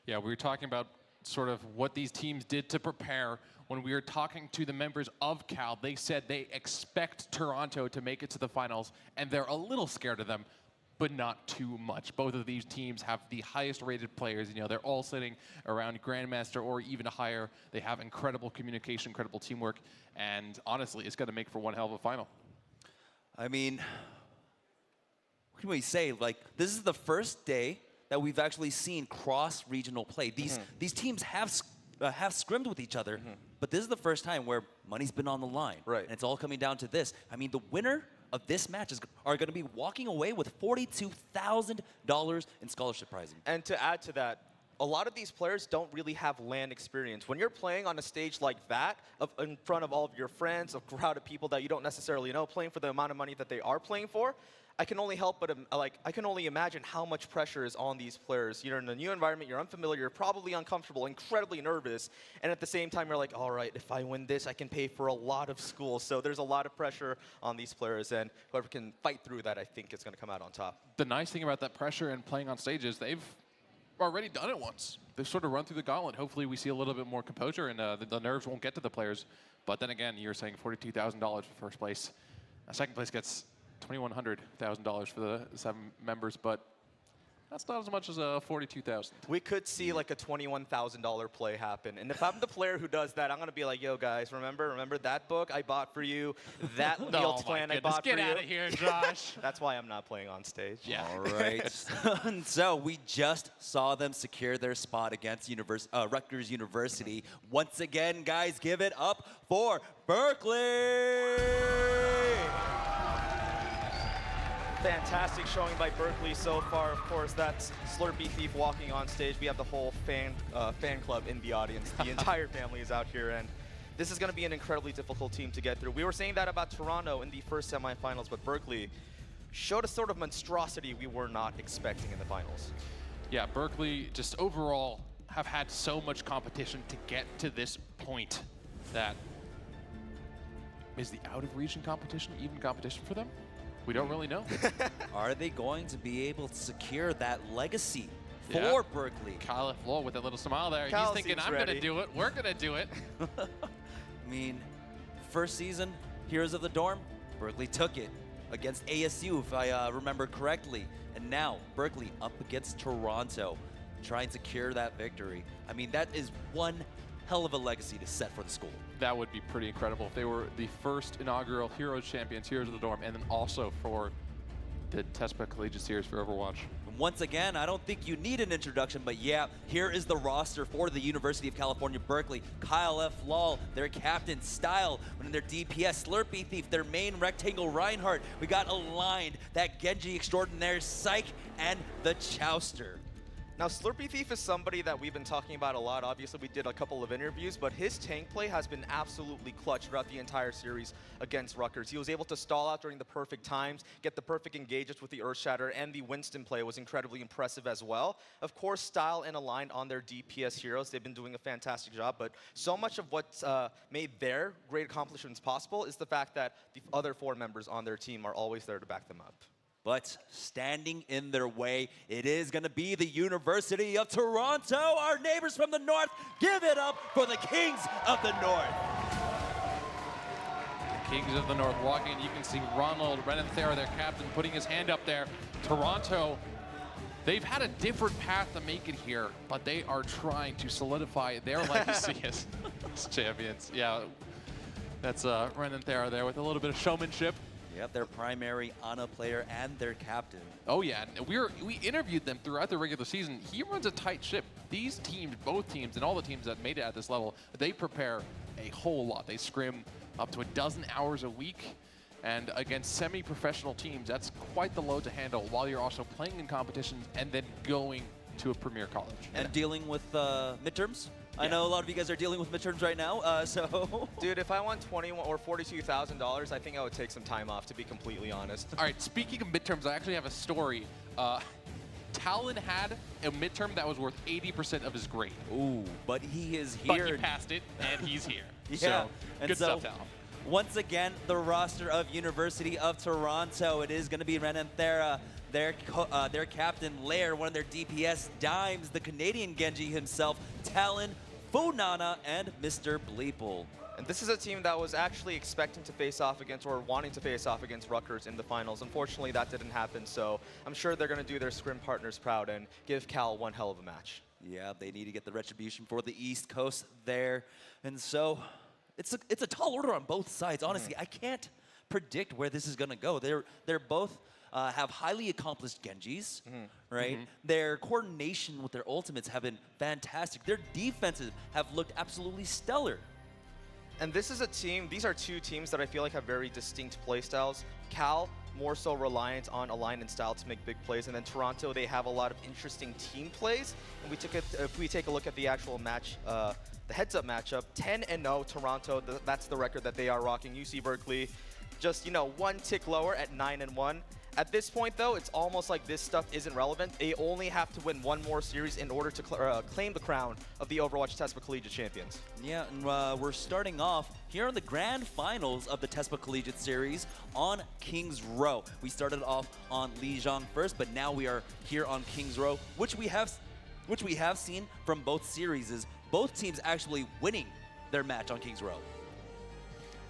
[SPEAKER 4] Yeah, we were talking about sort of what these teams did to prepare. When we were talking to the members of Cal, they said they expect Toronto to make it to the finals, and they're a little scared of them, but not too much. Both of these teams have the highest rated players. You know, they're all sitting around Grandmaster or even higher. They have incredible communication, incredible teamwork, and honestly, it's going to make for one hell of a final.
[SPEAKER 1] I mean, what can we say? Like, this is the first day that we've actually seen cross-regional play. These teams have scrimmed with each other, but this is the first time where money's been on the line.
[SPEAKER 2] Right.
[SPEAKER 1] And it's all coming down to this. I mean, the winner of this match are going to be walking away with $42,000 in scholarship pricing.
[SPEAKER 2] And to add to that, a lot of these players don't really have LAN experience. When you're playing on a stage like that, in front of all of your friends, a crowd of people that you don't necessarily know, playing for the amount of money that they are playing for, I can only help but I can only imagine how much pressure is on these players. You're in a new environment, you're unfamiliar, you're probably uncomfortable, incredibly nervous, and at the same time you're like, all right, if I win this, I can pay for a lot of school. So there's a lot of pressure on these players, and whoever can fight through that, I think is going to come out on top.
[SPEAKER 4] The nice thing about that pressure and playing on stages, they've already done it once. They've sort of run through the gauntlet. Hopefully we see a little bit more composure and the nerves won't get to the players. But then again, you're saying $42,000 for first place. Second place gets $2,100,000 for the 7 members, but that's not as much as $42,000.
[SPEAKER 2] We could see like a $21,000 play happen. And if I'm the player who does that, I'm going to be like, yo, guys, remember that book I bought for you? That meal plan I bought for you?
[SPEAKER 4] Get out of here, Josh.
[SPEAKER 2] That's why I'm not playing on stage.
[SPEAKER 4] Yeah.
[SPEAKER 1] All right. So we just saw them secure their spot against Rutgers University. Once again, guys, give it up for Berkeley!
[SPEAKER 2] Fantastic showing by Berkeley so far. Of course, that's Slurpee Thief walking on stage. We have the whole fan club in the audience. The entire family is out here, and this is going to be an incredibly difficult team to get through. We were saying that about Toronto in the first semifinals, but Berkeley showed a sort of monstrosity we were not expecting in the finals.
[SPEAKER 4] Yeah, Berkeley just overall have had so much competition to get to this point that is the out-of-region competition even competition for them? We don't really know.
[SPEAKER 1] Are they going to be able to secure that legacy for Berkeley?
[SPEAKER 4] Kyle Flo with a little smile there.
[SPEAKER 2] Kyle
[SPEAKER 4] He's thinking, I'm going to do it. We're going to do it.
[SPEAKER 1] I mean, first season, Heroes of the Dorm, Berkeley took it against ASU, if I remember correctly. And now, Berkeley up against Toronto, trying to secure that victory. I mean, that is one hell of a legacy to set for the school.
[SPEAKER 4] That would be pretty incredible if they were the first inaugural Heroes champions, Heroes of the Dorm, and then also for the TESPA Collegiate Series for Overwatch.
[SPEAKER 1] And once again, I don't think you need an introduction, but yeah, here is the roster for the University of California, Berkeley. Kyle F. Lal, their captain, Style, and their DPS, Slurpee Thief, their main rectangle, Reinhardt. We got Aligned, that Genji extraordinaire, Psych, and the Chowster.
[SPEAKER 2] Now, Slurpee Thief is somebody that we've been talking about a lot. Obviously, we did a couple of interviews, but his tank play has been absolutely clutch throughout the entire series against Rutgers. He was able to stall out during the perfect times, get the perfect engages with the Earthshatter, and the Winston play was incredibly impressive as well. Of course, Style and Aligned on their DPS heroes, they've been doing a fantastic job, but so much of what's made their great accomplishments possible is the fact that the other 4 members on their team are always there to back them up.
[SPEAKER 1] But standing in their way, it is going to be the University of Toronto, our neighbors from the north. Give it up for the Kings of the North.
[SPEAKER 4] The Kings of the North walking, and you can see Ronald Renanthera, their captain, putting his hand up there. Toronto, they've had a different path to make it here, but they are trying to solidify their legacy as champions. Yeah, that's Renanthera there with a little bit of showmanship.
[SPEAKER 1] Yep, their primary ANA player and their captain.
[SPEAKER 4] Oh yeah, we interviewed them throughout the regular season. He runs a tight ship. These teams, both teams, and all the teams that made it at this level, they prepare a whole lot. They scrim up to 12 hours a week, and against semi-professional teams, that's quite the load to handle while you're also playing in competitions and then going to a premier college.
[SPEAKER 1] And dealing with midterms? I know a lot of you guys are dealing with midterms right now, so...
[SPEAKER 2] Dude, if I won $21,000 or $42,000, I think I would take some time off, to be completely honest.
[SPEAKER 4] All right, speaking of midterms, I actually have a story Talon had a midterm that was worth 80% of his grade.
[SPEAKER 1] Ooh, but he is
[SPEAKER 4] But
[SPEAKER 1] here.
[SPEAKER 4] he passed it, and he's here.
[SPEAKER 1] Yeah,
[SPEAKER 4] So,
[SPEAKER 1] and
[SPEAKER 4] good
[SPEAKER 1] so,
[SPEAKER 4] stuff, Talon.
[SPEAKER 1] once again, the roster of University of Toronto. It is going to be Renanthera, their captain Lair, one of their DPS Dimes, the Canadian Genji himself, Talon, Funana, and Mr. Bleeple.
[SPEAKER 2] And this is a team that was actually expecting to face off against, or wanting to face off against, Rutgers in the finals. Unfortunately, that didn't happen, so I'm sure they're going to do their scrim partners proud and give Cal one hell of a match.
[SPEAKER 1] Yeah, they need to get the retribution for the East Coast there. And so it's a tall order on both sides. Honestly, I can't predict where this is going to go. They're both have highly accomplished Genjis, right? Their coordination with their ultimates have been fantastic. Their defenses have looked absolutely stellar.
[SPEAKER 2] And this is a team, these are two teams that I feel like have very distinct play styles. Cal, more so reliant on align and style to make big plays, and then Toronto, they have a lot of interesting team plays. And if we take a look at the actual match, the heads-up matchup, 10-0 Toronto, that's the record that they are rocking. UC Berkeley, just, you know, one tick lower at 9-1. At this point, though, it's almost like this stuff isn't relevant. They only have to win one more series in order to claim the crown of the Overwatch TESPA Collegiate Champions.
[SPEAKER 1] Yeah, and we're starting off here in the grand finals of the TESPA Collegiate Series on Kings Row. We started off on Lijiang first, but now we are here on Kings Row, which we have seen from both series is both teams actually winning their match on Kings Row.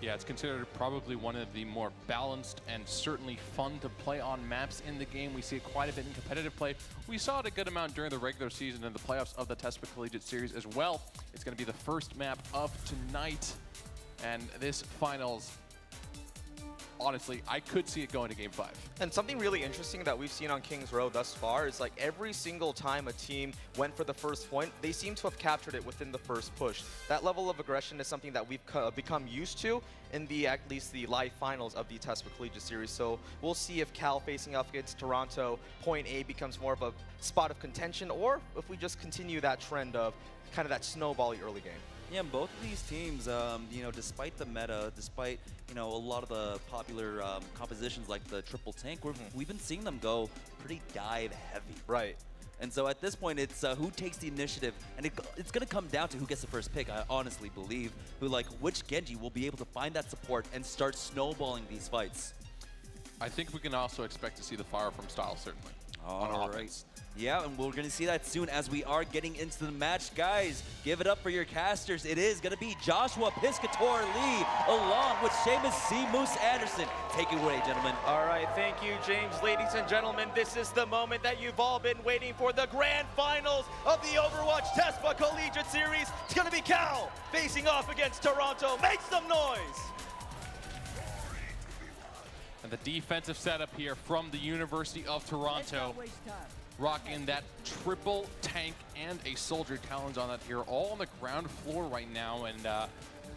[SPEAKER 4] Yeah, it's considered probably one of the more balanced and certainly fun to play on maps in the game. We see it quite a bit in competitive play. We saw it a good amount during the regular season and the playoffs of the TESPA Collegiate Series as well. It's going to be the first map of tonight. And this finals, honestly, I could see it going to Game 5.
[SPEAKER 2] And something really interesting that we've seen on Kings Row thus far is like every single time a team went for the first point, they seem to have captured it within the first push. That level of aggression is something that we've become used to in at least the live finals of the TESPA Collegiate Series. So we'll see if Cal facing off against Toronto, point A becomes more of a spot of contention, or if we just continue that trend of kind of that snowbally early game.
[SPEAKER 1] Yeah, both of these teams, you know, despite the meta, despite, you know, a lot of the popular compositions like the triple tank, we've been seeing them go pretty dive heavy.
[SPEAKER 2] Right.
[SPEAKER 1] And so at this point, it's who takes the initiative, and it's going to come down to who gets the first pick, I honestly believe, which Genji will be able to find that support and start snowballing these fights.
[SPEAKER 4] I think we can also expect to see the fire from Style, certainly.
[SPEAKER 1] All right. Yeah, and we're going to see that soon as we are getting into the match. Guys, give it up for your casters. It is going to be Joshua Piscator Lee along with Seamus C. Moose Anderson. Take it away, gentlemen.
[SPEAKER 2] All right, thank you, James. Ladies and gentlemen, this is the moment that you've all been waiting for, the grand finals of the Overwatch TESPA Collegiate Series. It's going to be Cal facing off against Toronto. Make some noise!
[SPEAKER 4] And the defensive setup here from the University of Toronto. Rocking that triple tank and a soldier. Talons on that here, all on the ground floor right now. And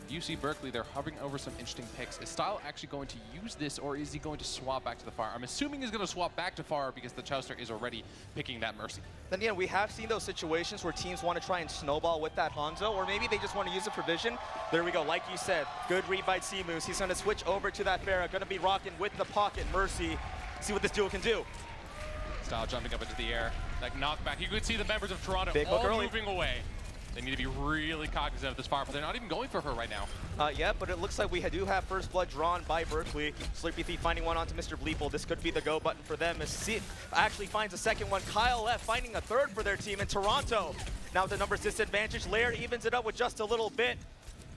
[SPEAKER 4] UC Berkeley, they're hovering over some interesting picks. Is Style actually going to use this, or is he going to swap back to the Fire? I'm assuming he's going to swap back to Fire because the Chouster is already picking that Mercy.
[SPEAKER 2] Then again, we have seen those situations where teams want to try and snowball with that Hanzo, or maybe they just want to use it for vision. There we go, like you said, good read by C-Moose. He's going to switch over to that Pharah, going to be rocking with the pocket Mercy. See what this duo can do.
[SPEAKER 4] Style jumping up into the air. That knockback. You could see the members of Toronto
[SPEAKER 2] Big hook
[SPEAKER 4] all
[SPEAKER 2] early.
[SPEAKER 4] moving away. They need to be really cognizant of this fire, but they're not even going for her right now.
[SPEAKER 2] Yeah, but it looks like we do have first blood drawn by Berkeley. Slurpy Thief finding one onto Mr. Bleeple. This could be the go button for them as Sid actually finds a second one. Kyle F finding a third for their team in Toronto. Now with the numbers disadvantage, Lair evens it up with just a little bit.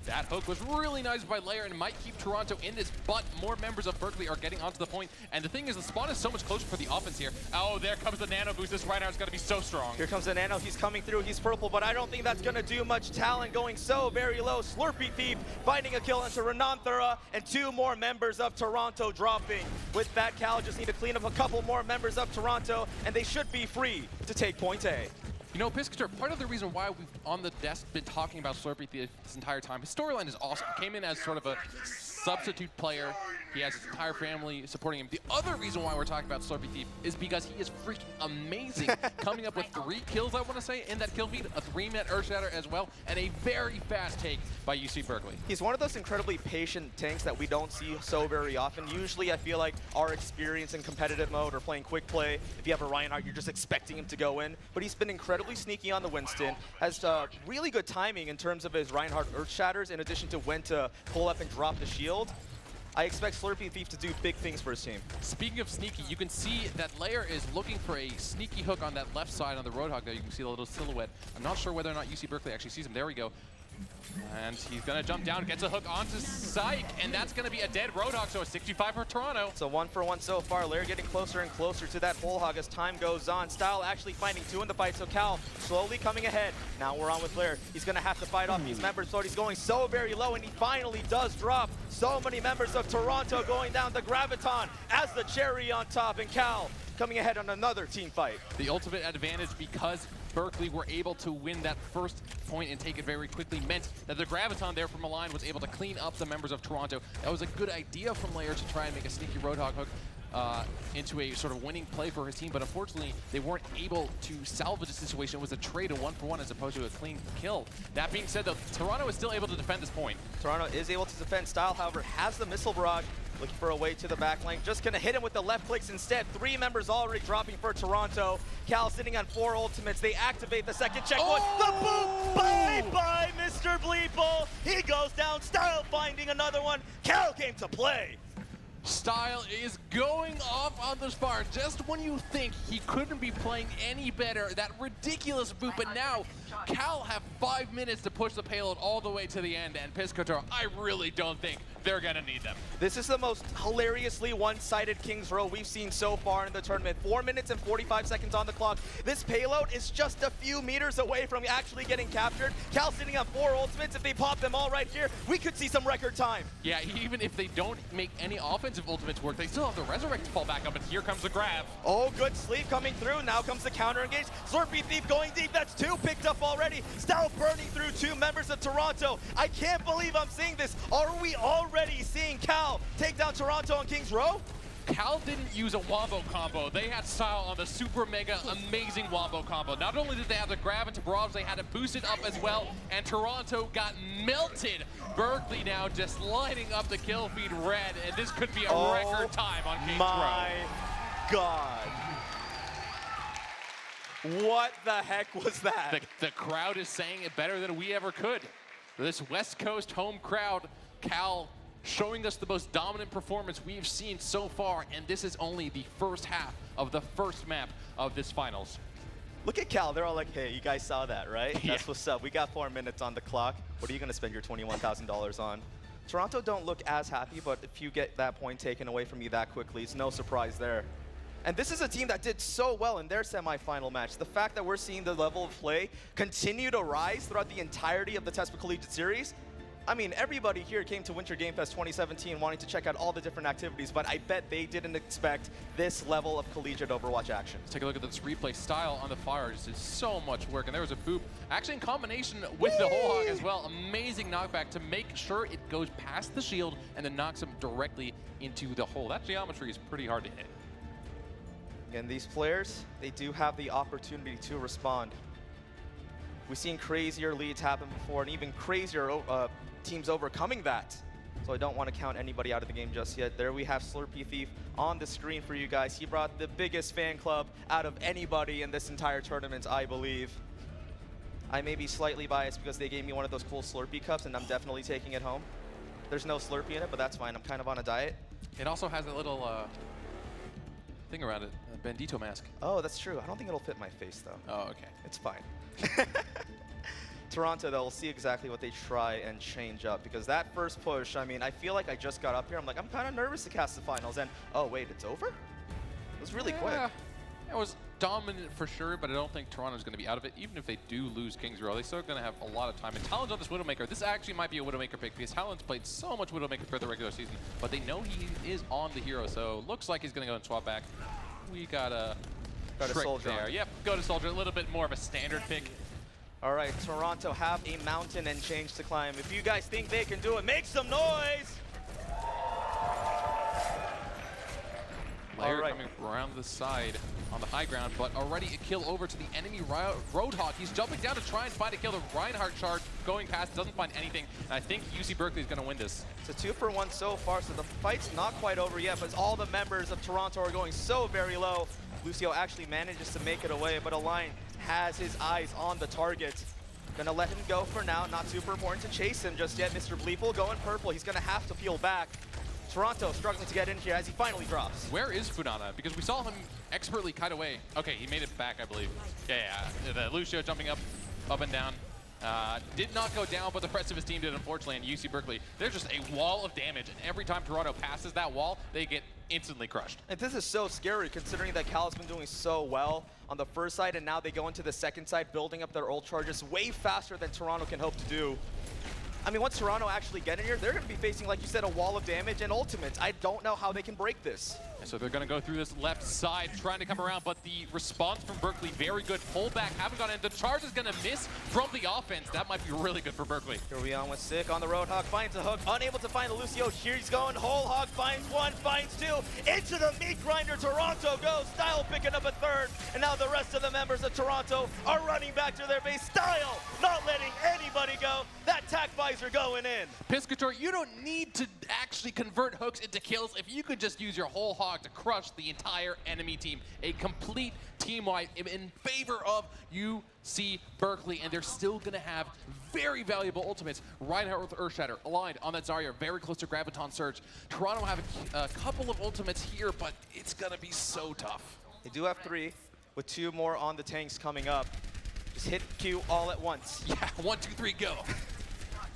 [SPEAKER 4] That hook was really nice by Lair and might keep Toronto in this, but more members of Berkeley are getting onto the point. And the thing is, the spawn is so much closer for the offense here. Oh, there comes the nano boost. This right now is going to be so strong.
[SPEAKER 2] Here comes the nano. He's coming through. He's purple, but I don't think that's going to do much. Talon going so very low. Slurpy Thief finding a kill into Renanthera, and two more members of Toronto dropping. With that, Cal just need to clean up a couple more members of Toronto, and they should be free to take point A.
[SPEAKER 4] You know, Piscator, part of the reason why we've on the desk been talking about Slurpy this entire time, his storyline is awesome. Came in as sort of a substitute player. He has his entire family supporting him. The other reason why we're talking about Slurpee Thief is because he is freaking amazing, coming up with 3 kills, I want to say, in that kill feed, a 3-minute Earthshatter as well, and a very fast take by UC Berkeley.
[SPEAKER 2] He's one of those incredibly patient tanks that we don't see so very often. Usually, I feel like our experience in competitive mode or playing quick play, if you have a Reinhardt, you're just expecting him to go in. But he's been incredibly sneaky on the Winston, has really good timing in terms of his Reinhardt Earthshatters, in addition to when to pull up and drop the shield. I expect Slurpee Thief to do big things for his team.
[SPEAKER 4] Speaking of sneaky, you can see that Lair is looking for a sneaky hook on that left side on the Roadhog there. You can see the little silhouette. I'm not sure whether or not UC Berkeley actually sees him. There we go. And he's going to jump down, gets a hook onto Psych, and that's going to be a dead Roadhog, so a 65 for Toronto.
[SPEAKER 2] So 1-for-1 so far. Lair getting closer and closer to that whole hog as time goes on. Style actually finding 2 in the fight, so Cal slowly coming ahead. Now we're on with Lair. He's going to have to fight off these members, so he's going so very low, and he finally does drop. So many members of Toronto going down the Graviton as the cherry on top, and Cal coming ahead on another team fight.
[SPEAKER 4] The ultimate advantage, because Berkeley were able to win that first point and take it very quickly, meant that the Graviton there from Align was able to clean up the members of Toronto. That was a good idea from Lair to try and make a sneaky Roadhog hook into a sort of winning play for his team, but unfortunately they weren't able to salvage the situation. It was a trade, a 1-for-1 as opposed to a clean kill. That being said though, Toronto is still able to defend this point.
[SPEAKER 2] Toronto is able to defend. Style, however, has the missile barrage. Looking for a way to the back lane. Just gonna hit him with the left clicks instead. 3 members already dropping for Toronto. Cal sitting on 4 ultimates. They activate the second checkpoint. The boom! Bye-bye, Mr. Bleeple. He goes down. Style finding another one. Cal came to play.
[SPEAKER 4] Style is going off on the spar just when you think he couldn't be playing any better. That ridiculous boot, but now Cal have 5 minutes to push the payload all the way to the end, and Piscator, I really don't think they're gonna need them.
[SPEAKER 2] This is the most hilariously one-sided King's Row we've seen so far in the tournament. 4 minutes and 45 seconds on the clock. This payload is just a few meters away from actually getting captured. Cal sitting on 4 ultimates. If they pop them all right here, we could see some record time.
[SPEAKER 4] Yeah, even if they don't make any offensive ultimates work, they still have the Resurrect to fall back up, and here comes the grab.
[SPEAKER 2] Oh, good sleep coming through. Now comes the counter engage. Slurpee Thief going deep. That's 2 picked up already. Style burning through 2 members of Toronto. I can't believe I'm seeing this. Are we already seeing Cal take down Toronto on King's Row?
[SPEAKER 4] Cal didn't use a wombo combo. They had Style on the super mega amazing wombo combo. Not only did they have the grab into barrage, they had to boost it up as well, and Toronto got melted. Berkeley now just lighting up the kill feed red, and this could be a record time on King's Row.
[SPEAKER 2] My God. What the heck was that?
[SPEAKER 4] The crowd is saying it better than we ever could. This West Coast home crowd, Cal showing us the most dominant performance we've seen so far, and this is only the first half of the first map of this finals.
[SPEAKER 2] Look at Cal. They're all like, hey, you guys saw that, right?
[SPEAKER 4] Yeah.
[SPEAKER 2] That's what's up. We got 4 minutes on the clock. What are you going to spend your $21,000 on? Toronto don't look as happy, but if you get that point taken away from you that quickly, it's no surprise there. And this is a team that did so well in their semifinal match. The fact that we're seeing the level of play continue to rise throughout the entirety of the TESPA Collegiate Series, I mean, everybody here came to Winter Game Fest 2017 wanting to check out all the different activities, but I bet they didn't expect this level of collegiate Overwatch action.
[SPEAKER 4] Let's take a look at this replay. Style on the fire just did so much work, and there was a boop, actually in combination with the whole hog as well. Amazing knockback to make sure it goes past the shield and then knocks him directly into the hole. That geometry is pretty hard to hit.
[SPEAKER 2] And these players, they do have the opportunity to respond. We've seen crazier leads happen before, and even crazier teams overcoming that. So I don't want to count anybody out of the game just yet. There we have Slurpee Thief on the screen for you guys. He brought the biggest fan club out of anybody in this entire tournament, I believe. I may be slightly biased because they gave me one of those cool Slurpee cups, and I'm definitely taking it home. There's no Slurpee in it, but that's fine. I'm kind of on a diet.
[SPEAKER 4] It also has a little thing around it, a Bandito mask.
[SPEAKER 2] Oh, that's true. I don't think it'll fit my face, though.
[SPEAKER 4] Oh, okay.
[SPEAKER 2] It's fine. Toronto, though, we'll see exactly what they try and change up, because that first push, I mean, I feel like I just got up here. I'm like, I'm kind of nervous to cast the finals, and oh, wait, it's over? It was really quick.
[SPEAKER 4] It was dominant for sure, but I don't think Toronto's going to be out of it. Even if they do lose King's Row, they're still going to have a lot of time. And Talon's on this Widowmaker. This actually might be a Widowmaker pick, because Talon's played so much Widowmaker throughout the regular season, but they know he is on the hero, so looks like he's going to go and swap back. We got a
[SPEAKER 2] Soldier
[SPEAKER 4] there.
[SPEAKER 2] on.
[SPEAKER 4] Yep, go to Soldier. A little bit more of a standard pick.
[SPEAKER 2] All right, Toronto have a mountain and change to climb. If you guys think they can do it, make some noise!
[SPEAKER 4] Lair coming around the side on the high ground, but already a kill over to the enemy Roadhog. He's jumping down to try and find a kill. The Reinhardt charge going past, doesn't find anything. And I think UC Berkeley is going to win this.
[SPEAKER 2] It's a 2-for-1 so far, so the fight's not quite over yet, but all the members of Toronto are going so very low. Lucio actually manages to make it away, but Align has his eyes on the target. Gonna let him go for now. Not super important to chase him just yet. Mr. Bleeple going purple. He's gonna have to peel back. Toronto struggling to get in here as he finally drops.
[SPEAKER 4] Where is Funana? Because we saw him expertly kite away. Okay, he made it back, I believe. Yeah. The Lucio jumping up and down. Did not go down, but the rest of his team did, unfortunately, and UC Berkeley, there's just a wall of damage, and every time Toronto passes that wall, they get instantly crushed.
[SPEAKER 2] And this is so scary, considering that Cal's been doing so well on the first side, and now they go into the second side, building up their ult charges way faster than Toronto can hope to do. I mean, once Toronto actually get in here, they're going to be facing, like you said, a wall of damage and ultimates. I don't know how they can break this.
[SPEAKER 4] And so they're going to go through this left side, trying to come around, but the response from Berkeley, very good. Pull back, haven't gone in. The charge is going to miss from the offense. That might be really good for Berkeley.
[SPEAKER 2] Here we on with Sick on the Roadhog, finds a hook, unable to find the Lucio. Here he's going, Whole Hog finds one, finds two, into the meat grinder. Toronto goes, Style picking up a third, and now the rest of the members of Toronto are running back to their base. Style not letting anybody go. That tack visor going in.
[SPEAKER 4] Piscator, you don't need to actually convert hooks into kills if you could just use your whole hog to crush the entire enemy team. A complete team wipe in favor of UC Berkeley, and they're still going to have very valuable ultimates. Reinhardt with Earthshatter, aligned on that Zarya, very close to Graviton Surge. Toronto have a couple of ultimates here, but it's going to be so tough.
[SPEAKER 2] They do have 3, with 2 more on the tanks coming up. Just hit Q all at once.
[SPEAKER 4] Yeah, 1, 2, 3, go.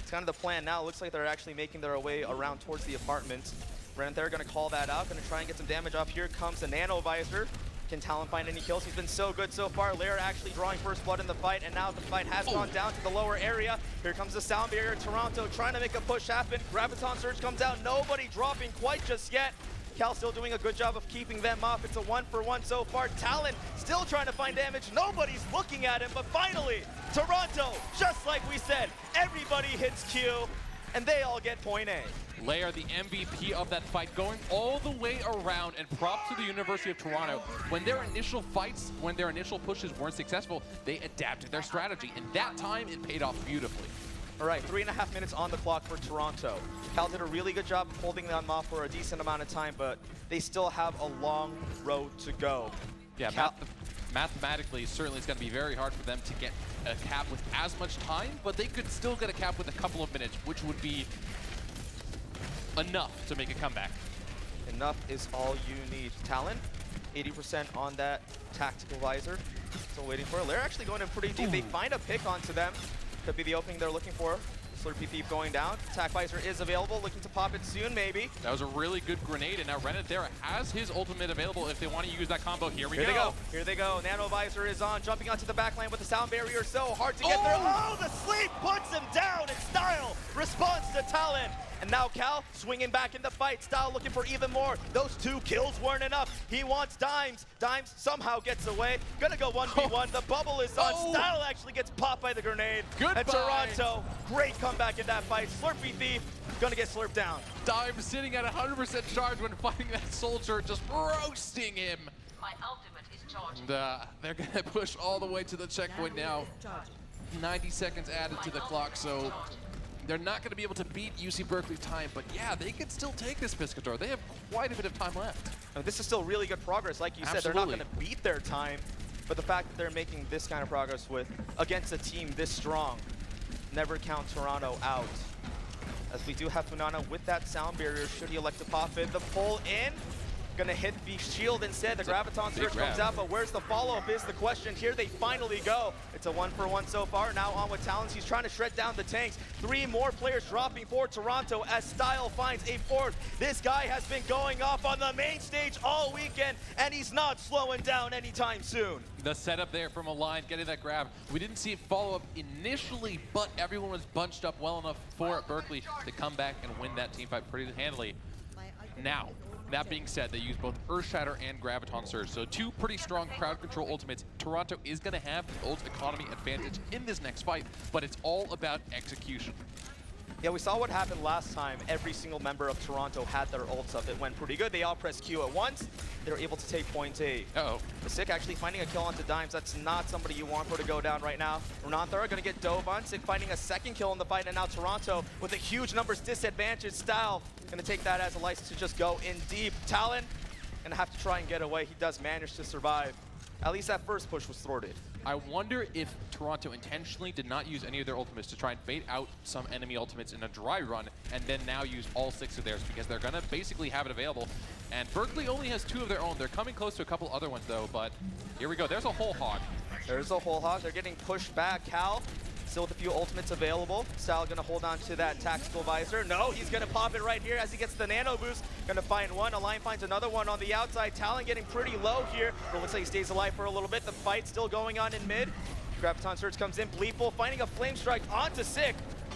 [SPEAKER 2] It's kind of the plan now. It looks like they're actually making their way around towards the apartment. They're going to call that out, going to try and get some damage off. Here comes the Nano Visor. Can Talon find any kills? He's been so good so far. Lair actually drawing first blood in the fight, and now the fight has gone down to the lower area. Here comes the sound barrier. Toronto trying to make a push happen. Graviton Surge comes out. Nobody dropping quite just yet. Cal still doing a good job of keeping them off. It's a 1-for-1 so far. Talon still trying to find damage. Nobody's looking at him, but finally, Toronto, just like we said, everybody hits Q, and they all get point A.
[SPEAKER 4] Lair, the MVP of that fight, going all the way around, and props to the University of Toronto. When their initial fights, when their initial pushes weren't successful, they adapted their strategy, and that time it paid off beautifully.
[SPEAKER 2] All right, 3.5 minutes on the clock for Toronto. Cal did a really good job of holding them off for a decent amount of time, but they still have a long road to go.
[SPEAKER 4] Yeah, mathematically, certainly it's going to be very hard for them to get a cap with as much time, but they could still get a cap with a couple of minutes, which would be enough to make a comeback.
[SPEAKER 2] Enough is all you need. Talon, 80% on that tactical visor. Still waiting for it. They're actually going in pretty deep. They find a pick onto them. Could be the opening they're looking for. Slurpee Thief going down. Attack visor is available. Looking to pop it soon, maybe.
[SPEAKER 4] That was a really good grenade, and now Renanthera has his ultimate available if they want to use that combo. Here they go.
[SPEAKER 2] Here they go. Nano visor is on, jumping onto the backline with the sound barrier. So hard to get there. Oh, the sleep puts him down. And Style responds to Talon. And now Cal swinging back in the fight. Style looking for even more. Those 2 kills weren't enough. He wants Dimes. Dimes somehow gets away. Gonna go 1v1. The bubble is on. Style actually gets popped by the grenade.
[SPEAKER 4] Goodbye.
[SPEAKER 2] And Toronto, great comeback in that fight. Slurpee Thief gonna get slurped down.
[SPEAKER 4] Dimes sitting at 100% charge when fighting that soldier, just roasting him.
[SPEAKER 5] My ultimate is charging.
[SPEAKER 4] And, they're gonna push all the way to the checkpoint now. 90 seconds added to the clock, so they're not going to be able to beat UC Berkeley's time, but yeah, they can still take this Piscator. They have quite a bit of time left.
[SPEAKER 2] I mean, this is still really good progress. Like you said, they're not going to beat their time, but the fact that they're making this kind of progress against a team this strong, never count Toronto out. As we do have Funana with that sound barrier, should he elect to pop it. The pull in, gonna hit the shield instead. The Graviton Surge comes out, but where's the follow-up is the question. Here they finally go. It's a 1-for-1 so far. Now on with Talons. He's trying to shred down the tanks. 3 more players dropping for Toronto as Style finds a 4th. This guy has been going off on the main stage all weekend, and he's not slowing down anytime soon.
[SPEAKER 4] The setup there from Align, getting that grab. We didn't see it follow up initially, but everyone was bunched up well enough for Berkeley to come back and win that team fight pretty handily. Now, that being said, they use both Earthshatter and Graviton Surge, so 2 pretty strong crowd control ultimates. Toronto is going to have the ult economy advantage in this next fight, but it's all about execution.
[SPEAKER 2] Yeah, we saw what happened last time. Every single member of Toronto had their ults up. It went pretty good. They all pressed Q at once. They were able to take point A.
[SPEAKER 4] Uh-oh.
[SPEAKER 2] The Sick actually finding a kill onto Dimes. That's not somebody you want for to go down right now. Renanthar going to get dove on. Sick finding a second kill in the fight, and now Toronto with a huge numbers disadvantage. Style going to take that as a license to just go in deep. Talon going to have to try and get away. He does manage to survive. At least that first push was thwarted.
[SPEAKER 4] I wonder if Toronto intentionally did not use any of their ultimates to try and bait out some enemy ultimates in a dry run, and then now use all 6 of theirs, because they're going to basically have it available. And Berkeley only has 2 of their own. They're coming close to a couple other ones, though, but here we go. There's a whole hog.
[SPEAKER 2] There's a whole hog. They're getting pushed back. Cal still with a few ultimates available. Style gonna hold on to that tactical visor. No, he's gonna pop it right here as he gets the nano boost. Gonna find one. Align finds another one on the outside. Talon getting pretty low here, but looks like he stays alive for a little bit. The fight still going on in mid. Graviton Surge comes in. Bleepful finding a flame strike onto Sick.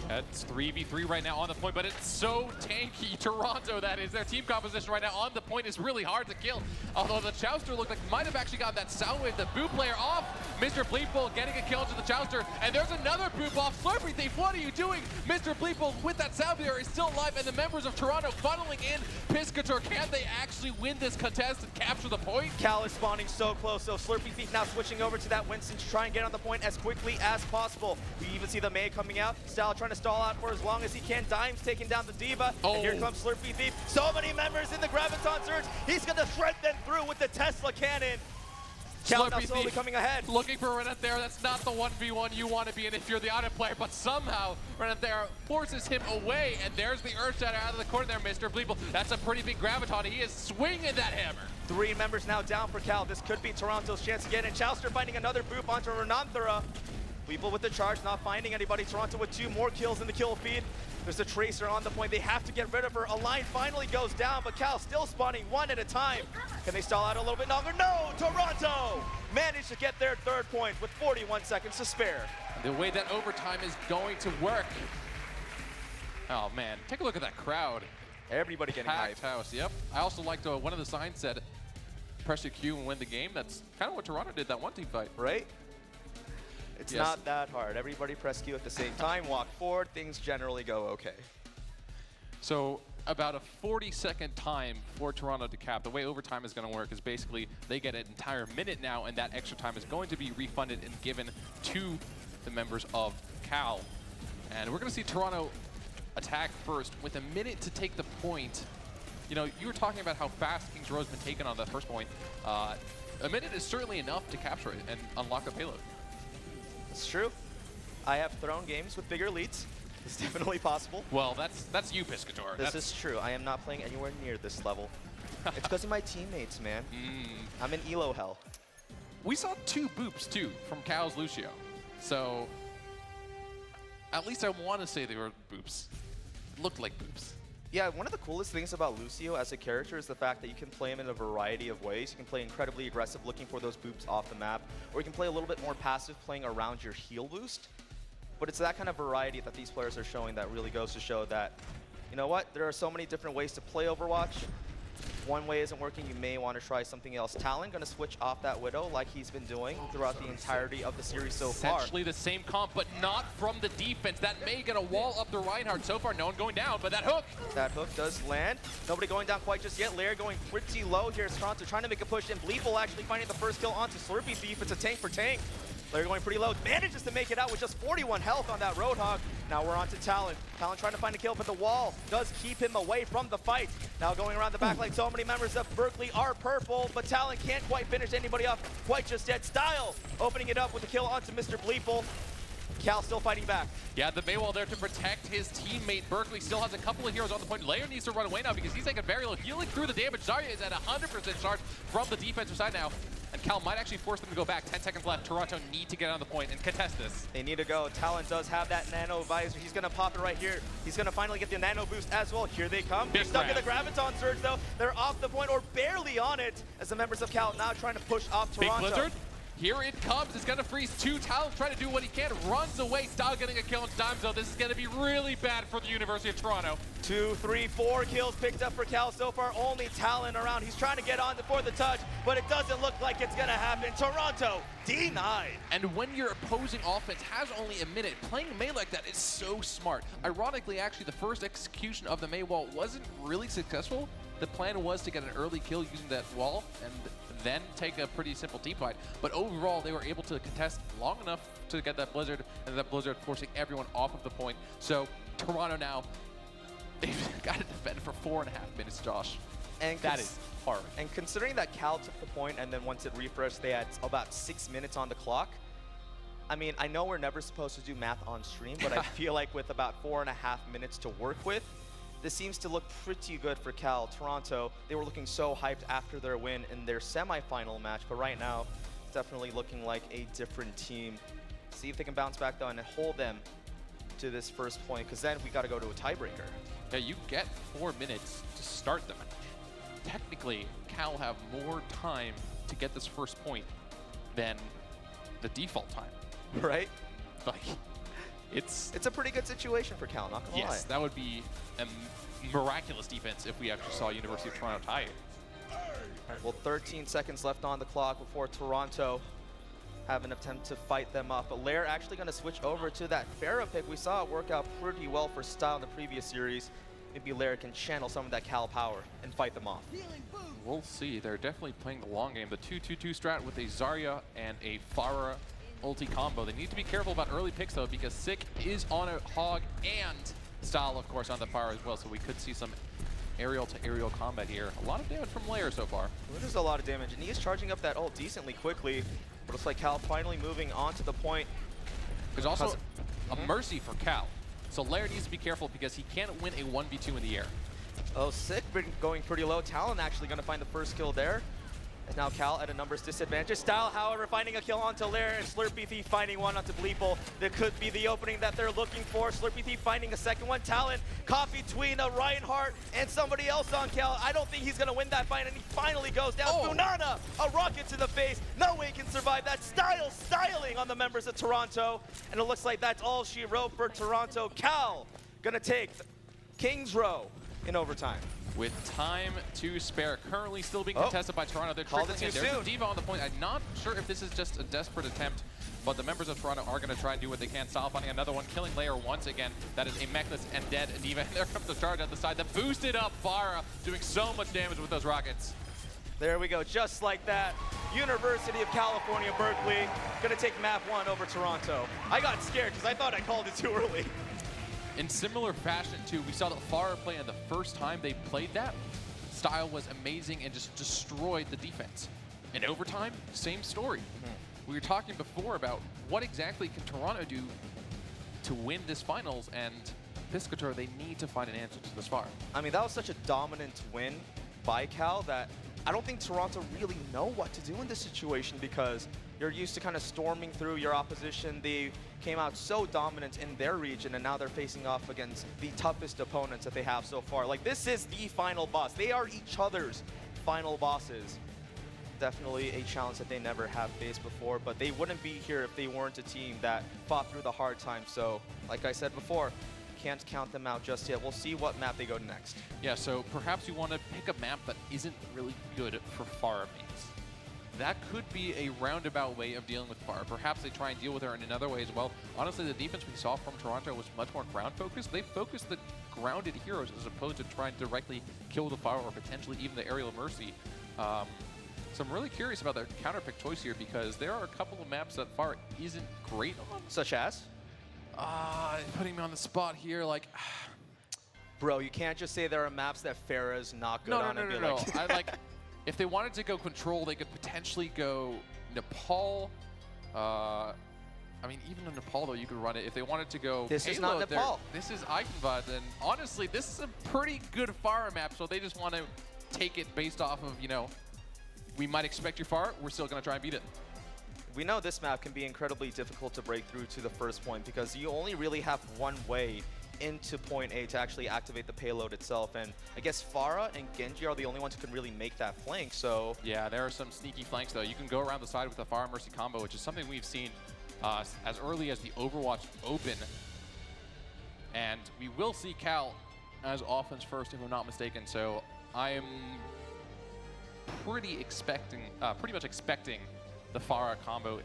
[SPEAKER 4] It's 3v3 right now on the point, but it's so tanky. Toronto, that is. Their team composition right now on the point is really hard to kill. Although the Chouster looked like might have actually gotten that Soundwave, the boot player off. Mr. Bleepful getting a kill into the Chouster, and there's another boop off. Slurpy Thief, what are you doing? Mr. Bleepful with that Soundwave is still alive, and the members of Toronto funneling in. Piscator, can they actually win this contest and capture the point?
[SPEAKER 2] Cal is spawning so close, so Slurpy Thief now switching over to that Winston to try and get on the point as quickly as possible. We even see the May coming out. Style trying to stall out for as long as he can. Dimes taking down the Diva.
[SPEAKER 4] Oh.
[SPEAKER 2] And here comes Slurpy Thief. So many members in the Graviton Surge. He's going to shred them through with the Tesla cannon. Cal now slowly coming ahead.
[SPEAKER 4] Looking for Renanthar there. That's not the 1v1 you want to be in if you're the auto player, but somehow Renanthar there forces him away, and there's the Earthshatter out of the corner there, Mr. Bleeple. That's a pretty big Graviton. He is swinging that hammer.
[SPEAKER 2] 3 members now down for Cal. This could be Toronto's chance again, and Chouster finding another boop onto Renanthara. Bleeple with the charge, not finding anybody. Toronto with 2 more kills in the kill feed. There's a Tracer on the point. They have to get rid of her. A line finally goes down, but Cal still spawning 1 at a time. Can they stall out a little bit longer? No! Toronto managed to get their 3rd point with 41 seconds to spare.
[SPEAKER 4] The way that overtime is going to work. Oh, man. Take a look at that crowd.
[SPEAKER 2] Everybody getting
[SPEAKER 4] packed
[SPEAKER 2] hyped.
[SPEAKER 4] House, yep. I also liked one of the signs said, press your Q and win the game. That's kind of what Toronto did that one team fight.
[SPEAKER 2] Right? It's not that hard. Everybody press Q at the same time, walk forward, things generally go okay.
[SPEAKER 4] So about a 40-second time for Toronto to cap. The way overtime is going to work is basically they get an entire minute now, and that extra time is going to be refunded and given to the members of Cal. And we're going to see Toronto attack first with a minute to take the point. You know, you were talking about how fast Kings Row's been taken on the first point. A minute is certainly enough to capture it and unlock the payload.
[SPEAKER 2] It's true. I have thrown games with bigger leads. It's definitely possible.
[SPEAKER 4] Well, that's you, Piscator.
[SPEAKER 2] This is true. I am not playing anywhere near this level. It's because of my teammates, man. I'm in elo hell.
[SPEAKER 4] We saw 2 boops, too, from Cal's Lucio. So, at least I want to say they were boops. Looked like boops.
[SPEAKER 2] Yeah, one of the coolest things about Lucio as a character is the fact that you can play him in a variety of ways. You can play incredibly aggressive, looking for those boops off the map, or you can play a little bit more passive, playing around your heal boost. But it's that kind of variety that these players are showing that really goes to show that, you know what, there are so many different ways to play Overwatch. If one way isn't working, you may want to try something else. Talon going to switch off that Widow like he's been doing throughout the entirety of the series so far.
[SPEAKER 4] Essentially the same comp, but not from the defense. That may get a wall up the Reinhardt. So far, no one going down, but that hook.
[SPEAKER 2] That hook does land. Nobody going down quite just yet. Lair going pretty low here. Toronto trying to make a push, and Bleeple actually finding the first kill onto Slurpy Thief. It's a tank for tank. Lair going pretty low. Manages to make it out with just 41 health on that Roadhog. Now we're on to Talon. Talon trying to find a kill, but the wall does keep him away from the fight. Now going around the back like so many members of Berkeley are purple, but Talon can't quite finish anybody up quite just yet. Style opening it up with a kill onto Mr. Bleeple. Cal still fighting back.
[SPEAKER 4] Yeah, the Maywall there to protect his teammate. Berkeley still has a couple of heroes on the point. Lair needs to run away now because he's taking very low healing through the damage. Zarya is at 100% charge from the defensive side now. And Cal might actually force them to go back. 10 seconds left. Toronto need to get on the point and contest this.
[SPEAKER 2] They need to go. Talon does have that nano visor. He's going to pop it right here. He's going to finally get the nano boost as well. Here they come. They're stuck in the Graviton Surge, though. They're off the point or barely on it as the members of Cal now trying to push off Toronto.
[SPEAKER 4] Big Blizzard. Here it comes. It's going to freeze 2. Talon trying to do what he can. Runs away. Style getting a kill in time zone. This is going to be really bad for the University of Toronto.
[SPEAKER 2] 2, 3, 4 kills picked up for Cal so far. Only Talon around. He's trying to get on for the touch, but it doesn't look like it's going to happen. Toronto denied.
[SPEAKER 3] And when your opposing offense has only a minute, playing Mei like that is so smart. Ironically, actually, the first execution of the Mei wall wasn't really successful. The plan was to get an early kill using that wall and then take a pretty simple team fight. But overall, they were able to contest long enough to get that Blizzard, and that Blizzard forcing everyone off of the point. So Toronto now, they've got to defend for 4.5 minutes, Josh.
[SPEAKER 2] And
[SPEAKER 3] that is hard.
[SPEAKER 2] And considering that Cal took the point and then once it refreshed, they had about 6 minutes on the clock. I mean, I know we're never supposed to do math on stream, but I feel like with about 4.5 minutes to work with, this seems to look pretty good for Cal. Toronto, they were looking so hyped after their win in their semifinal match, but right now, it's definitely looking like a different team. See if they can bounce back though and hold them to this first point, because then we got to go to a tiebreaker.
[SPEAKER 3] Yeah, you get 4 minutes to start the match. Technically, Cal have more time to get this first point than the default time.
[SPEAKER 2] Right?
[SPEAKER 3] Like, it's
[SPEAKER 2] a pretty good situation for Cal, not gonna lie.
[SPEAKER 3] Yes, that would be a miraculous defense if we actually saw University of Toronto tie it.
[SPEAKER 2] Right, well, 13 seconds left on the clock before Toronto have an attempt to fight them off. But Lair actually going to switch over to that Pharah pick. We saw it work out pretty well for Style in the previous series. Maybe Lair can channel some of that Cal power and fight them off.
[SPEAKER 3] We'll see. They're definitely playing the long game. The 2-2-2 strat with a Zarya and a Pharah ulti combo. They need to be careful about early picks though, because Sick is on a Hog and Style, of course, on the Pharah as well. So we could see some aerial to aerial combat here. A lot of damage from Lair so far.
[SPEAKER 2] Well, there's a lot of damage, and he is charging up that ult decently quickly. But looks like Cal finally moving on to the point.
[SPEAKER 3] There's also a Mercy for Cal. So Lair needs to be careful because he can't win a 1v2 in the air.
[SPEAKER 2] Oh, Sick been going pretty low. Talon actually going to find the first kill there. And now Cal at a numbers disadvantage. Style, however, finding a kill onto Lair, and Slurpee Thief finding one onto Bleeple. That could be the opening that they're looking for. Slurpee Thief finding a second one. Talon caught between a Reinhardt and somebody else on Cal. I don't think he's going to win that fight, and he finally goes down. Funana, a rocket to the face. No way he can survive that. Style styling on the members of Toronto. And it looks like that's all she wrote for Toronto. Cal going to take Kings Row in overtime.
[SPEAKER 3] With time to spare, currently still being contested by Toronto. They're
[SPEAKER 2] called it
[SPEAKER 3] trickling
[SPEAKER 2] too
[SPEAKER 3] in. There's
[SPEAKER 2] soon.
[SPEAKER 3] a Diva on the point. I'm not sure if this is just a desperate attempt, but the members of Toronto are going to try and do what they can. Style finding another one, killing Lair once again. That is a Mechless and dead Diva. And there comes the charge at the side. The boosted up Pharah, doing so much damage with those rockets.
[SPEAKER 2] There we go, just like that. University of California, Berkeley, gonna take map 1 over Toronto. I got scared because I thought I called it too early.
[SPEAKER 3] In similar fashion, too, we saw the Pharah play, and the first time they played that, Style was amazing and just destroyed the defense. In overtime, same story. We were talking before about what exactly can Toronto do to win this finals, and Piscator, they need to find an answer to this Pharah.
[SPEAKER 2] I mean, that was such a dominant win by Cal that I don't think Toronto really know what to do in this situation, because you're used to kind of storming through your opposition. They came out so dominant in their region, and now they're facing off against the toughest opponents that they have so far. Like, this is the final boss. They are each other's final bosses. Definitely a challenge that they never have faced before, but they wouldn't be here if they weren't a team that fought through the hard times. So, like I said before, can't count them out just yet. We'll see what map they go to next.
[SPEAKER 3] Yeah, so perhaps you want to pick a map that isn't really good for Pharah mains. That could be a roundabout way of dealing with Pharah. Perhaps they try and deal with her in another way as well. Honestly, the defense we saw from Toronto was much more ground-focused. They focused the grounded heroes as opposed to trying to directly kill the Pharah or potentially even the aerial Mercy. So I'm really curious about their counter-pick choice here, because there are a couple of maps that Pharah isn't great on.
[SPEAKER 2] Such as?
[SPEAKER 3] Putting me on the spot here, like...
[SPEAKER 2] Bro, you can't just say there are maps that Pharah's not good on and be like...
[SPEAKER 3] I like... If they wanted to go Control, they could potentially go Nepal. I mean, even in Nepal, though, you could run it. If they wanted to go
[SPEAKER 2] This
[SPEAKER 3] Payload,
[SPEAKER 2] is not Nepal.
[SPEAKER 3] This is Eichenbad, and honestly, this is a pretty good Pharah map, so they just want to take it based off of, you know, we might expect your Pharah, we're still going to try and beat it.
[SPEAKER 2] We know this map can be incredibly difficult to break through to the first point, because you only really have one way into point A to actually activate the payload itself. And I guess Pharah and Genji are the only ones who can really make that flank, so...
[SPEAKER 4] Yeah, there are some sneaky flanks, though. You can go around the side with the Pharah Mercy combo, which is something we've seen as early as the Overwatch Open. And we will see Cal as offense first, if I'm not mistaken. So I am pretty much expecting the Pharah combo,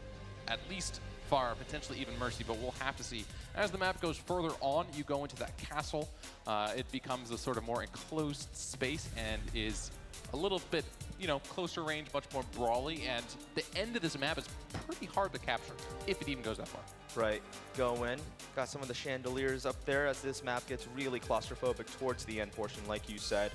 [SPEAKER 4] at least Pharah, potentially even Mercy, but we'll have to see. As the map goes further on, you go into that castle. It becomes a sort of more enclosed space and is a little bit, you know, closer range, much more brawly, and the end of this map is pretty hard to capture, if it even goes that far.
[SPEAKER 2] Right, go in. Got some of the chandeliers up there as this map gets really claustrophobic towards the end portion, like you said.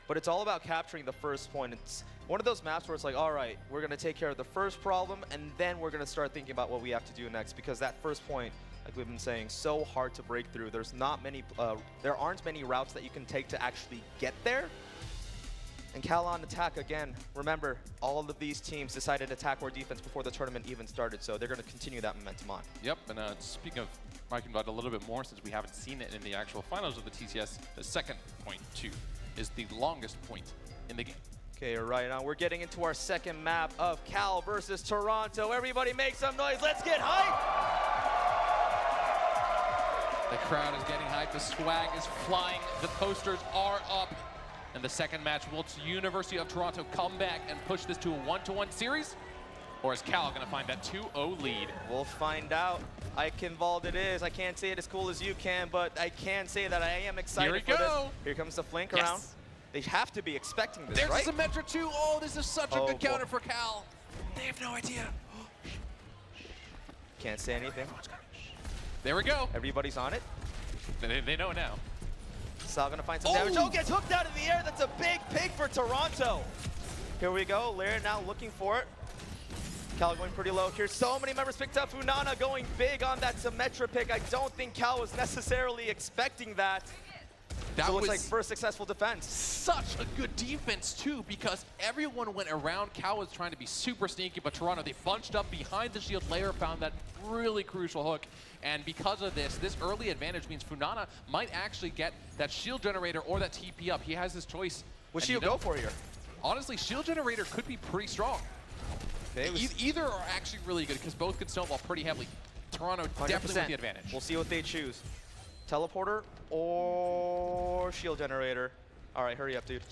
[SPEAKER 2] But it's all about capturing the first point. It's one of those maps where it's like, all right, we're going to take care of the first problem, and then we're going to start thinking about what we have to do next, because that first point, like we've been saying, so hard to break through. There's not many, there aren't many routes that you can take to actually get there. And Cal on attack again. Remember, all of these teams decided attack or defense before the tournament even started, so they're going to continue that momentum on.
[SPEAKER 4] Yep, and speaking of marking about a little bit more, since we haven't seen it in the actual finals of the TCS, the second point, too, is the longest point in the game.
[SPEAKER 2] Okay, right now we're getting into our second map of Cal versus Toronto. Everybody make some noise. Let's get hype!
[SPEAKER 4] The crowd is getting hyped. The swag is flying. The posters are up. And the second match, will University of Toronto come back and push this to a 1-1 series? Or is Cal going to find that 2-0 lead?
[SPEAKER 2] We'll find out. Eichenwald it is. I can't say it as cool as you can, but I can say that I am excited for this. Here comes the flank around. They have to be expecting this,
[SPEAKER 4] There's
[SPEAKER 2] right?
[SPEAKER 4] a Symmetra too. Oh, this is such a good counter for Cal. They have no idea.
[SPEAKER 2] Can't say anything.
[SPEAKER 4] There we go.
[SPEAKER 2] Everybody's on it.
[SPEAKER 4] They know now.
[SPEAKER 2] Sal gonna find some damage. Oh, gets hooked out of the air. That's a big pick for Toronto. Here we go. Lair now looking for it. Cal going pretty low here. So many members picked up. Funana going big on that Symmetra pick. I don't think Cal was necessarily expecting that.
[SPEAKER 4] That
[SPEAKER 2] so it looks
[SPEAKER 4] was
[SPEAKER 2] like first successful defense.
[SPEAKER 4] Such a good defense, too, because everyone went around. Cal was trying to be super sneaky, but Toronto, they bunched up behind the shield. Lair found that really crucial hook. And because of this early advantage means Funana might actually get that shield generator or that TP up. He has his choice.
[SPEAKER 2] What shield go for here?
[SPEAKER 4] Honestly, shield generator could be pretty strong.
[SPEAKER 2] Okay,
[SPEAKER 4] either are actually really good because both could snowball pretty heavily. Toronto 100%. Definitely with the advantage.
[SPEAKER 2] We'll see what they choose. Teleporter or shield generator. All right, hurry up, dude.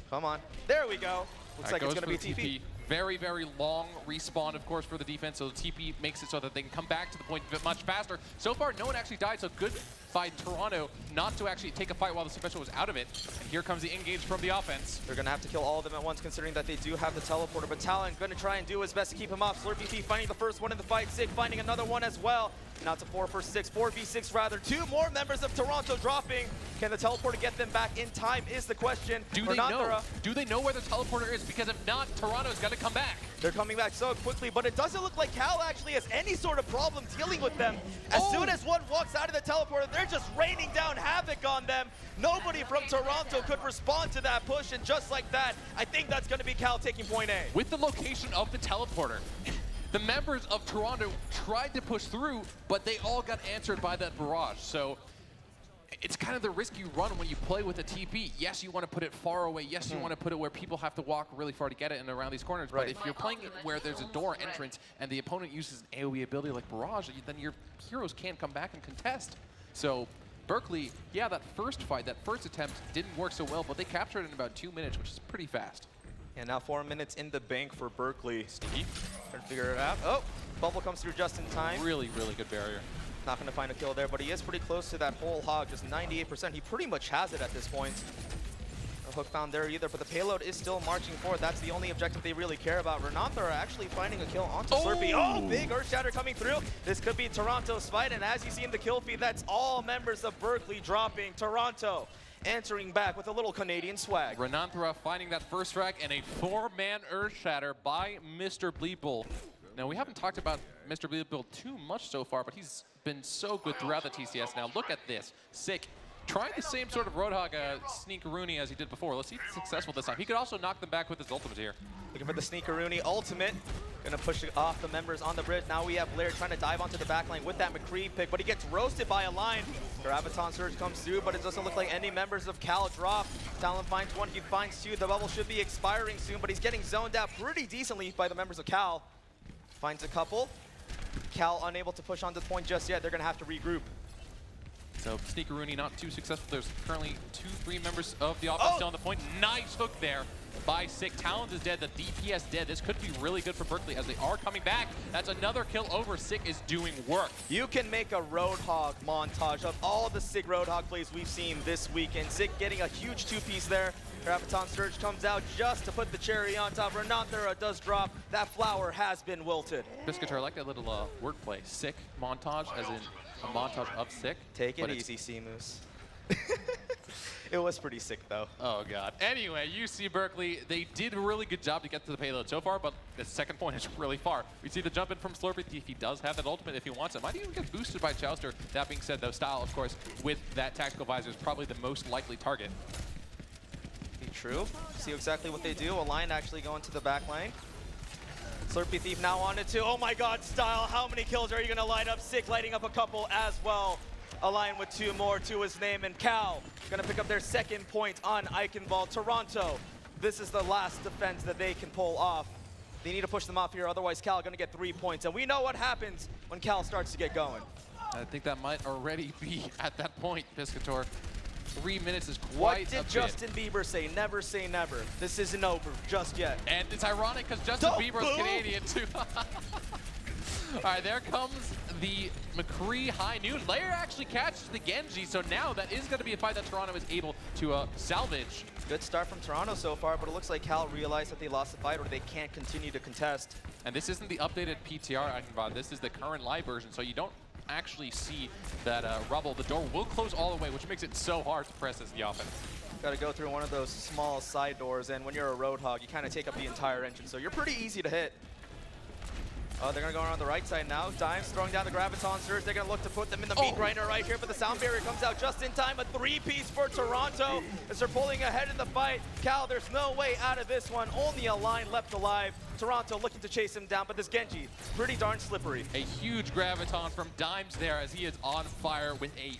[SPEAKER 2] Come on. There we go. Looks like it's going to be TP.
[SPEAKER 4] Very, very long respawn, of course, for the defense. So the TP makes it so that they can come back to the point much faster. So far, no one actually died, so good by Toronto not to actually take a fight while the Symmetra was out of it. And here comes the engage from the offense.
[SPEAKER 2] They're going to have to kill all of them at once, considering that they do have the teleporter. But Talon going to try and do his best to keep him off. Slurpee finding the first one in the fight. Sig finding another one as well. Now it's a 4v6 rather. Two more members of Toronto dropping. Can the teleporter get them back in time is the question.
[SPEAKER 4] Do they know? Do they know where the teleporter is? Because if not, Toronto's got to come back.
[SPEAKER 2] They're coming back so quickly, but it doesn't look like Cal actually has any sort of problem dealing with them. As soon as one walks out of the teleporter, they're just raining down havoc on them. Nobody from Toronto could respond to that push, and just like that, I think that's going to be Cal taking point A.
[SPEAKER 4] With the location of the teleporter, the members of Toronto tried to push through, but they all got answered by that barrage. So it's kind of the risk you run when you play with a TP. Yes, you want to put it far away. Yes, you want to put it where people have to walk really far to get it and around these corners. But if you're playing it where there's a door entrance and the opponent uses an AoE ability like Barrage, then your heroes can't come back and contest. So Berkeley, yeah, that first fight, that first attempt didn't work so well, but they captured it in about 2 minutes, which is pretty fast.
[SPEAKER 2] And now 4 minutes in the bank for Berkeley. Sneaky. Trying to figure it out. Oh, Bubble comes through just in time.
[SPEAKER 4] Really, really good barrier.
[SPEAKER 2] Not going to find a kill there, but he is pretty close to that whole hog, just 98%. He pretty much has it at this point. No hook found there either, but the payload is still marching forward. That's the only objective they really care about. Renantha are actually finding a kill onto Slurpee. Oh, big Earthshatter coming through. This could be Toronto's fight, and as you see in the kill feed, that's all members of Berkeley dropping. Toronto answering back with a little Canadian swag.
[SPEAKER 4] Renanthra finding that first frag and a 4-man Earthshatter by Mr. Bleeple. Now, we haven't talked about Mr. Bleeple too much so far, but he's been so good throughout the TCS. Now, look at this. Sick. Trying the same sort of Roadhog Sneakeroonie as he did before. Let's see if he's successful this time. He could also knock them back with his ultimate here.
[SPEAKER 2] Looking for the Sneakeroonie ultimate. Gonna push it off the members on the bridge. Now we have Blair trying to dive onto the backline with that McCree pick, but he gets roasted by a line. Graviton Surge comes through, but it doesn't look like any members of Cal drop. Talon finds one, he finds two. The bubble should be expiring soon, but he's getting zoned out pretty decently by the members of Cal. Finds a couple. Cal unable to push onto the point just yet. They're gonna have to regroup.
[SPEAKER 4] So Sneakeroonie not too successful. There's currently 2-3 members of the offense still on the point. Nice hook there by Sick. Talons is dead, the DPS dead. This could be really good for Berkeley as they are coming back. That's another kill over. Sick is doing work.
[SPEAKER 2] You can make a Roadhog montage of all the Sick Roadhog plays we've seen this weekend. Sick getting a huge two-piece there. Graviton Surge comes out just to put the cherry on top. Renanthera does drop. That flower has been wilted.
[SPEAKER 4] Biscuiter, I like that little wordplay. Sick montage, as in a montage of Sick.
[SPEAKER 2] Take it easy, C-Moose. It was pretty sick, though.
[SPEAKER 4] Oh, God. Anyway, UC Berkeley, they did a really good job to get to the payload so far, but the second point is really far. We see the jump in from Slurpee Thief. He does have that ultimate if he wants it. Might even get boosted by Chouster. That being said, though, Style, of course, with that tactical visor is probably the most likely target.
[SPEAKER 2] True. See exactly what they do. A line actually going to the back lane. Slurpee Thief now on it too. Oh my God, Style, how many kills are you gonna light up? Sick lighting up a couple as well. A line with 2 more to his name, and Cal gonna pick up their second point on Eichenwald. Toronto, this is the last defense that they can pull off. They need to push them off here, otherwise Cal gonna get 3 points. And we know what happens when Cal starts to get going.
[SPEAKER 4] I think that might already be at that point, Piscator. 3 minutes is quite
[SPEAKER 2] What
[SPEAKER 4] a
[SPEAKER 2] did
[SPEAKER 4] bit.
[SPEAKER 2] Justin Bieber say? Never say never. This isn't over just yet.
[SPEAKER 4] And it's ironic because Justin Bieber is Canadian too. All right, there comes the McCree high noon. Lair actually catches the Genji, so now that is going to be a fight that Toronto is able to salvage.
[SPEAKER 2] Good start from Toronto so far, but it looks like Cal realized that they lost the fight or they can't continue to contest.
[SPEAKER 4] And this isn't the updated PTR Eichenwald. This is the current live version, so you don't actually see that rubble. The door will close all the way, which makes it so hard to press as the offense.
[SPEAKER 2] Got to go through one of those small side doors, and when you're a Roadhog, you kind of take up the entire engine, so you're pretty easy to hit. They're going to go around the right side now. Dimes throwing down the Graviton Surge. They're going to look to put them in the meat grinder right here, but the sound barrier comes out just in time. A 3-piece for Toronto as they're pulling ahead in the fight. Cal, there's no way out of this one. Only a line left alive. Toronto looking to chase him down, but this Genji, pretty darn slippery.
[SPEAKER 4] A huge Graviton from Dimes there as he is on fire with a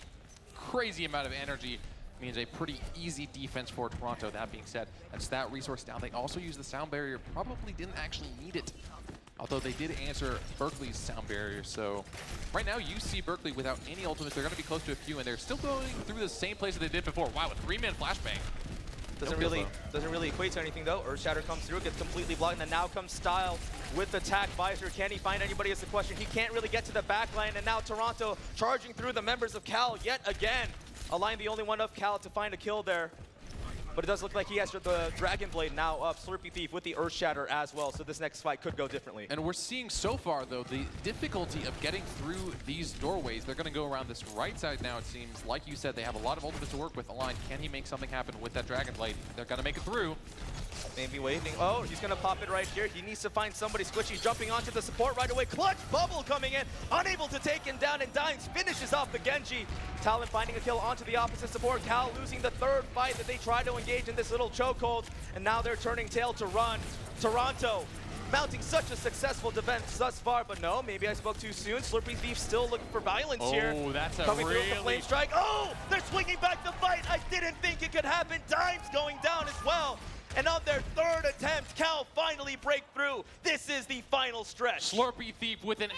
[SPEAKER 4] crazy amount of energy. Means a pretty easy defense for Toronto. That being said, that's that resource down. They also use the sound barrier. Probably didn't actually need it. Although they did answer Berkeley's sound barrier, so right now you see Berkeley without any ultimates. They're going to be close to a few, and they're still going through the same place that they did before. Wow, a 3-man flashbang.
[SPEAKER 2] Doesn't really equate to anything though. Earthshatter comes through, gets completely blocked, and then now comes Style with the tack visor. Can he find anybody is the question. He can't really get to the back line, and now Toronto charging through the members of Cal yet again. Align the only one of Cal to find a kill there. But it does look like he has the Dragon Blade now up. Slurpee Thief with the Earthshatter as well, so this next fight could go differently.
[SPEAKER 4] And we're seeing so far, though, the difficulty of getting through these doorways. They're going to go around this right side now, it seems. Like you said, they have a lot of ultimates to work with. Align, can he make something happen with that Dragon Blade? They're going to make it through.
[SPEAKER 2] Maybe waving. Oh, he's going to pop it right here. He needs to find somebody. Squishy jumping onto the support right away. Clutch Bubble coming in. Unable to take him down, and Dimes finishes off the Genji. Talon finding a kill onto the opposite support. Cal losing the third fight that they try to engage in this little chokehold, and now they're turning tail to run. Toronto mounting such a successful defense thus far, but no, maybe I spoke too soon. Slurpee Thief still looking for violence here.
[SPEAKER 4] Oh, that's a
[SPEAKER 2] coming through with the flame strike. Oh, they're swinging back the fight. I didn't think it could happen. Dimes going down as well. And on their third attempt, Cal finally break through. This is the final stretch.
[SPEAKER 4] Slurpee Thief with an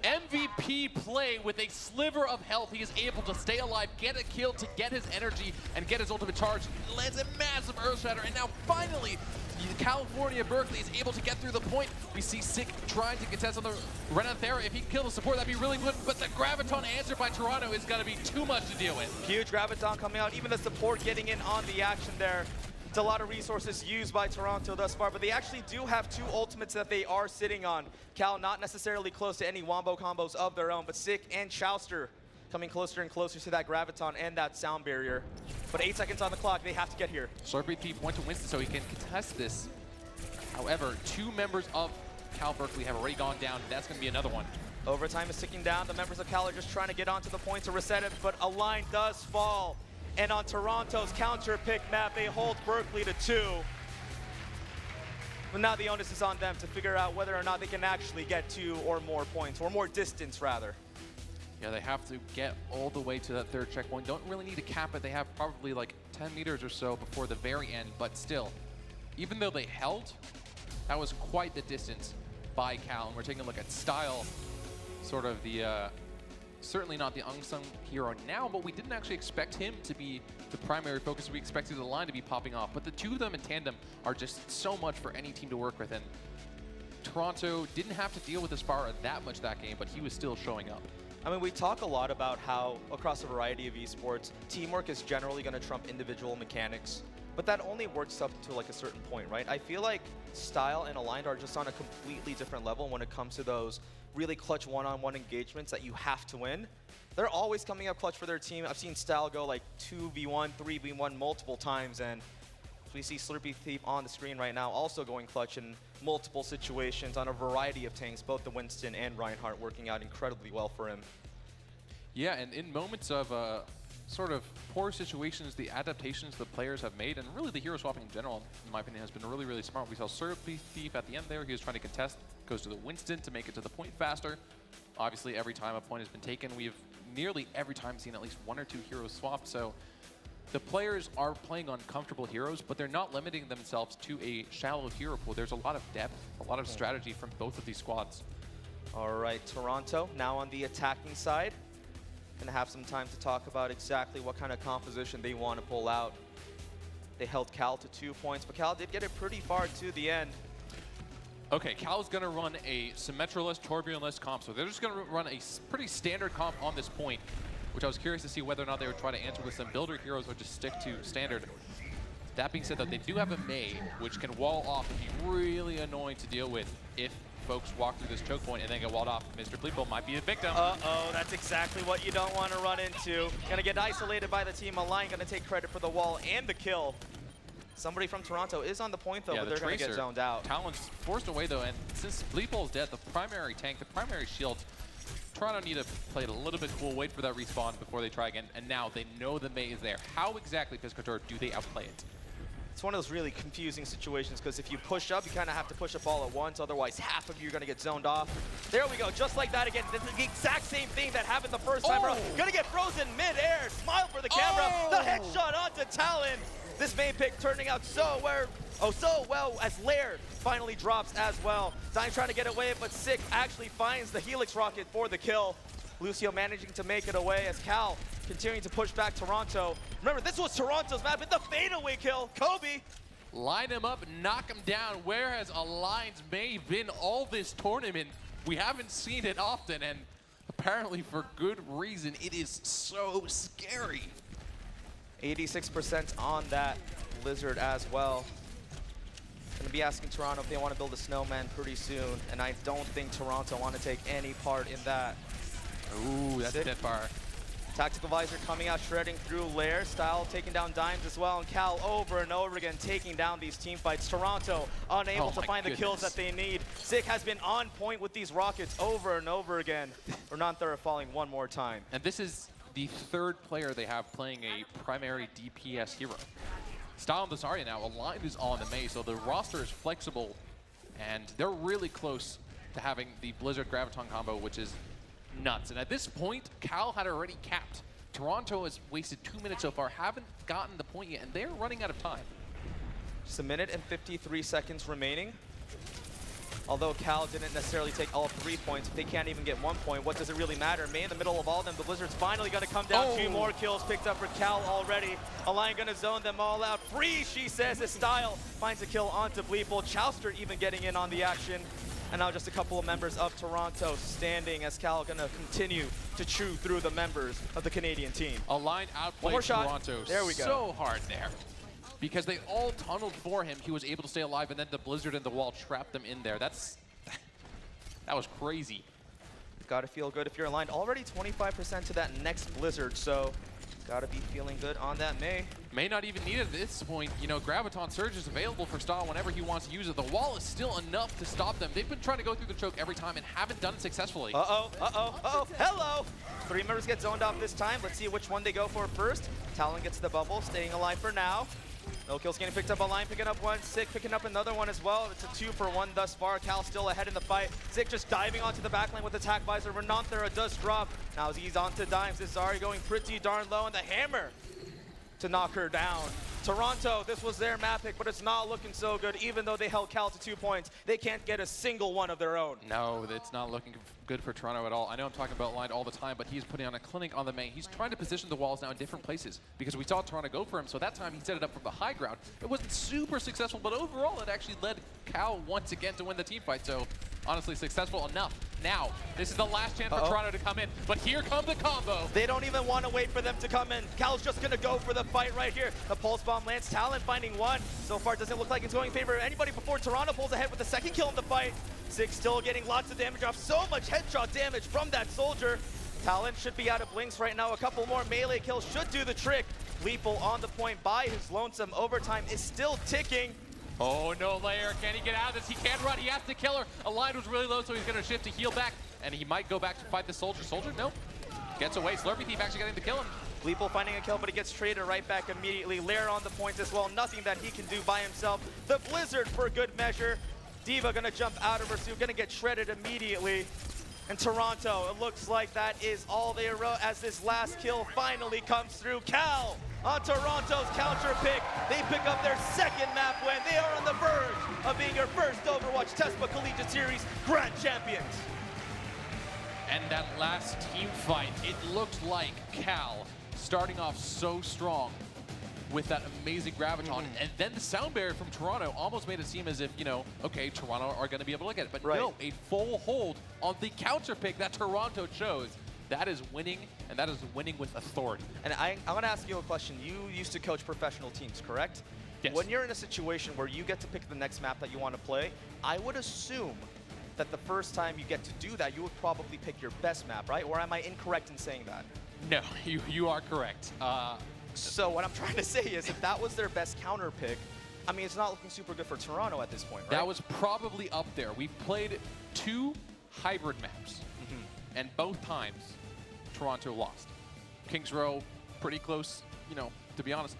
[SPEAKER 4] MVP play with a sliver of health. He is able to stay alive, get a kill to get his energy and get his ultimate charge. Lands a massive Earthshatter, and now finally, California Berkeley is able to get through the point. We see Sick trying to contest on the Renanthera. If he can kill the support, that'd be really good, but the Graviton answer by Toronto is gonna be too much to deal with.
[SPEAKER 2] Huge Graviton coming out, even the support getting in on the action there. It's a lot of resources used by Toronto thus far, but they actually do have 2 ultimates that they are sitting on. Cal not necessarily close to any wombo combos of their own, but Sick and Chouster coming closer and closer to that Graviton and that sound barrier. But 8 seconds on the clock, they have to get here.
[SPEAKER 4] Slurpee Thief went to Winston so he can contest this. However, 2 members of Cal Berkeley have already gone down, and that's going to be another one.
[SPEAKER 2] Overtime is ticking down. The members of Cal are just trying to get onto the point to reset it, but a line does fall. And on Toronto's counter pick map, they hold Berkeley to 2. But now the onus is on them to figure out whether or not they can actually get 2 or more points, or more distance rather.
[SPEAKER 3] Yeah, they have to get all the way to that third checkpoint. Don't really need to cap it. They have probably like 10 meters or so before the very end, but still, even though they held, that was quite the distance by Cal. And we're taking a look at Style, sort of the, certainly not the unsung hero now, but we didn't actually expect him to be the primary focus. We expected the line to be popping off, but the two of them in tandem are just so much for any team to work with. And Toronto didn't have to deal with Aspara that much that game, but he was still showing up.
[SPEAKER 2] I mean, we talk a lot about how across a variety of esports, teamwork is generally going to trump individual mechanics, but that only works up to like a certain point, right? I feel like Style and Aligned are just on a completely different level when it comes to those really clutch one-on-one engagements that you have to win. They're always coming up clutch for their team. I've seen Style go like 2v1, 3v1 multiple times, and we see Slurpee Thief on the screen right now also going clutch in multiple situations on a variety of tanks, both the Winston and Reinhardt working out incredibly well for him.
[SPEAKER 3] Yeah, and in moments of sort of poor situations, the adaptations the players have made, and really the hero swapping in general, in my opinion, has been really, really smart. We saw Slurpee Thief at the end there. He was trying to contest, goes to the Winston to make it to the point faster. Obviously, every time a point has been taken, we've nearly every time seen at least 1 or 2 heroes swapped. So the players are playing on comfortable heroes, but they're not limiting themselves to a shallow hero pool. There's a lot of depth, a lot of strategy from both of these squads.
[SPEAKER 2] All right, Toronto now on the attacking side. Gonna have some time to talk about exactly what kind of composition they want to pull out. They held Cal to 2 points, but Cal did get it pretty far to the end.
[SPEAKER 3] Okay, Cal's gonna run a Symmetralist, Torbjornless comp, so they're just gonna run a pretty standard comp on this point, which I was curious to see whether or not they would try to answer with some builder heroes or just stick to standard. That being said, though, they do have a Mei, which can wall off and be really annoying to deal with if folks walk through this choke point and then get walled off. Mr. Bleeple might be a victim.
[SPEAKER 2] Uh-oh, that's exactly what you don't want to run into. Gonna get isolated by the team. Align gonna take credit for the wall and the kill. Somebody from Toronto is on the point, though,
[SPEAKER 3] yeah,
[SPEAKER 2] but they're going to get zoned out.
[SPEAKER 3] Talon's forced away, though, and since Bleeple's dead, the primary tank, the primary shield, Toronto need to play it a little bit cool, wait for that respawn before they try again, and now they know the Mei is there. How exactly, Piscator, do they outplay it?
[SPEAKER 2] It's one of those really confusing situations, because if you push up, you kind of have to push up all at once, otherwise half of you are going to get zoned off. There we go, just like that again. This is the exact same thing that happened the first time around. Going to get frozen mid-air, smile for the camera, the headshot onto Talon. This main pick turning out so well as Lair finally drops as well. Zion trying to get away, but Sick actually finds the Helix rocket for the kill. Lucio managing to make it away as Cal continuing to push back Toronto. Remember, this was Toronto's map with the fadeaway kill. Kobe.
[SPEAKER 3] Line him up, knock him down. Where has Alliance Mei been all this tournament? We haven't seen it often, and apparently for good reason. It is so scary.
[SPEAKER 2] 86% on that Blizzard as well. Gonna be asking Toronto if they want to build a snowman pretty soon, and I don't think Toronto want to take any part in that.
[SPEAKER 3] Ooh, that's a dead fire.
[SPEAKER 2] Tactical Visor coming out, shredding through Lair. Style taking down Dimes as well, and Cal over and over again taking down these team fights. Toronto unable to find the kills that they need. Zick has been on point with these rockets over and over again. Renanthera falling one more time.
[SPEAKER 3] And this is the 3rd player they have playing a primary DPS hero. Style and Desarya now, Aligned is on the Mei, so the roster is flexible, and they're really close to having the Blizzard Graviton combo, which is nuts. And at this point, Cal had already capped. Toronto has wasted 2 minutes so far, haven't gotten the point yet, and they're running out of time.
[SPEAKER 2] Just 1 minute and 53 seconds remaining. Although Cal didn't necessarily take all 3 points, if they can't even get 1 point, what does it really matter? Mei in the middle of all of them, the Blizzard's finally gonna come down. 2 more kills picked up for Cal already. Align gonna zone them all out. Free, she says, as Style finds a kill onto Bleeple. Chowster even getting in on the action. And now just a couple of members of Toronto standing as Cal gonna continue to chew through the members of the Canadian team.
[SPEAKER 3] Align outplayed Toronto
[SPEAKER 2] there we go.
[SPEAKER 3] So hard there. Because they all tunneled for him, he was able to stay alive, and then the Blizzard and the wall trapped them in there. That was crazy.
[SPEAKER 2] Gotta feel good if you're aligned. Already 25% to that next Blizzard, so gotta be feeling good on that Mei.
[SPEAKER 3] May not even need it at this point. You know, Graviton Surge is available for Style whenever he wants to use it. The wall is still enough to stop them. They've been trying to go through the choke every time and haven't done it successfully.
[SPEAKER 2] Hello! 3 members get zoned off this time. Let's see which one they go for first. Talon gets the bubble, staying alive for now. No kills getting picked up on line, picking up one. Sick picking up another one as well. It's a 2-for-1 thus far. Cal still ahead in the fight. Sick just diving onto the backline with attack visor. Renanthera does drop. Now he's onto Dimes. This is already going pretty darn low, and the hammer to knock her down. Toronto, this was their map pick, but it's not looking so good. Even though they held Cal to 2 points, they can't get a single one of their own.
[SPEAKER 3] No, it's not looking good for Toronto at all. I know I'm talking about line all the time, but he's putting on a clinic on the main. He's trying to position the walls now in different places because we saw Toronto go for him, so that time he set it up from the high ground. It wasn't super successful, but overall it actually led Cal once again to win the team fight, so honestly successful enough. Now, this is the last chance for Toronto to come in, but here comes the combo.
[SPEAKER 2] They don't even want to wait for them to come in. Cal's just going to go for the fight right here. The pulse bomb lands. Talon finding one. So far, doesn't look like it's going in favor of anybody before Toronto pulls ahead with the second kill in the fight. Six still getting lots of damage off. So much headshot damage from that soldier. Talon should be out of blinks right now. A couple more melee kills should do the trick. Lethal on the point by his lonesome. Overtime is still ticking.
[SPEAKER 4] Oh no, Lair, can he get out of this? He can't run, he has to kill her. Align was really low, so he's gonna shift to heal back, and he might go back to fight the soldier. Soldier, nope. Gets away, Slurpee Thief actually getting to kill him.
[SPEAKER 2] Leeple finding a kill, but he gets traded right back immediately. Lair on the point as well, nothing that he can do by himself. The Blizzard for good measure. Diva gonna jump out of her suit, gonna get shredded immediately. And Toronto, it looks like that is all they wrote as this last kill finally comes through. Cal on Toronto's counter pick. They pick up their second map win. They are on the verge of being your first Overwatch TESPA Collegiate Series Grand Champions.
[SPEAKER 4] And that last team fight, it looked like Cal starting off so strong with that amazing Graviton, and then the sound barrier from Toronto almost made it seem as if, you know, okay, Toronto are going to be able to get it. But no, a full hold on the counter pick that Toronto chose. That is winning, and that is winning with authority.
[SPEAKER 2] And I want to ask you a question. You used to coach professional teams, correct?
[SPEAKER 4] Yes.
[SPEAKER 2] When you're in a situation where you get to pick the next map that you want to play, I would assume that the first time you get to do that, you would probably pick your best map, right? Or am I incorrect in saying that?
[SPEAKER 4] No, you are correct.
[SPEAKER 2] So what I'm trying to say is if that was their best counter pick, I mean, it's not looking super good for Toronto at this point, right?
[SPEAKER 4] That was probably up there. We played 2 hybrid maps, and both times Toronto lost. Kings Row, pretty close, you know, to be honest,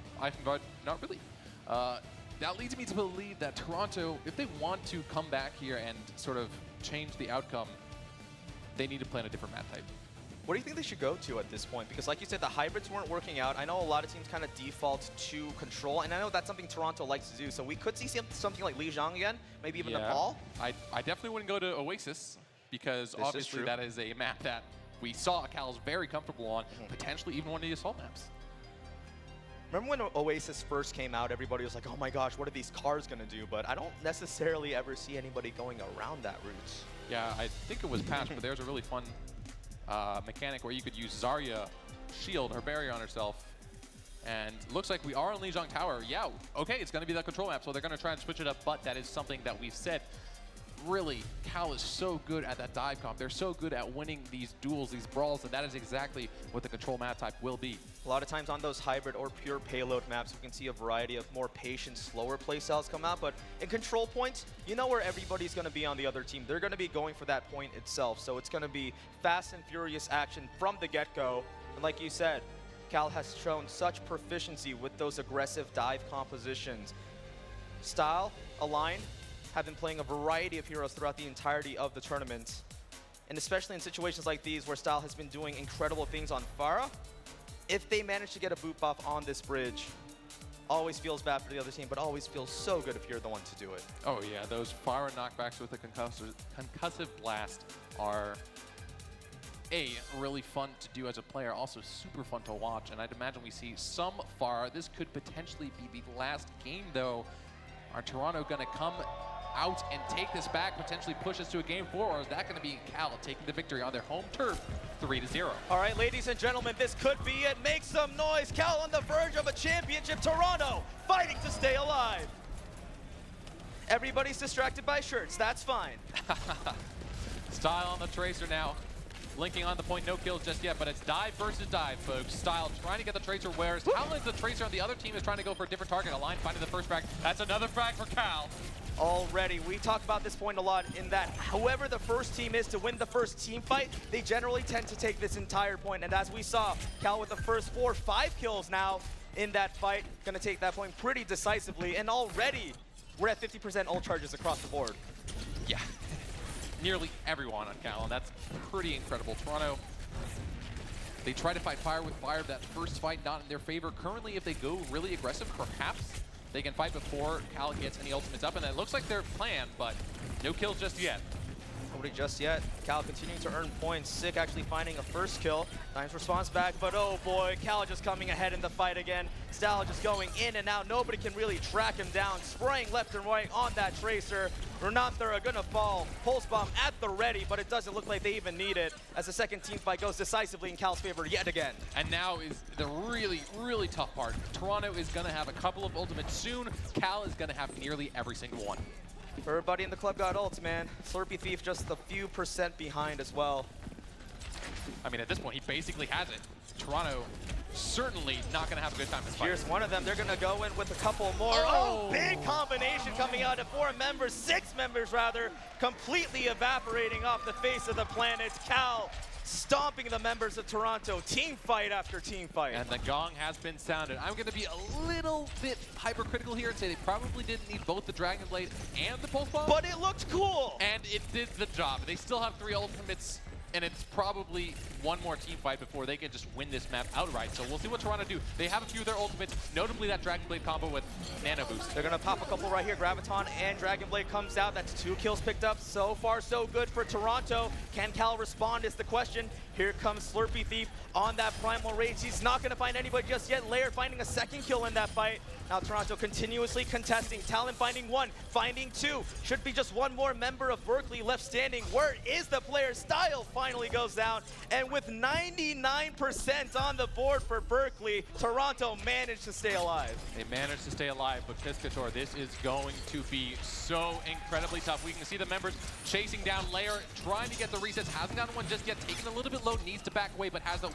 [SPEAKER 4] not really. That leads me to believe that Toronto, if they want to come back here and sort of change the outcome, they need to play on a different map type.
[SPEAKER 2] What do you think they should go to at this point? Because like you said, the hybrids weren't working out. I know a lot of teams kind of default to control, and I know that's something Toronto likes to do. So we could see something like Lijiang again, maybe even Nepal.
[SPEAKER 4] I definitely wouldn't go to Oasis, because obviously that is a map that we saw Cal's very comfortable on, potentially even one of the assault maps.
[SPEAKER 2] Remember when Oasis first came out, everybody was like, oh my gosh, what are these cars going to do? But I don't necessarily ever see anybody going around that route.
[SPEAKER 4] Yeah, I think it was patched, but there's a really fun mechanic where you could use Zarya shield, her barrier on herself. And looks like we are on Lijiang Tower. Yeah, okay, it's going to be that control map, so they're going to try and switch it up, but that is something that we've said. Really, Cal is so good at that dive comp. They're so good at winning these duels, these brawls, and that is exactly what the control map type will be.
[SPEAKER 2] A lot of times on those hybrid or pure payload maps, we can see a variety of more patient, slower playstyles come out. But in control points, you know where everybody's going to be on the other team. They're going to be going for that point itself. So it's going to be fast and furious action from the get-go. And like you said, Cal has shown such proficiency with those aggressive dive compositions. Style, Align, have been playing a variety of heroes throughout the entirety of the tournament. And especially in situations like these where Style has been doing incredible things on Pharah, if they manage to get a boot buff on this bridge, always feels bad for the other team, but always feels so good if you're the one to do it.
[SPEAKER 4] Oh yeah, those Pharah knockbacks with the concussive blast are really fun to do as a player, also super fun to watch, and I'd imagine we see some Pharah. This could potentially be the last game though. Are Toronto gonna come out and take this back, potentially push us to a game 4, or is that going to be Cal taking the victory on their home turf 3-0?
[SPEAKER 2] All right, ladies and gentlemen, this could be it. Make some noise. Cal on the verge of a championship. Toronto fighting to stay alive. Everybody's distracted by shirts. That's fine.
[SPEAKER 4] Style on the Tracer now. Linking on the point, no kills just yet, but it's dive versus dive, folks. Style trying to get the Tracer whereas Talon is the Tracer on the other team is trying to go for a different target. Align finding the first frag. That's another frag for Cal.
[SPEAKER 2] Already, we talk about this point a lot in that whoever the first team is to win the first team fight, they generally tend to take this entire point. And as we saw, Cal with the first 4-5 kills now, in that fight. Gonna take that point pretty decisively, and already we're at 50% ult charges across the board.
[SPEAKER 4] Yeah, nearly everyone on Cal, and that's pretty incredible. Toronto, they try to fight fire with fire. That first fight not in their favor. Currently, if they go really aggressive, perhaps they can fight before Cal gets any ultimates up, and it looks like their plan, but no kills just yet.
[SPEAKER 2] Nobody just yet. Cal continuing to earn points. Sick actually finding a first kill. Dimes response back, but oh boy, Cal just coming ahead in the fight again. Style just going in and out. Nobody can really track him down. Spraying left and right on that Tracer. Renanthera are gonna fall. Pulse bomb at the ready, but it doesn't look like they even need it as the second team fight goes decisively in Cal's favor yet again.
[SPEAKER 4] And now is the really, really tough part. Toronto is gonna have a couple of ultimates soon. Cal is gonna have nearly every single one.
[SPEAKER 2] Everybody in the club got ults, man. Slurpee Thief just a few % behind as well.
[SPEAKER 4] I mean, at this point, he basically has it. Toronto certainly not going to have a good time this fight.
[SPEAKER 2] Here's one of them. They're going to go in with a couple more. Oh, big combination coming out of 4 members, 6 members rather, completely evaporating off the face of the planet. Cal stomping the members of Toronto, team fight after team fight.
[SPEAKER 4] And the gong has been sounded. I'm going to be a little bit hypercritical here and say they probably didn't need both the Dragon Blade and the Pulse Bomb.
[SPEAKER 2] But it looked cool!
[SPEAKER 4] And it did the job. They still have 3 ultimates, and it's probably one more team fight before they can just win this map outright. So we'll see what Toronto do. They have a few of their ultimates, notably that Dragon Blade combo with Nano Boost.
[SPEAKER 2] They're gonna pop a couple right here. Graviton and Dragon Blade comes out. That's 2 kills picked up. So far, so good for Toronto. Can Cal respond is the question. Here comes Slurpee Thief on that Primal Rage. He's not gonna find anybody just yet. Lair finding a 2nd kill in that fight. Now Toronto continuously contesting. Talon finding 1, finding 2. Should be just one more member of Berkeley left standing. Where is the player? Style finally goes down. And with 99% on the board for Berkeley, Toronto managed to stay alive.
[SPEAKER 4] They managed to stay alive, but Piscator, this is going to be so incredibly tough. We can see the members chasing down Lair, trying to get the resets. Hasn't gotten one just yet, taking a little bit low, needs to back away, but has the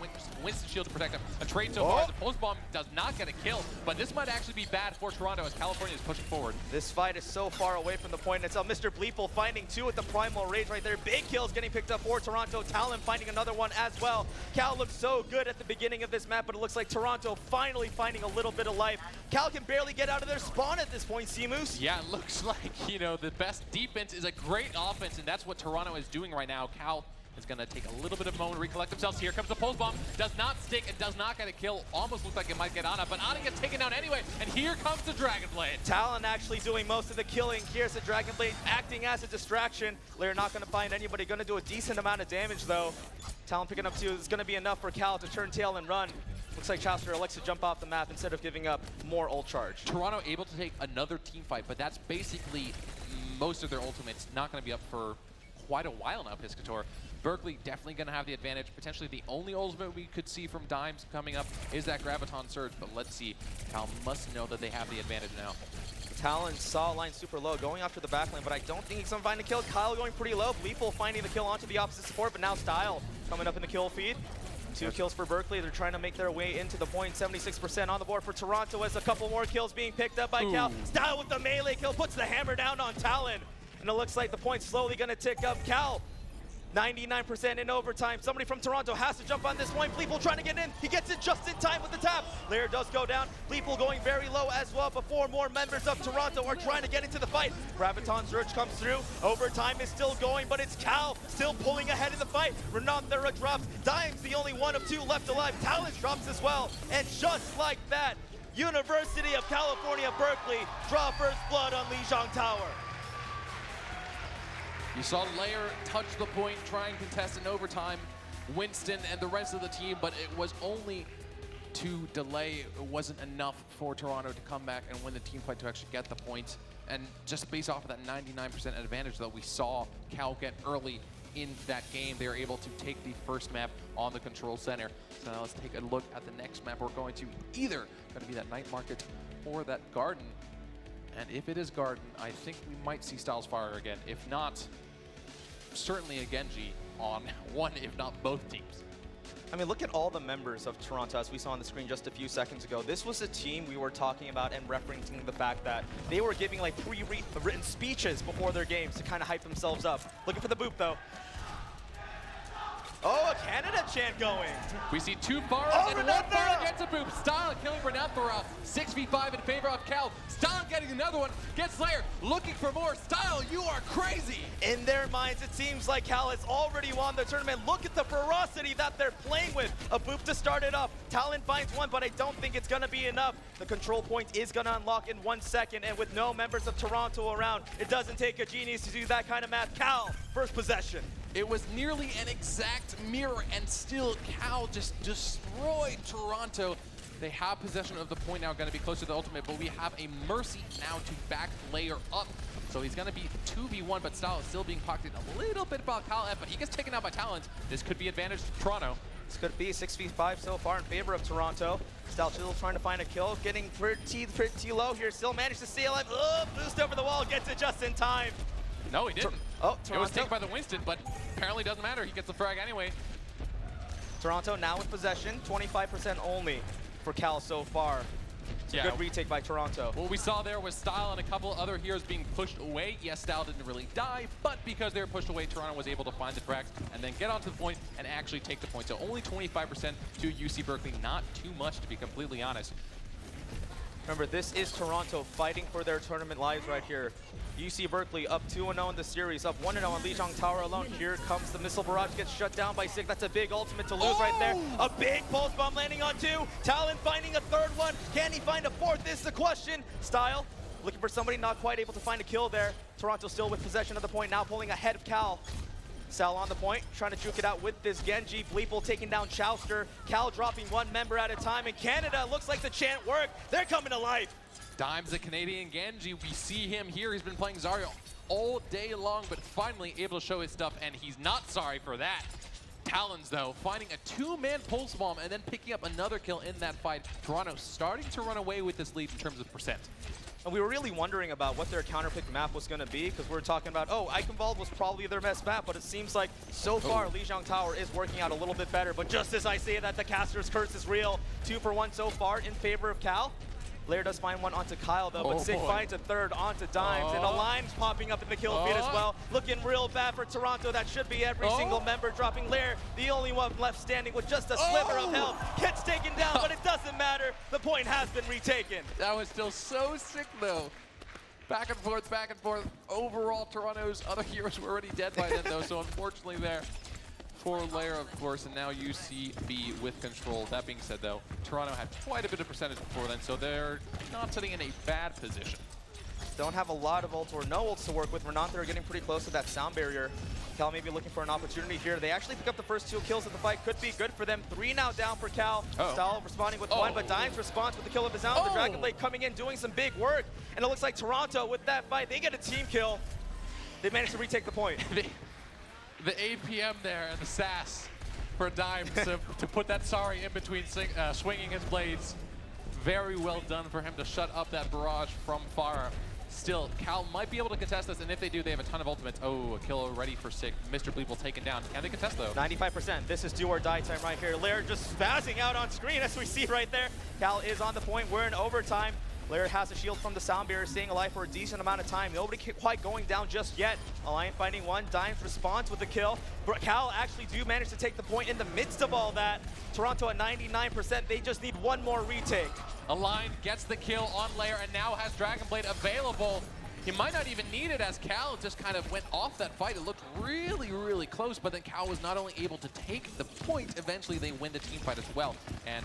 [SPEAKER 4] Winston shield to protect him. A trade so far, the Pulse Bomb does not get a kill, but this might actually be bad for Toronto as California is pushing forward.
[SPEAKER 2] This fight is so far away from the point. It's Mr. Bleeple finding 2 with the Primal Rage right there. Big kills getting picked up for Toronto. Talon finding another one as well. Cal looked so good at the beginning of this map, but it looks like Toronto finally finding a little bit of life. Cal can barely get out of their spawn at this point, Seamoose.
[SPEAKER 4] Yeah, it looks like, you know, the best defense is a great offense, and that's what Toronto is doing right now. Cal is going to take a little bit of a moment to recollect themselves. Here comes the Pulse Bomb. Does not stick and does not get a kill. Almost looks like it might get Ana, but Ana gets taken down anyway. And here comes the Dragon Blade.
[SPEAKER 2] Talon actually doing most of the killing. Here's the Dragon Blade acting as a distraction. Lair not going to find anybody. Going to do a decent amount of damage though. Talon picking up 2 is going to be enough for Cal to turn tail and run. Looks like Chaucer elects to jump off the map instead of giving up more ult charge.
[SPEAKER 4] Toronto able to take another team fight, but that's basically most of their ultimates. Not going to be up for quite a while now, Piscator. Berkeley definitely going to have the advantage. Potentially the only ultimate we could see from Dimes coming up is that Graviton Surge, but let's see. Cal must know that they have the advantage now.
[SPEAKER 2] Talon saw line super low, going after the backline, but I don't think he's going to find a kill. Kyle going pretty low. Bleeple finding the kill onto the opposite support, but now Style coming up in the kill feed. 2 kills for Berkeley. They're trying to make their way into the point. 76% on the board for Toronto as a couple more kills being picked up by Cal. Style with the melee kill, puts the hammer down on Talon. And it looks like the point's slowly going to tick up. Cal, 99% in overtime. Somebody from Toronto has to jump on this point. Bleeple trying to get in. He gets it just in time with the tap. Lair does go down. Bleeple going very low as well before more members of Toronto are trying to get into the fight. Graviton Surge comes through. Overtime is still going, but it's Cal still pulling ahead in the fight. Renanthera drops. Dimes the only one of 2 left alive. Talon drops as well. And just like that, University of California, Berkeley draw first blood on Lijiang Tower.
[SPEAKER 4] You saw Lair touch the point, try and contest in overtime. Winston and the rest of the team, but it was only to delay. It wasn't enough for Toronto to come back and win the team fight to actually get the points. And just based off of that 99% advantage that we saw Cal get early in that game, they were able to take the first map on the control center. So now let's take a look at the next map. We're going to either going to be that Night Market or that Garden. And if it is Garden, I think we might see Styles Fire again. If not, certainly a Genji on one, if not both teams.
[SPEAKER 2] I mean, look at all the members of Toronto as we saw on the screen just a few seconds ago. This was a team we were talking about and referencing the fact that they were giving like pre-written speeches before their games to kind of hype themselves up. Looking for the boop though. Oh, a Canada chant going.
[SPEAKER 4] We see 2 Farah
[SPEAKER 2] Oh,
[SPEAKER 4] and 1
[SPEAKER 2] Renanthera!
[SPEAKER 4] Farah gets a boop. Style killing Renanthera. 6v5 in favor of Cal. Style getting another one. Gets Slayer looking for more. Style, you are crazy.
[SPEAKER 2] In their minds, it seems like Cal has already won the tournament. Look at the ferocity that they're playing with. A boop to start it up. Talon finds one, but I don't think it's going to be enough. The control point is going to unlock in 1 second, and with no members of Toronto around, it doesn't take a genius to do that kind of math. Cal, first possession.
[SPEAKER 4] It was nearly an exact mirror, and still Cal just destroyed Toronto. They have possession of the point now, going to be close to the ultimate, but we have a Mercy now to back Layer up. So he's going to be 2v1, but Style is still being pocketed a little bit by Cal F, but he gets taken out by Talons. This could be advantage to Toronto.
[SPEAKER 2] This could be 6v5 so far in favor of Toronto. Style still trying to find a kill, getting pretty low here. Still managed to stay alive. Oh, boost over the wall, gets it just in time.
[SPEAKER 4] No, he didn't.
[SPEAKER 2] Toronto.
[SPEAKER 4] It was taken by the Winston, but apparently doesn't matter. He gets the frag anyway.
[SPEAKER 2] Toronto now with possession, 25% only for Cal so far. It's a good retake by Toronto.
[SPEAKER 4] What we saw there was Style and a couple other heroes being pushed away. Yes, Style didn't really die, but because they were pushed away, Toronto was able to find the frags and then get onto the point and actually take the point. So only 25% to UC Berkeley, not too much to be completely honest.
[SPEAKER 2] Remember, this is Toronto fighting for their tournament lives right here. UC Berkeley up 2-0 in the series, up 1-0 on Lijiang Tower alone. Here comes the missile barrage, gets shut down by Sig. That's a big ultimate to lose right there. A big pulse bomb landing on 2. Talon finding a 3rd one. Can he find a 4th is the question. Style looking for somebody, not quite able to find a kill there. Toronto still with possession of the point, now pulling ahead of Cal. Sal on the point, trying to juke it out with this Genji. Bleeple taking down Chowster. Cal dropping 1 member at a time. In Canada, looks like the chant worked. They're coming to life.
[SPEAKER 4] Dimes the Canadian Genji. We see him here. He's been playing Zarya all day long, but finally able to show his stuff, and he's not sorry for that. Talons, though, finding a 2-man pulse bomb and then picking up another kill in that fight. Toronto starting to run away with this lead in terms of percent.
[SPEAKER 2] And we were really wondering about what their counterpick map was going to be, because we were talking about, oh, Eichenwald was probably their best map, but it seems like so far Lijiang Tower is working out a little bit better. But just as I say that, the caster's curse is real. 2 for 1 so far in favor of Cal. Lair does find one onto Kyle, though, but Sig finds a 3rd onto Dimes, and Align's popping up in the kill feed as well. Looking real bad for Toronto. That should be every single member dropping. Lair, the only one left standing with just a sliver of health, gets taken down, but it doesn't matter. The point has been retaken.
[SPEAKER 4] That was still so sick, though. Back and forth, back and forth. Overall, Toronto's other heroes were already dead by then, though, so unfortunately there. For Lair, of course, and now UCB with control. That being said, though, Toronto had quite a bit of percentage before then, so they're not sitting in a bad position.
[SPEAKER 2] Don't have a lot of ults or no ults to work with. Renanthera getting pretty close to that sound barrier. Cal may be looking for an opportunity here. They actually pick up the first 2 kills of the fight. Could be good for them. 3 now down for Cal. Style responding with 1, but Dimes responds with the kill of his own. The Dragon Blade coming in, doing some big work. And it looks like Toronto, with that fight, they get a team kill. They managed to retake the point.
[SPEAKER 4] The APM there and the sass for Dimes to put that sorry in between swinging his blades. Very well done for him to shut up that barrage from Farah. Still, Cal might be able to contest this, and if they do, they have a ton of ultimates. Oh, a kill already for Sig. Mr. Bleeple taken down. Can they contest, though?
[SPEAKER 2] 95%. This is do or die time right here. Lair just spazzing out on screen, as we see right there. Cal is on the point. We're in overtime. Lair has a shield from the sound barrier, staying alive for a decent amount of time. Nobody quite going down just yet. Alliant finding 1. Dimes responds with the kill. Cal actually do manage to take the point in the midst of all that. Toronto at 99%. They just need 1 more retake.
[SPEAKER 4] Alliant gets the kill on Lair and now has Dragon Blade available. He might not even need it, as Cal just kind of went off that fight. It looked really, really close, but then Cal was not only able to take the point, eventually they win the team fight as well. And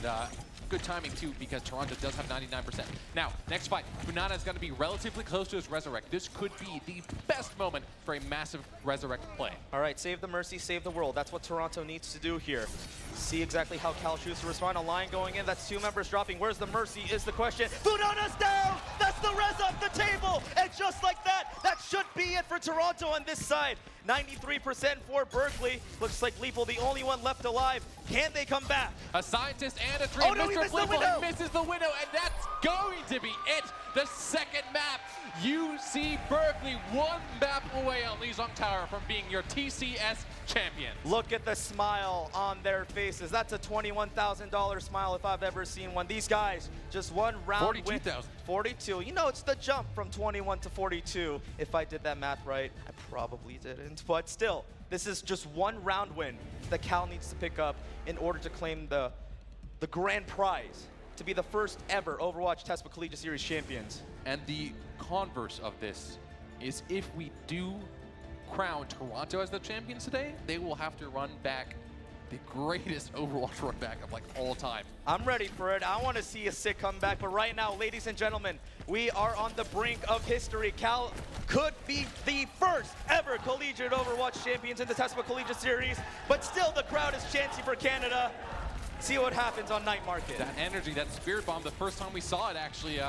[SPEAKER 4] good timing, too, because Toronto does have 99%. Now, next fight, Funana is going to be relatively close to his Resurrect. This could be the best moment for a massive Resurrect play.
[SPEAKER 2] All right, save the Mercy, save the world. That's what Toronto needs to do here. See exactly how Cal chooses to respond. A line going in, that's 2 members dropping. Where's the Mercy is the question. Funana's down! That's the res off the table! And just like that, that should be it for Toronto on this side. 93% for Berkeley. Looks like Bleeple the only one left alive. Can they come back?
[SPEAKER 4] A scientist and a dream.
[SPEAKER 2] Oh, no,
[SPEAKER 4] Mr. Bleeple misses the window, and that's going to be it. The second map, UC Berkeley, one map away on Lizong Tower from being your TCS champion.
[SPEAKER 2] Look at the smile on their faces. That's a $21,000 smile if I've ever seen one. These guys, just one round
[SPEAKER 4] 42,000.
[SPEAKER 2] 42. You know, it's the jump from 21 to 42. If I did that math right, I probably didn't. But still, this is just one round win that Cal needs to pick up in order to claim the grand prize, to be the first ever Overwatch TESPA Collegiate Series champions.
[SPEAKER 4] And the converse of this is if we do crown Toronto as the champions today, they will have to run back the greatest Overwatch run back of like all time.
[SPEAKER 2] I'm ready for it. I want to see a sick comeback, but right now, ladies and gentlemen, we are on the brink of history. Cal could be the first ever collegiate Overwatch champions in the TESPA Collegiate Series, but still the crowd is chanting for Canada. See what happens on Night Market.
[SPEAKER 4] That energy, that Spirit Bomb, the first time we saw it actually,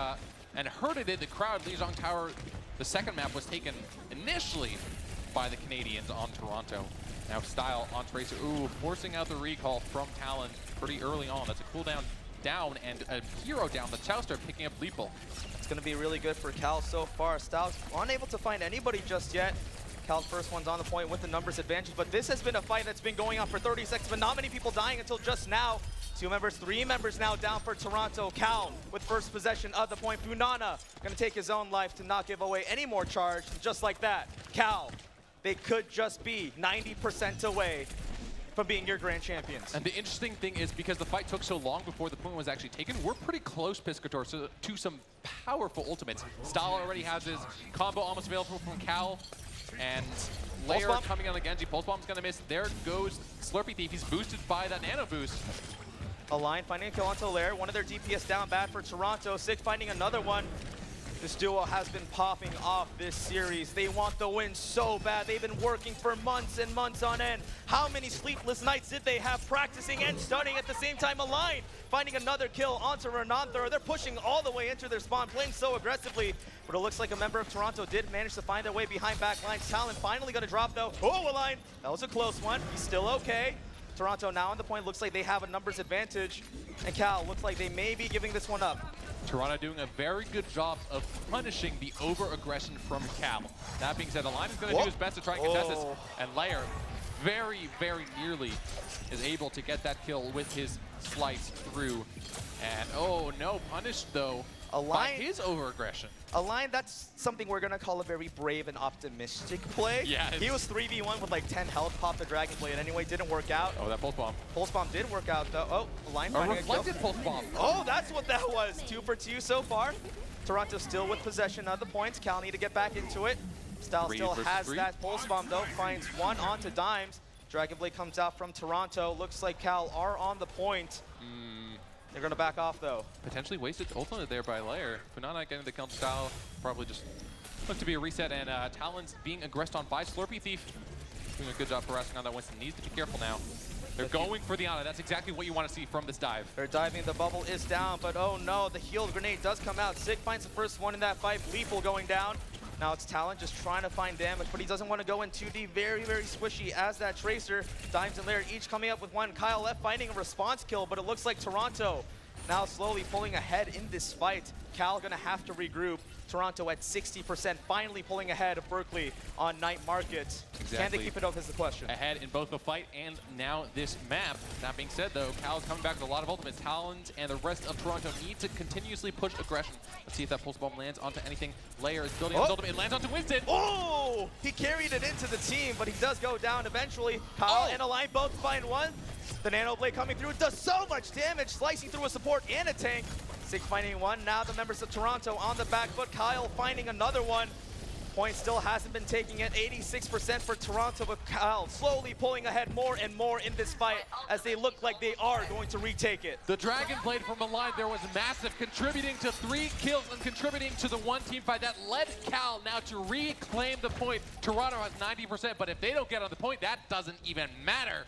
[SPEAKER 4] and heard it in the crowd, Lizong Tower, the second map was taken initially by the Canadians on Toronto. Now Style on Tracer, ooh, forcing out the recall from Talon pretty early on. That's a cooldown down and a hero down. The Chowster picking up Leeple.
[SPEAKER 2] It's going to be really good for Cal so far. Styles unable to find anybody just yet. Cal's first one's on the point with the numbers advantage, but this has been a fight that's been going on for 30 seconds, but not many people dying until just now. 2 members, 3 members now down for Toronto. Cal with first possession of the point. Funana going to take his own life to not give away any more charge. And just like that, Cal, they could just be 90% away from being your grand champions.
[SPEAKER 4] And the interesting thing is, because the fight took so long before the point was actually taken, we're pretty close, Piscator, to some powerful ultimates. Style already has his combo almost available from Cal, and Lair coming on the Genji. Pulse Bomb's gonna miss. There goes Slurpee Thief. He's boosted by that nano boost.
[SPEAKER 2] Align finding a kill onto Lair. One of their DPS down bad for Toronto. Sick finding another one. This duo has been popping off this series. They want the win so bad. They've been working for months and months on end. How many sleepless nights did they have practicing and studying at the same time? Align finding another kill onto Renanther. They're pushing all the way into their spawn, playing so aggressively. But it looks like a member of Toronto did manage to find their way behind backlines. Talon finally going to drop though. Oh, Align, that was a close one. He's still okay. Toronto now on the point. Looks like they have a numbers advantage. And Cal looks like they may be giving this one up.
[SPEAKER 4] Toronto doing a very good job of punishing the over-aggression from Cal. That being said, Align is going to do his best to try and contest this. And Lair very, very nearly is able to get that kill with his slice through. And oh no, punished though by his over-aggression.
[SPEAKER 2] Align, that's something we're going to call a very brave and optimistic play.
[SPEAKER 4] Yeah,
[SPEAKER 2] he was 3v1 with like 10 health, popped the Dragon Blade anyway, didn't work out.
[SPEAKER 4] Oh, that Pulse Bomb.
[SPEAKER 2] Pulse Bomb did work out though. Oh, Align
[SPEAKER 4] A
[SPEAKER 2] finding
[SPEAKER 4] reflected Pulse Bomb.
[SPEAKER 2] Oh, that's what that was. 2 for 2 so far. Toronto still with possession of the points. Cal need to get back into it. Style still has that Pulse Bomb though, finds one onto Dimes. Dragon Blade comes out from Toronto. Looks like Cal are on the point. They're going to back off, though.
[SPEAKER 4] Potentially wasted ultimate there by Lair. Funana getting the kill. Style probably just looked to be a reset, and Talon's being aggressed on by Slurpee Thief. Doing a good job harassing on that Winston. Needs to be careful now. They're going for the Ana. That's exactly what you want to see from this dive.
[SPEAKER 2] They're diving. The bubble is down, but oh no, the healed grenade does come out. Sig finds the first one in that fight. Lethal going down. Now it's Talon just trying to find damage, but he doesn't want to go in 2D. Very, very squishy as that Tracer. Dimes and Lair each coming up with one. Kyle left finding a response kill, but it looks like Toronto now slowly pulling ahead in this fight. Cal gonna have to regroup. Toronto at 60%, finally pulling ahead of Berkeley on Night Market.
[SPEAKER 4] Exactly.
[SPEAKER 2] Can they keep it up is the question.
[SPEAKER 4] Ahead in both the fight and now this map. That being said though, Cal's coming back with a lot of ultimates. Talons and the rest of Toronto need to continuously push aggression. Let's see if that Pulse Bomb lands onto anything. Lair is building his ultimate. It lands onto Winston.
[SPEAKER 2] Oh! He carried it into the team, but he does go down eventually. Kyle and Align both find one. The Nano Blade coming through does so much damage, slicing through a support and a tank. Sig finding one. Now the members of Toronto on the back foot. Kyle finding another one. Point still hasn't been taking it. 86% for Toronto, with Kyle slowly pulling ahead more and more in this fight as they look like they are going to retake it.
[SPEAKER 4] The Dragon Blade from Align there was massive, contributing to 3 kills and contributing to the one team fight that led Cal now to reclaim the point. Toronto has 90%, but if they don't get on the point, that doesn't even matter.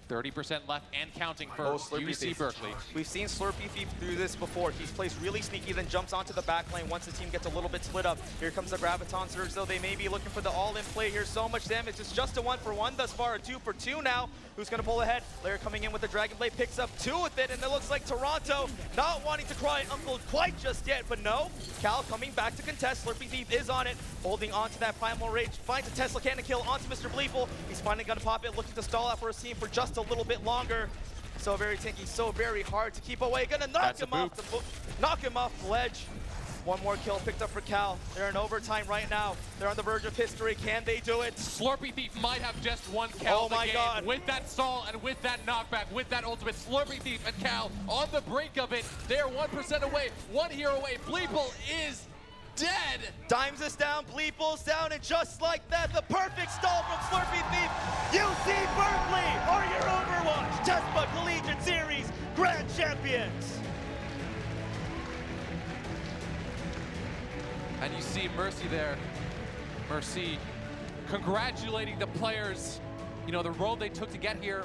[SPEAKER 4] 30% left and counting for
[SPEAKER 2] Slurpee
[SPEAKER 4] UC
[SPEAKER 2] Thief.
[SPEAKER 4] Berkeley.
[SPEAKER 2] We've seen Slurpee Thief do this before. He plays really sneaky, then jumps onto the back lane once the team gets a little bit split up. Here comes the Graviton Surge, though. They may be looking for the all-in play here. So much damage. It's just a 1-for-1 thus far, a 2-for-2 now. Who's going to pull ahead? Lair coming in with the Dragon Blade, picks up 2 with it, and it looks like Toronto not wanting to cry uncle quite just yet, but no. Cal coming back to contest. Slurpee Thief is on it, holding on to that Primal Rage. Finds a Tesla Cannon kill onto Mr. Bleeple. He's finally going to pop it, looking to stall out for his team for just a little bit longer. So very tanky, so very hard to keep away. Gonna knock him off the ledge. One more kill picked up for Cal. They're in overtime right now. They're on the verge of history. Can they do it?
[SPEAKER 4] Slurpee Thief might have just one Cal the game.
[SPEAKER 2] God.
[SPEAKER 4] With that stall and with that knockback, with that ultimate, Slurpee Thief and Cal on the brink of it. They're 1% away, 1 hero away. Bleeple is dead.
[SPEAKER 2] Dimes is down, Bleeple's down, and just like that, the perfect stall from Slurpee Thief. UC Berkeley are your Overwatch TESPA Collegiate Series Grand Champions.
[SPEAKER 4] And you see Mercy there. Mercy congratulating the players. You know, the road they took to get here,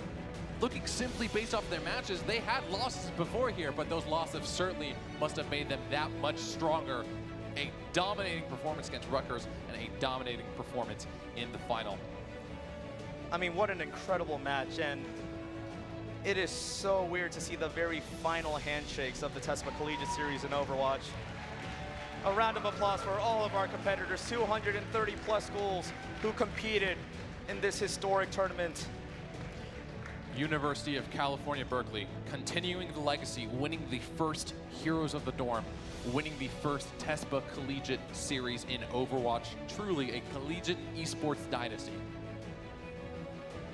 [SPEAKER 4] looking simply based off their matches, they had losses before here, but those losses certainly must have made them that much stronger. A dominating performance against Rutgers and a dominating performance in the final.
[SPEAKER 2] I mean, what an incredible match, and it is so weird to see the very final handshakes of the TESPA Collegiate Series in Overwatch. A round of applause for all of our competitors, 230 plus schools who competed in this historic tournament.
[SPEAKER 4] University of California, Berkeley, continuing the legacy, winning the first Heroes of the Dorm, winning the first TESPA Collegiate Series in Overwatch. Truly a collegiate esports dynasty.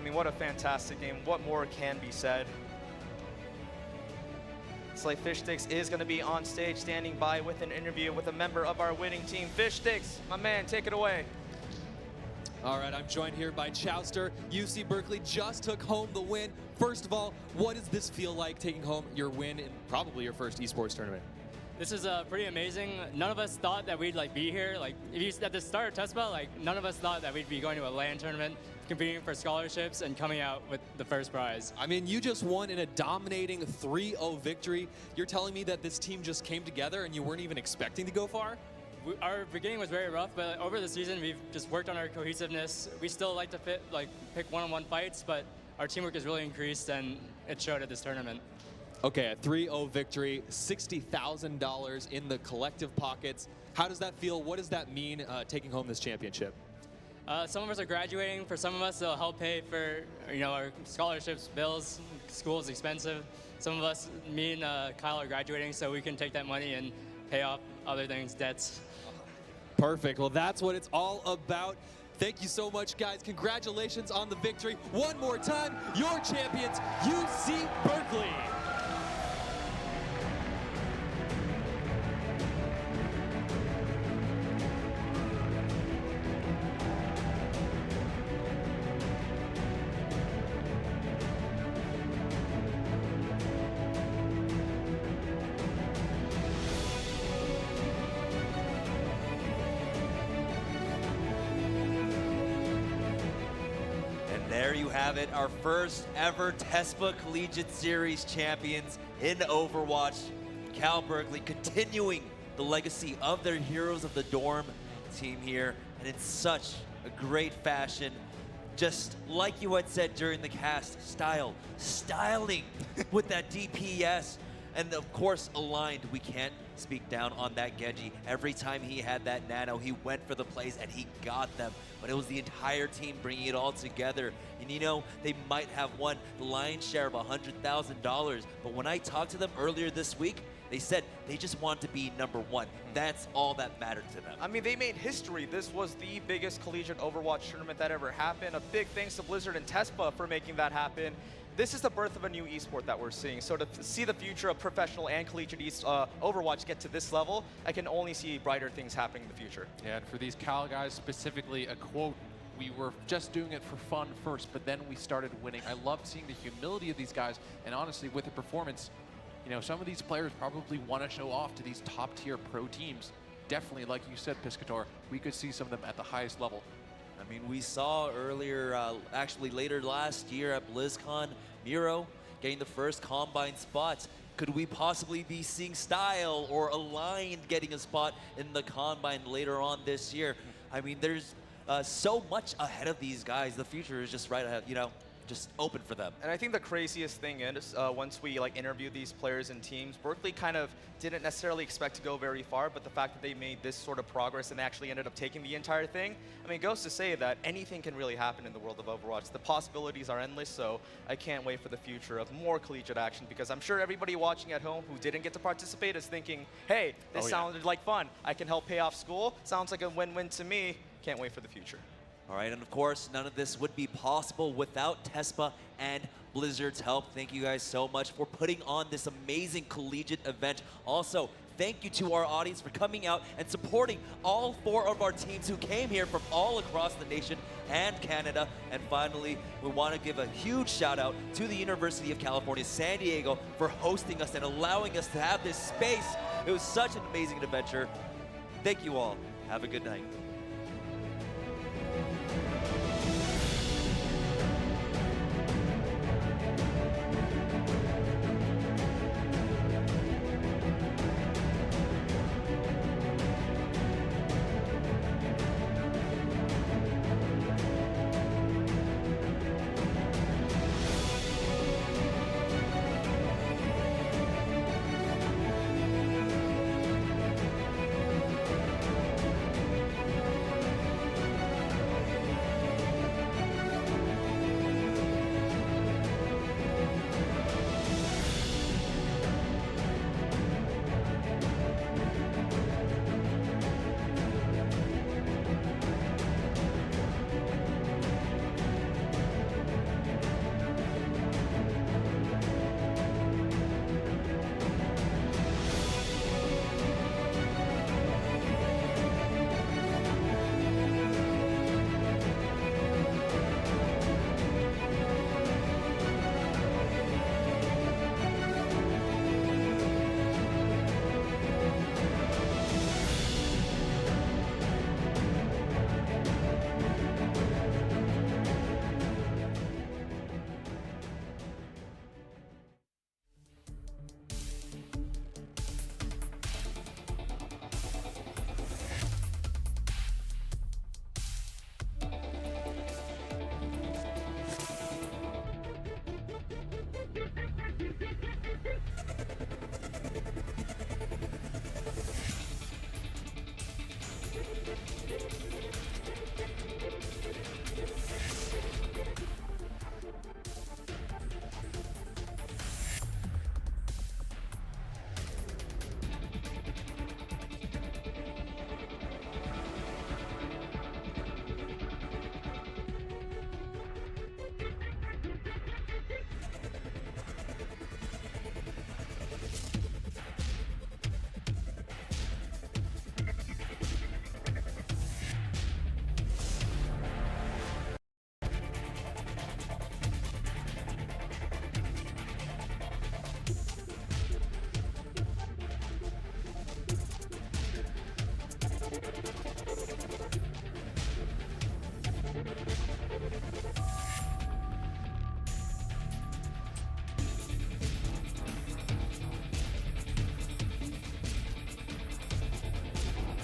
[SPEAKER 2] I mean, what a fantastic game. What more can be said? Slay Fishsticks is going to be on stage standing by with an interview with a member of our winning team. Fishsticks, my man, take it away.
[SPEAKER 7] All right, I'm joined here by Chowster. UC Berkeley just took home the win. First of all, what does this feel like, taking home your win in probably your first esports tournament?
[SPEAKER 8] This is pretty amazing. None of us thought that we'd be here. If you at the start of TESPA, none of us thought that we'd be going to a LAN tournament, competing for scholarships, and coming out with the first prize.
[SPEAKER 7] I mean, you just won in a dominating 3-0 victory. You're telling me that this team just came together and you weren't even expecting to go far?
[SPEAKER 8] Our beginning was very rough, but over the season, we've just worked on our cohesiveness. We still like to pick one-on-one fights, but our teamwork has really increased, and it showed at this tournament.
[SPEAKER 7] Okay, a 3-0 victory, $60,000 in the collective pockets. How does that feel? What does that mean, taking home this championship?
[SPEAKER 8] Some of us are graduating. For some of us, it'll help pay for our scholarships, bills. School is expensive. Some of us, me and Kyle, are graduating, so we can take that money and pay off other things, debts.
[SPEAKER 7] Perfect. Well, that's what it's all about. Thank you so much, guys. Congratulations on the victory. One more time, your champions, UC Berkeley.
[SPEAKER 1] There you have it, our first ever TESPA Collegiate Series champions in Overwatch. Cal Berkeley continuing the legacy of their Heroes of the Dorm team here, and in such a great fashion. Just like you had said during the cast, styling with that DPS, and of course aligned. We can't speak down on that Genji. Every time he had that nano, he went for the plays and he got them. But it was the entire team bringing it all together. And you know, they might have won the lion's share of $100,000. But when I talked to them earlier this week, they said they just want to be #1. That's all that mattered to them.
[SPEAKER 2] I mean, they made history. This was the biggest collegiate Overwatch tournament that ever happened. A big thanks to Blizzard and TESPA for making that happen. This is the birth of a new esport that we're seeing. So to see the future of professional and collegiate Overwatch get to this level, I can only see brighter things happening in the future.
[SPEAKER 4] Yeah, and for these Cal guys specifically, a quote, we were just doing it for fun first, but then we started winning. I love seeing the humility of these guys, and honestly, with the performance, you know, some of these players probably want to show off to these top-tier pro teams. Definitely, like you said, Piscator, we could see some of them at the highest level.
[SPEAKER 1] I mean, we saw earlier, actually later last year at BlizzCon, Miro getting the first Combine spots. Could we possibly be seeing Style or Aligned getting a spot in the Combine later on this year? I mean, there's so much ahead of these guys. The future is just right ahead, you know, just open for them.
[SPEAKER 2] And I think the craziest thing is once we interviewed these players and teams, Berkeley kind of didn't necessarily expect to go very far, but the fact that they made this sort of progress and they actually ended up taking the entire thing, I mean, goes to say that anything can really happen in the world of Overwatch. The possibilities are endless, so I can't wait for the future of more collegiate action, because I'm sure everybody watching at home who didn't get to participate is thinking, hey, this sounded like fun. I can help pay off school. Sounds like a win-win to me. Can't wait for the future.
[SPEAKER 1] All right, and of course, none of this would be possible without TESPA and Blizzard's help. Thank you guys so much for putting on this amazing collegiate event. Also, thank you to our audience for coming out and supporting all 4 of our teams who came here from all across the nation and Canada. And finally, we want to give a huge shout out to the University of California, San Diego for hosting us and allowing us to have this space. It was such an amazing adventure. Thank you all. Have a good night.